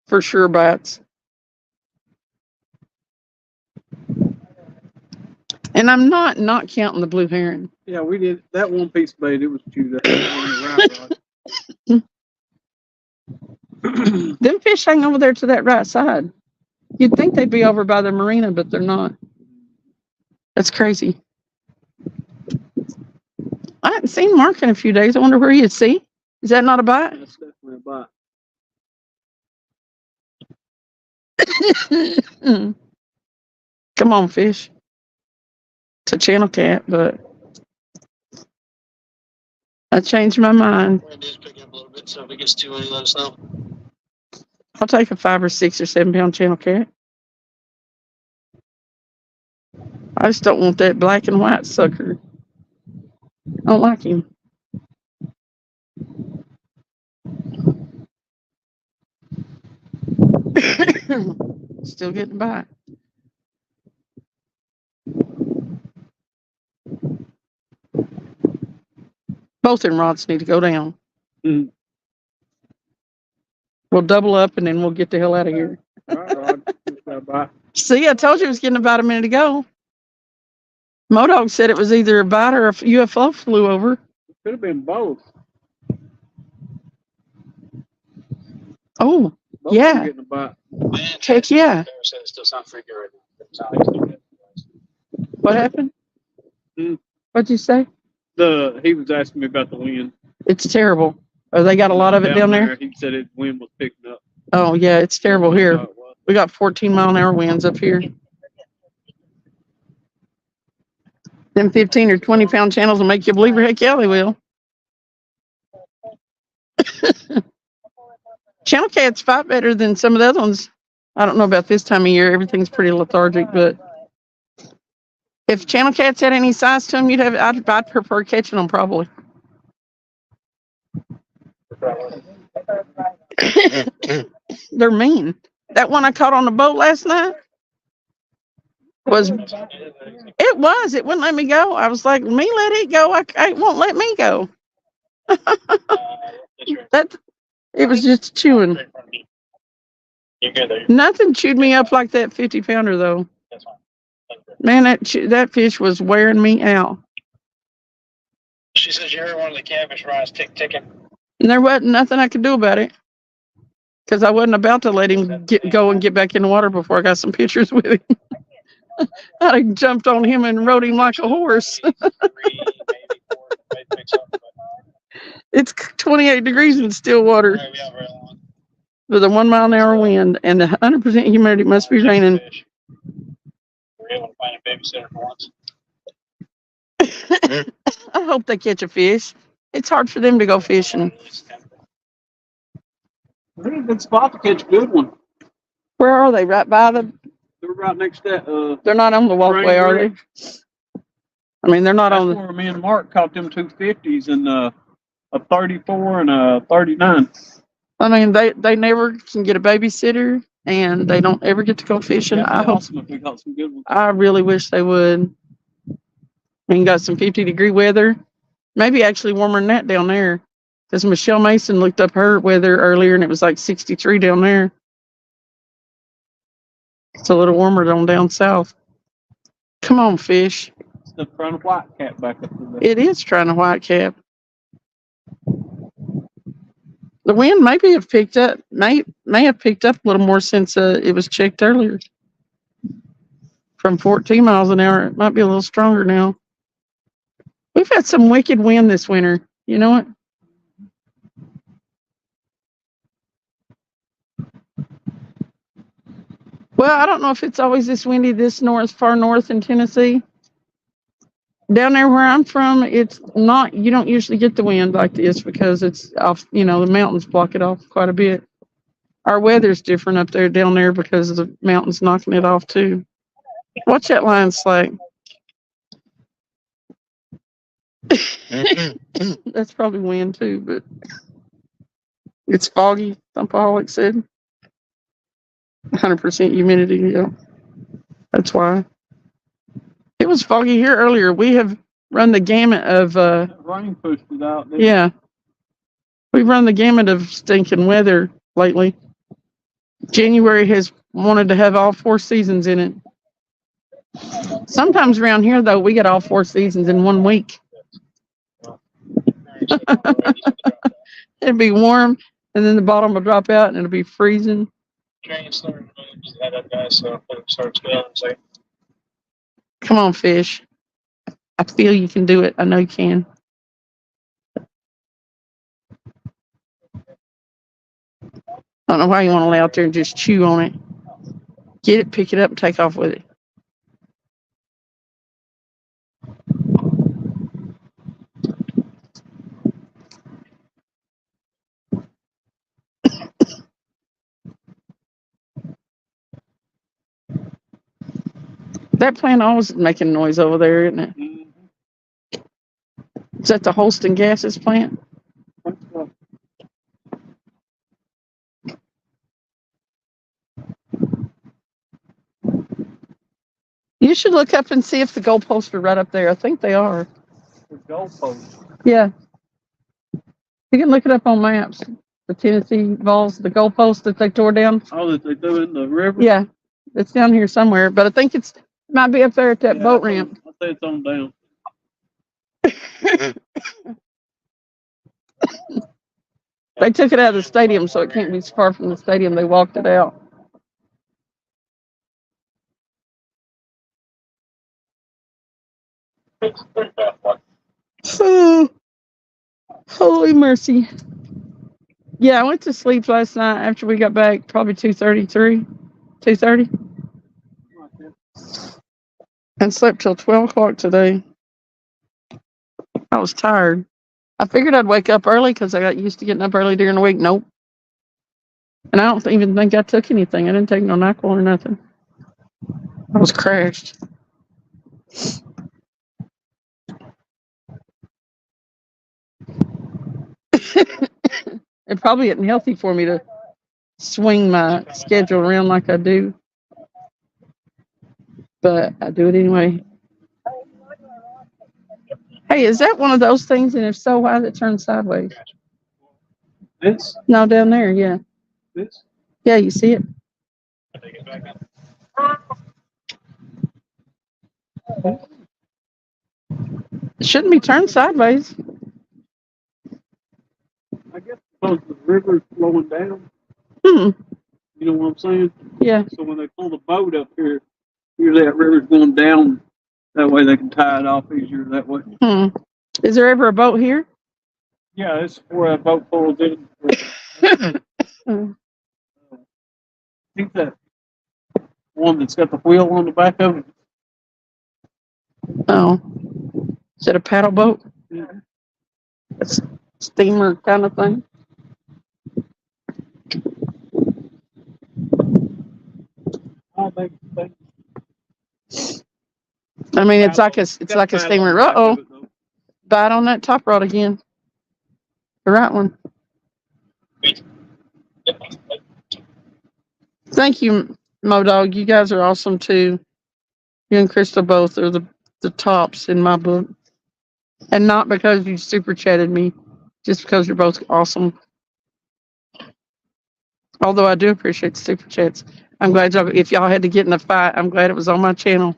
For sure, bites. And I'm not counting the blue heron. Yeah, we did that one piece of bait. It was chewed up on the right rod. Them fish hang over there to that right side. You'd think they'd be over by the marina, but they're not. That's crazy. I hadn't seen Mark in a few days. I wonder where he'd see. Is that not a bite? That's definitely a bite. Come on, fish. It's a channel cat, but I changed my mind. We're going to pick up a little bit, so if it gets too many, let us know. I'll take a 5 or 6 or 7 pound channel cat. I just don't want that black and white sucker. I don't like him. Still getting by. Both them rods need to go down. Mm. We'll double up and then we'll get the hell out of here. Right, Rod. Just got a bite. See, I told you it was getting about a minute ago. Modog said it was either a bite or a UFO flew over. Could have been both. Oh, Both Yeah. were getting a bite. Man, heck yeah. Sarah said it still sounds pretty good right now. It sounds like it's doing good. What happened? Hmm. What'd you say? He was asking me about the wind. It's terrible. Oh, they got a lot of it down there? He said the wind was picking up. Oh, yeah, it's terrible here. So it was. We got 14-mile-an-hour winds up here. Them 15 or 20-pound channels will make you believe, heck yeah, they will. Channel cats fight better than some of the other ones. I don't know about this time of year. Everything's pretty lethargic, but if channel cats had any size to them, I'd prefer catching them probably. They're mean. That one I caught on the boat last night was, it wouldn't let me go. I was like, me let it go. It won't let me go. It was just chewing. You're good there. Nothing chewed me up like that 50-pounder though. That's fine. Man, that fish was wearing me out. She says you heard one of the catfish rods ticking. And there wasn't nothing I could do about it. Because I wasn't about to let him go and get back in the water before I got some pictures with him. I'd have jumped on him and rode him like a horse. It's 28 degrees in still water with a 1-mile-an-hour wind and 100% humidity. Must be raining. We're able to find a babysitter for once. I hope they catch a fish. It's hard for them to go fishing. They're a good spot to catch a good one. Where are they? Right by the... They're right next to that. They're not on the walkway, are they? I mean, they're not That's on the... where me and Mark caught them 250s and a 34 and a 39. I mean, they never can get a babysitter, and they don't ever get to go fishing. That'd I be hope. awesome if we caught some good ones. I really wish they would. And got some 50-degree weather. Maybe actually warmer than that down there. Because Michelle Mason looked up her weather earlier, and it was like 63 down there. It's a little warmer down south. Come on, fish. stuff trying to white cap back up to there. It is trying to white cap. The wind maybe have picked up, may have picked up a little more since it was checked earlier. From 14 miles an hour, it might be a little stronger now. We've had some wicked wind this winter. You know what? Well, I don't know if it's always this windy this far north in Tennessee. Down there where I'm from, it's not, you don't usually get the wind like this because it's off, the mountains block it off quite a bit. Our weather's different up there down there because of the mountains knocking it off too. Watch that line slack. That's probably wind too, but it's foggy, Thumpaholic said. 100% humidity, yeah. That's why. It was foggy here earlier. We have run the gamut of That rain pushed it out. didn't it? yeah. We've run the gamut of stinking weather lately. January has wanted to have all 4 seasons in it. Sometimes around here though, we get all 4 seasons in 1 week. It'd be warm and then the bottom will drop out and it'll be freezing. Train started moving, just had that guy, so it starts going. It's like, Come on, fish. I feel you can do it. I know you can. I don't know why you want to lay out there and just chew on it. Get it, pick it up, and take off with it. That plant always is making noise over there, isn't it? Mhm. Is that the Holston Gases plant? You should look up and see if the goalposts are right up there. I think they are. The goalpost. Yeah. You can look it up on maps. The Tennessee Vols, the goalpost that they tore down. Oh, that they threw in the river? Yeah. It's down here somewhere, but I think it might be up there at that Yeah, boat I ramp. say it's on down. They took it out of the stadium, so it can't be far from the stadium. They walked it out. Oh, holy mercy. Yeah, I went to sleep last night after we got back, probably 2:30, and slept till 12 o'clock today. I was tired. I figured I'd wake up early because I got used to getting up early during the week. Nope. And I don't even think I took anything. I didn't take no NyQuil or nothing. I was crashed. It probably isn't healthy for me to swing my schedule around like I do. But I do it anyway. Hey, is that one of those things? And if so, why does it turn sideways? This? No, down there, yeah. This? Yeah, you see it? I take it back up. It shouldn't be turned sideways. I guess because the river's flowing down. Hmm. You know what I'm saying? Yeah. So when they pull the boat up here, usually that river's going down. That way they can tie it off easier that way. Hmm. Is there ever a boat here? Yeah, it's where a boat pulls in. Hmm. I think that one that's got the wheel on the back of it. Oh. Is it a paddle boat? Yeah. A steamer kind of thing? I think I mean, it's like a steamer. Uh-oh. Bite on that top rod again. The right one. Thank you, Modog. You guys are awesome too. You and Crystal both are the tops in my book. And not because you super chatted me, just because you're both awesome. Although I do appreciate the super chats. I'm glad if y'all had to get in a fight, I'm glad it was on my channel.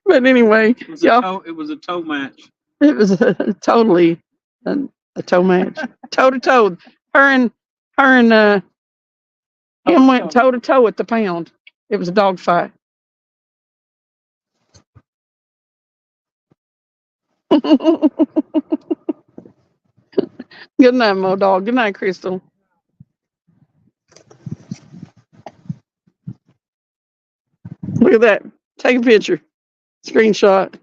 But anyway, It was y'all, it was a toe match. it was totally a toe match, toe to toe. Her and him went toe to toe at the pound. It was a dog fight. Good night, Mo Dog. Good night, Crystal. Look at that. Take a picture. Screenshot.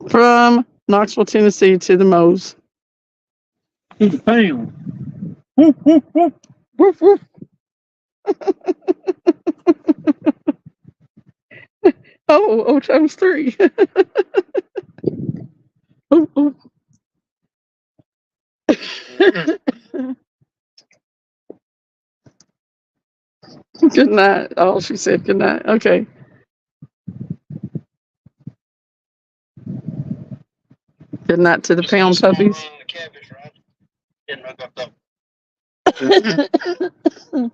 From Knoxville, Tennessee to the Mo's. To the pound. Whoop, whoop, whoop. Woof, woof. Oh, times three. Oh, oh. Good night. Oh, she said good night. Okay. Good night to the pound puppies. Didn't hook up though.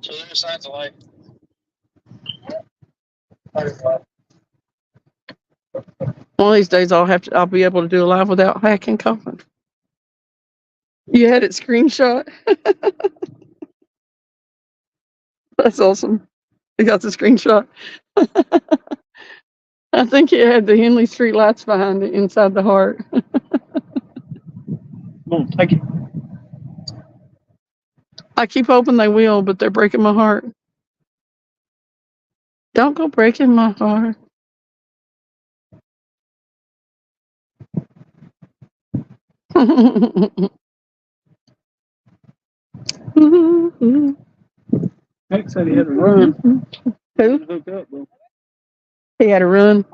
So there's signs of life. One of these days I'll be able to do a live without hacking coughing. You had it screenshot? That's awesome. You got the screenshot. I think it had the Henley Street lights behind it inside the heart. Come on, take it. I keep hoping they will, but they're breaking my heart. Don't go breaking my heart. Heck said he had to run. Who? Hook up, though. He had to run.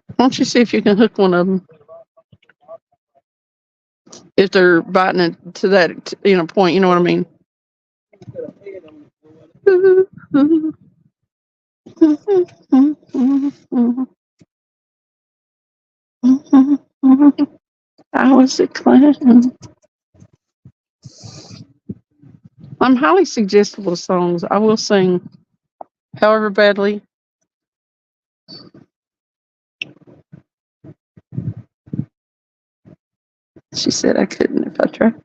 Why don't you see if you can hook one of them? If they're biting it to that, point, you know what I mean? I was a clown. I'm highly suggestible to songs. I will sing, however badly. She said I couldn't if I tried.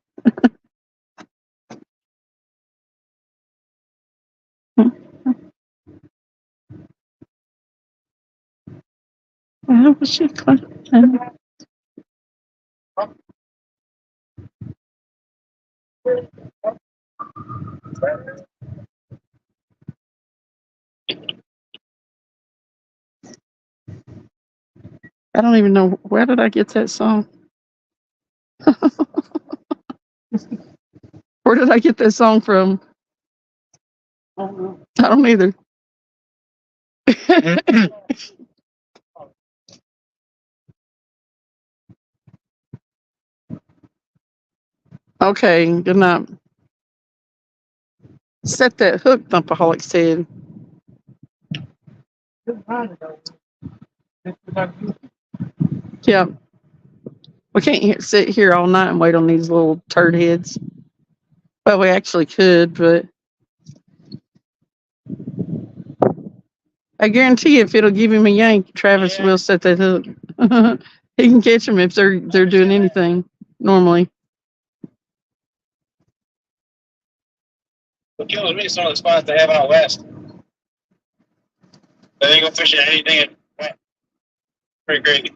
I was a clown. I don't even know, where did I get that song? Where did I get that song from? I don't either. Okay, good night. Set that hook, Thumpaholic said. Yeah. We can't sit here all night and wait on these little turd heads. Well, we actually could, but I guarantee you if it'll give him a yank, Travis will set that hook. He can catch them if they're doing anything normally. What kills me is some of the spots they have out west. They ain't gonna fish at anything. Pretty crazy.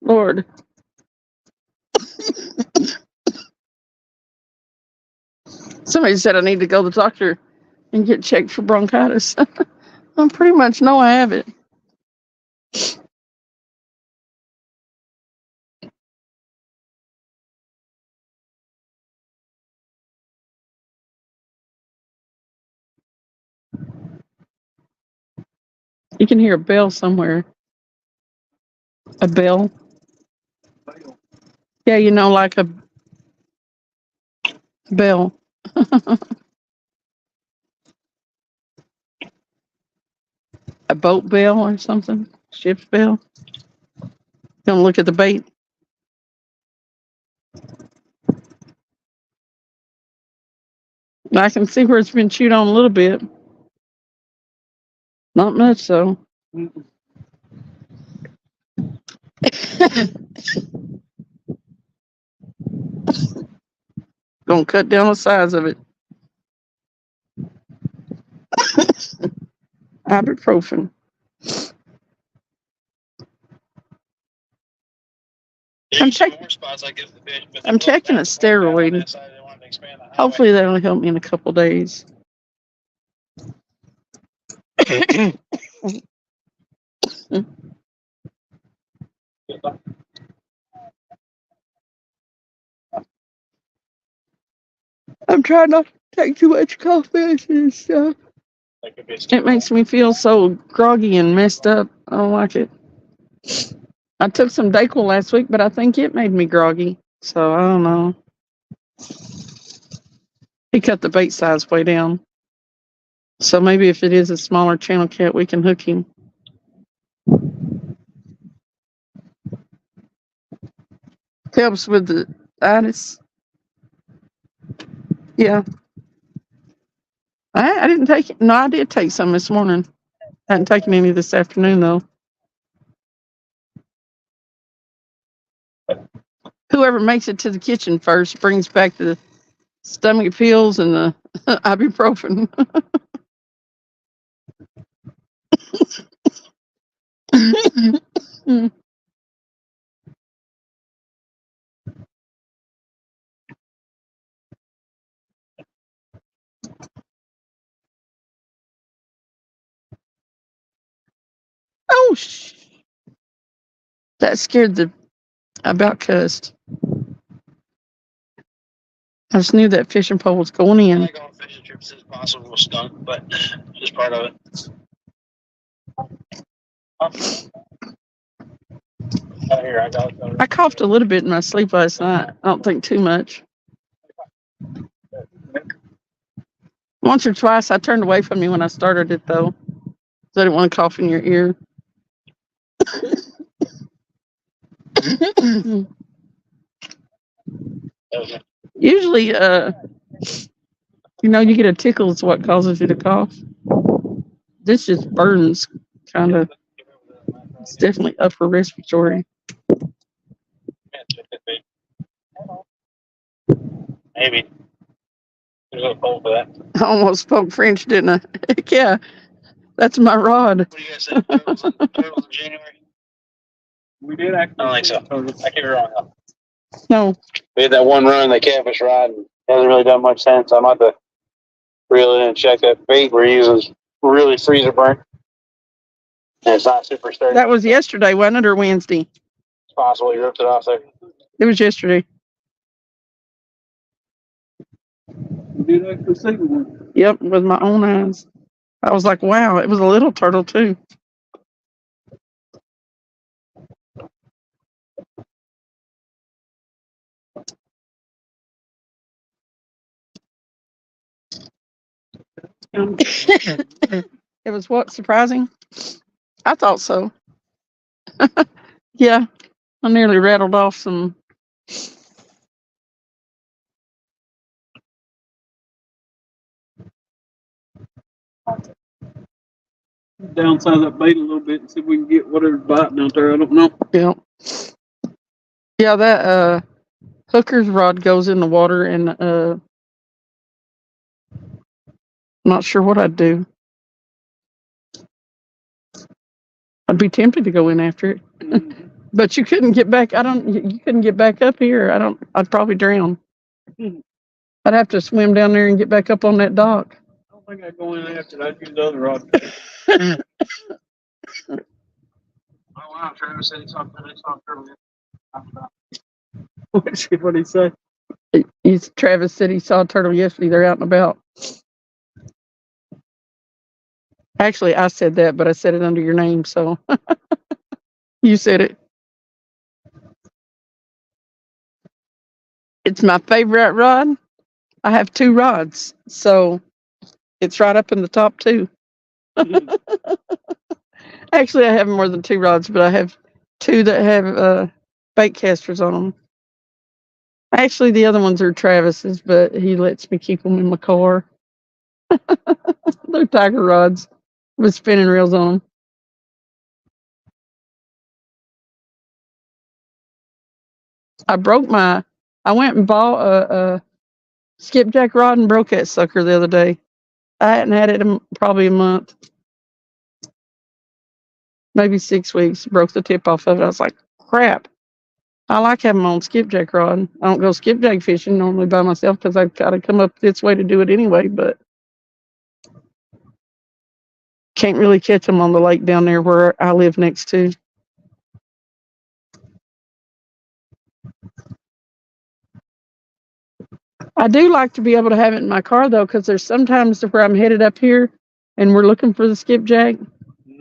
Lord. Somebody said I need to go to the doctor and get checked for bronchitis. I pretty much know I have it. You can hear a bell somewhere. A bell? Yeah, like a bell. a boat bell or something, ship's bell. Gonna look at the bait. I can see where it's been chewed on a little bit. Not much, though. Gonna cut down the size of it. Ibuprofen. I'm checking. I'm checking a steroid. Hopefully that'll help me in a couple days. I'm trying not to take too much coffee and stuff. It makes me feel so groggy and messed up. I don't like it. I took some Dayquil last week, but I think it made me groggy. So I don't know. He cut the bait size way down. So maybe if it is a smaller channel cat, we can hook him. Helps with the itis. Yeah. I didn't take it. No, I did take some this morning. I hadn't taken any this afternoon, though. Whoever makes it to the kitchen first brings back the stomach pills and the ibuprofen. Oh, that scared the about cussed. I just knew that fishing pole was going I in. like on fishing trips as possible with skunk, but just part of it. Here, I coughed a little bit in my sleep last night. I don't think too much. Once or twice, I turned away from you when I started it, though. I didn't want to cough in your ear. Usually, you get a tickle is what causes you to cough. This just burns, kind of. It's definitely upper respiratory. Maybe. There's a pole for that. I almost spoke French, didn't I? Heck yeah. That's my rod. What do you guys say? Turtles in January? We did actually. I don't think so. I could be wrong though. No. We had that one run, that catfish rod, and it hasn't really done much since. I'm about to reel it in and check that bait we're using is really freezer burnt. And it's not super sturdy. That was yesterday, wasn't it, or Wednesday? It's possible you ripped it off there. It was yesterday. We did actually see one. Yep, with my own eyes. I was like, wow, it was a little turtle, too. It was what, surprising? I thought so. Yeah, I nearly rattled off some. Downsize that bait a little bit and see if we can get whatever's biting out there. I don't know. Yeah. Yeah, that hooker's rod goes in the water, and I'm not sure what I'd do. I'd be tempted to go in after it. But you couldn't get back. You couldn't get back up here. I'd probably drown. I'd have to swim down there and get back up on that dock. I don't think I'd go in after that. I'd use the other rod. Oh wow, Travis said he saw turtle. What'd he say? Travis said he saw a turtle yesterday. They're out and about. Actually, I said that, but I said it under your name, so you said it. It's my favorite rod. I have 2 rods, so it's right up in the top 2. Actually, I have more than 2 rods, but I have 2 that have bait casters on them. Actually, the other ones are Travis's, but he lets me keep them in my car. They're tiger rods with spinning reels on them. I went and bought a skipjack rod and broke that sucker the other day. I hadn't had it in probably a month, maybe 6 weeks. Broke the tip off of it. I was like, crap. I like having my own skipjack rod. I don't go skipjack fishing normally by myself because I've got to come up this way to do it anyway, but can't really catch them on the lake down there where I live next to. I do like to be able to have it in my car though, because there's sometimes where I'm headed up here and we're looking for the skipjack,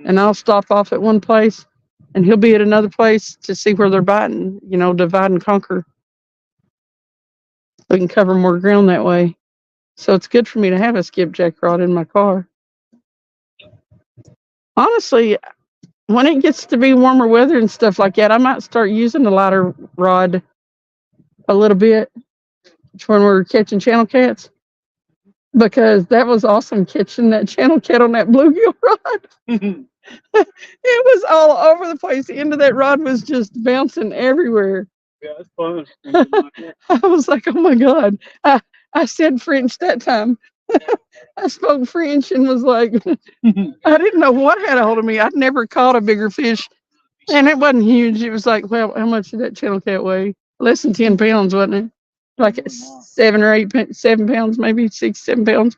and I'll stop off at one place and he'll be at another place to see where they're biting, divide and conquer. We can cover more ground that way. So it's good for me to have a skipjack rod in my car. Honestly, when it gets to be warmer weather and stuff like that, I might start using the lighter rod a little bit when we're catching channel cats, because that was awesome catching that channel cat on that bluegill rod. It was all over the place. The end of that rod was just bouncing everywhere. Yeah, it's fun. I was like, oh my God. I said French that time. I spoke French and was like, I didn't know what had a hold of me. I'd never caught a bigger fish, and it wasn't huge. It was like, well, how much did that channel cat weigh? Less than 10 pounds, wasn't it? Like 7 or 8, 7 pounds, maybe 6, 7 pounds.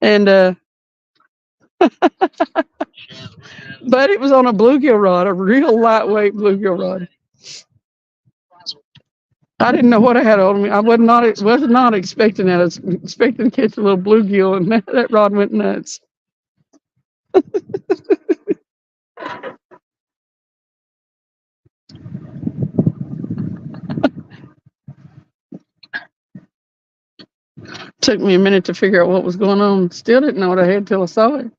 And, but it was on a bluegill rod, a real lightweight bluegill rod. I didn't know what I had on me. I was not expecting that. I was expecting to catch a little bluegill, and that rod went nuts. Took me a minute to figure out what was going on. Still didn't know what I had till I saw it.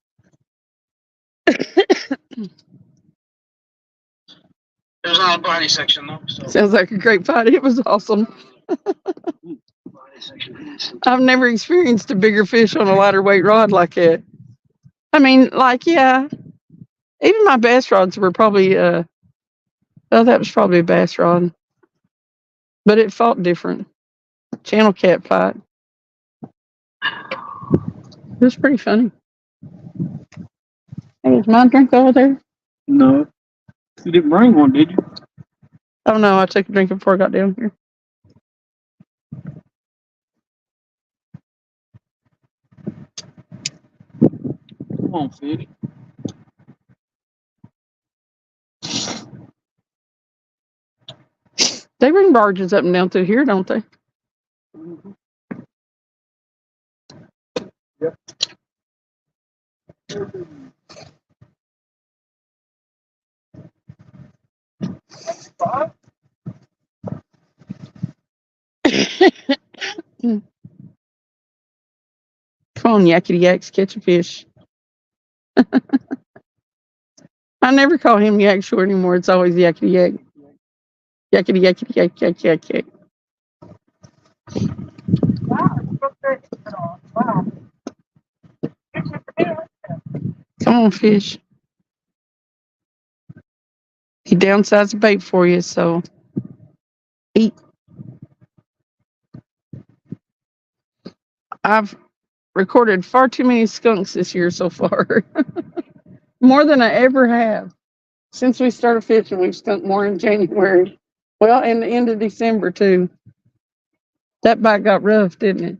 There's not a body section though. So. Sounds like a great fight. It was awesome. I've never experienced a bigger fish on a lighter weight rod like that. I mean, yeah, even my bass rods were probably, that was probably a bass rod, but it fought different. Channel cat fight. It was pretty funny. Hey, is my drink over there? No. You didn't bring one, did you? Oh no, I took a drink before I got down here. Come on, fish. They bring barges up and down through here, don't they? Mm-hmm. Yep. Come on, yakety yaks, catch a fish. I never call him Yak Short anymore. It's always yakety yak. Yakety yakety yak yak yak yak. Come on, fish. He downsized the bait for you, so eat. I've recorded far too many skunks this year so far. More than I ever have. Since we started fishing, we've skunked more in January. Well, and the end of December, too. That bite got rough, didn't it?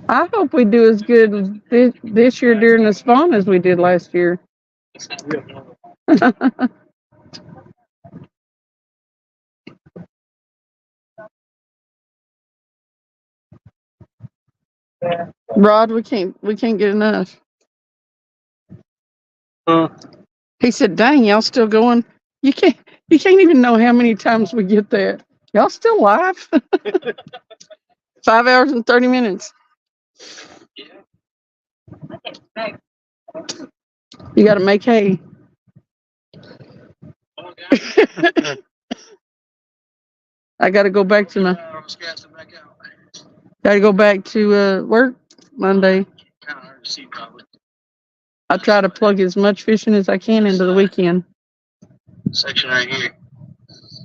I hope we do as good this year during the spawn as we did last year. Rod, we can't get enough. He said, "Dang, y'all still going? You can't even know how many times we get that. Y'all still live?" 5 hours and 30 minutes. You got to make hay. I got to go back to work Monday. I try to plug as much fishing as I can into the weekend. Section right here.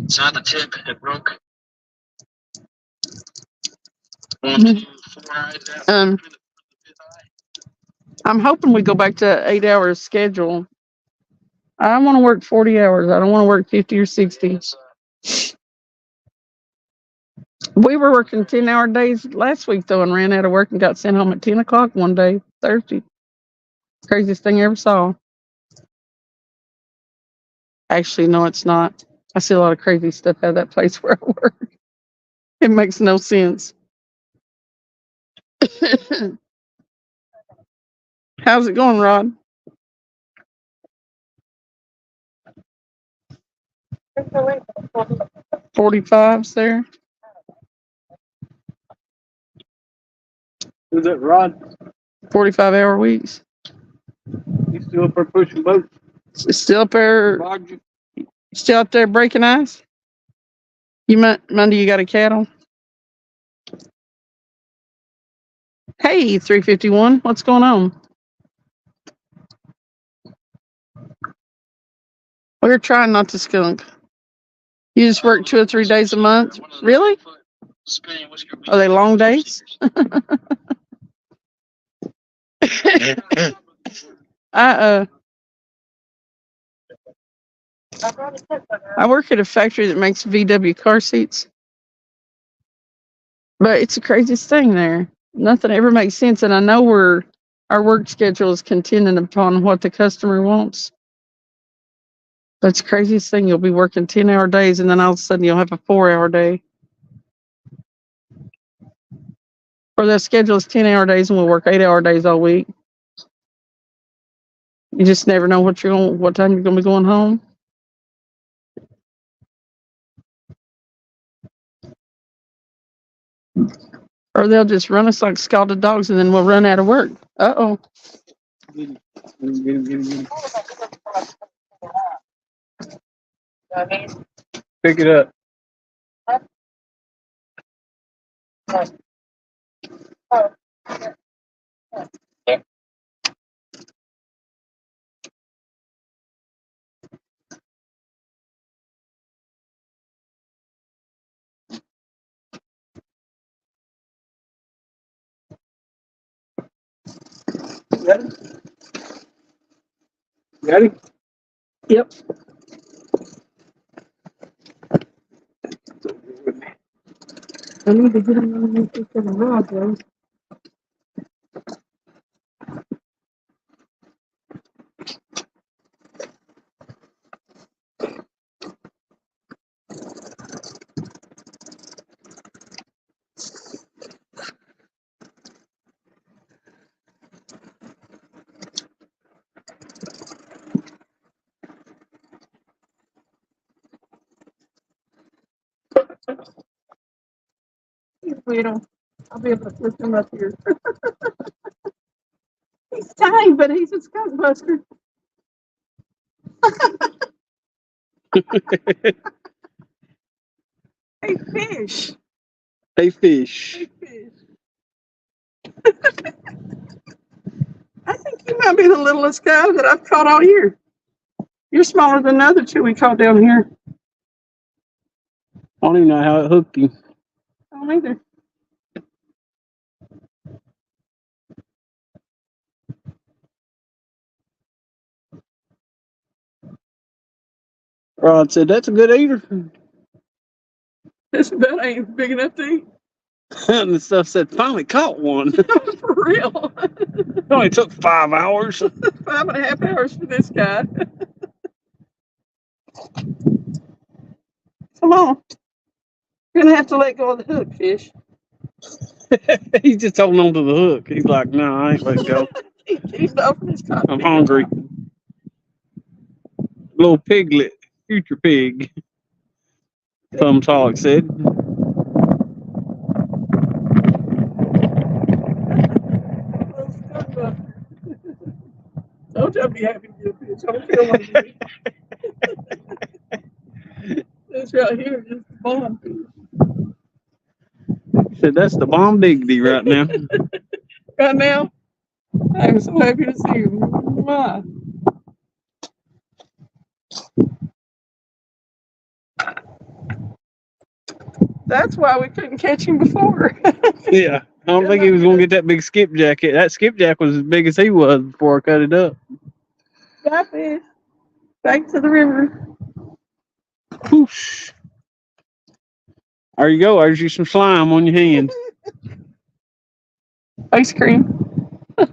It's on the tip. It broke. 1, 2, 4 eyes down. I'm hoping we go back to 8 hours schedule. I want to work 40 hours. I don't want to work 50 or 60. We were working 10-hour days last week, though, and ran out of work and got sent home at 10 o'clock one day, Thursday. Craziest thing I ever saw. Actually, no, it's not. I see a lot of crazy stuff out of that place where I work. It makes no sense. How's it going, Rod? $45's there. Who's that, Rod? 45-hour weeks. He's still up there pushing boats. Still up there. Roger. Still up there breaking ice. Monday you got a cattle. Hey, 351. What's going on? We're trying not to skunk. You just work 2 or 3 days a month? Really? Are they long days? I work at a factory that makes VW car seats. But it's the craziest thing there. Nothing ever makes sense. And I know our work schedule is contingent upon what the customer wants. That's the craziest thing. You'll be working 10-hour days and then all of a sudden you'll have a 4-hour day. Or the schedule is 10-hour days and we'll work 8-hour days all week. You just never know what time you're going to be going home. Or they'll just run us like scalded dogs and then we'll run out of work. Uh-oh. Get him. Pick it up. Got him? Yep. I need to get him on the rod, though. I'll be able to flip him up here. He's tiny, but he's a skunk buster. Hey, fish. Hey, fish. Hey, fish. I think you might be the littlest guy that I've caught all year. You're smaller than the other two we caught down here. I don't even know how it hooked you. I don't either. Rod said, that's a good eater. This bet ain't big enough to eat. And the stuff said, finally caught one. For real. It only took 5 hours. 5.5 hours for this guy. Come on. You're going to have to let go of the hook, fish. He's just holding on to the hook. He's like, no, I ain't letting go. He's off his top. I'm hungry. Little piglet. Future pig. Thumb Solid said. I'd be happy to get a fish. I don't care what it is. This right here is just the bond fish. He said that's the bomb diggity right now. Right now, I'm so happy to see you. Why? That's why we couldn't catch him before. Yeah. I don't think he was gonna get that big skipjack. That skipjack was as big as he was before I cut it up. Bye, fish. Back to the river. Whoosh. There you go. There's you some slime on your hands. Ice cream. A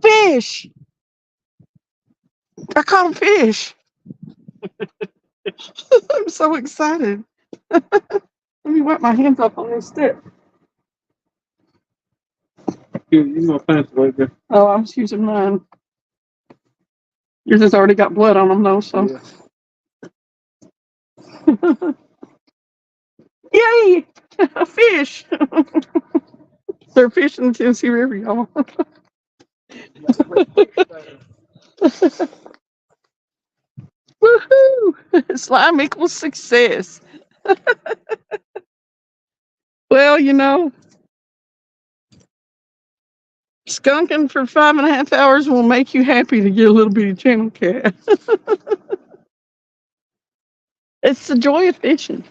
fish. I caught a fish. I'm so excited. Let me wipe my hands off on this stick. You gonna pass it right there. Oh, I'm just using mine. Yours has already got blood on them, though, so. Yeah. Yay! A fish! They're fishing in the Tennessee River, y'all. Woohoo! Slime equals success. Well, you know, skunking for 5.5 hours will make you happy to get a little bitty channel cat. It's the joy of fishing.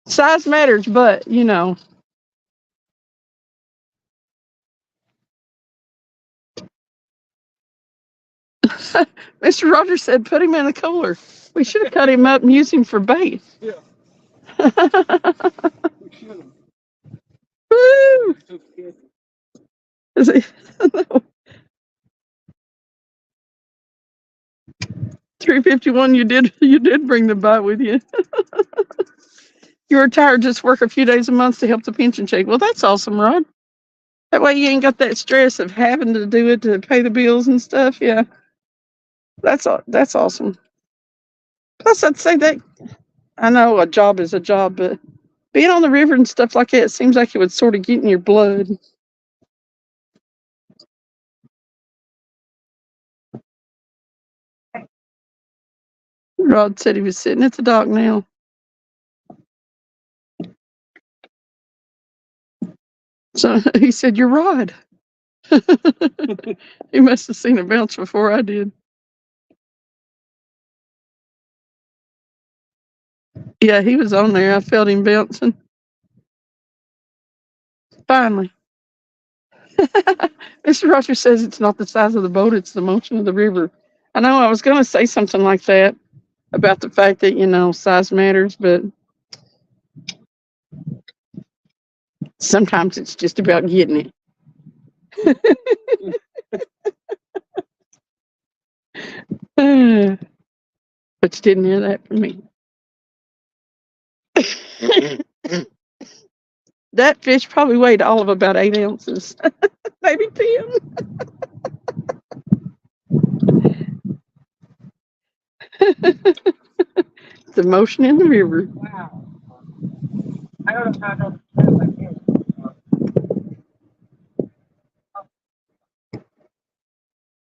Size matters, but you know. Mr. Rogers said put him in the cooler. We should have cut him up and used him for bait. Yeah. Woo! Is it? 351, you did bring the bite with you. You were tired, just work a few days a month to help the pension check. Well, that's awesome, Rod. That way you ain't got that stress of having to do it to pay the bills and stuff. Yeah. That's awesome. Plus, I'd say that I know a job is a job, but being on the river and stuff like that, it seems like it would sort of get in your blood. Rod said he was sitting at the dock now. So he said, "You're Rod." He must have seen a bounce before I did. Yeah, he was on there. I felt him bouncing. Finally. Mr. Rogers says it's not the size of the boat, it's the motion of the river. I know I was going to say something like that about the fact that, you know, size matters, but sometimes it's just about getting it. But you didn't hear that from me. That fish probably weighed all of about 8 ounces, maybe 10. The motion in the river. Wow. I don't know how to do it like this.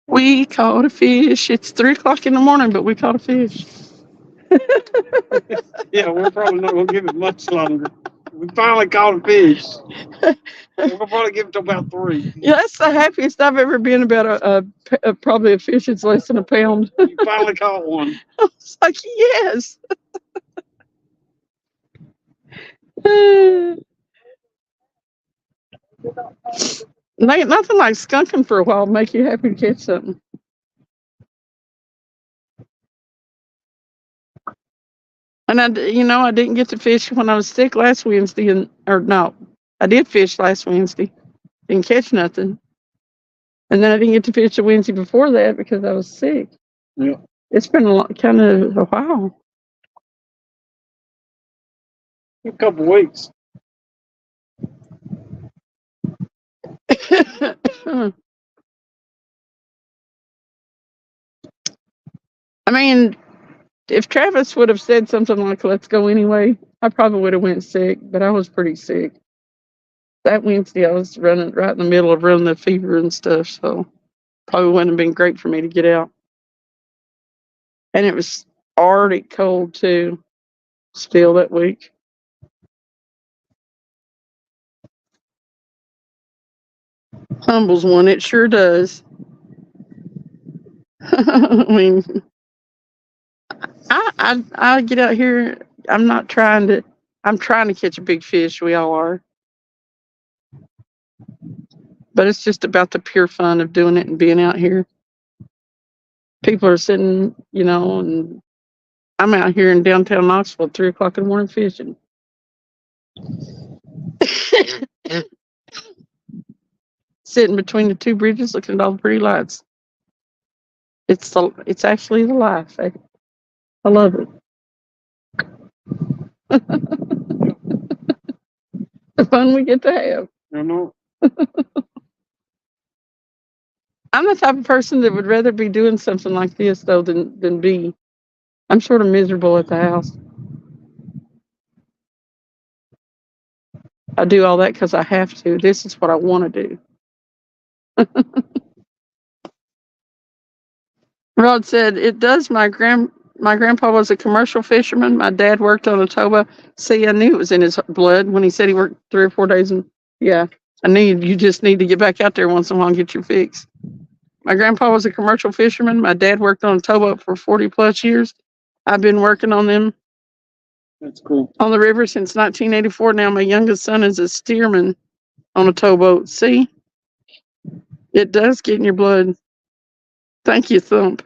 We caught a fish. It's 3:00 in the morning, but we caught a fish. Yeah, we're probably not gonna give it much longer. We finally caught a fish. We'll probably give it to about 3. Yeah, that's the happiest I've ever been about probably a fish that's less than a pound. You finally caught one. It's like, yes. Nothing like skunking for a while to make you happy to catch something. And I didn't get to fish when I was sick last Wednesday, I did fish last Wednesday. Didn't catch nothing. And then I didn't get to fish the Wednesday before that because I was sick. Yeah. It's been kind of a while. A couple weeks. I mean, if Travis would have said something like, let's go anyway, I probably would have went sick, but I was pretty sick. That Wednesday, I was running right in the middle of running the fever and stuff, so probably wouldn't have been great for me to get out. And it was already cold, too, still that week. Humbles one, it sure does. I mean, I get out here. I'm trying to catch a big fish. We all are. But it's just about the pure fun of doing it and being out here. People are sitting, and I'm out here in downtown Knoxville at 3 o'clock in the morning fishing. Sitting between the two bridges looking at all the pretty lights. It's actually the life. I love it. The fun we get to have. You know, I'm the type of person that would rather be doing something like this though than be. I'm sort of miserable at the house. I do all that because I have to. This is what I want to do. Rod said, it does. My grandpa was a commercial fisherman. My dad worked on a toba. See, I knew it was in his blood when he said he worked 3 or 4 days. And yeah, I knew you just need to get back out there once in a while and get your fix. My grandpa was a commercial fisherman. My dad worked on a towboat for 40 plus years. I've been working on them that's cool. on the river since 1984. Now my youngest son is a steerman on a towboat. See, it does get in your blood. Thank you, Thump.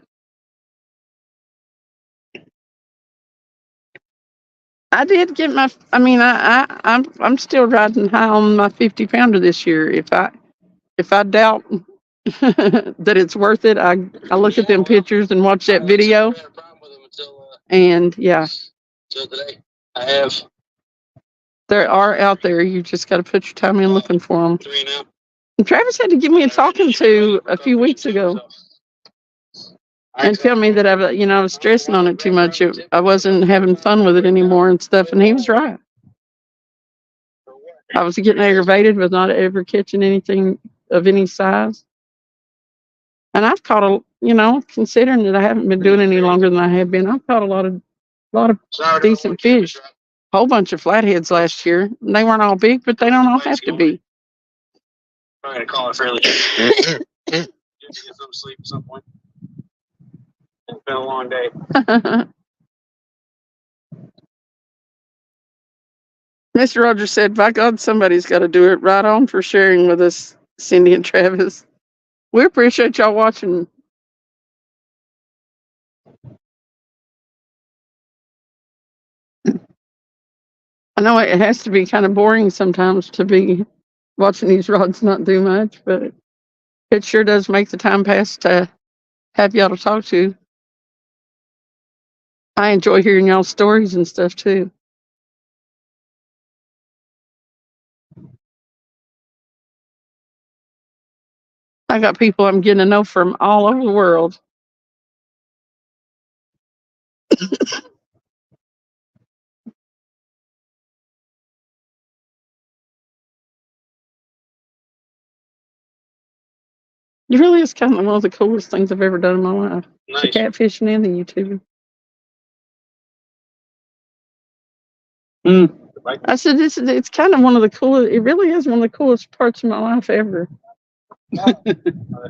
I did get my. I mean, I'm still riding high on my 50 pounder this year. If I doubt that it's worth it, I look at them pictures and watch that video. And yeah, Till today, I have there are out there. You just got to put your time in looking for them. 3 now. And Travis had to give me a talking to a few weeks ago and tell me that I was stressing on it too much. I wasn't having fun with it anymore and stuff. And he was right. I was getting aggravated with not ever catching anything of any size. And I've caught considering that I haven't been doing any longer than I have been, I've caught a lot of decent fish. A whole bunch of flatheads last year. They weren't all big, but they don't all have to be. I'm going to call it fairly. Get some sleep at some point. It's been a long day. Mr. Rogers said, by God, somebody's got to do it. Right on for sharing with us, Cindy and Travis. We appreciate y'all watching. I know it has to be kind of boring sometimes to be watching these rods not do much, but it sure does make the time pass to have y'all to talk to. I enjoy hearing y'all's stories and stuff too. I got people I'm getting to know from all over the world. It really is kind of one of the coolest things I've ever done in my life. Nice. The catfishing and the YouTubing. I said, it's kind of one of the coolest, it really is one of the coolest parts of my life ever.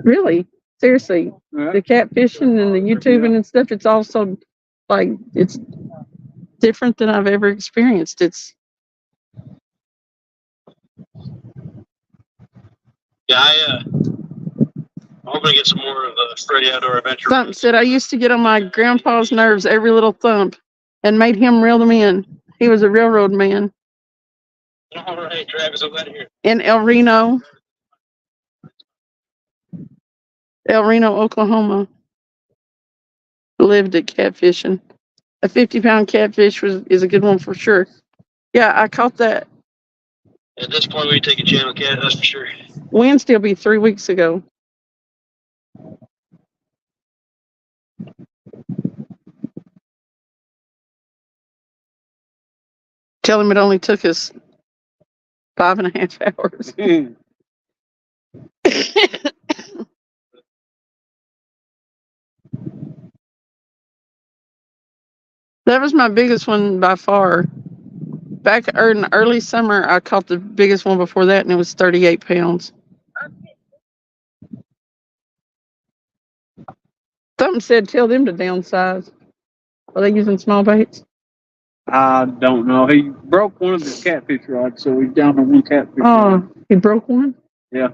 Really, seriously. The catfishing and the YouTubing and stuff, it's also like, it's different than I've ever experienced. Yeah, I'm hoping to get some more of the Freddy Outdoor Adventure. Thump said, I used to get on my grandpa's nerves every little thump and made him reel them in. He was a railroad man. All right, Travis, I'm glad to hear. In El Reno, Oklahoma. Lived at catfishing. A 50-pound catfish is a good one for sure. Yeah, I caught that. At this point, we take a channel cat, that's for sure. Wednesday will be 3 weeks ago. Tell him it only took us 5.5 hours. That was my biggest one by far. Back in the early summer, I caught the biggest one before that, and it was 38 pounds. Something said tell them to downsize. Are they using small baits? I don't know. He broke one of his catfish rods, so he's down to one catfish rod. Oh, he broke one? Yeah.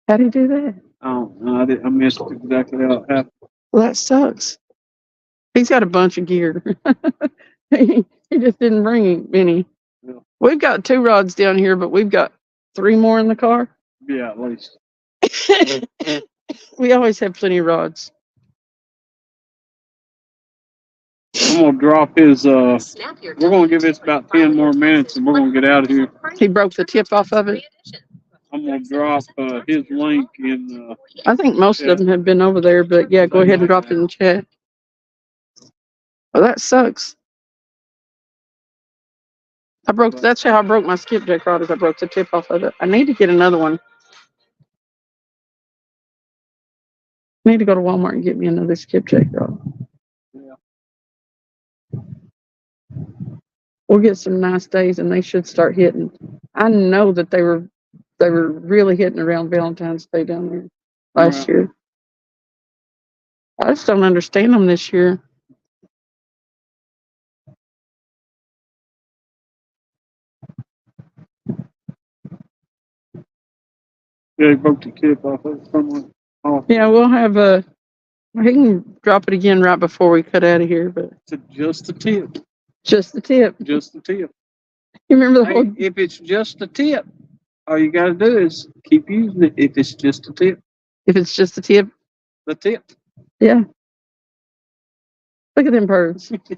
How'd he do that? I don't know. I missed exactly how it happened. Well, that sucks. He's got a bunch of gear. he just didn't bring any. Yeah. We've got 2 rods down here, but we've got 3 more in the car. Yeah, at least. We always have plenty of rods. I'm gonna drop his. We're gonna give this about 10 more minutes, and we're gonna get out of here. He broke the tip off of it. I'm gonna drop his link in. I think most of them have been over there, but yeah, go ahead and drop it in the chat. Well, that sucks. That's how I broke my skipjack rod, is I broke the tip off of it. I need to get another one. I need to go to Walmart and get me another skipjack rod. Yeah. We'll get some nice days and they should start hitting. I know that they were really hitting around Valentine's Day down there last year. I just don't understand them this year. Yeah, he broke the tip off of it somewhere. Oh, Yeah, we'll have we can drop it again right before we cut out of here, but it's just the tip. just the tip. Just the tip. You remember the Hey, whole if it's just the tip, all you gotta do is keep using it. If it's just the tip, if it's just the tip? the tip. Yeah. Look at them birds What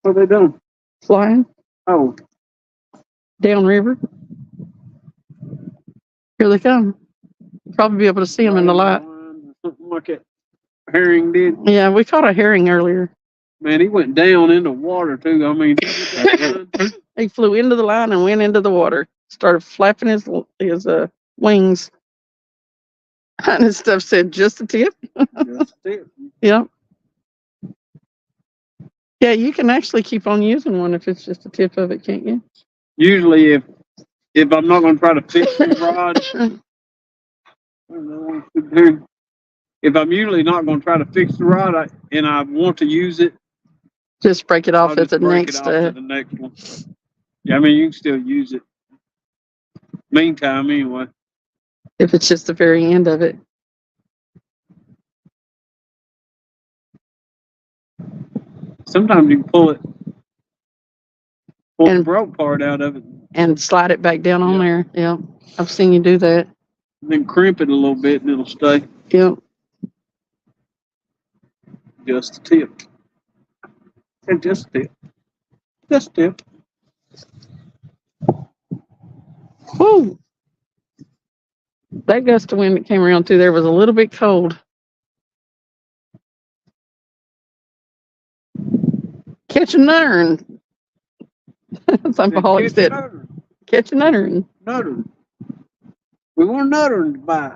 are they doing? flying Oh, downriver. Here they come. You'll probably be able to see them in the light. Something like that herring did. Yeah, we caught a herring earlier. Man, he went down in the water too. I mean, He flew into the line and went into the water. Started flapping his wings. And his stuff said just the tip. just the tip. Yep. Yeah, you can actually keep on using one if it's just the tip of it, can't you? Usually, if I'm not going to try to fix the rod, I don't know what to do. If I'm usually not going to try to fix the rod and I want to use it, Just break it off I'll at the just break it next. off to the next one. Yeah, I mean, you can still use it. Meantime, anyway. If it's just the very end of it. Sometimes you can pull the And- broke part out of it, And slide it back down on Yeah. there. Yeah. I've seen you do that. then crimp it a little bit, and it'll stay. Yep. Just the tip. And just the tip. Just the tip. Woo! That gust of wind that came around through there was a little bit cold. Catch a nuttern. Alcoholic Catch a said, nutter. catch a nuttern. Nutter. We want a nutter to buy.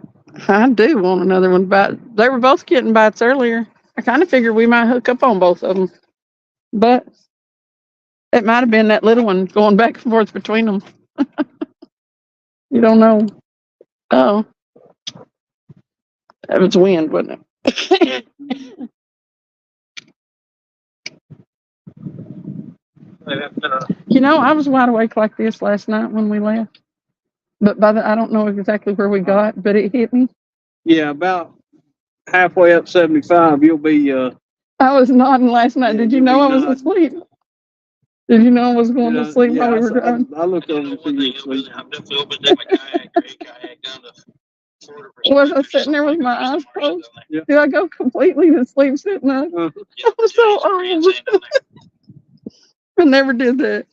I do want another one bite. They were both getting bites earlier. I kind of figured we might hook up on both of them. But it might have been that little one going back and forth between them. You don't know. Oh. That was wind, wasn't it? You know, I was wide awake like this last night when we left. But I don't know exactly where we got, but it hit me. Yeah, about halfway up 75, you'll be. I was nodding last night. Yeah, Did you you'll know I be was nodding. asleep? Did you know I was going to sleep while we were driving? I looked over and see you asleep. Was I sitting there with my eyes closed? Yeah. Did I go completely to sleep sitting up? Uh, I'm so old. I never did that.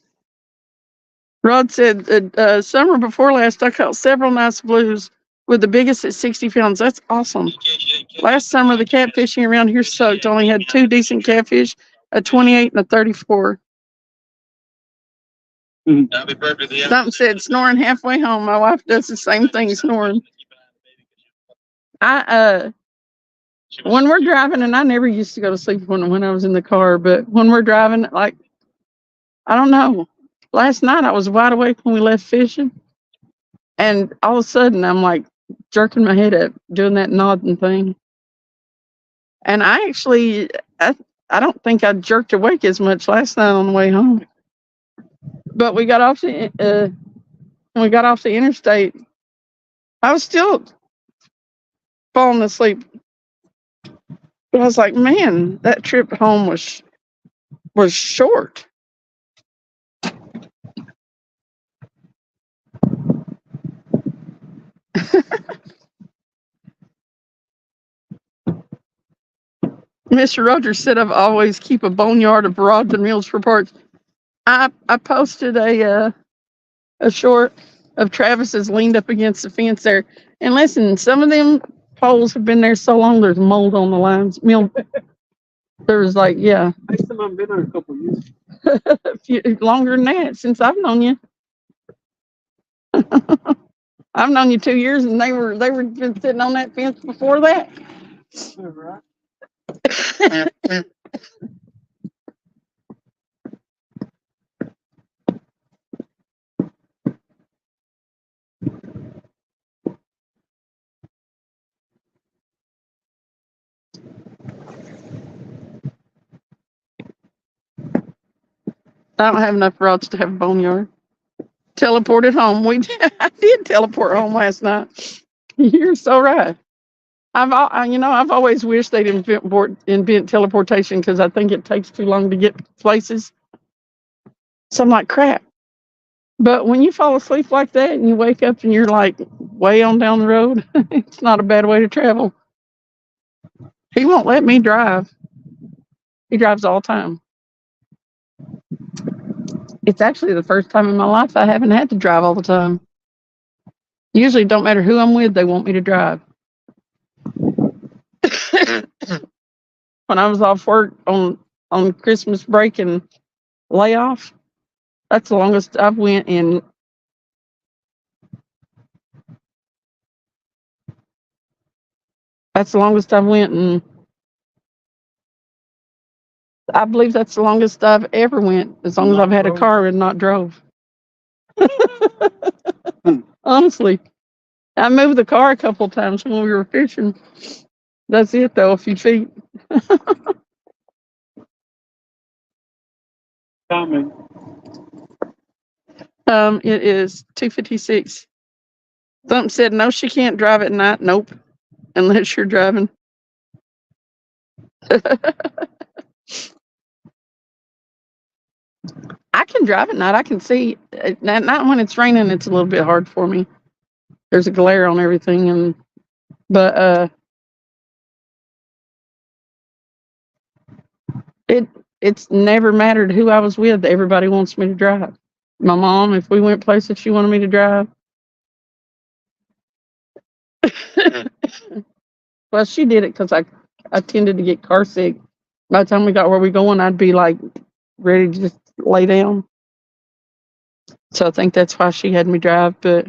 Rod said, summer before last, I caught several nice blues with the biggest at 60 pounds. That's awesome. Last summer, the catfishing around here sucked. Only had 2 decent catfish, a 28 and a 34. I'll be perfectly honest. Something said snoring halfway home. My wife does the same thing, snoring. When we're driving, and I never used to go to sleep when I was in the car, but when we're driving, like, I don't know. Last night I was wide awake when we left fishing, and all of a sudden I'm like jerking my head up, doing that nodding thing. And I actually, I don't think I jerked awake as much last night on the way home. But when we got off the interstate, I was still falling asleep. But I was like, man, that trip home was short. Mr. Rogers said I've always keep a boneyard of rods and reels for parts. I posted a short of Travis's leaned up against the fence there. And listen, some of them poles have been there so long there's mold on the lines. There's like, yeah. I still haven't been there a couple of years. Longer than that since I've known you. I've known you 2 years, and they were been sitting on that fence before that. Right. I don't have enough rods to have a boneyard. Teleported home. I did teleport home last night. You're so right. I've always wished they'd invent teleportation because I think it takes too long to get places. So I'm like, crap. But when you fall asleep like that and you wake up and you're like way on down the road, it's not a bad way to travel. He won't let me drive. He drives all the time. It's actually the first time in my life I haven't had to drive all the time. Usually, don't matter who I'm with, they want me to drive. When I was off work on Christmas break and layoff, that's the longest I've went in. That's the longest I've went in. I believe that's the longest I've ever went, as long as I've had a car and not drove. Honestly, I moved the car a couple of times when we were fishing. That's it, though, a few feet. Timing. It is 2:56. Something said, no, she can't drive at night. Nope, unless you're driving. I can drive at night. I can see. At night when it's raining, it's a little bit hard for me. There's a glare on everything, but it's never mattered who I was with. Everybody wants me to drive. My mom, if we went places, she wanted me to drive. Well, she did it because I tended to get car sick. By the time we got where we going, I'd be like ready to just lay down. So I think that's why she had me drive. But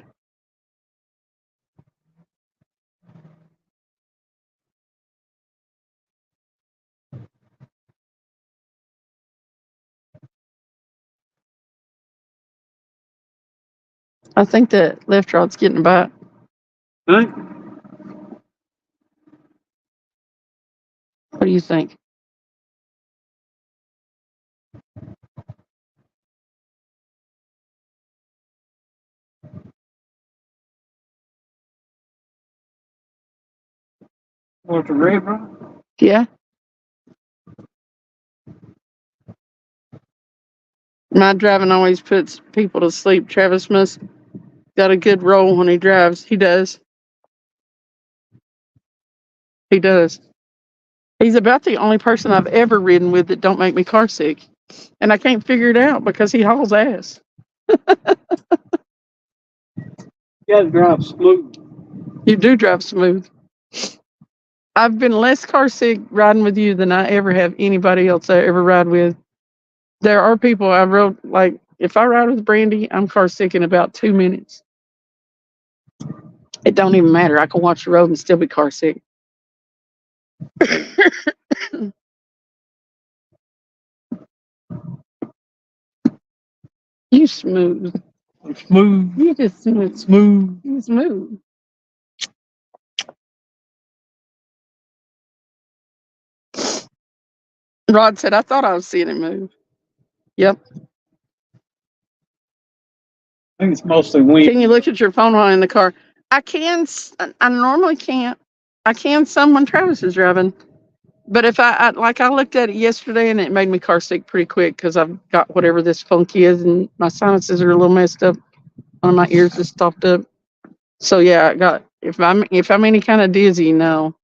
I think that left rod's getting a bite. Huh? What do you think? What's the river? Yeah. My driving always puts people to sleep. Travis must got a good roll when he drives. He does. He does. He's about the only person I've ever ridden with that don't make me car sick. And I can't figure it out because he hauls ass. You gotta drive smooth. You do drive smooth. I've been less car sick riding with you than I ever have anybody else I ever ride with. There are people I rode, like If I ride with Brandy, I'm car sick in about 2 minutes. It don't even matter. I can watch the road and still be car sick. You smooth. Smooth, You just smooth. smooth. You smooth. Rod said, I thought I was seeing it move. Yep. I think it's mostly wind. Can you look at your phone while in the car? I can. I normally can't. I can some when Travis is driving. But if I looked at it yesterday and it made me car sick pretty quick because I've got whatever this funky is and my sinuses are a little messed up. One of my ears is stopped up. So yeah, I got if I'm any kind of dizzy, no.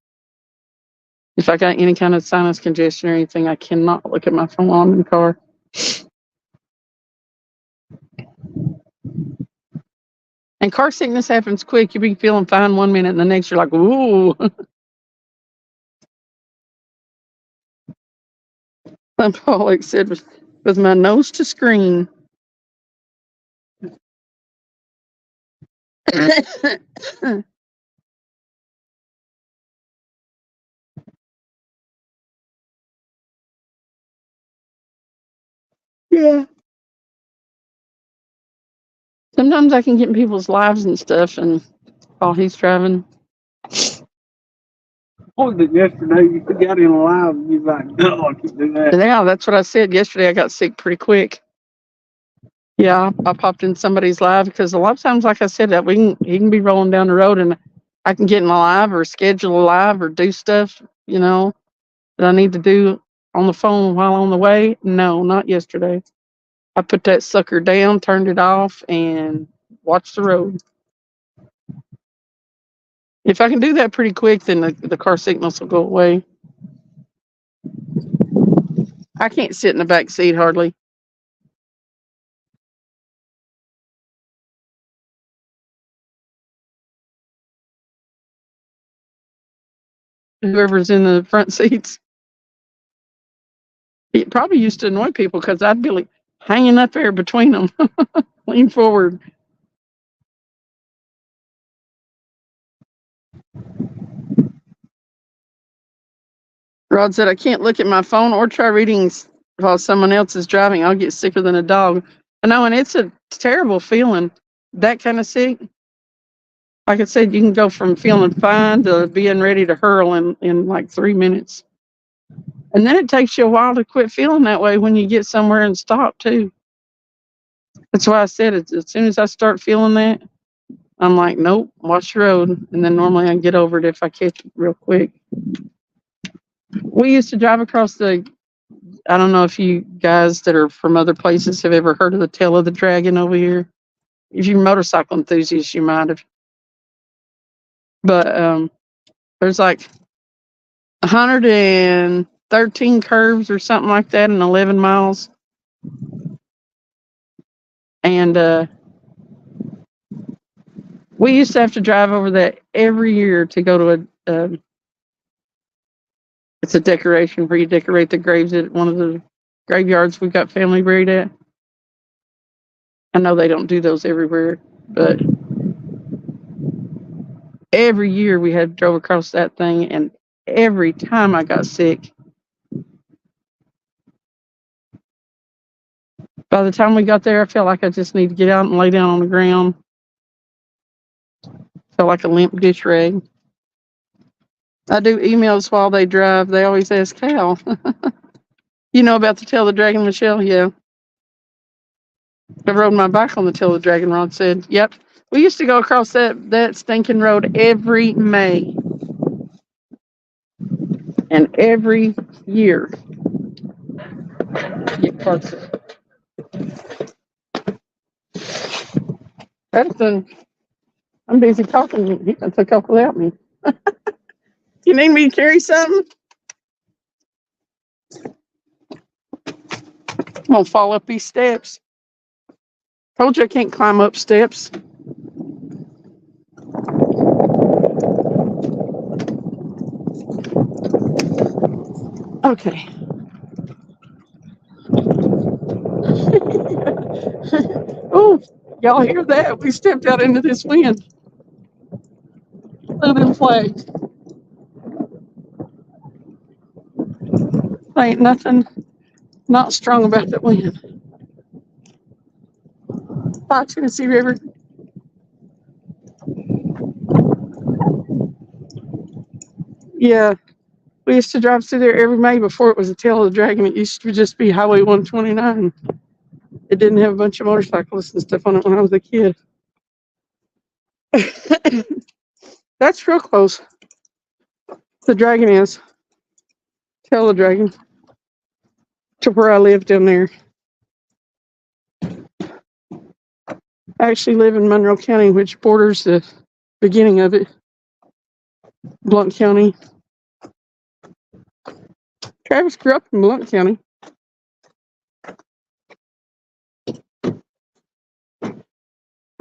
If I got any kind of sinus congestion or anything, I cannot look at my phone while I'm in the car. And car sickness happens quick. You be feeling fine 1 minute and the next you're like, ooh. That's all I said with my nose to screen. Yeah. Sometimes I can get in people's lives and stuff and while he's driving. What was it yesterday? You got in alive and you're like, no, I can't do that. Yeah, that's what I said yesterday. I got sick pretty quick. Yeah, I popped in somebody's live because a lot of times, like I said, that he can be rolling down the road and I can get in a live or schedule a live or do stuff, that I need to do on the phone while on the way. No, not yesterday. I put that sucker down, turned it off, and watched the road. If I can do that pretty quick, then the car sickness will go away. I can't sit in the back seat hardly. Whoever's in the front seats. It probably used to annoy people because I'd be like hanging up there between them, lean forward. Rod said, I can't look at my phone or try reading while someone else is driving. I'll get sicker than a dog. I know, and it's a terrible feeling, that kind of sick. Like I said, you can go from feeling fine to being ready to hurl in like 3 minutes. And then it takes you a while to quit feeling that way when you get somewhere and stop, too. That's why I said as soon as I start feeling that, I'm like, nope, watch the road. And then normally I can get over it if I catch it real quick. We used to drive across I don't know if you guys that are from other places have ever heard of the Tail of the Dragon over here. If you're motorcycle enthusiasts, you might have. But there's like 113 curves or something like that in 11 miles. And we used to have to drive over that every year to go to it's a decoration where you decorate the graves at one of the graveyards we've got family buried at. I know they don't do those everywhere, but every year we had drove across that thing, and every time I got sick. By the time we got there, I felt like I just need to get out and lay down on the ground. Felt like a limp dish rag. I do emails while they drive. They always ask how. You know about the Tail of the Dragon, Michelle? Yeah. I rode my bike on the Tail of the Dragon, Rod said. Yep. We used to go across that stinking road every May. And every year. Get car sick. Edison, I'm busy talking. He can take off without me. You need me to carry something? I'm gonna fall up these steps. Told you I can't climb up steps. Okay. Oh, y'all hear that? We stepped out into this wind. Look at them flags. Ain't nothing not strong about that wind. Bye, Tennessee River. Yeah, we used to drive through there every May before it was a Tail of the Dragon. It used to just be Highway 129. It didn't have a bunch of motorcyclists and stuff on it when I was a kid. That's real close. The Dragon is. Tail of the Dragon. To where I live down there. I actually live in Monroe County, which borders the beginning of it. Blount County. Travis grew up in Blount County.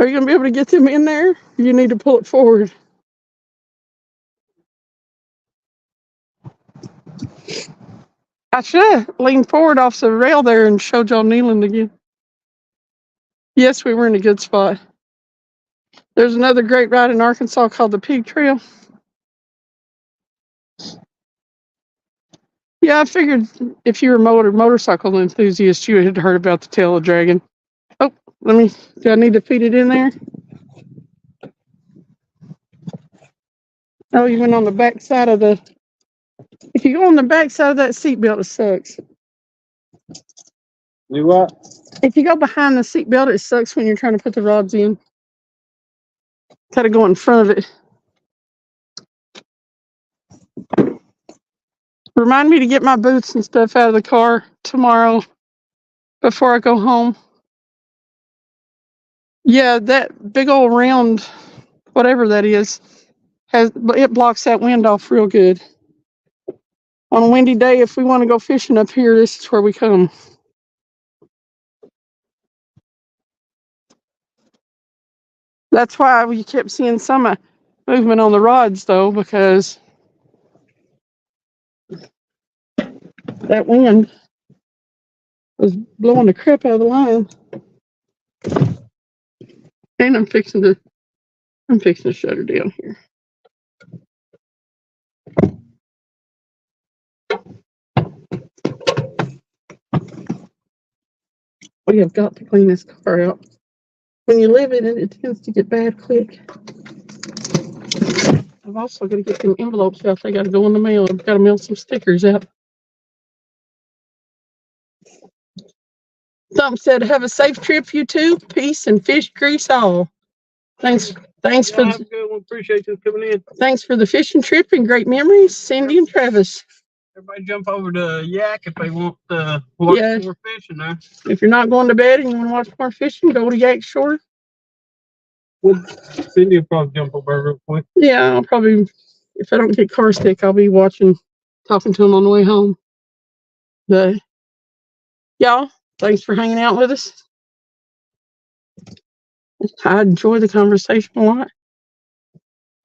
Are you going to be able to get them in there? You need to pull it forward. I should have leaned forward off the rail there and showed y'all kneeling again. Yes, we were in a good spot. There's another great ride in Arkansas called the Pig Trail. Yeah, I figured if you were a motorcycle enthusiast, you had heard about the Tail of the Dragon. Oh, do I need to feed it in there? Oh, you went on the back side of the, if you go on the back side of that seatbelt, it sucks. Do what? If you go behind the seatbelt, it sucks when you're trying to put the rods in. Gotta go in front of it. Remind me to get my boots and stuff out of the car tomorrow before I go home. Yeah, that big old round, whatever that is, it blocks that wind off real good. On a windy day, if we want to go fishing up here, this is where we come. That's why we kept seeing some movement on the rods, though, because that wind was blowing the crap out of the line. And I'm fixing to shut her down here. We have got to clean this car out. When you live in it, it tends to get bad quick. I've also got to get them envelopes out. They got to go in the mail. I've got to mail some stickers out. Something said, have a safe trip, you two. Peace and fish grease all. Thanks for Have a good one. Appreciate you coming in. Thanks for the fishing trip and great memories, Cindy and Travis. Everybody jump over to Yak if they want to watch Yeah. more fishing there. If you're not going to bed and you want to watch more fishing, go to Yak Shore. Well, Cindy will probably jump over real quick. Yeah, I'll probably, if I don't get car sick, I'll be talking to him on the way home. But y'all, thanks for hanging out with us. I enjoy the conversation a lot.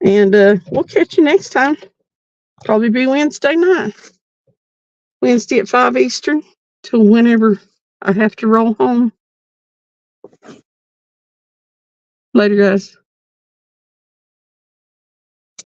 And we'll catch you next time. Probably be Wednesday night. Wednesday at 5 Eastern till whenever I have to roll home. Later, guys.